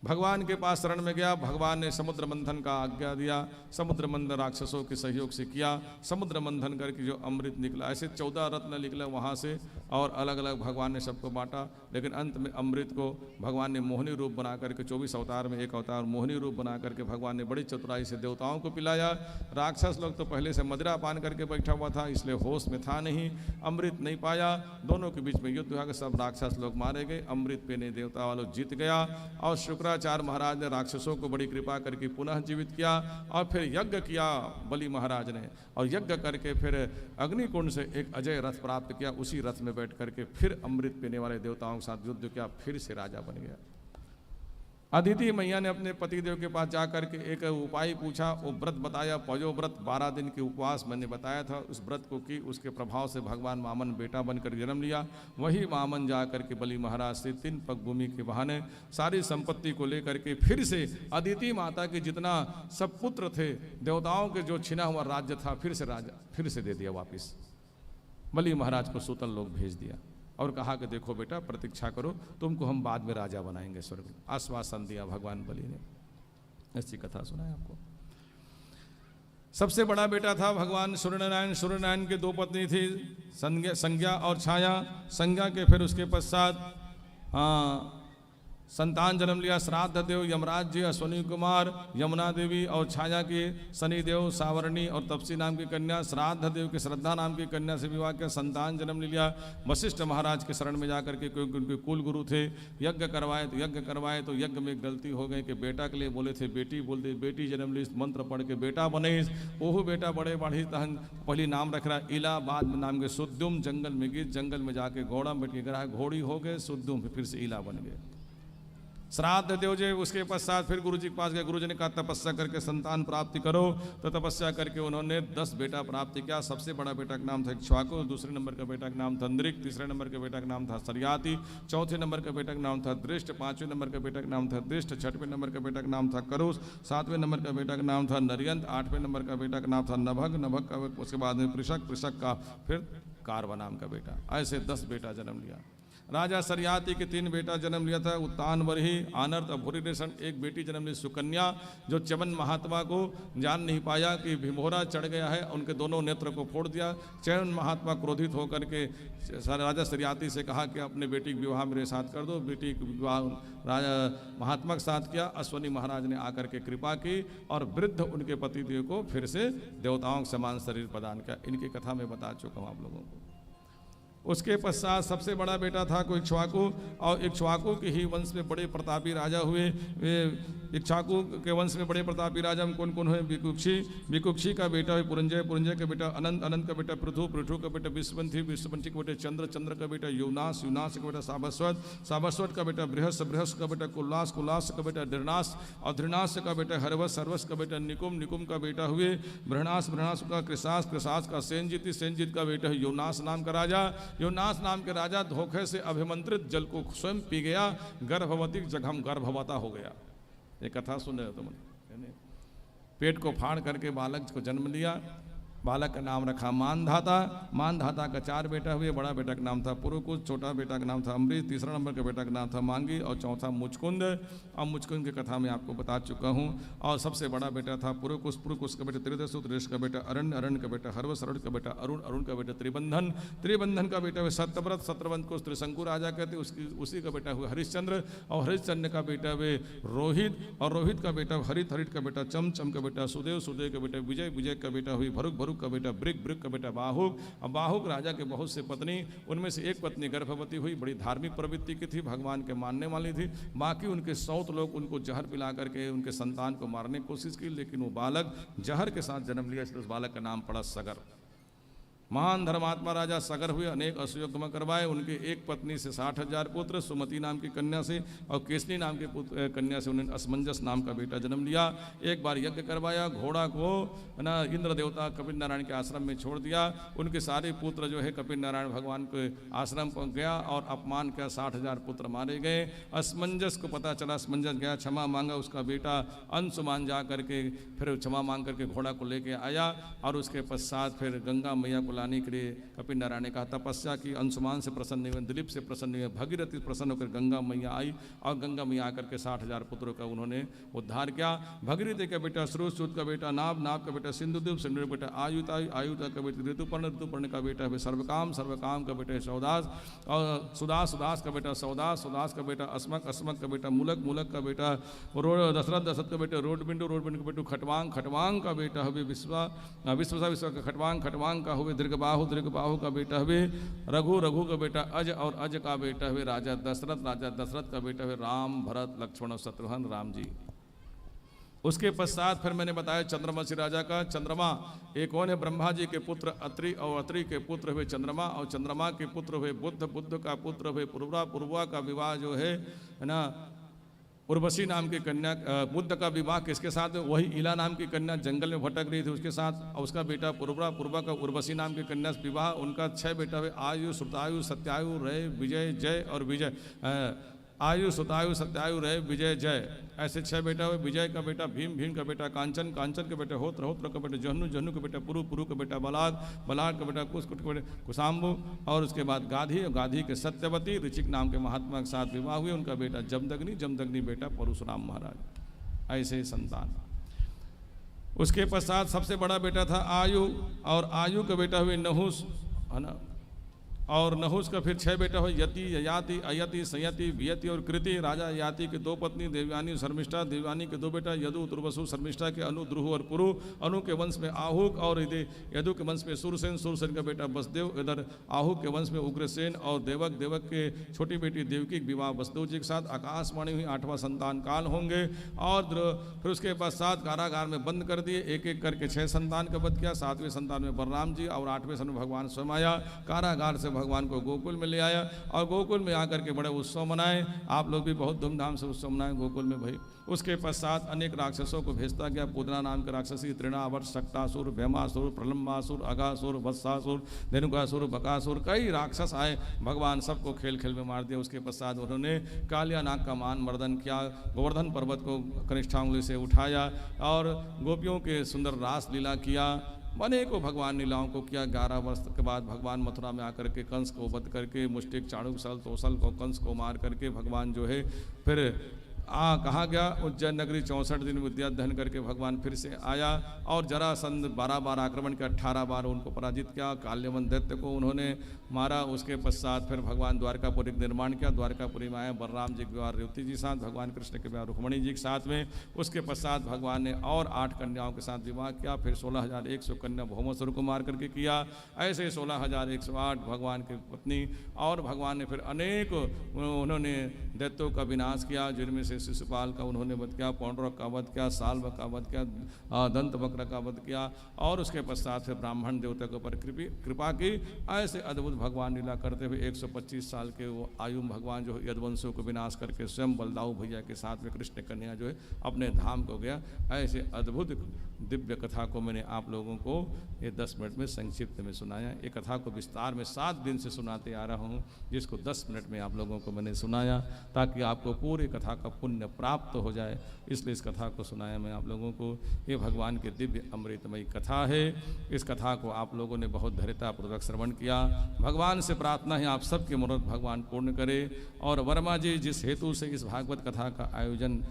भगवान के पास शरण में गया। भगवान ने समुद्र मंथन का आज्ञा दिया। समुद्र मंथन राक्षसों के सहयोग से किया। समुद्र मंथन करके जो अमृत निकला, ऐसे 14 रत्न निकला वहाँ से, और अलग अलग भगवान ने सबको बांटा। लेकिन अंत में अमृत को भगवान ने मोहिनी रूप बना करके, 24 अवतार में एक अवतार मोहिनी रूप बना करके भगवान ने बड़ी चतुराई से देवताओं को पिलाया। राक्षस लोग तो पहले से मदिरा पान करके बैठा हुआ था, इसलिए होश में था नहीं, अमृत नहीं पाया। दोनों के बीच में युद्ध हुआ, सब राक्षस लोग मारे गए। अमृत पीने देवता वालों जीत गया। और शुक्राचार्य महाराज ने राक्षसों को बड़ी कृपा करके पुनः जीवित किया। और फिर यज्ञ किया बलि महाराज ने, और यज्ञ करके फिर अग्निकुंड से एक अजय रथ प्राप्त किया। उसी रथ में बैठ करके फिर अमृत पीने वाले देवताओं के साथ युद्ध किया, फिर से राजा बन गया। अदिति मैया ने अपने पतिदेव के पास जाकर के एक उपाय पूछा, वो व्रत बताया, पौजो व्रत, 12 दिन के उपवास मैंने बताया था। उस व्रत को की, उसके प्रभाव से भगवान वामन बेटा बनकर जन्म लिया। वही वामन जाकर के बलि महाराज से 3 पग भूमि के बहाने सारी संपत्ति को लेकर के फिर से अदिति माता के जितना सब पुत्र थे, देवताओं के जो छिना हुआ राज्य था, फिर से दे दिया वापिस। बलि महाराज को सूतल लोग भेज दिया और कहा कि देखो बेटा, प्रतीक्षा करो, तुमको हम बाद में राजा बनाएंगे स्वर्ग। आश्वासन दिया भगवान बलि ने। ऐसी कथा सुनाए आपको। सबसे बड़ा बेटा था भगवान सूर्यनारायण। सूर्यनारायण की दो पत्नी थी, संज्ञा और छाया। संज्ञा के फिर उसके पश्चात संतान जन्म लिया श्राद्ध देव, यमराज जी, अश्वनी कुमार, यमुना देवी, और छाया के शनिदेव, सावरणी और तपसी नाम की कन्या। श्राद्ध देव की श्रद्धा नाम की कन्या से विवाह किया, संतान जन्म लिया। वशिष्ठ महाराज के शरण में जाकर के, क्योंकि उनके कुल गुरु थे, यज्ञ करवाए तो यज्ञ में गलती हो गई कि बेटा के लिए बोले थे बेटी, बोलते बेटी जन्म ली, मंत्र पढ़ के बेटा बने। ओहू बेटा बड़े बढ़ी तहन पहली नाम रख रहा इलाहाबाद में नाम के सुद्युम। जंगल में गए, जंगल में जाके घोड़ा बैठ के गिरा, घोड़ी हो गए, सुद्युम फिर से इला बन गए। श्राद्ध देव जी उसके पश्चात फिर गुरु जी के पास गए। गुरु जी ने कहा तपस्या करके संतान प्राप्ति करो, तो तपस्या करके उन्होंने 10 बेटा प्राप्ति किया। सबसे बड़ा बेटा का नाम था इक्ष्वाकु, दूसरे नंबर का बेटा का नाम था अंद्रिक, तीसरे नंबर के बेटा का नाम था सरियाति, चौथे नंबर का बेटा का नाम था दृष्ट, पांचवें नंबर का बेटा का नाम था दृष्ट, छठवें नंबर का बेटा का नाम था करुष, सातवें नंबर का बेटा का नाम था नरियंत, आठवें नंबर का बेटा का नाम था नभग, नभग का उसके बाद में पृषक, पृषक का फिर कारवा नाम का बेटा। ऐसे 10 बेटा जन्म लिया। राजा सरियाति के 3 बेटा जन्म लिया था, उत्तान बरही, आनर्त और भूरिदेशन। एक बेटी जन्म ली सुकन्या, जो च्यवन महात्मा को जान नहीं पाया कि भीमोरा चढ़ गया है, उनके दोनों नेत्र को फोड़ दिया। च्यवन महात्मा क्रोधित होकर के राजा सरियाति से कहा कि अपने बेटी के विवाह मेरे साथ कर दो। बेटी के विवाह राजा महात्मा के साथ किया। अश्वनी महाराज ने आकर के कृपा की और वृद्ध उनके पतिदेव को फिर से देवताओं के समान शरीर प्रदान किया। इनकी कथा मैं बता चुका हूँ आप लोगों को। उसके पश्चात सबसे बड़ा बेटा था कोई इक्ष्वाकु, और इक्ष्वाकु के ही वंश में बड़े प्रतापी राजा हुए। इक्ष्वाकु के वंश में बड़े प्रतापी राजा कौन कौन हुए? विकुक्षी, विकुक्षी का बेटा हुए पुरंजय, पुरंजय का बेटा अनंत, अनंत का बेटा पृथु, पृथु का बेटा विश्ववंती, विश्ववंती का बेटा चंद्र, चंद्र का बेटा युवनाश, युवनाश का बेटा साबस्वत, साबस्वत का बेटा बृहस्, बृहस् का बेटा कुल्लास, कुल्लास का बेटा धृणास, और धृणास का बेटा हरवस, हरवस का बेटा निकुम, निकुम का बेटा हुए बृहणास, बृहणास का कृसास, कृसास का सेनजीत, सेनजीत का बेटा है योनास नाम का राजा। योनास नाम के राजा धोखे से अभिमंत्रित जल को स्वयं पी गया, गर्भवती जगह गर्भवता हो गया। ये कथा सुन रहे हो तुम? पेट को फाड़ करके बालक को जन्म लिया। बालक का नाम रखा मानधाता। मानधाता का 4 बेटा हुए। बड़ा बेटा का नाम था पुरुकुश, छोटा बेटा का नाम था अमृत, तीसरा नंबर का बेटा का नाम था मांगी, और चौथा मुचकुंद। और मुचकुंद की कथा मैं आपको बता चुका हूँ। और सबसे बड़ा बेटा था पुरुकुश, पुरुकुश का बेटा त्रिदशु, त्रिदश का बेटा अरण्य, अरण्य का बेटा हर्वस, अरुण का बेटा अरुण, अरुण का बेटा त्रिबंधन, त्रिबंधन का बेटा हुए सत्यव्रत, सत्यव्रत को त्रिशंकु राजा कहते, उसी का बेटा हुआ हरिश्चंद्र, और हरिश्चंद्र का बेटा हुए रोहित, और रोहित का बेटा हरित, हरित का बेटा चम, चम का बेटा सुदेव, सुदेव का बेटा विजय, विजय का बेटा हुई भरुक, भरुक का बेटा ब्रिक, ब्रिक का बेटा बाहुक। और बाहुक राजा के बहुत से पत्नी, उनमें से एक पत्नी गर्भवती हुई, बड़ी धार्मिक प्रवृत्ति की थी, भगवान के मानने वाली थी। बाकी उनके 100 लोग उनको जहर पिला करके उनके संतान को मारने की कोशिश की, लेकिन वो बालक जहर के साथ जन्म लिया, इसलिए उस बालक का नाम पड़ा सगर। महान धर्मात्मा राजा सगर हुए, अनेक असुयज्ञ करवाए। उनके एक पत्नी से 60,000 पुत्र, सुमति नाम की कन्या से और केसनी नाम की कन्या से उन्होंने असमंजस नाम का बेटा जन्म लिया। एक बार यज्ञ करवाया, घोड़ा को ना इंद्र देवता कपिल नारायण के आश्रम में छोड़ दिया। उनके सारे पुत्र जो है कपिल नारायण भगवान के आश्रम पर गया और अपमान किया, 60,000 पुत्र मारे गए। असमंजस को पता चला, असमंजस गया, क्षमा मांगा, उसका बेटा अंशुमान जा करके फिर क्षमा मांग करके घोड़ा को लेके आया, और उसके पश्चात फिर गंगा मैया को लाने के लिए कपिल नारायण ने कहा, तपस्या की, अंशुमान से प्रसन्न हुए, दिलीप से प्रसन्न हुए, भगीरथी प्रसन्न होकर गंगा मैया आई, और गंगा मैया आकर के 60,000 पुत्रों का उन्होंने उद्धार किया। भगीरथी का बेटा श्रुत का बेटा नाभ, नाभ का बेटा सिंधुदेव, सिंधु का बेटा आयुता, आयुता का बेटा ऋतुपर्ण, ऋतुपर्ण का बेटा है सर्वकाम, सर्वकाम का बेटा है सौदास, और सुदास, सुदास का बेटा सौदास, सुदास का बेटा अस्मक, अस्मक का बेटा मूलक, मूलक का बेटा दशरथ, दशरथ का बेटा रोडबिंदु, रोडबिंदु का बेटा खटवांग, खटवांग का बेटा हुए विश्वा, विश्वसा, विश्व का खटवांग, खटवांग का हुए दीर्घबाहु, दीर्घबाहु का बेटा हुए रघु, रघु का बेटा अज, और अज का बेटा हुए राजा दशरथ, राजा दशरथ का बेटा हुए राम, भरत, लक्ष्मण और शत्रुघ्न, राम जी। उसके पश्चात फिर मैंने बताया चंद्रमसी राजा का। चंद्रमा एक कौन है? ब्रह्मा जी के पुत्र अत्रि, और अत्रि के पुत्र हुए चंद्रमा, और चंद्रमा के पुत्र हुए बुद्ध, बुद्ध का पुत्र हुए पूर्वा, पूर्वा का विवाह जो है ना उर्वशी नाम की कन्या, बुद्ध का विवाह किसके साथ? वही इला नाम की कन्या जंगल में भटक रही थी उसके साथ, और उसका बेटा पूर्वा, पूर्वा का उर्वशी नाम की कन्या से विवाह। उनका 6 बेटा हुए आयु, श्रुतायु, सत्यायु, रय, विजय, जय और विजय। आयु, सुतायु, सत्यायु, रय, विजय, जय, ऐसे 6 बेटा हुए। विजय का बेटा भीम, भीम का बेटा कांचन, कांचन का बेटा होत्र, होत्र का बेटा जहनु, जहनु का बेटा पुरु, पुरु का बेटा बलाद, बलाद का बेटा कुश, कुट का बेटा कुशाम्बु, और उसके बाद गाधी, और गाधी के सत्यवती, ऋचिक नाम के महात्मा के साथ विवाह हुए। उनका बेटा जमदग्नि, जमदग्नि बेटा परशुराम महाराज। ऐसे संतान। उसके पश्चात सबसे बड़ा बेटा था आयु, और आयु का बेटा हुए नहुस, है ना, और नहुस का फिर 6 बेटा हुए यति, ययाति, अयति, संयति, वियति और कृति। राजा ययाति के 2 पत्नी देवयानी, शर्मिष्ठा। देवयानी के 2 बेटा यदु, तुर्वसु। शर्मिष्ठा के अनु, द्रुह और पुरु। अनु के वंश में आहुक, और यदु के वंश में सूरसेन। सूरसेन का बेटा वसुदेव। इधर आहुक के वंश में उग्रसेन और देवक। देवक के छोटी बेटी देवकी का विवाह वसुदेव जी के साथ। आकाशवाणी हुई 8वां संतान काल होंगे। और फिर उसके पश्चात कारागार में बंद कर दिए, एक एक करके 6 संतान का वध किया। 7वें संतान में बलराम जी, और 8वें सन में भगवान स्वयं आया। कारागार से भगवान को गोकुल में ले आया, और गोकुल में आकर के बड़े उत्सव मनाए। आप लोग भी बहुत धूमधाम से उत्सव मनाए गोकुल में भाई। उसके पश्चात अनेक राक्षसों को भेजता गया। पूतना नाम के राक्षसी, तृणावर्त, शक्तासुर, भैमासुर, प्रलंबासुर, अगासुर, वत्सासुर, धेनुकासुर, बकासुर, कई राक्षस आए। भगवान सबको खेल खेल में मार दिया। उसके पश्चात उन्होंने कालिया नाग का मान मर्दन किया। गोवर्धन पर्वत को कनिष्ठा उंगली से उठाया, और गोपियों के सुंदर रास लीला किया। अनेकों भगवान लीलाओं को किया। 11 वर्ष के बाद भगवान मथुरा में आकर के कंस को वध करके, मुष्टिक, चाणूक, सल, तोसल को, कंस को मार करके भगवान जो है फिर कहाँ गया, उज्जैन नगरी। 64 दिन विद्या अध्ययन करके भगवान फिर से आया, और जरासंध 12 बार आक्रमण किया, 18 बार उनको पराजित किया। काल्यवन दैत्य को उन्होंने मारा। उसके पश्चात फिर भगवान द्वारकापुरी का निर्माण किया। द्वारकापुरी में आए बलराम जी के विवाह रेवती जी साथ, भगवान कृष्ण के विवाह रुक्मणी जी के साथ में। उसके पश्चात भगवान ने और 8 कन्याओं के साथ विवाह किया। फिर 16,100 कन्या भौमासुर को मार करके किया। ऐसे 16,108 भगवान की पत्नी। और भगवान ने फिर अनेक उन्होंने दैत्यों का विनाश किया, जिनमें से शिशुपाल का उन्होंने वध किया, पौंड्रक का वध किया, साल्व का वध किया, दंत वक्र का वध किया। और उसके पश्चात फिर ब्राह्मण देवता के ऊपर कृपा की। ऐसे अद्भुत भगवान लीला करते हुए 125 साल के वो आयु में भगवान जो यदुवंशों को विनाश करके स्वयं बलदाऊ भैया के साथ में कृष्ण कन्या जो है अपने धाम को गया। ऐसे अद्भुत दिव्य कथा को मैंने आप लोगों को ये 10 मिनट में संक्षिप्त में सुनाया। ये कथा को विस्तार में 7 दिन से सुनाते आ रहा हूँ, जिसको 10 मिनट में आप लोगों को मैंने सुनाया, ताकि आपको पूरी कथा का पुण्य प्राप्त हो जाए। इसलिए इस कथा को सुनाया मैं आप लोगों को। ये भगवान की दिव्य अमृतमयी कथा है। इस कथा को आप लोगों ने बहुत धैर्यतापूर्वक श्रवण किया। भगवान से प्रार्थना है आप सबके मनोरथ भगवान पूर्ण करे। और वर्मा जी जिस हेतु से इस भागवत कथा का आयोजन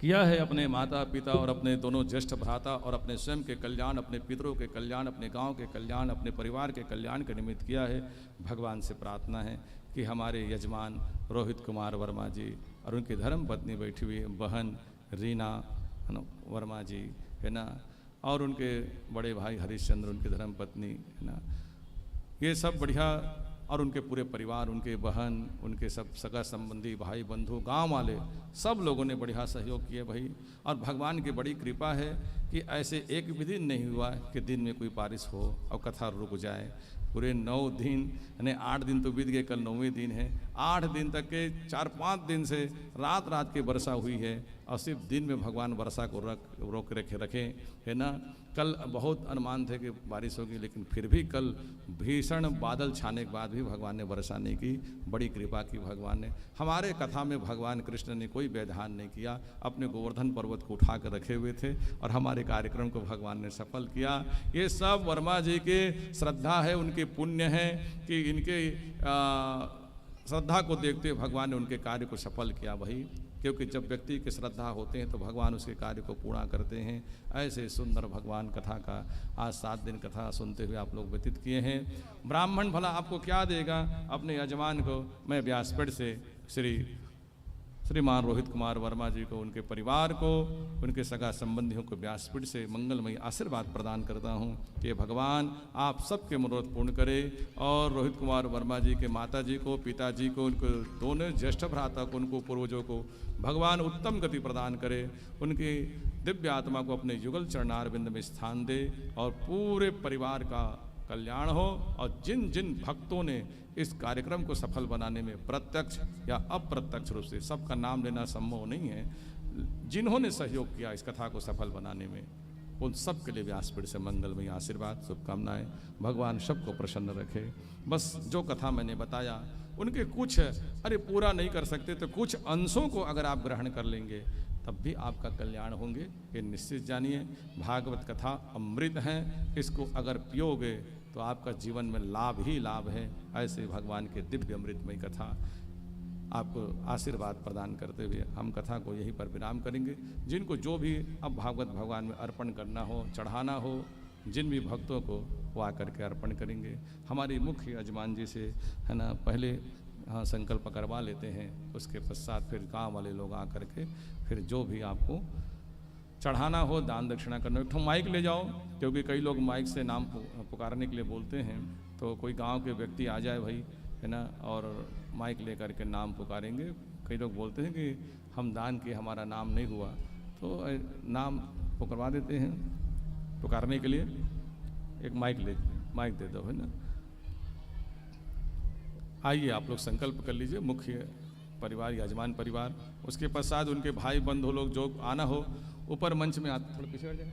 किया है, अपने माता पिता और अपने दोनों ज्येष्ठ भ्राता और अपने स्वयं के कल्याण, अपने पितरों के कल्याण, अपने गांव के कल्याण, अपने परिवार के कल्याण के निमित्त किया है। भगवान से प्रार्थना है कि हमारे यजमान रोहित कुमार वर्मा जी और उनकी धर्म पत्नी बैठी हुई बहन रीना वर्मा जी है ना, और उनके बड़े भाई हरिश्चंद्र उनकी धर्म पत्नी है ना, ये सब बढ़िया, और उनके पूरे परिवार, उनके बहन, उनके सब सगा संबंधी, भाई बंधु, गांव वाले सब लोगों ने बढ़िया सहयोग किए भाई। और भगवान की बड़ी कृपा है कि ऐसे एक भी दिन नहीं हुआ कि दिन में कोई बारिश हो और कथा रुक जाए। पूरे 9 दिन, यानी 8 दिन तो बीत गए, कल 9वें दिन है। 8 दिन तक के 4-5 दिन से रात रात की वर्षा हुई है, और सिर्फ दिन में भगवान वर्षा को रोक रखे है ना। कल बहुत अनुमान थे कि बारिश होगी, लेकिन फिर भी कल भीषण बादल छाने के बाद भी भगवान ने वर्षा नहीं की। बड़ी कृपा की भगवान ने। हमारे कथा में भगवान कृष्ण ने कोई व्यवधान नहीं किया, अपने गोवर्धन पर्वत को उठा कर रखे हुए थे, और हमारे कार्यक्रम को भगवान ने सफल किया। ये सब वर्मा जी के श्रद्धा है, उनके पुण्य है कि इनके श्रद्धा को देखते हुए भगवान ने उनके कार्य को सफल किया भाई। क्योंकि जब व्यक्ति की श्रद्धा होते हैं तो भगवान उसके कार्य को पूरा करते हैं। ऐसे सुंदर भगवान कथा का आज 7 दिन कथा सुनते हुए आप लोग व्यतीत किए हैं। ब्राह्मण भला आपको क्या देगा? अपने यजमान को मैं व्यासपीठ से श्रीमान रोहित कुमार वर्मा जी को, उनके परिवार को, उनके सगा संबंधियों को व्यासपीठ से मंगलमयी आशीर्वाद प्रदान करता हूँ कि भगवान आप सबके मनोरथ पूर्ण करे। और रोहित कुमार वर्मा जी के माता जी को, पिताजी को, उनको दोनों ज्येष्ठ भ्राता को, उनको पूर्वजों को भगवान उत्तम गति प्रदान करे। उनकी दिव्य आत्मा को अपने युगल चरणारविंद में स्थान दे, और पूरे परिवार का कल्याण हो। और जिन जिन भक्तों ने इस कार्यक्रम को सफल बनाने में प्रत्यक्ष या अप्रत्यक्ष रूप से, सबका नाम लेना संभव नहीं है, जिन्होंने सहयोग किया इस कथा को सफल बनाने में, उन सब के लिए व्यासपीठ से मंगलमय आशीर्वाद, शुभकामनाएं। भगवान सबको प्रसन्न रखे। बस जो कथा मैंने बताया उनके कुछ, अरे पूरा नहीं कर सकते तो कुछ अंशों को अगर आप ग्रहण कर लेंगे तब भी आपका कल्याण होंगे, ये निश्चित जानिए। भागवत कथा अमृत है, इसको अगर पियोगे तो आपका जीवन में लाभ ही लाभ है। ऐसे भगवान के दिव्य अमृतमय कथा आपको आशीर्वाद प्रदान करते हुए हम कथा को यहीं पर विराम करेंगे। जिनको जो भी अब भागवत भगवान में अर्पण करना हो, चढ़ाना हो, जिन भी भक्तों को वो आकर के अर्पण करेंगे। हमारे मुख्य यजमान जी से है ना पहले हाँ संकल्प करवा लेते हैं, उसके पश्चात फिर गांव वाले लोग आकर के फिर जो भी आपको चढ़ाना हो, दान दक्षिणा करना हो। एक ठो माइक ले जाओ, क्योंकि कई लोग माइक से नाम पुकारने के लिए बोलते हैं, तो कोई गांव के व्यक्ति आ जाए भाई है ना, और माइक लेकर के नाम पुकारेंगे। कई लोग बोलते हैं कि हम दान किए हमारा नाम नहीं हुआ, तो नाम पुकारवा देते हैं पुकारने के लिए। एक माइक दे दो है ना। आइए आप लोग संकल्प कर लीजिए, मुख्य परिवार यजमान परिवार, उसके पश्चात उनके भाई बंधु लोग जो आना हो ऊपर मंच में आते। थोड़ा पीछे हट जाए।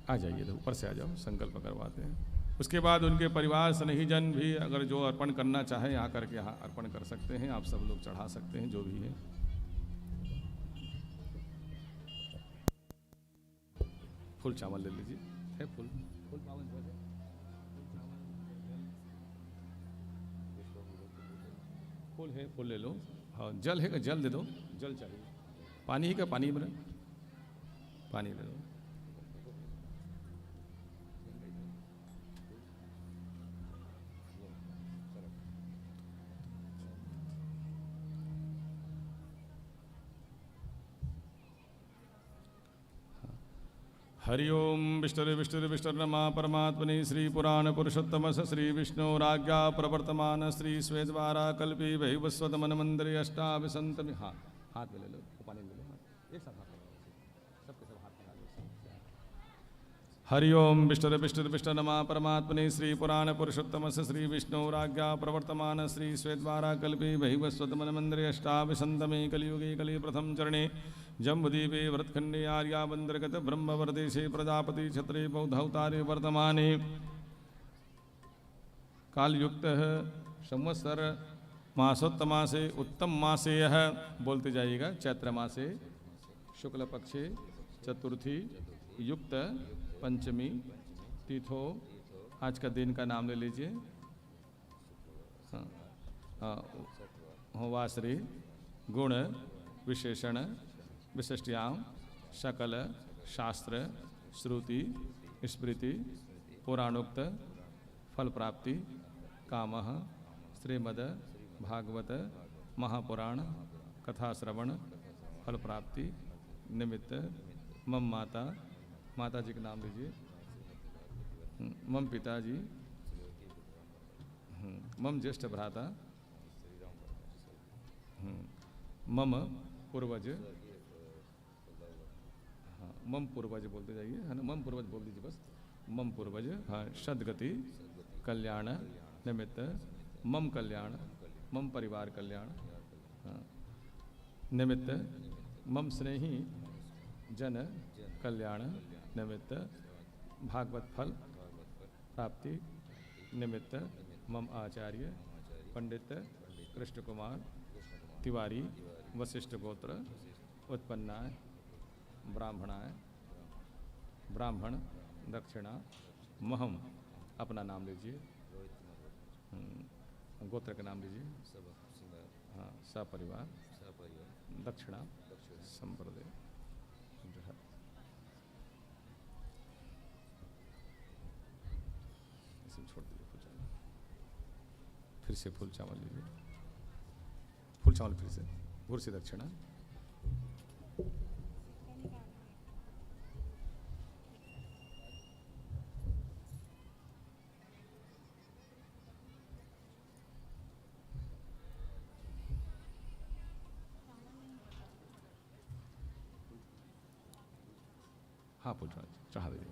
आ जाइए, तो ऊपर से आ जाओ, संकल्प करवाते हैं। उसके बाद उनके परिवार स्नेहीजन भी अगर जो अर्पण करना चाहे आकर के यहाँ अर्पण कर सकते हैं। आप सब लोग चढ़ा सकते हैं जो भी है। फूल चावल ले लीजिए, है फूल फूल है, फूल ले लो। हाँ जल है, जल दे दो, जल चाहिए। पानी है क्या? पानी बने, पानी ले लो। हरि ओम विष्णुर्विष्णुर्विष्णुर्नमा परमात्मने श्री पुराण पुरुषोत्तमस श्री विष्णुराज्ञा प्रवर्तमान श्री स्वेद्वारा कल्पी वैवस्वत मन मंदिर अष्टाभिसंतमि। हाँ हाथ में ले लो, पानी ले लो, एक साथ हाथ में सबके सब हाथ में। हरि ओम विष्णुर्विष्णुर्विष्णुर्नमा परमात्मने श्री पुराण पुरुषोत्तमस श्री विष्णुराज्ञा प्रवर्तमान श्री स्वेद्वारा कल्पी वैवस्वत मन मंदिर अष्टाभिसंतमे। कलियुगे कलि प्रथम चरणे जम्बुदीपे व्रतखंडे आर्यावंतर्गत ब्रह्मवर्देशे प्रजापति क्षत्रे बौद्धवतारे वर्तमाने कालयुक्त संवत्सर मासोत्तमासे उत्तम मासे यह बोलते जाइएगा। चैत्र मासे शुक्ल पक्षे चतुर्थी युक्त पंचमी तिथो। आज का दिन का नाम ले लीजिए। होवाश्री गुण विशेषण विशिष्ट्याम सकल शास्त्र श्रुति स्मृति पुराणोक्त फल प्राप्ति कामः श्रीमद भागवत महापुराण कथा श्रवण फल प्राप्ति निमित्त मम माता, माता जी का नाम लीजिए, मम पिताजी, मम ज्येष्ठ भ्राता, मम पूर्वज, हाँ मम पूर्वज बोलते जाइए है ना, मम पूर्वज बोल दीजिए बस। मम पूर्वज हाँ सद्गति कल्याण निमित्त मम कल्याण, मम परिवार कल्याण हाँ निमित्त मम स्नेही जन कल्याण निमित्त भागवत फल प्राप्ति निमित्त मम आचार्य पंडित कृष्ण कुमार तिवारी वशिष्ठ गोत्र उत्पन्नाय ब्राह्मणाय ब्राह्मण दक्षिणा महम। अपना नाम लीजिए, गोत्र का नाम लीजिए, हाँ सपरिवार दक्षिणा संप्रदाय। छोड़ दीजिए फूल चावल, फिर से फूल चावल लीजिए, फूल चावल फिर से घूर से दक्षिणा। हाँ फूल चावल चढ़ा दीजिए।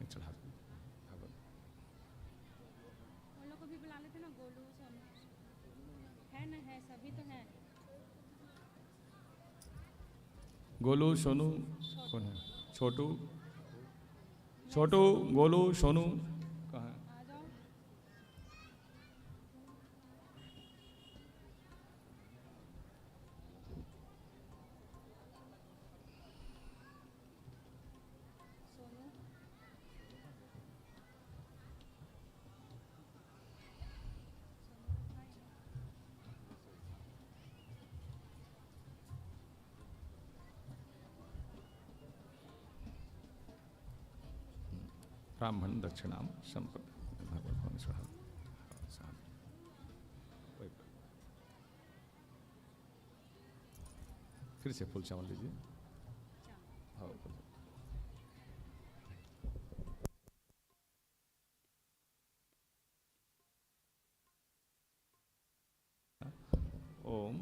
चढ़ा को भी बुला लेते ना, गोलू सोनू है ना, है सभी तो हैं। गोलू सोनू कौन है? छोटू, छोटू, गोलू, सोनू कहाँ है? आ जाओ। सोनू ब्राह्मण दक्षिणाम संपद भगवान स्वाहा। फिर से फूल चावल लीजिए। हाँ, ओम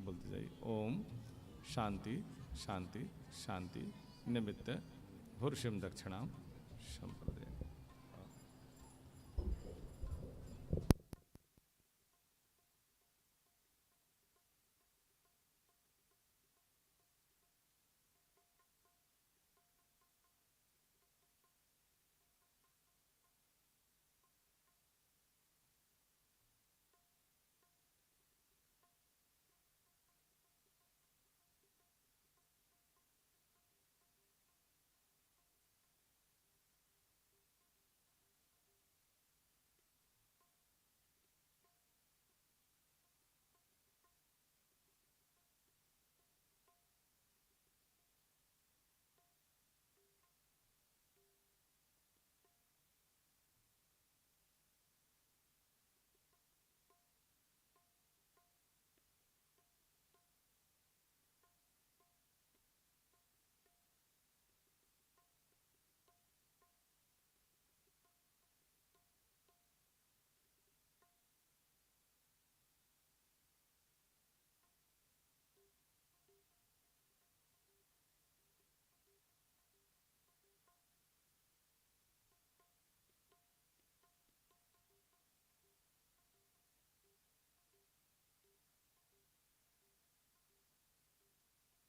बोलते जाइए। ओम शांति शांति शांति निमित्त भूर्षिम दक्षिणाम संप्रदे।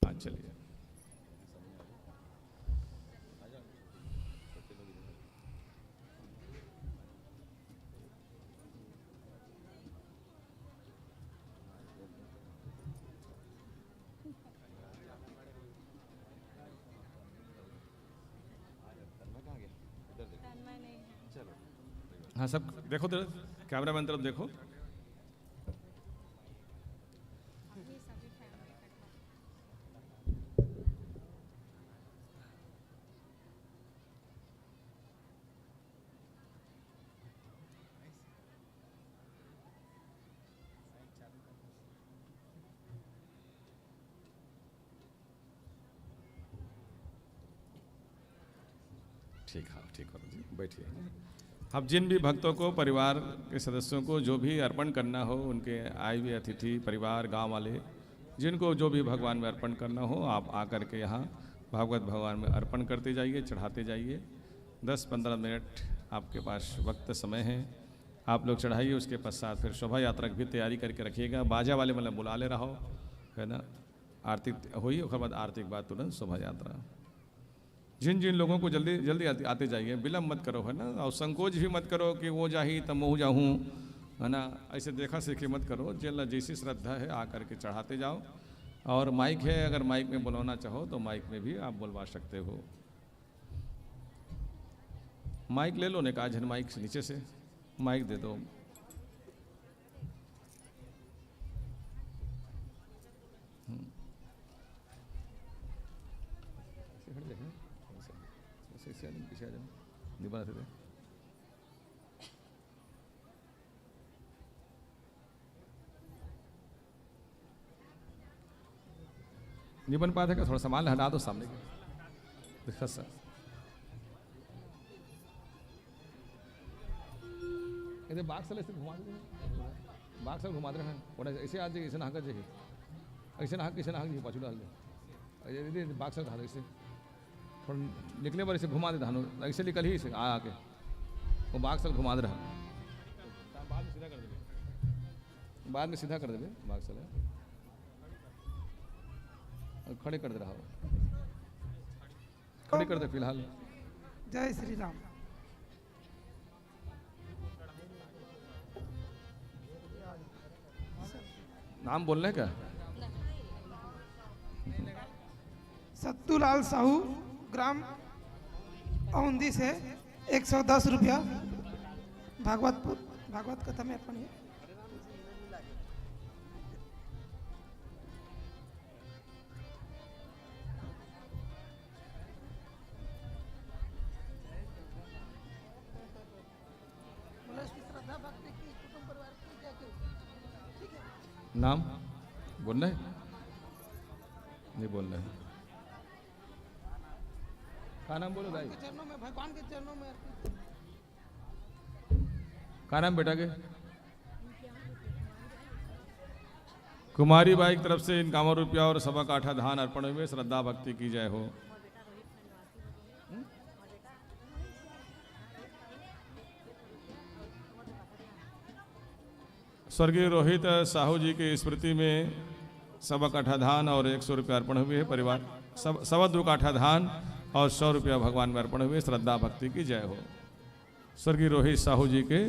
हाँ चलिए। तन्मय नहीं है। हाँ सब देखो, कैमरा मैन तरफ देखो। अभी सभी फैमिली इकट्ठा। ठीक है, ठीक हो जी, बैठिए। अब जिन भी भक्तों को, परिवार के सदस्यों को जो भी अर्पण करना हो, उनके आए हुए अतिथि, परिवार, गांव वाले, जिनको जो भी भगवान में अर्पण करना हो, आप आकर के यहाँ भागवत भगवान में अर्पण करते जाइए, चढ़ाते जाइए। 10-15 मिनट आपके पास वक्त समय है, आप लोग चढ़ाइए। उसके पश्चात फिर शोभा यात्रा की भी तैयारी करके रखिएगा। बाजा वाले मतलब बुला ले रहा हो, है ना। आरती हुई, उसके बाद आरती के बाद तुरंत शोभा यात्रा। जिन जिन लोगों को जल्दी जल्दी आते जाइए, विलम्ब मत करो, है ना। और संकोच भी मत करो कि वो जाही तब मैं जाऊँ, है ना। ऐसे देखा सीखी मत करो। जैसी श्रद्धा है आकर के चढ़ाते जाओ। और माइक है, अगर माइक में बुलाना चाहो तो माइक में भी आप बुलवा सकते हो। माइक ले लो ने कहा, झन माइक से नीचे से माइक दे दो। पीछे आ जाओ, निबा से नहीं बन पाते का, थोड़ा सामान हटा दो सामने के। देखा सर, इधर बाग साल ऐसे घुमा दे, बाग साल घुमा दे हैं। और ऐसे आ जाए, ऐसे नहा कर जाइए, ऐसे नहा के पाछू डाल दे। बाग साल खा ऐसे थोड़ा निकले पर ऐसे घुमा दे धानो, ऐसे निकल ही इसे आके वो बाग साल घुमा दे रहा। बाद में सीधा कर देवे, बाद में सीधा कर देवे बाग साल, खड़े कर दे रहा हो। खड़ी कर दे फिलहाल। जय श्री राम। नाम बोलना है क्या? सत्तूलाल साहू, ग्राम औंधी से 110 रुपया भागवत कथा में अर्पण है। नाम बोलना है? नहीं बोलना है। क्या नाम बोलो भाई? चरणों में, भगवान के चरणों में क्या नाम बेटा के? कुमारी बाई की तरफ से इनकावन रुपया और सवा काठा धान अर्पण हुए। श्रद्धा भक्ति की जय हो। स्वर्गीय रोहित साहू जी की स्मृति में सवा काठा धान और 100 रुपया अर्पण हुए है। परिवार सवा 2 काठा धान और 100 रुपया भगवान में अर्पण हुए। श्रद्धा भक्ति की जय हो। स्वर्गीय रोहित साहू जी के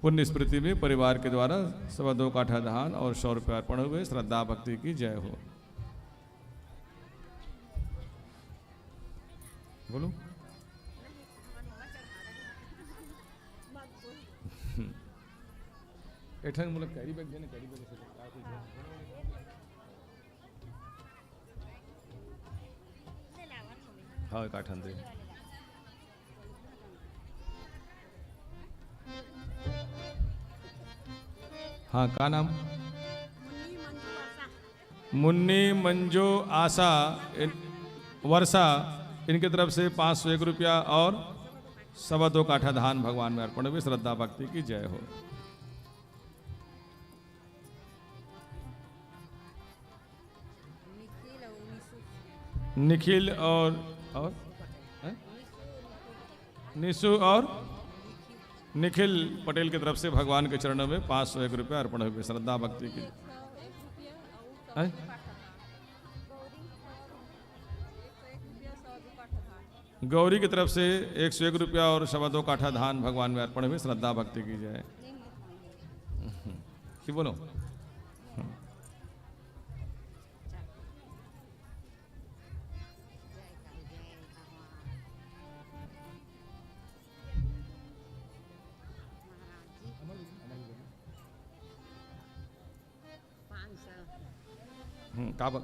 पुण्य स्मृति में परिवार के द्वारा सवा 2 काठा धान और 100 रुपया अर्पण हुए। श्रद्धा भक्ति की जय हो। बोलो। एठन मुझे कैरी बैग देने, कैरी बैग से हाँ काठन दे। हाँ का नाम? मुन्नी मंजू आशा वर्षा, इनकी तरफ से 501 रुपया और सवा 2 काठा धान भगवान में अर्पण हुए। श्रद्धा भक्ति की जय हो। निखिल और हैं? निशु और निखिल पटेल की तरफ से भगवान के चरणों में 501 रुपया अर्पण हुए। श्रद्धा भक्ति की हैं? गौरी की तरफ से 101 रुपया और सवा 2 काठा धान भगवान में अर्पण हुए। श्रद्धा भक्ति की जय। कि बोलो।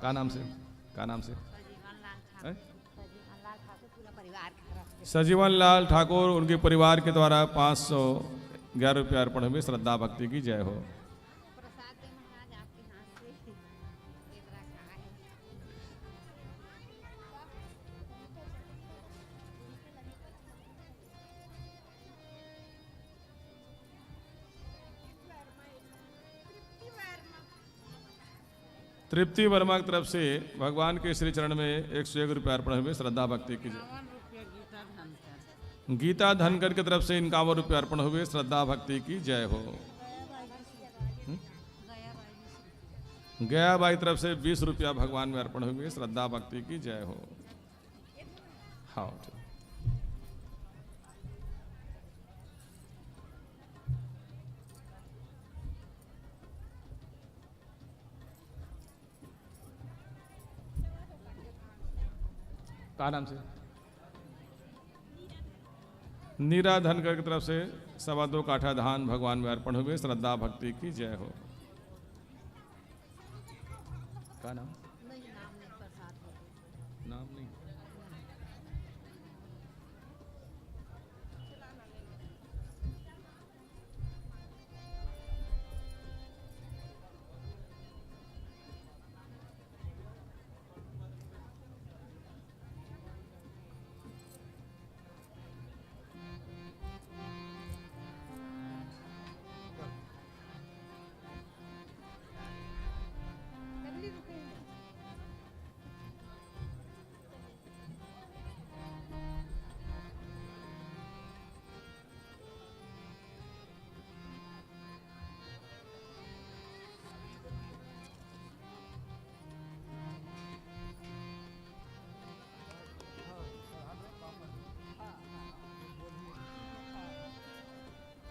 का नाम से? का नाम से? सजीवन लाल ठाकुर, उनके परिवार के द्वारा 511 रुपया अर्पण हुए। श्रद्धा भक्ति की जय हो। तृप्ति वर्मा की तरफ से भगवान के श्री चरण में 101 रुपया अर्पण हुए। श्रद्धा भक्ति की जय। गीता धनकर की तरफ से 51 रुपया अर्पण हुए। श्रद्धा भक्ति की जय हो। गया बाई तरफ से 20 रुपया भगवान में अर्पण हुए। श्रद्धा भक्ति की जय हो। हाँ का नाम से? नीरा धनकर की तरफ से सवा 2 काठा धान भगवान में अर्पण हुए। श्रद्धा भक्ति की जय हो। का नाम? नाम नहीं।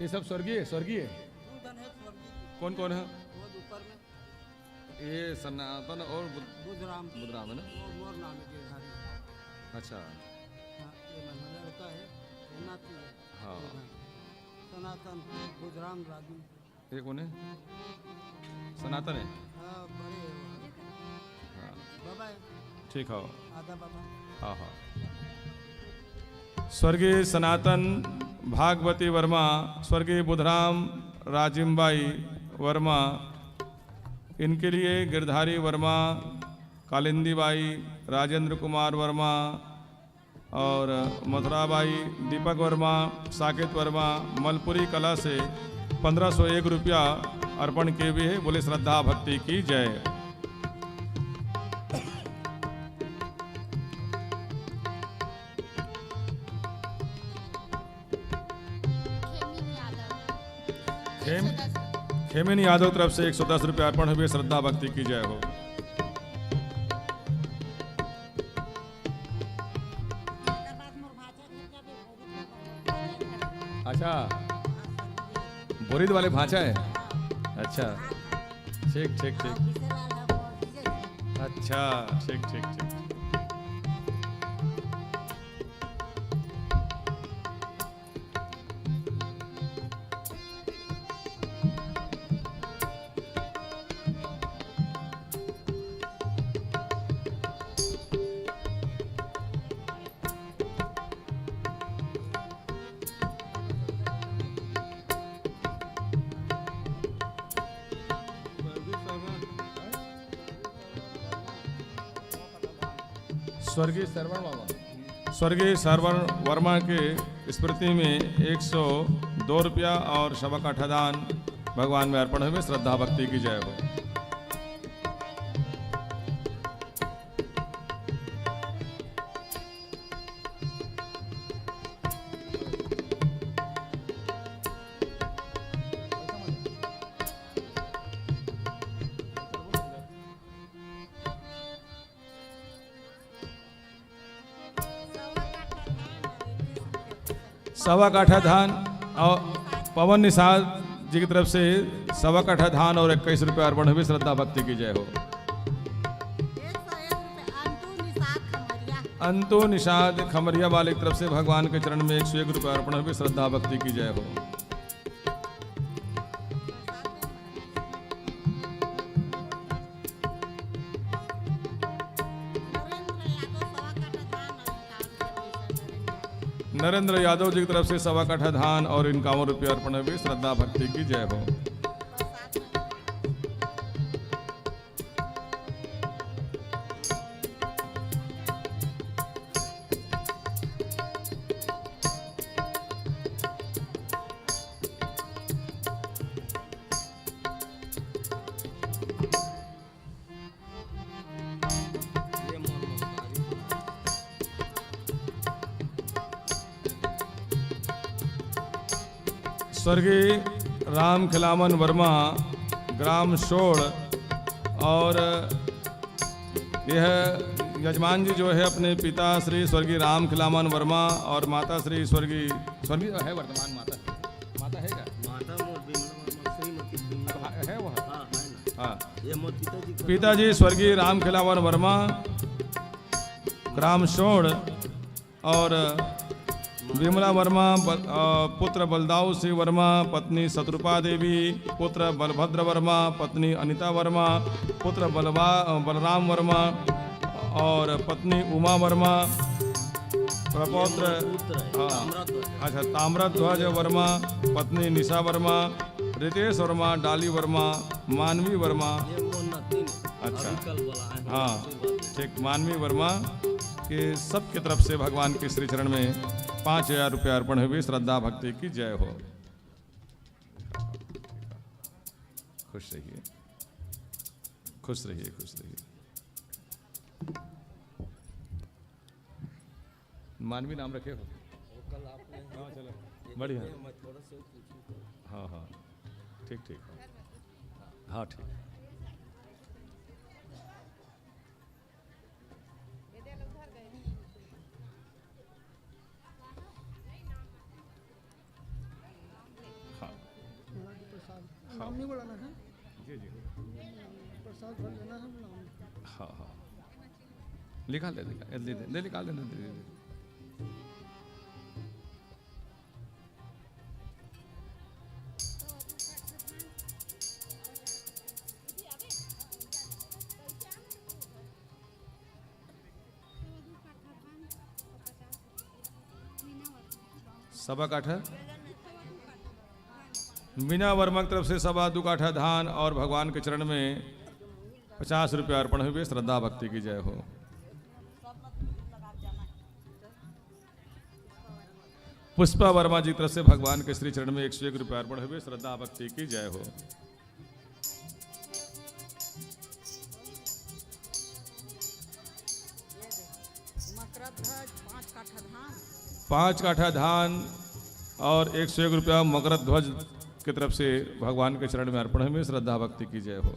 ये सब स्वर्गीय स्वर्गीय कौन कौन है? ये सनातन और बुधराम है ना? अच्छा हाँ सनातन बुधराम राजू ये कौन है? सनातन है बड़े हाँ बाबा है, ठीक है आधा बाबा हाँ हाँ। स्वर्गीय सनातन भागवती वर्मा, स्वर्गीय बुधराम राजिमबाई वर्मा, इनके लिए गिरधारी वर्मा, कालिंदीबाई, राजेंद्र कुमार वर्मा और मथुराबाई, दीपक वर्मा, साकेत वर्मा, मलपुरी कला से 1501 रुपया अर्पण किए हुए हैं। बोले श्रद्धा भक्ति की जय। खेमिन यादव तरफ से 110 रुपया अर्पण हुए। श्रद्धा भक्ति की जय हो। अच्छा बोरिद वाले भाषा है। अच्छा ठीक ठीक ठीक अच्छा ठीक ठीक ठीक। स्वर्गीय श्रवण वर्मा के स्मृति में 102 रुपया और शव का ठदान भगवान में अर्पण हुए। श्रद्धा भक्ति की जय हो। सवा काठा धान और पवन निषाद जी की तरफ से सवा काठा धान और 21 रुपये अर्पण हुए। श्रद्धा भक्ति की जय हो। अंतु निषाद खमरिया वाले की तरफ से भगवान के चरण में 101 रुपये अर्पण हुए। श्रद्धा भक्ति की जय हो। नरेंद्र यादव जी की तरफ से सवा काठा धान और 51 रुपये अर्पण हुए। श्रद्धा भक्ति की जय हो। स्वर्गीय राम खिलावन वर्मा, ग्राम शोड़, और यह यजमान जी जो है अपने पिता श्री स्वर्गीय राम खिलावन वर्मा और माता श्री स्वर्गीय है वर्तमान माता है क्या? है वहाँ हाँ। पिताजी स्वर्गीय राम खिलावन वर्मा, ग्राम शोड़, और विमला वर्मा, पुत्र बलदाऊ सिंह वर्मा, पत्नी शत्रुपा देवी, पुत्र बलभद्र वर्मा, पत्नी अनिता वर्मा, पुत्र बलराम वर्मा और पत्नी उमा वर्मा, प्रपौत्र अच्छा ताम्रध्वज वर्मा, पत्नी निशा वर्मा, रितेश वर्मा, डाली वर्मा, मानवी वर्मा, अच्छा हाँ ठीक, मानवी वर्मा के सब की तरफ से भगवान के श्री चरण में 5000 रुपये अर्पण हुए। श्रद्धा भक्ति की जय हो। खुश रहिए खुश रहिए खुश रहिए। मानवी नाम रखे हो? हाँ चलो बढ़िया। हाँ हाँ ठीक ठीक हाँ ठीक। नाम नहीं बोलाना है, जी जी प्रसाद भर लेना है नाम। हाँ हाँ लिखा ले निकाल दे सवा काठा मीना वर्मा की तरफ से सवा दो काठा धान और भगवान के चरण में 50 रुपया अर्पण हुए। श्रद्धा भक्ति की जय हो। पुष्पा वर्मा जी की तरफ से भगवान के श्री चरण में 101 रुपया अर्पण हुए। श्रद्धा भक्ति की जय हो। मकरध्वज 5 काठा धान, 5 काठा धान और 101 रुपया मकर ध्वज की तरफ से भगवान के चरण में अर्पण हुए। श्रद्धा भक्ति की जय हो।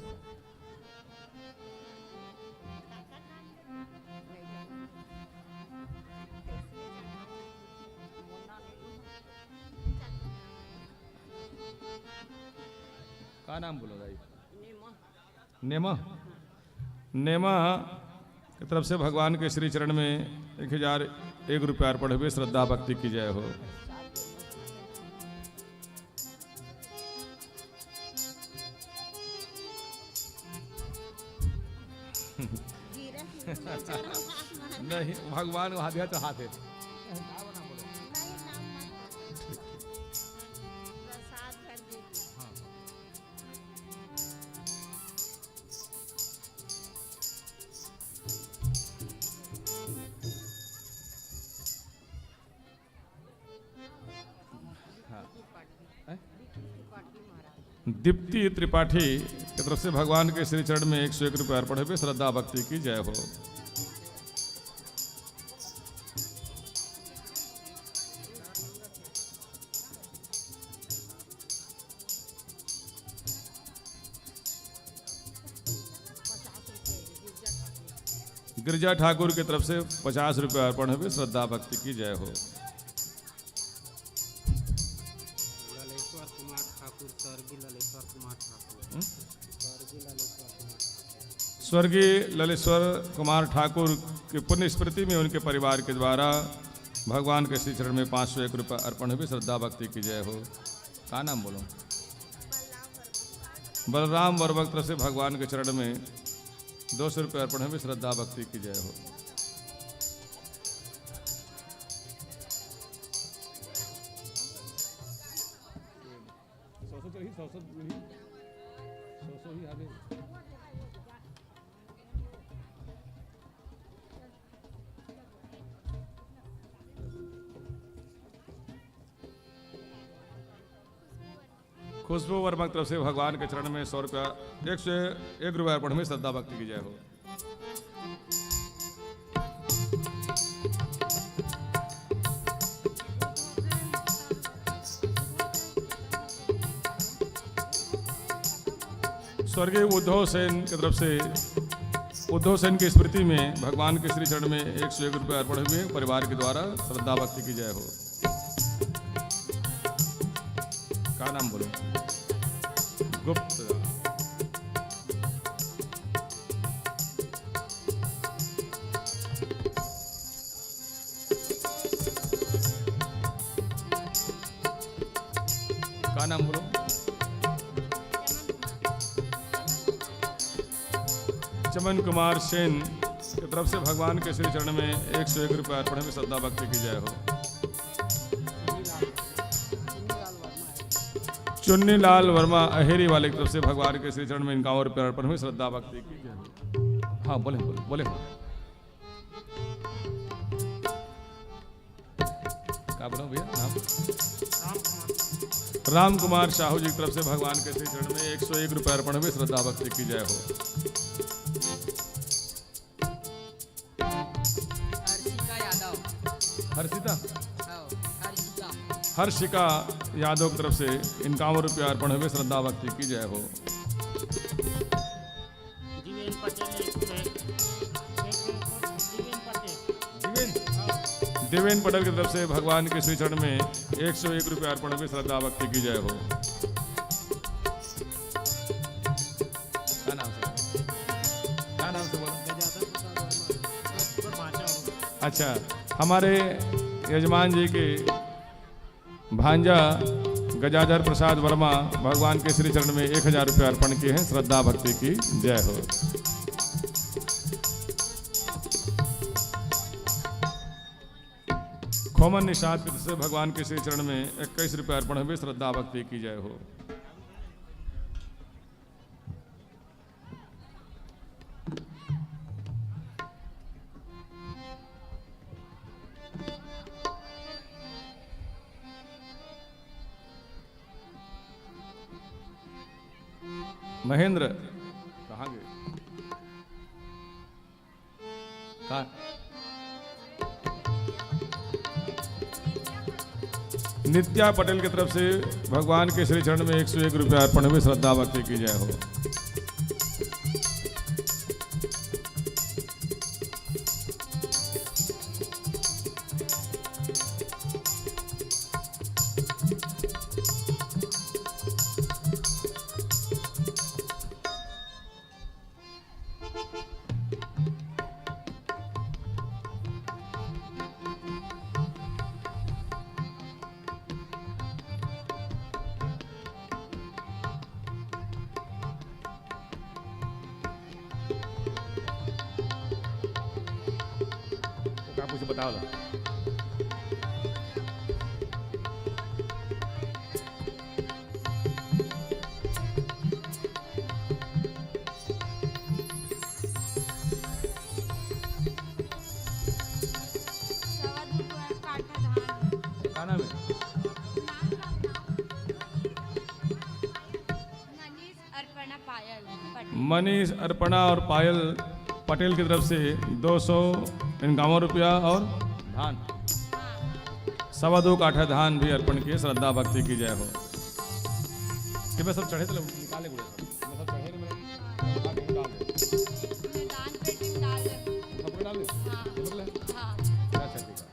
का नाम बोलो भाई? नेमा नेमा की तरफ से भगवान के श्री चरण में 1001 रुपया अर्पण हुए। श्रद्धा भक्ति की जय हो। नहीं भगवान वहां दिया तो हाथ है। दीप्ति त्रिपाठी की तरफ से भगवान के श्री चरण में 101 रुपया अर्पण हुए। श्रद्धा भक्ति की जय हो। गिरजा ठाकुर की तरफ से 50 रुपया अर्पण हुए। श्रद्धा भक्ति की जय हो। ललेश्वर कुमार ठाकुर, स्वर्गीय ललेश्वर कुमार ठाकुर, स्वर्गीय ललेश्वर कुमार ठाकुर की पुण्य स्मृति में उनके परिवार के द्वारा भगवान के श्री चरण में 501 रुपया अर्पण हुए। श्रद्धा भक्ति की जय हो। का नाम बोलो? बलराम वर्मा की तरफ से भगवान के चरण में 200 रुपये अर्पण हुए। श्रद्धा भक्ति की जय हो। खुशबू वर्मा की तरफ से भगवान के चरण में 100 रुपया 101 रुपया अर्पण हुए। श्रद्धा भक्ति की जय हो। स्वर्गीय उद्धव सेन की तरफ से उद्धव सेन की स्मृति में भगवान के श्री चरण में 101 रुपया अर्पण हुए। परिवार के द्वारा श्रद्धा भक्ति की जय हो। का नाम बोलो? गुप्त। का नाम बोलो? चमन कुमार सेन की तरफ से भगवान के श्री चरण में 101 रुपया अर्पण में श्रद्धा भक्ति की जय हो। चुन्नीलाल वर्मा अहेरी वाले की तरफ से भगवान के श्री चरण में 51 रुपया अर्पण हुए। श्रद्धा भक्ति की जय हो। हाँ बोले बोले बोले। क्या बोलो भैया? नाम राम कुमार साहू जी की तरफ से भगवान के श्री चरण में 101 रुपया अर्पण हुए। श्रद्धा भक्ति की जय हो। हर्षिका यादव की तरफ से 51 रुपया अर्पण हुए। श्रद्धा भक्ति की जय हो। देवेन पटेल की तरफ से भगवान के श्री चरण में 101 रुपया अर्पण हुए। श्रद्धा भक्ति की जय हो। अच्छा, हमारे यजमान जी के भांजा गजाधर प्रसाद वर्मा भगवान के श्री चरण में 1000 रुपये अर्पण किए हैं। श्रद्धा भक्ति की जय हो। खोमन निषाद से भगवान के श्री चरण में 21 रुपये अर्पण हुए। श्रद्धा भक्ति की जय हो। महेंद्र कहाँ गए? कहाँ? नित्या पटेल की तरफ से भगवान के श्री चरण में 101 रुपये अर्पण हुए। श्रद्धा भक्ति की जय हो। कुछ बताओ ना। क्या नाम है? मनीष अर्पणा और पायल पटेल की तरफ से 200 51 रुपया और धान 2.25 काठा धान भी अर्पण किए। श्रद्धा भक्ति की जय हो। कि मैं सब चढ़े तो निकाले बुढ़े सब सब चढ़े में डाल दे सब डाल दे। अच्छा ठीक है।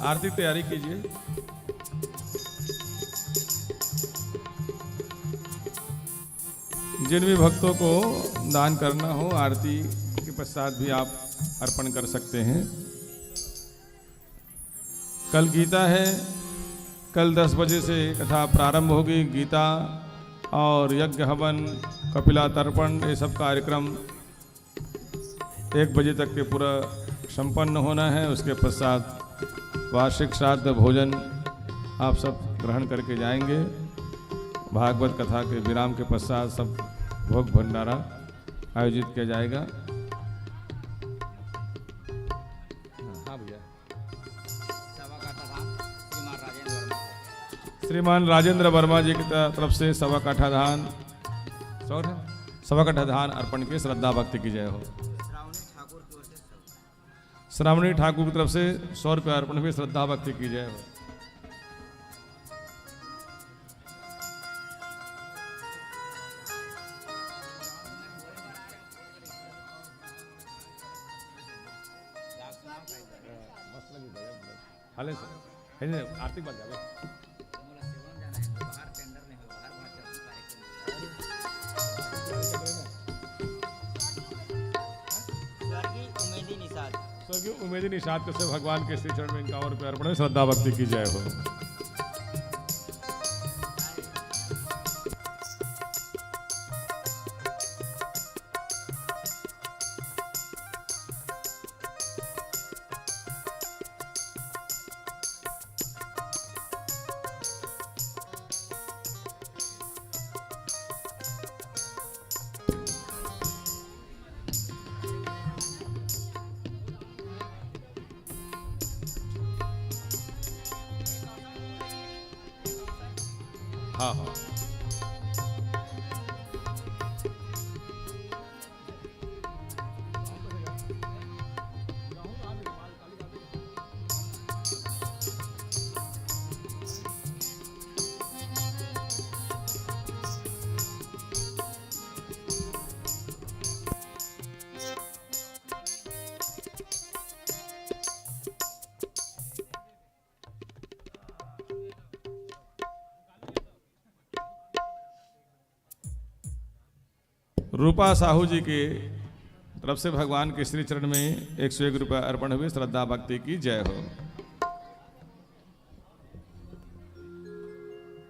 आरती की तैयारी कीजिए। जिन भी भक्तों को दान करना हो आरती के पश्चात भी आप अर्पण कर सकते हैं। कल गीता है, कल 10 बजे से कथा प्रारंभ होगी। गीता और यज्ञ हवन कपिला तर्पण ये सब कार्यक्रम 1 बजे तक के पूरा संपन्न होना है। उसके पश्चात वार्षिक श्राद्ध भोजन आप सब ग्रहण करके जाएंगे। भागवत कथा के विराम के पश्चात सब भोग भंडारा आयोजित किया जाएगा। हाँ भैया। श्रीमान राजेंद्र वर्मा जी की तरफ से 1.25 काठा धान 1.25 काठा धान अर्पण के। श्रद्धा भक्ति की जय हो। श्रावणी ठाकुर की तरफ से 100 रुपये अर्पण हुए। श्रद्धा भक्ति की जय हो। हाले सर आर्थिक बात जावे स्वर्गीय उमेदी निषाद से भगवान के श्री चरण में 51 रुपये अर्पण। श्रद्धा भक्ति की जय हो। हाँ हाँ रूपा साहू जी के तरफ से भगवान के श्री चरण में 101 रुपये अर्पण हुए। श्रद्धा भक्ति की जय हो।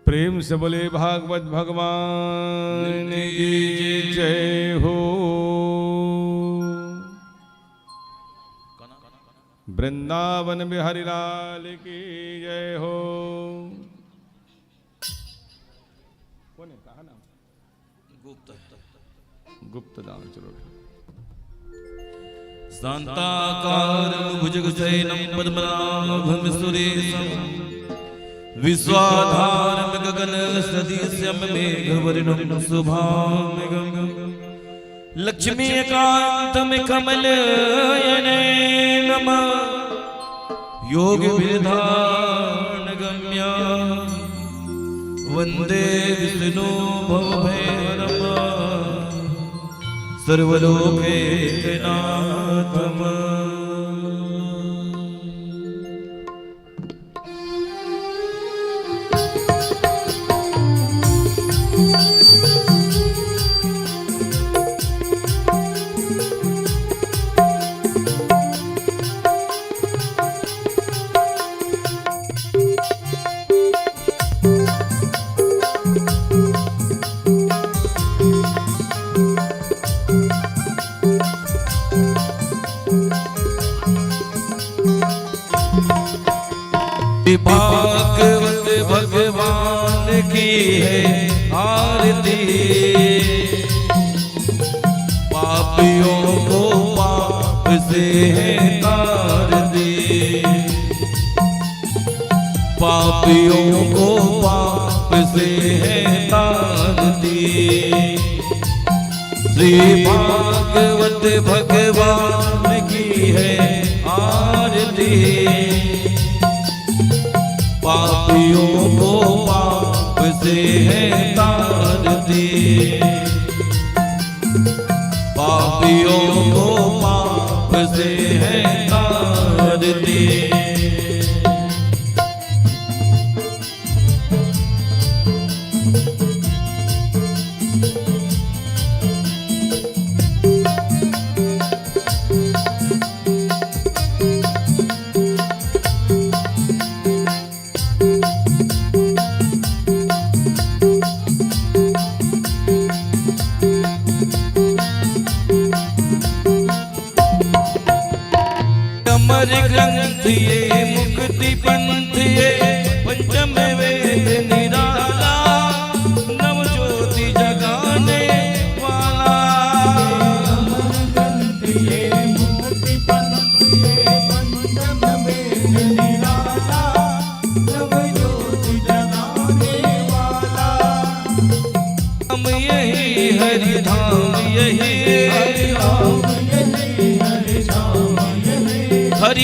प्रेम से बोले भागवत भगवान की जय हो। वृंदावन बिहारी लाल की जय हो। कौन है, कहा नाम? गुप्त दान। चलो शांताकारं भुजगशयनं पद्मनाभं सुरेशं विश्वाधारं गगनसदृशं मेघवर्णं शुभांगं लक्ष्मीकान्तं कमलनयने नमः। योगविधानगम्यं वन्दे विष्णु भवभयहरं सर्वलोकैकनाथम्। भागवत भगवान की है आरती, पापियों को पाप से है तार दे। पापियों को पाप से है तार दे। श्री भागवत भगवान की है आरती, पापियों को पाप से है तार दे। पापियों को पाप से है तार दे। अमर ग्रंथ ये मुक्ति पंथ ये पंचम वेद निराला, नव ज्योति जगाने वाला। अमर ग्रंथ ये मुक्ति पंथ ये पंचम वेद निराला, नव ज्योति जगाने वाला। हम यही हरिधाम यही हरिधाम यही हरिधाम यही हरि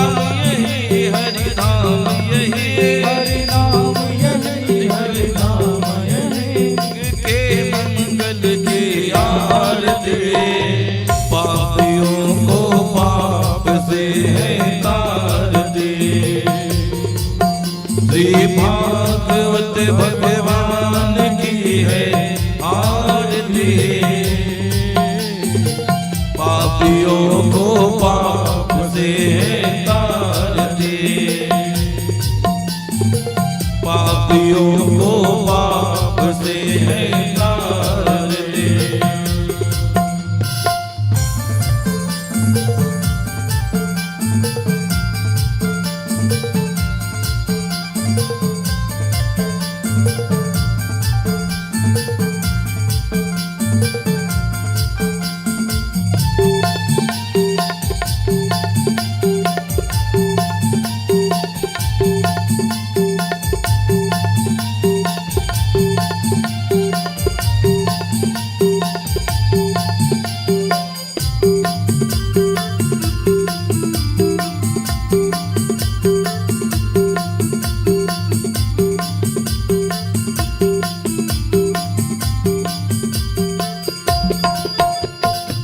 नाम यही हरि नाम यही हरिनाम यही हरिनाम यही के मंगल की आरती। पापियों को पाप से है तार दे। श्री भागवत भगवान की है आरती, पापियों को पाप से है तार दे। पापियों को पाप से है तार दे।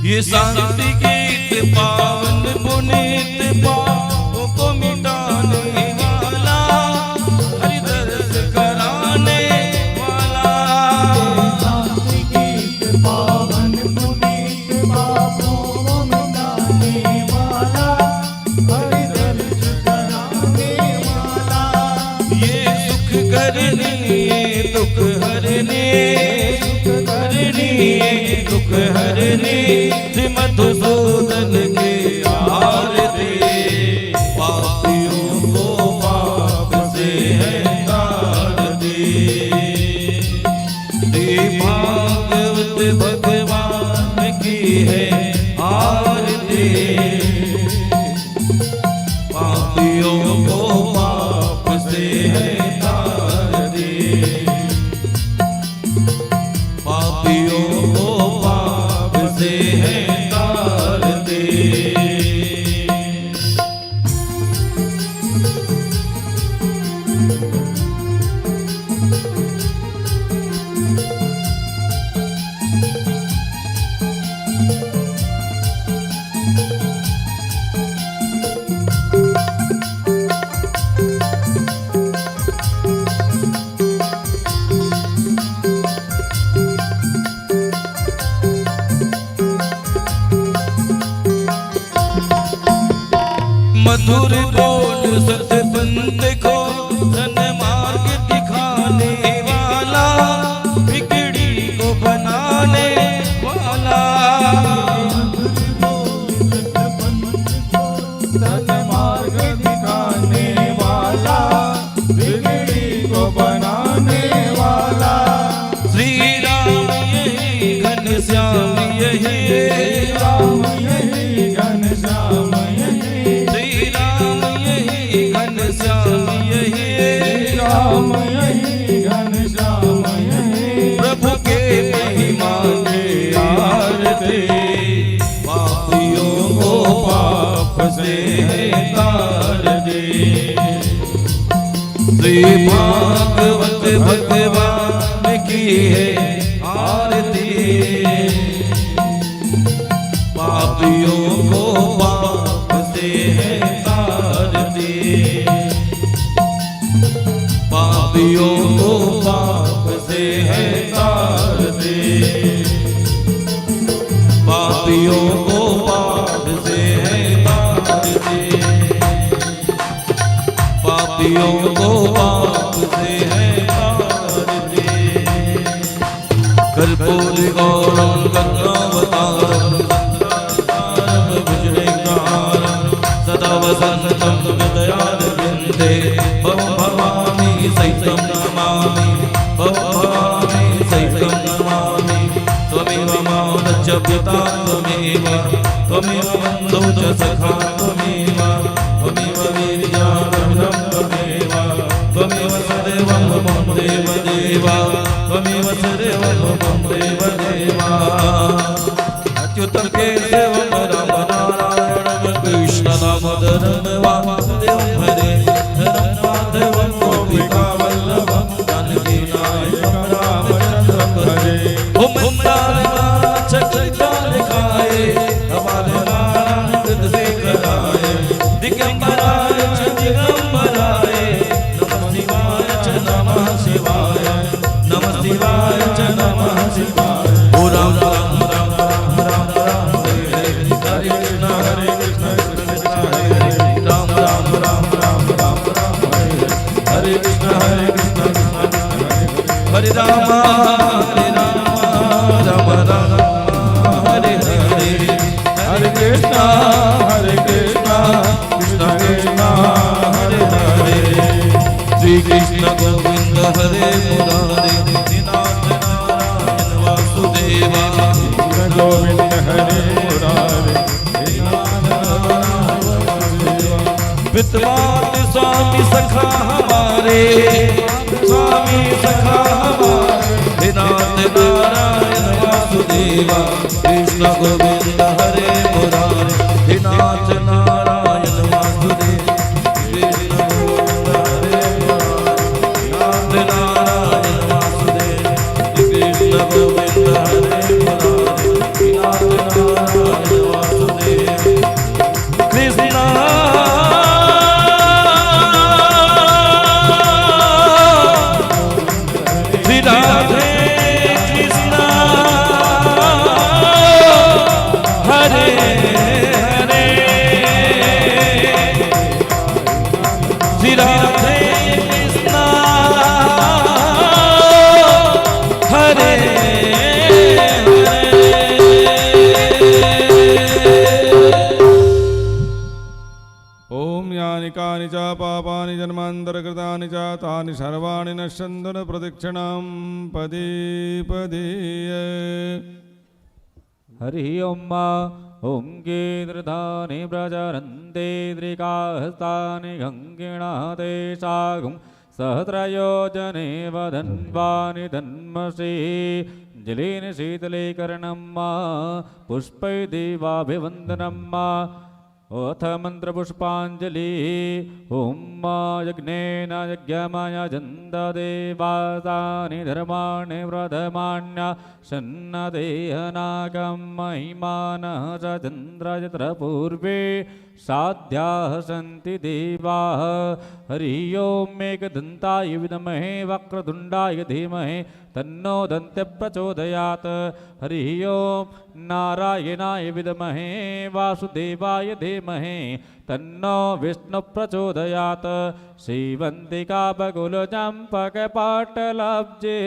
ये शांति गीत पावन पुनीत पापों को मिटाने वाला, हरि दर्श कराने वाला। शांति गीत पावन हरनी दुख हरनी दुख हरनी श्री मधुसूदन की आरती पापियों को पाप से है तारती भागवत भगवान की है आरती पापियों को पाप से है तारती पापियों को पाप से है तारती मधुर बोल सतपंथ को सन्मार्ग दिखाने वाला बिगड़ी को बनाने वाला सन्मार्ग दिखाने वाला बिगड़ी को बनाने वाला श्री राम यही घनश्याम यही राम यही घनश्याम यही राम यही घनश्याम यही राम यही घनश्याम यही प्रभु के महिमा के आरती पापियों को पाप से है तारती श्री भागवत भगवान की है आरती पापियों को पाप से है तारती पापियों को पाप से है तारती पापियों को पाप से है तारती पापियों को पाप से है तारती कर्पूर गौरम गंगावतारम सदा वसन्तं हृदयारविन्दे भवामि सहितं नमामि भवामि सहितं नमामि त्वमेव माता च पिता त्वमेव बन्धुः च सखा त्वमेव वीर्याणं त्वमेव सर्वं मम देवदेव त्वमेव सर्वं मम देवदेव अच्युतं केशवं राम नारायणं कृष्ण दामोदरं वासुदेवं हरे धनमाधवं गोपिका वल्लभं जानकी नायकं रामचन्द्रं हरे ओम चक्रिकाल खाए हमारे नारायण से कराए दिगंबराय च दिगंबराय नमः शिवाय च नमः शिवाय नमः शिवाय च नमः शिवाय ओ राम राम राम राम राम राम हरे हरे कृष्ण हरे कृष्ण कृष्ण हरे हरे राम राम राम राम राम राम हरे हरे कृष्ण कृष्ण हरे राम राम राम हरे हरे हरे कृष्णा कृष्ण कृष्ण हरे हरे श्री कृष्ण गोविंद हरे मुरारे नाथ नारायण वासुदेवा गोविंद हरे मुरारे विद्वान स्वामी सखा हमारे स्वामी सखा हमारे नाथ नारायण वासुदेवा कृष्ण गोविंद हरे मुरारे नाथ नारायण वासुदेवा कृष्ण गोविंद हरे मुरारे नाथ नारायण वासुदेवा कृष्ण गोविंद हरे मुरारे नाथ नारायण वासुदेवा कृष्ण राधे कृष्ण तानि सर्वाणि नश्यन्तु न प्रदक्षिणां पदे पदीय। हरि ओम ओं गीर्धानि प्रचरन्ते द्रिकाहस्तानि गङ्गिणाते सागुं सहस्रयोजने वदन्वानि धन्मसि जलेन शीतलीकरणं पुष्पै देवाभिवन्दनं ओथ मन्त्रपुष्पाञ्जलि ॐ यज्ञेन यज्ञमयजन्त देवासानि धर्माणि व्रतमान्या सन्नदेहनागं महिमानः च चन्द्र यत्र पूर्वे साध्याः सन्ति देवाः। हरि ओं मेघदन्ताय विद्महे वक्रतुण्डाय धीमहि तन्नो दन्त्य प्रचोदयात्। हरि ओं नारायणाय विद्महे वासुदेवाय धीमहि तन्नो विष्णु प्रचोदयात्। श्रीवन्तिका बकुलचम्पकपाटलाब्जे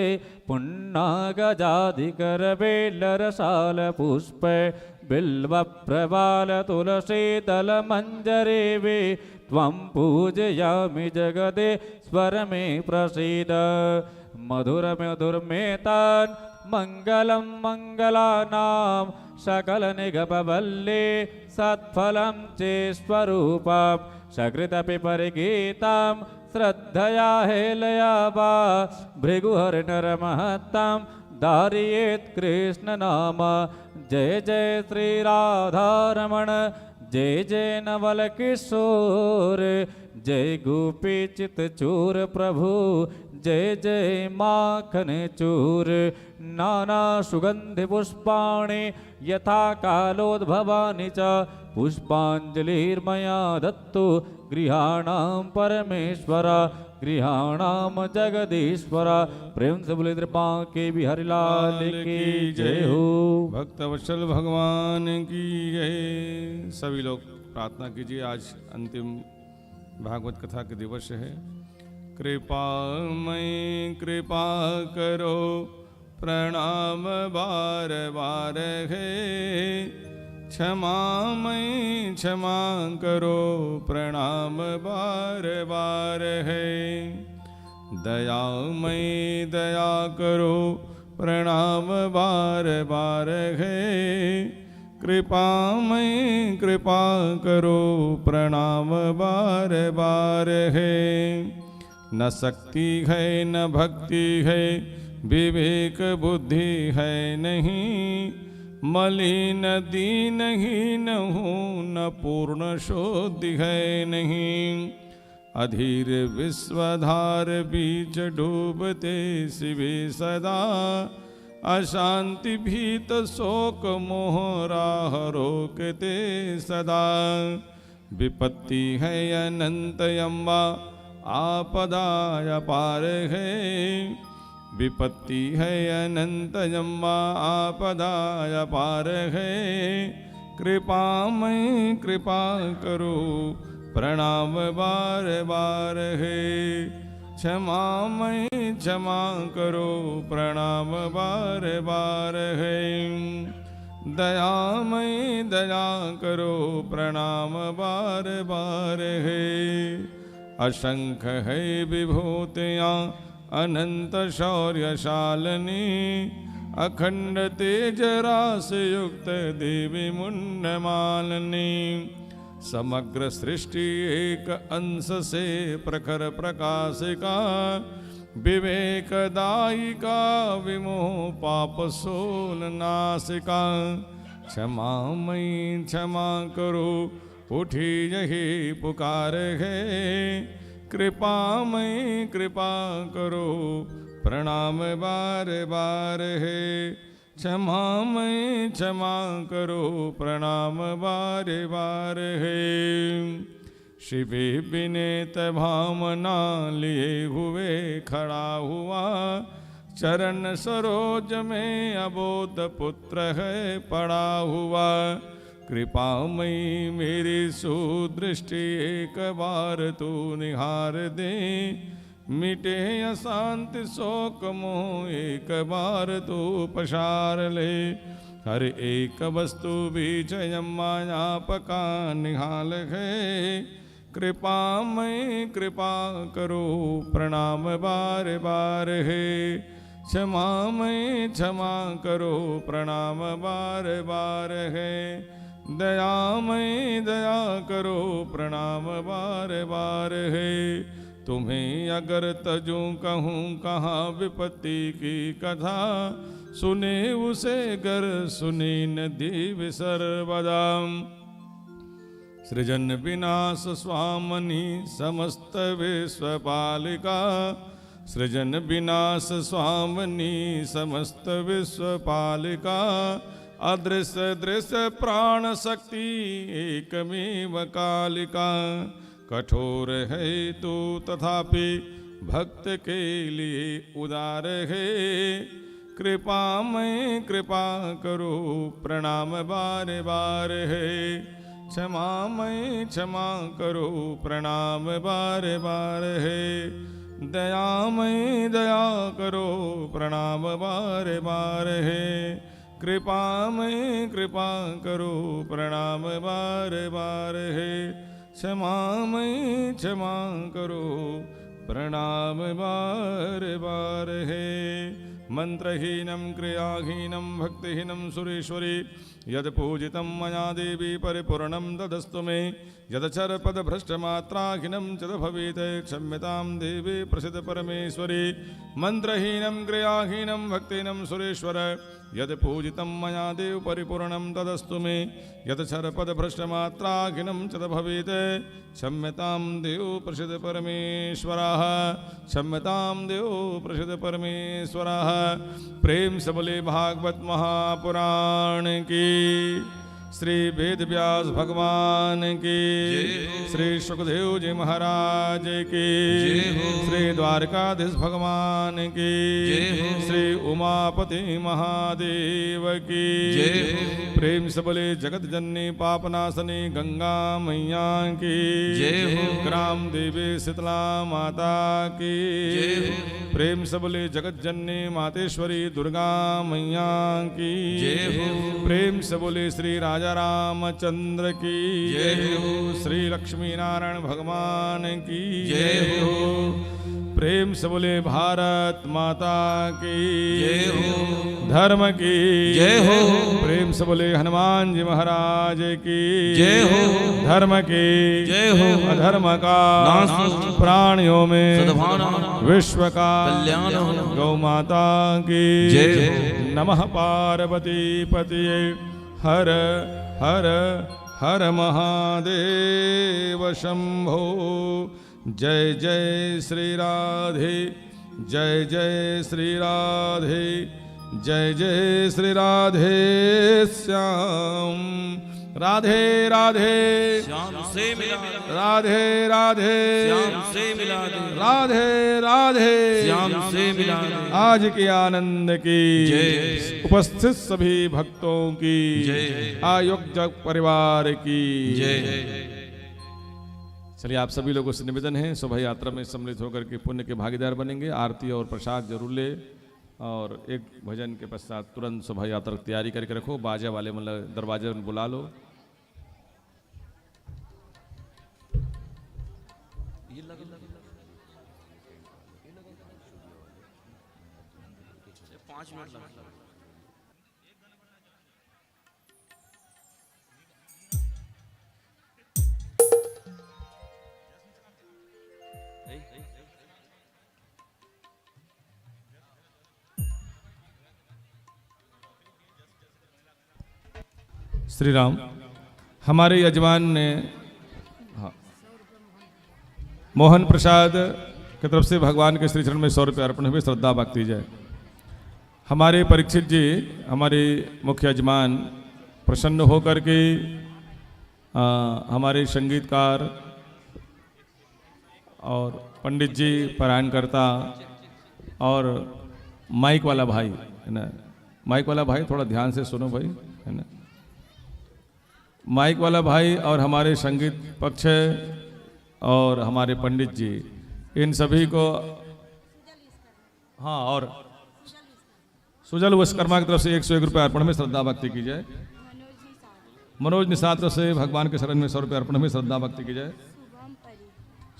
पुण्यगजाधिकरवेलरसालपुष्प बिल्वप्रवालतुलसीदलमञ्जरे वे त्वं पूजयामि जगदे स्वर मे प्रसीद। मधुरमधुरमेतान् मङ्गलं मङ्गलानां सकलनिगमवल्ले सत्फलं चे स्वरूपं सकृदपि परिगीतं श्रद्धया हेलया वा भृगुहरिणरमहत्तं धारयेत् कृष्ण नाम। जय जय श्री राधारमण जय जय नवल किशोर जय गोपी चित चूर प्रभु जय जय माखन चूर। नाना सुगंधि पुष्पाणि यथा कालोद्भवानि च पुष्पांजलिर्मया दत्तु गृहाणां परमेश्वर गृहाणां जगदीश्वर। प्रेम से बोले कृपा के बिहारी लाल की जय हो। भक्तवत्सल भगवान की जय। सभी लोग प्रार्थना कीजिए, आज अंतिम भागवत कथा के दिवस है। कृपामय कृपा करो प्रणाम बार बार है, क्षमामय क्षमा करो प्रणाम बार बार है, दयामय दया करो प्रणाम बार बार है, कृपामय कृपा करो प्रणाम बार बार है। न शक्ति है न भक्ति है विवेक बुद्धि है नहीं, मलिन दीनहीन हूँ न पूर्ण शोधि है नहीं, अधीर विश्वधार बीच डूबते शिवे सदा, अशांति भीत शोक मोह राह रोकते सदा, विपत्ति है अनंत अम्बा आपदाय पार है, विपत्ति है अनंत अम्बा आपदाय पार है, कृपामय कृपा करो प्रणाम बार बार है, क्षमामय क्षमा करो प्रणाम बार बार है, दयामय दया करो प्रणाम बार बार है, असंख्य है विभूतियाँ अनंत शौर्यशालिनी, अखंड तेज रास युक्त देवी मुंडमालिनी, समग्र सृष्टि एक अंश से प्रखर प्रकाशिका, विवेकदायिका विमोह पाप सोल नासिका, क्षमामयी क्षमा करो उठी यही पुकार है, कृपामय कृपा करो प्रणाम बार बार है, क्षमामय क्षमा करो प्रणाम बार बार है, शिवे विनेत भावना लिए हुए खड़ा हुआ, चरण सरोज में अबोध पुत्र है पड़ा हुआ, कृपामयी मेरी सुदृष्टि एक बार तू निहार दे, मिटे अशांति शोक मोह एक बार तू पसार ले, हर एक वस्तु बीच मायापका निहाल है, कृपामय कृपा करो प्रणाम बार बार है। क्षमामय क्षमा करो प्रणाम बार बार है। दयामय दया करो प्रणाम बार बार है। तुम्हें अगर तजूं कहूँ कहाँ विपत्ति की कथा, सुने उसे गर सुनी नदी सर्वदा। सृजन विनाश स्वामिनी समस्त विश्वपालिका, सृजन विनाश स्वामिनी समस्त विश्वपालिका। अदृश्य दृश्य प्राण शक्ति एकमेव कालिका। कठोर है तू तथापि भक्त के लिए उदार है। कृपामय कृपा करो प्रणाम बार बार है। क्षमामय क्षमा करो प्रणाम बार बार है। दयामय दया करो प्रणाम बार बार है। कृपामय कृपा करो प्रणाम बार बार है। क्षमामय क्षमा करो प्रणाम बार बार है। मंत्रहीनं क्रियाहीनं भक्तिहीनं सुरेश्वरी, यद पूजितं मया देवी परिपूर्णं तदस्तु मे। यदक्षरपद भ्रष्टमात्राहीनं च भवेत् क्षम्यतां देवी प्रसिद्ध परमेश्वरी। मंत्रहीनं क्रियाहीनं भक्तिहीनं सुरेश्वर, यद पूजितं मया देव परिपूर्णं तदस्तु मे। यदक्षरपद भ्रष्टमात्राहीनं च भवेत् क्षम्यतां देव प्रसिद्ध परमेश्वरः। क्षम्यतां देव प्रसिद्ध परमेश्वरः। प्रेम से बोले भागवत महापुराण की, श्री वेद व्यास भगवान की, श्री सुखदेव जी महाराज की, श्री द्वारकाधीश भगवान की, श्री उमापति महादेव की। प्रेम से बोले जगत जननी पापनाशनी गंगा मैया की, ग्राम देवी शीतला माता की। प्रेम से बोले जगत जननी मातेश्वरी दुर्गा मैया की। प्रेम से बोले श्री राजा रामचंद्र की जय हो। श्री लक्ष्मी नारायण भगवान की जय हो। प्रेम से बोले भारत माता की जय हो। धर्म की जय हो। प्रेम से बोले हनुमान जी महाराज की जय हो। धर्म की जय हो। अधर्म का नाश प्राणियों में विश्व का कल्याण। गौ माता की जय हो। नमः पार्वती पतिये हर हर हर महादेव शंभो। जय जय श्री राधे, जय जय श्री राधे, जय जय श्री राधे श्याम। राधे राधे श्याम से मिला दे, राधे राधे श्याम से मिला दे, राधे राधे श्याम से मिला दे। आज के आनंद की जय। उपस्थित सभी भक्तों की जय। आयोजक परिवार की जय। चलिए आप सभी लोगों से निवेदन है शोभा यात्रा में सम्मिलित होकर के पुण्य के भागीदार बनेंगे। आरती और प्रसाद जरूर ले और एक भजन के पश्चात तुरंत शोभा यात्रा की तैयारी करके रखो। बाजा वाले मतलब दरवाजे में बुला लो। श्री राम हमारे यजमान ने मोहन प्रसाद की तरफ से भगवान के श्री चरण में 100 रुपये अर्पण हुए। श्रद्धा भक्ति जय। हमारे परीक्षित जी हमारे मुख्य यजमान प्रसन्न होकर के हमारे संगीतकार और पंडित जी पारायणकर्ता और माइक वाला भाई है ना, माइक वाला भाई थोड़ा ध्यान से सुनो भाई है ना, माइक वाला भाई और हमारे संगीत पक्ष और हमारे पंडित जी इन सभी को हाँ और सुजल विश्वकर्मा की तरफ से 101 रुपये अर्पण में श्रद्धा भक्ति की जाए। मनोज निषाद तरफ से भगवान के शरण में 100 रुपये अर्पण में श्रद्धा भक्ति की जाए।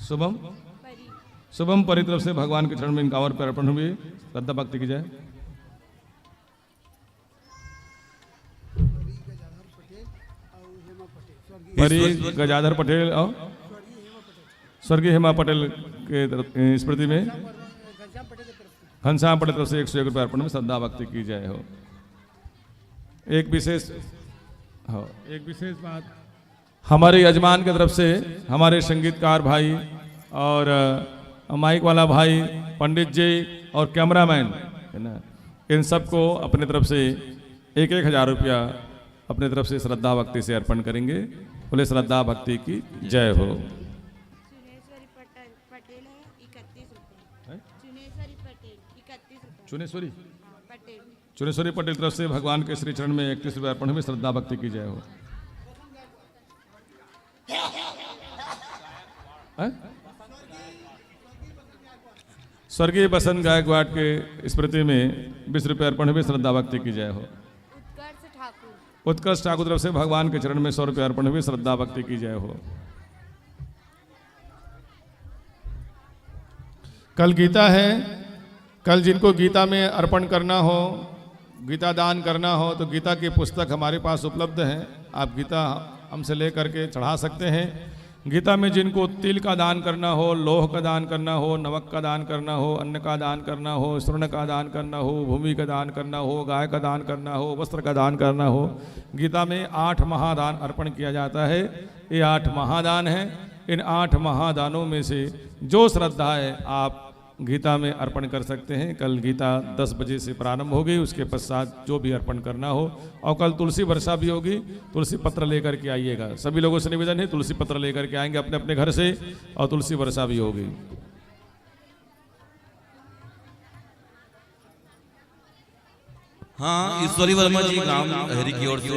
शुभम परी शुभम परी तरफ से भगवान के चरण में इनकावर पर अर्पण हुए। श्रद्धा भक्ति की जाए। परी गजाधर पटेल और स्वर्गीय हेमा पटेल के स्मृति में घनश्याम पटेल तरफ से 101 रुपये अर्पण में श्रद्धा भक्ति की जाए हो। एक विशेष बात हमारे यजमान की तरफ से हमारे संगीतकार भाई और माइक वाला भाई पंडित जी और कैमरामैन है ना, इन सबको अपने तरफ से 1,000 रुपया अपने तरफ से श्रद्धा भक्ति से अर्पण करेंगे। बोले श्रद्धा भक्ति की जय हो। चुनेश्वरी पटेल है 31 रुपये। चुनेश्वरी पटेल 31 रुपये। चुनेश्वरी पटेल चुनेश्वरी पटेल तरफ से भगवान के श्री चरण में 31 रुपये अर्पण में श्रद्धा भक्ति की जय हो। स्वर्गीय बसंत गायकवाड़ के स्मृति में 20 रुपये अर्पण में श्रद्धा भक्ति की जय हो। उत्कर्ष ठाकुर तरफ से भगवान के चरण में 100 रुपये अर्पण हुए। श्रद्धा भक्ति की जय हो। कल गीता है। कल जिनको गीता में अर्पण करना हो, गीता दान करना हो, तो गीता की पुस्तक हमारे पास उपलब्ध है। आप गीता हमसे ले करके चढ़ा सकते हैं। गीता में जिनको तिल का दान करना हो, लोह का दान करना हो, नमक का दान करना हो, अन्न का दान करना हो, स्वर्ण का दान करना हो, भूमि का दान करना हो, गाय का दान करना हो, वस्त्र का दान करना हो, गीता में 8 महादान अर्पण किया जाता है। ये 8 महादान हैं। इन 8 महादानों में से जो श्रद्धा है आप गीता में अर्पण कर सकते हैं। कल गीता 10 बजे से प्रारंभ होगी। उसके पश्चात जो भी अर्पण करना हो, और कल तुलसी वर्षा भी होगी। तुलसी पत्र लेकर के आइएगा। सभी लोगों से निवेदन है तुलसी पत्र लेकर के आएंगे अपने अपने घर से, और तुलसी वर्षा भी होगी। हाँ, ईश्वरी वर्मा जी गांव हरी की ओर से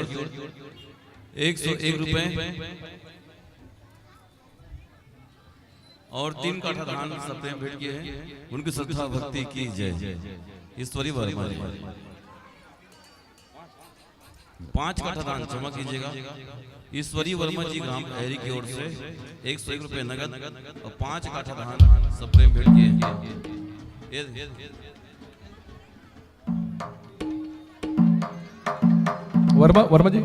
101 रुपए और 3 काठा धान सबने भेंट किए हैं। उनकी श्रद्धा भक्ति की जय। ईश्वरी वर्मा जी 5 काठा धान जमा कीजिएगा। ईश्वरी वर्मा जी गांव हरी की ओर से 101 रुपए नगद और 5 काठा धान सबने भेंट किए हैं। वर्मा जी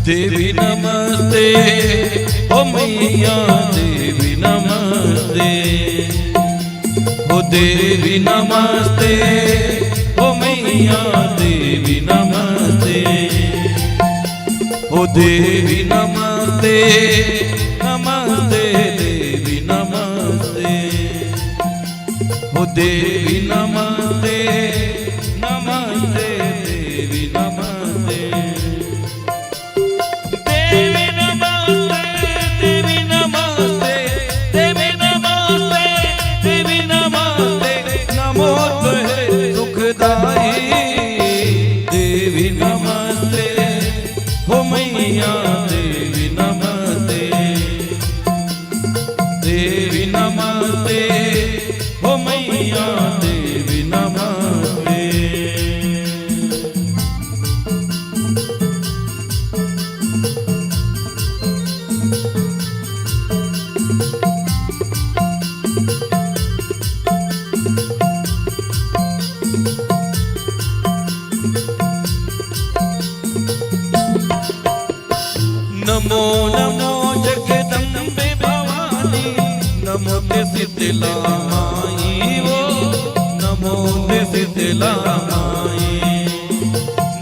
देवी नमस्ते ओ मैया देवी नमस्ते, ओ देवी नमस्ते ओ मैया देवी नमस्ते, ओ देवी नमस्ते नमस्ते देवी नमस्ते, ओ देवी नमस्ते नमस्ते देवी नमस्ते, देवी नमस्ते देवी नमस्ते देवी नमस्ते, नमो तुहे सुखदाई देवी नमस्ते हो मैया देवी नमस्ते, देवी नमस्ते हो मैया देवी नमस्ते। नमो नमो जगदम्बे भवानी, नमो ते शीतला माई वो, नमो ते शीतला माई,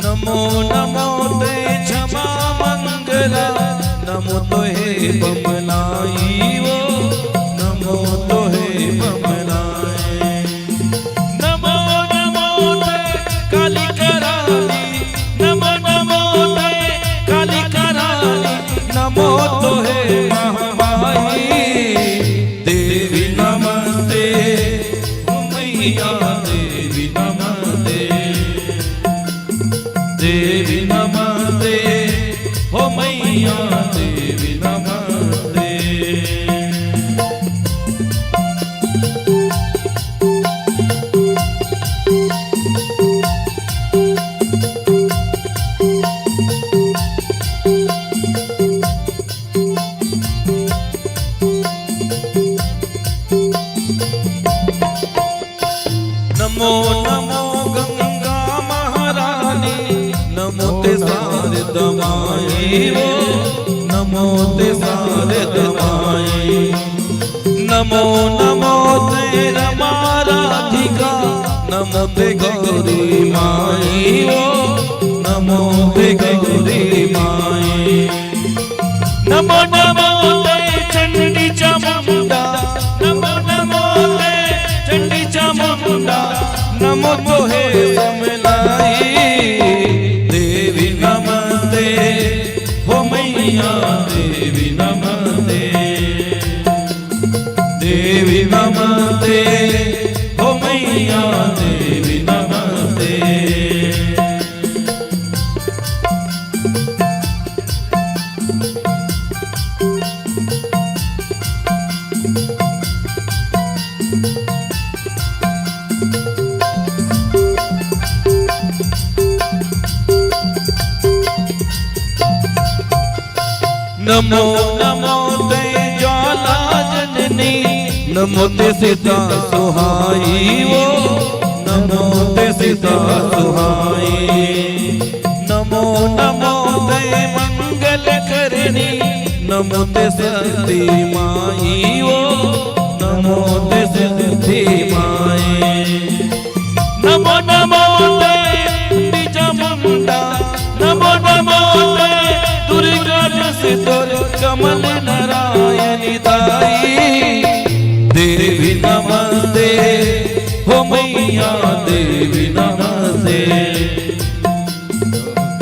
नमो नमो ते क्षमा मंगला, नमो तोहे बमलाई वो, नमो तोहे बमलाई, नमो नमो ते काली कराली, नमो नमो ते काली कराली, नमो तोहे महामाई मैया देवी नमस्ते, देवी नमस्ते, हो मैया देवी नमस्ते। नमो नमो गंगा महारानी, नमो ते सारे दमाई वो, नमो ते सारे दमाई। नमो नमो ते रमा राधिका, नमो ते गौरी माई वो, नमो ते गौरी माई। नमो नमो ते चंडी चामुंडा, नमो नमो ते चंडी चामुंडा, नमो तो है समलाई। देवी नमस्ते, हो मैया देवी नमस्ते, देवी नमस्ते, हो मैया देवी नमस्ते। नमो नमो ते ज्वाला जननी, नमो ते सीता सुहाई वो, नमो ते सीता सुहाई। नमो नमो ते मंगल करनी, नमो ते सती माई वो, नमो ते सती माई। नमो नमो ते चामुंडा, नमो नमो ते दुर्गा तोर कमल नारायणी दाई। देवी नमस्ते, हो मैया देवी नमस्ते,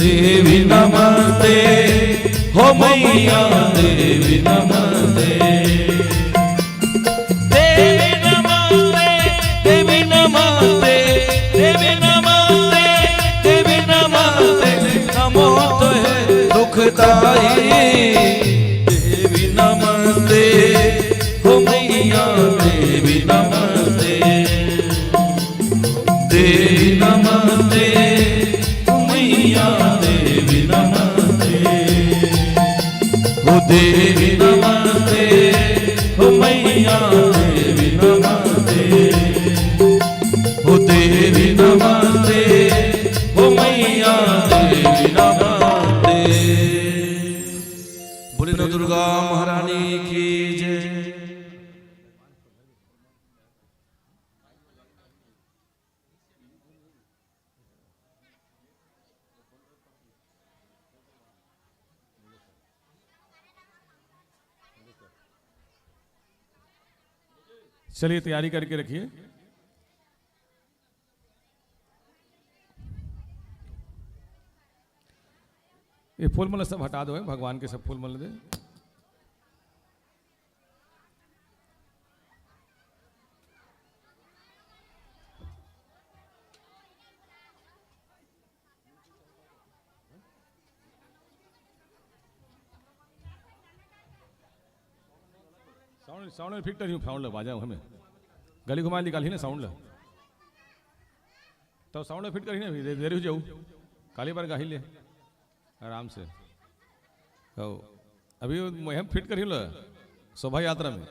देवी नमस्ते, हो मैया देवी नमस्ते। देवी नमस्ते, देवी नमस्ते, देवी नमस्ते, देवी नमस्ते, नमो तो है दुखदाई। देवी नमस्ते, हो मैया देवी नमस्ते, देवी नमस्ते, हो मैया देवी नमस्ते, हो देवी नमस्ते, हो मैया देवी नमस्ते, हो देवी नमस्ते, हो मैया देवी नमस्ते। बोले न दुर्गा महारानी की जय। चलिए तैयारी करके रखिए। ये फूल माला सब हटा दो, भगवान के सब फूल माला दे। साउंड में फिट करी साउंड लग बाजा हमें गली घुमा निकाली ना साउंड लग तो साउंड में फिट करी ना देर हो जाऊ काली बार गाही ले आराम से। अभी हम फिट करी लो शोभा यात्रा में